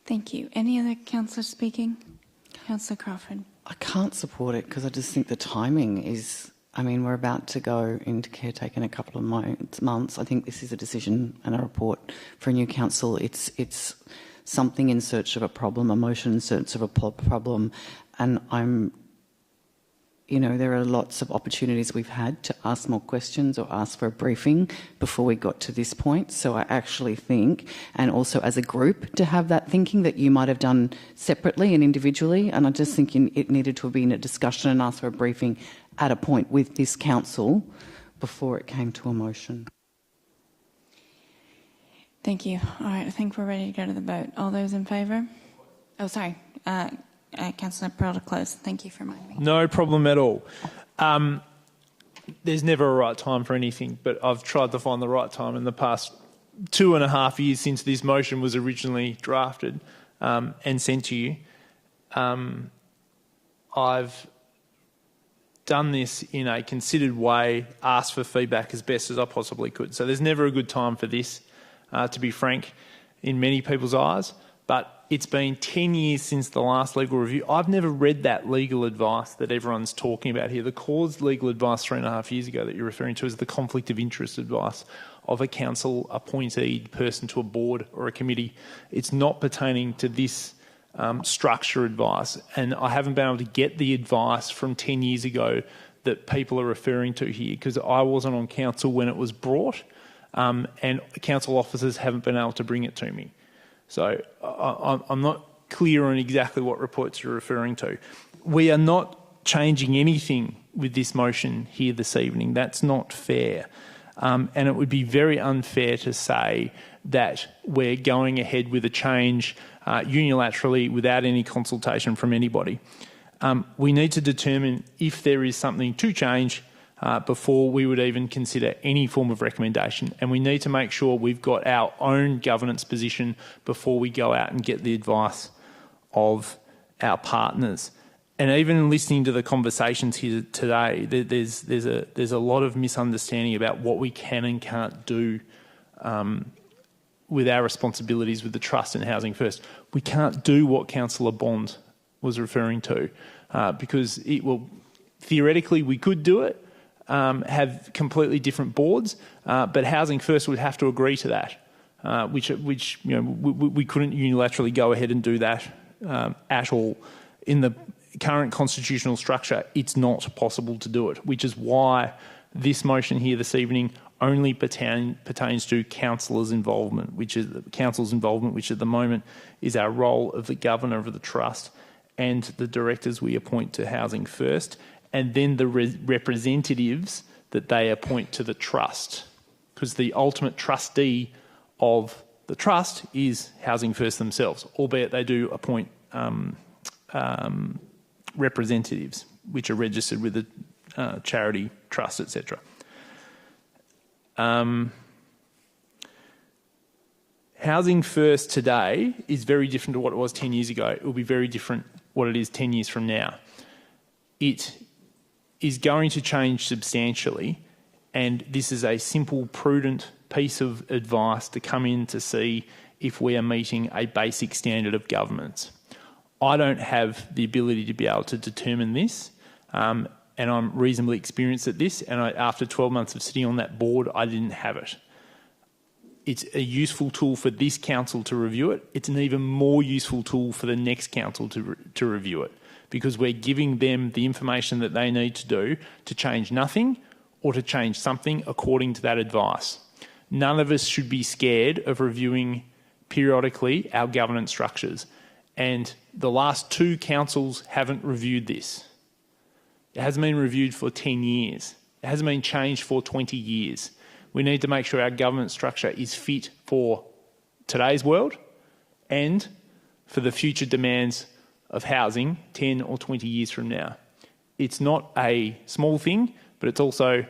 Thank you. Any other councillors speaking? Councillor Crawford. I can't support it because I just think the timing is, I mean, we're about to go into caretaker in a couple of months. I think this is a decision and a report for a new council. It's something in search of a problem, a motion in search of a problem, and there are lots of opportunities we've had to ask more questions or ask for a briefing before we got to this point. So I actually think, and also as a group, to have that thinking that you might have done separately and individually, and I just think it needed to have been a discussion and ask for a briefing at a point with this council before it came to a motion. Thank you. All right, I think we're ready to go to the vote. All those in favour? Oh, sorry. Councillor Pearl to close. Thank you for reminding me. No problem at all. there's never a right time for anything, but I've tried to find the right time in the past 2.5 years since this motion was originally drafted and sent to you. I've done this in a considered way, asked for feedback as best as I possibly could. So there's never a good time for this, to be frank, in many people's eyes. But it's been 10 years since the last legal review. I've never read that legal advice that everyone's talking about here. The cause legal advice 3.5 years ago that you're referring to is the conflict of interest advice of a council appointed person to a board or a committee. It's not pertaining to this structure advice, and I haven't been able to get the advice from 10 years ago that people are referring to here because I wasn't on council when it was brought, and council officers haven't been able to bring it to me. So I'm not clear on exactly what reports you're referring to. We are not changing anything with this motion here this evening. That's not fair. And it would be very unfair to say that we're going ahead with a change unilaterally without any consultation from anybody. We need to determine if there is something to change before we would even consider any form of recommendation. And we need to make sure we've got our own governance position before we go out and get the advice of our partners. And even listening to the conversations here today, there's a lot of misunderstanding about what we can and can't do with our responsibilities with the Trust and Housing First. We can't do what Councillor Bond was referring to because theoretically we could do it, have completely different boards, but Housing First would have to agree to that, which we couldn't unilaterally go ahead and do that at all. In the current constitutional structure, it's not possible to do it, which is why this motion here this evening only pertains to councillors' involvement, which is council's involvement, which at the moment is our role of the governor of the trust and the directors we appoint to Housing First, and then the representatives that they appoint to the trust, because the ultimate trustee of the trust is Housing First themselves, albeit they do appoint representatives which are registered with the charity trust, etc. Housing First today is very different to what it was 10 years ago. It will be very different what it is 10 years from now. It is going to change substantially, and this is a simple, prudent piece of advice to come in to see if we are meeting a basic standard of governance. I don't have the ability to be able to determine this, and I'm reasonably experienced at this, and after 12 months of sitting on that board, I didn't have it. It's a useful tool for this council to review it. It's an even more useful tool for the next council to review it, because we're giving them the information that they need to do to change nothing or to change something according to that advice. None of us should be scared of reviewing periodically our governance structures. And the last two councils haven't reviewed this. It hasn't been reviewed for 10 years. It hasn't been changed for 20 years. We need to make sure our governance structure is fit for today's world and for the future demands of housing 10 or 20 years from now. It's not a small thing, but it's also,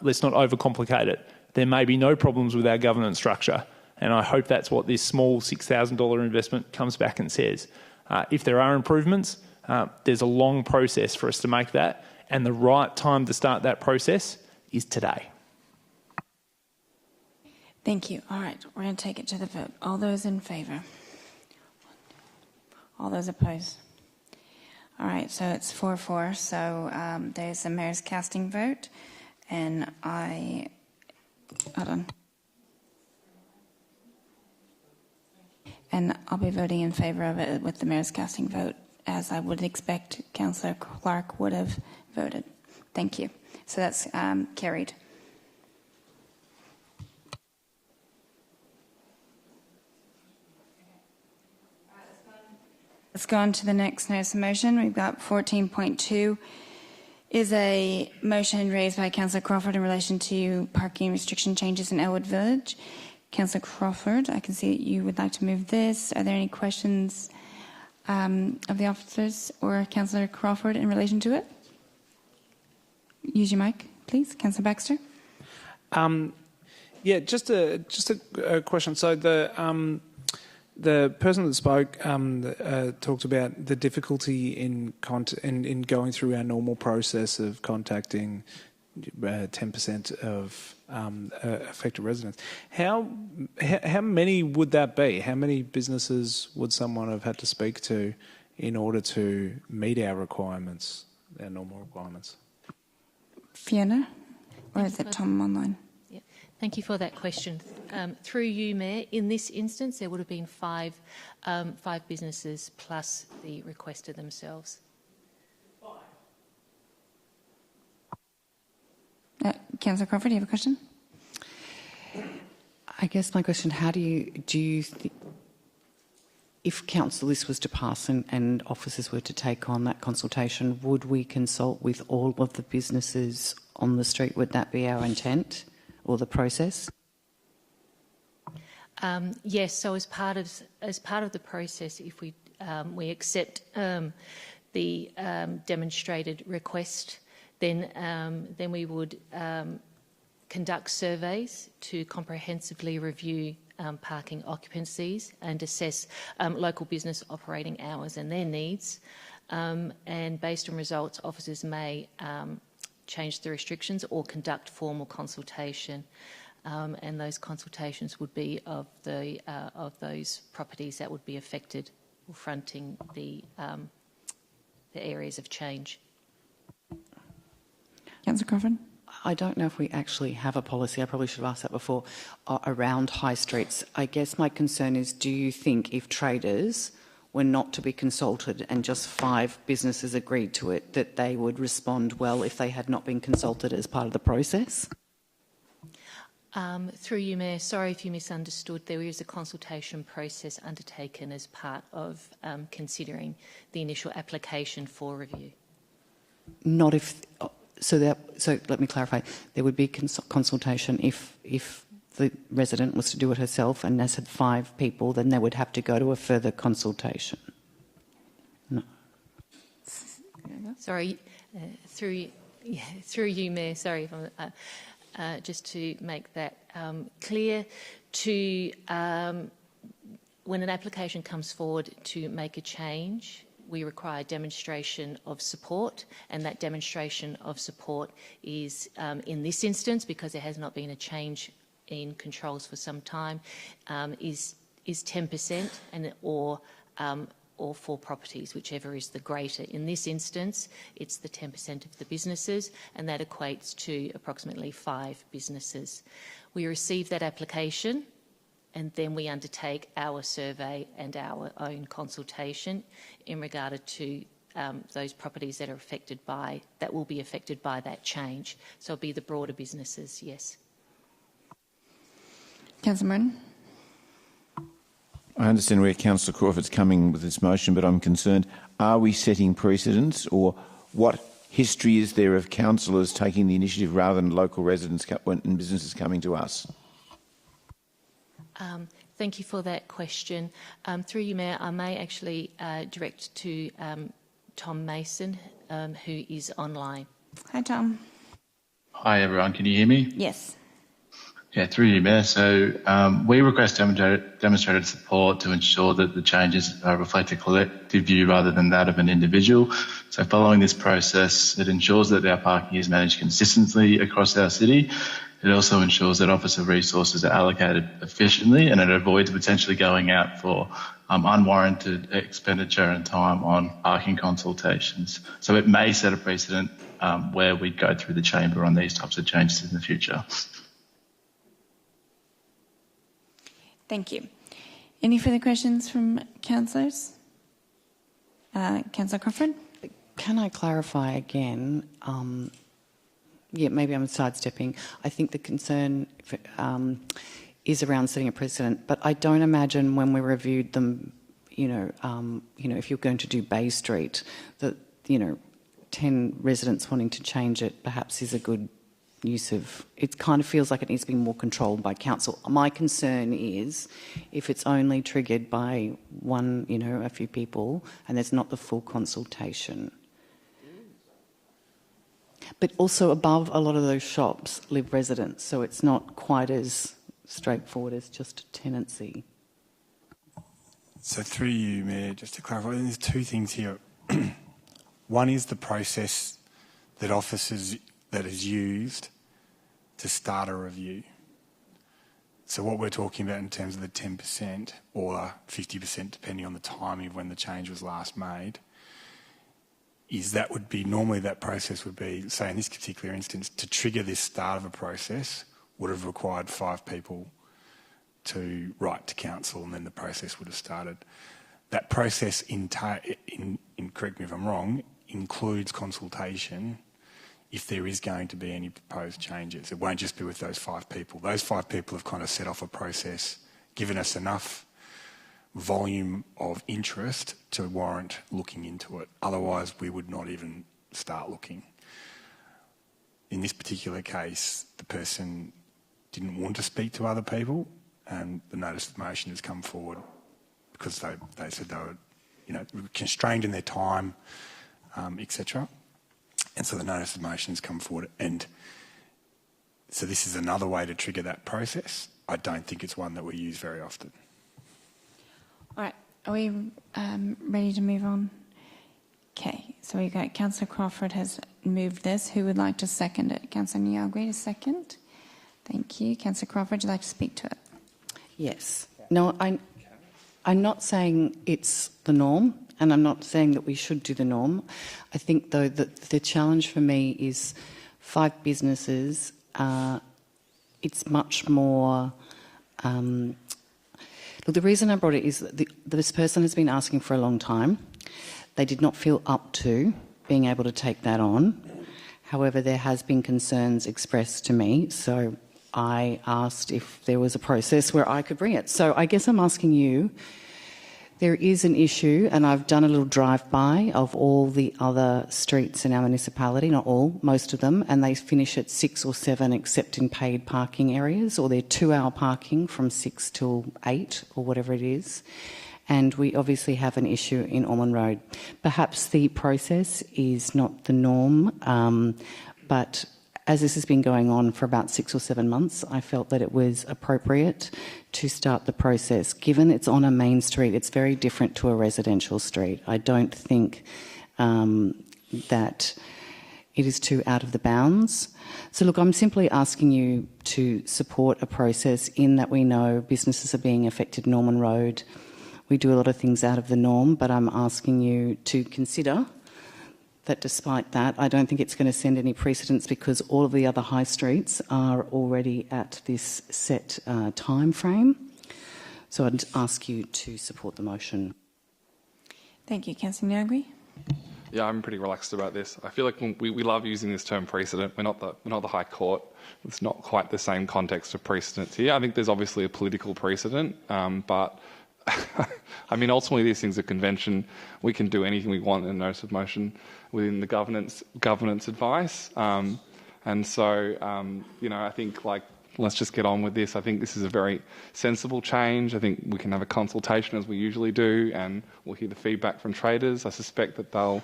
let's not overcomplicate it. There may be no problems with our governance structure, and I hope that's what this small $6,000 investment comes back and says. If there are improvements, there's a long process for us to make that, and the right time to start that process is today. Thank you. All right, we're going to take it to the vote. All those in favour? All those opposed? All right, so it's 4-4. So there's a mayor's casting vote, and hold on. And I'll be voting in favour of it with the mayor's casting vote, as I would expect Councillor Clark would have voted. Thank you. So that's carried. Let's go on to the next notice of motion. We've got 14.2 is a motion raised by Councillor Crawford in relation to parking restriction changes in Elwood Village. Councillor Crawford, I can see that you would like to move this. Are there any questions of the officers or Councillor Crawford in relation to it? Use your mic, please. Councillor Baxter. Yeah, just a question. So the person that spoke talked about the difficulty in going through our normal process of contacting 10% of affected residents. How many would that be? How many businesses would someone have had to speak to in order to meet our requirements, our normal requirements? Fiona, or is it Tom online? Yeah. Thank you for that question. Through you, Mayor, in this instance, there would have been five businesses plus the requester themselves. Councillor Crawford, do you have a question? I guess my question: how do you if council list was to pass and officers were to take on that consultation, would we consult with all of the businesses on the street? Would that be our intent or the process? Yes. So as part of the process, if we accept the demonstrated request, then we would conduct surveys to comprehensively review parking occupancies and assess local business operating hours and their needs. And based on results, officers may change the restrictions or conduct formal consultation. And those consultations would be of those properties that would be affected or fronting the areas of change. Councillor Crawford. I don't know if we actually have a policy, I probably should have asked that before, around high streets. I guess my concern is, do you think if traders were not to be consulted and just 5 businesses agreed to it, that they would respond well if they had not been consulted as part of the process? Through you, Mayor, sorry if you misunderstood. There is a consultation process undertaken as part of considering the initial application for review. Not if... So let me clarify. There would be consultation if the resident was to do it herself and as had 5 people, then they would have to go to a further consultation. No. Sorry, through you, Mayor. Sorry, if I'm, just to make that clear. When an application comes forward to make a change, we require demonstration of support, and that demonstration of support is, in this instance, because there has not been a change in controls for some time, is 10% and or 4 properties, whichever is the greater. In this instance, it's the 10% of the businesses, and that equates to approximately 5 businesses. We receive that application, and then we undertake our survey and our own consultation in regard to those properties that will be affected by that change. So it'll be the broader businesses, yes. Councillor Martin. I understand where Councillor Crawford's coming with this motion, but I'm concerned, are we setting precedents, or what history is there of councillors taking the initiative rather than local residents and businesses coming to us? Thank you for that question. Through you, Mayor, I may actually direct to Tom Mason, who is online. Hi, Tom. Hi, everyone. Can you hear me? Yes. Yeah, through you, Mayor. So we request demonstrated support to ensure that the changes reflect a collective view rather than that of an individual. So following this process, it ensures that our parking is managed consistently across our city. It also ensures that officer resources are allocated efficiently, and it avoids potentially going out for unwarranted expenditure and time on parking consultations. So it may set a precedent where we'd go through the chamber on these types of changes in the future. Thank you. Any further questions from councillors? Councillor Crawford? Can I clarify again? Yeah, maybe I'm sidestepping. I think the concern is around setting a precedent, but I don't imagine when we reviewed them, if you're going to do Bay Street, that 10 residents wanting to change it perhaps is a good use of. It kind of feels like it needs to be more controlled by council. My concern is if it's only triggered by one, a few people, and there's not the full consultation. But also above a lot of those shops live residents, so it's not quite as straightforward as just a tenancy. So through you, Mayor, just to clarify, there's two things here. One is the process that that is used to start a review. So what we're talking about in terms of the 10% or 50%, depending on the timing of when the change was last made, is that would be, normally that process would be, say in this particular instance, to trigger this start of a process would have required 5 people to write to council, and then the process would have started. That process, correct me if I'm wrong, includes consultation if there is going to be any proposed changes. It won't just be with those 5 people. Those 5 people have kind of set off a process, given us enough volume of interest to warrant looking into it. Otherwise, we would not even start looking. In this particular case, the person didn't want to speak to other people, and the notice of motion has come forward because they said they were, constrained in their time, etc. And so the notice of motion has come forward, and so this is another way to trigger that process. I don't think it's one that we use very often. All right, are we ready to move on? Okay, so we've got Councillor Crawford has moved this. Who would like to second it? Councillor Niagui to second. Thank you. Councillor Crawford, would you like to speak to it? Yes. No, I'm not saying it's the norm, and I'm not saying that we should do the norm. I think, though, that the challenge for me is 5 businesses. It's much more... Look, the reason I brought it is that this person has been asking for a long time. They did not feel up to being able to take that on. However, there has been concerns expressed to me, so I asked if there was a process where I could bring it. So I guess I'm asking you, there is an issue, and I've done a little drive-by of all the other streets in our municipality, not all, most of them, and they finish at 6 or 7 except in paid parking areas, or they're 2-hour parking from 6 till 8 or whatever it is. And we obviously have an issue in Ormond Road. Perhaps the process is not the norm, but as this has been going on for about 6 or 7 months, I felt that it was appropriate to start the process. Given it's on a main street, it's very different to a residential street. I don't think that it is too out of the bounds. So look, I'm simply asking you to support a process in that we know businesses are being affected in Ormond Road. We do a lot of things out of the norm, but I'm asking you to consider that despite that, I don't think it's going to send any precedents because all of the other high streets are already at this set time frame. So I'd ask you to support the motion. Thank you. Councillor Niagui. Yeah, I'm pretty relaxed about this. I feel like we love using this term precedent. We're not the High Court. It's not quite the same context of precedents here. I think there's obviously a political precedent, but I mean, ultimately these things are convention. We can do anything we want in a notice of motion within the governance advice. And so, I think, let's just get on with this. I think this is a very sensible change. I think we can have a consultation as we usually do, and we'll hear the feedback from traders. I suspect that they'll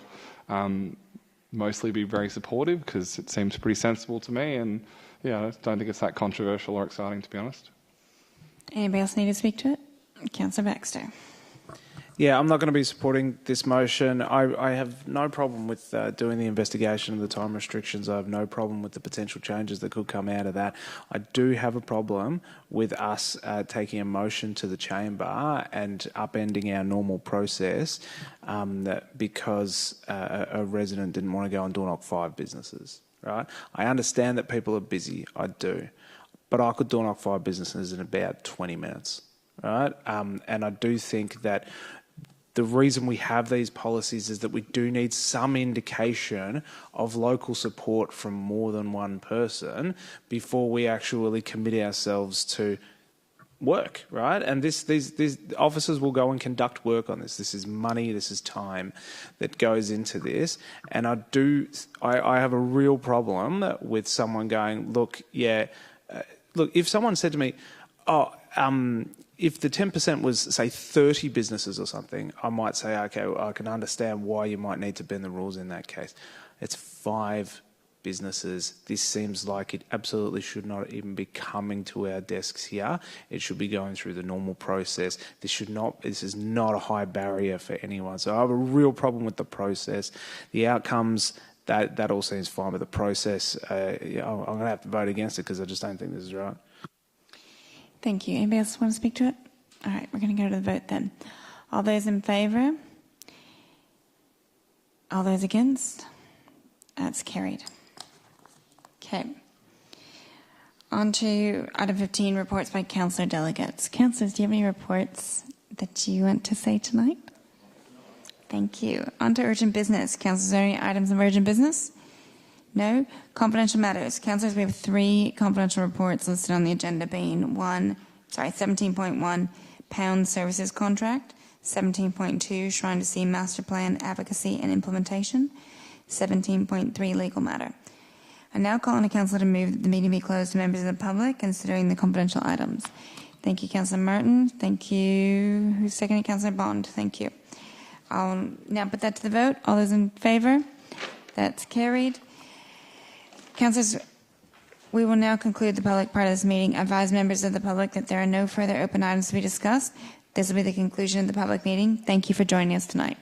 mostly be very supportive because it seems pretty sensible to me, and I don't think it's that controversial or exciting, to be honest. Anybody else need to speak to it? Councillor Baxter. Yeah, I'm not going to be supporting this motion. I have no problem with doing the investigation of the time restrictions. I have no problem with the potential changes that could come out of that. I do have a problem with us taking a motion to the chamber and upending our normal process because a resident didn't want to go and door knock 5 businesses. Right? I understand that people are busy. I do. But I could door knock 5 businesses in about 20 minutes. Right? And I do think that the reason we have these policies is that we do need some indication of local support from more than one person before we actually commit ourselves to work, right? And these officers will go and conduct work on this. This is money, this is time that goes into this. And I have a real problem with someone going, look, if someone said to me, if the 10% was, say, 30 businesses or something, I might say, okay, well, I can understand why you might need to bend the rules in that case. It's 5 businesses. This seems like it absolutely should not even be coming to our desks here. It should be going through the normal process. This is not a high barrier for anyone. So I have a real problem with the process. The outcomes, that all seems fine, but the process, I'm going to have to vote against it because I just don't think this is right. Thank you. Anybody else want to speak to it? All right, we're going to go to the vote then. All those in favour? All those against? That's carried. Okay. On to item 15, reports by councillor delegates. Councillors, do you have any reports that you want to say tonight? Thank you. On to urgent business. Councillors, are there any items of urgent business? No? Confidential matters. Councillors, we have 3 confidential reports listed on the agenda, being 17.1, Pound Services Contract, 17.2, Shrine to Sea Master Plan Advocacy and Implementation, 17.3, Legal Matter. I now call on a councillor to move that the meeting be closed to members of the public, considering the confidential items. Thank you, Councillor Martin. Thank you. Who's seconding? Councillor Bond. Thank you. I'll now put that to the vote. All those in favour? That's carried. Councillors, we will now conclude the public part of this meeting. I advise members of the public that there are no further open items to be discussed. This will be the conclusion of the public meeting. Thank you for joining us tonight.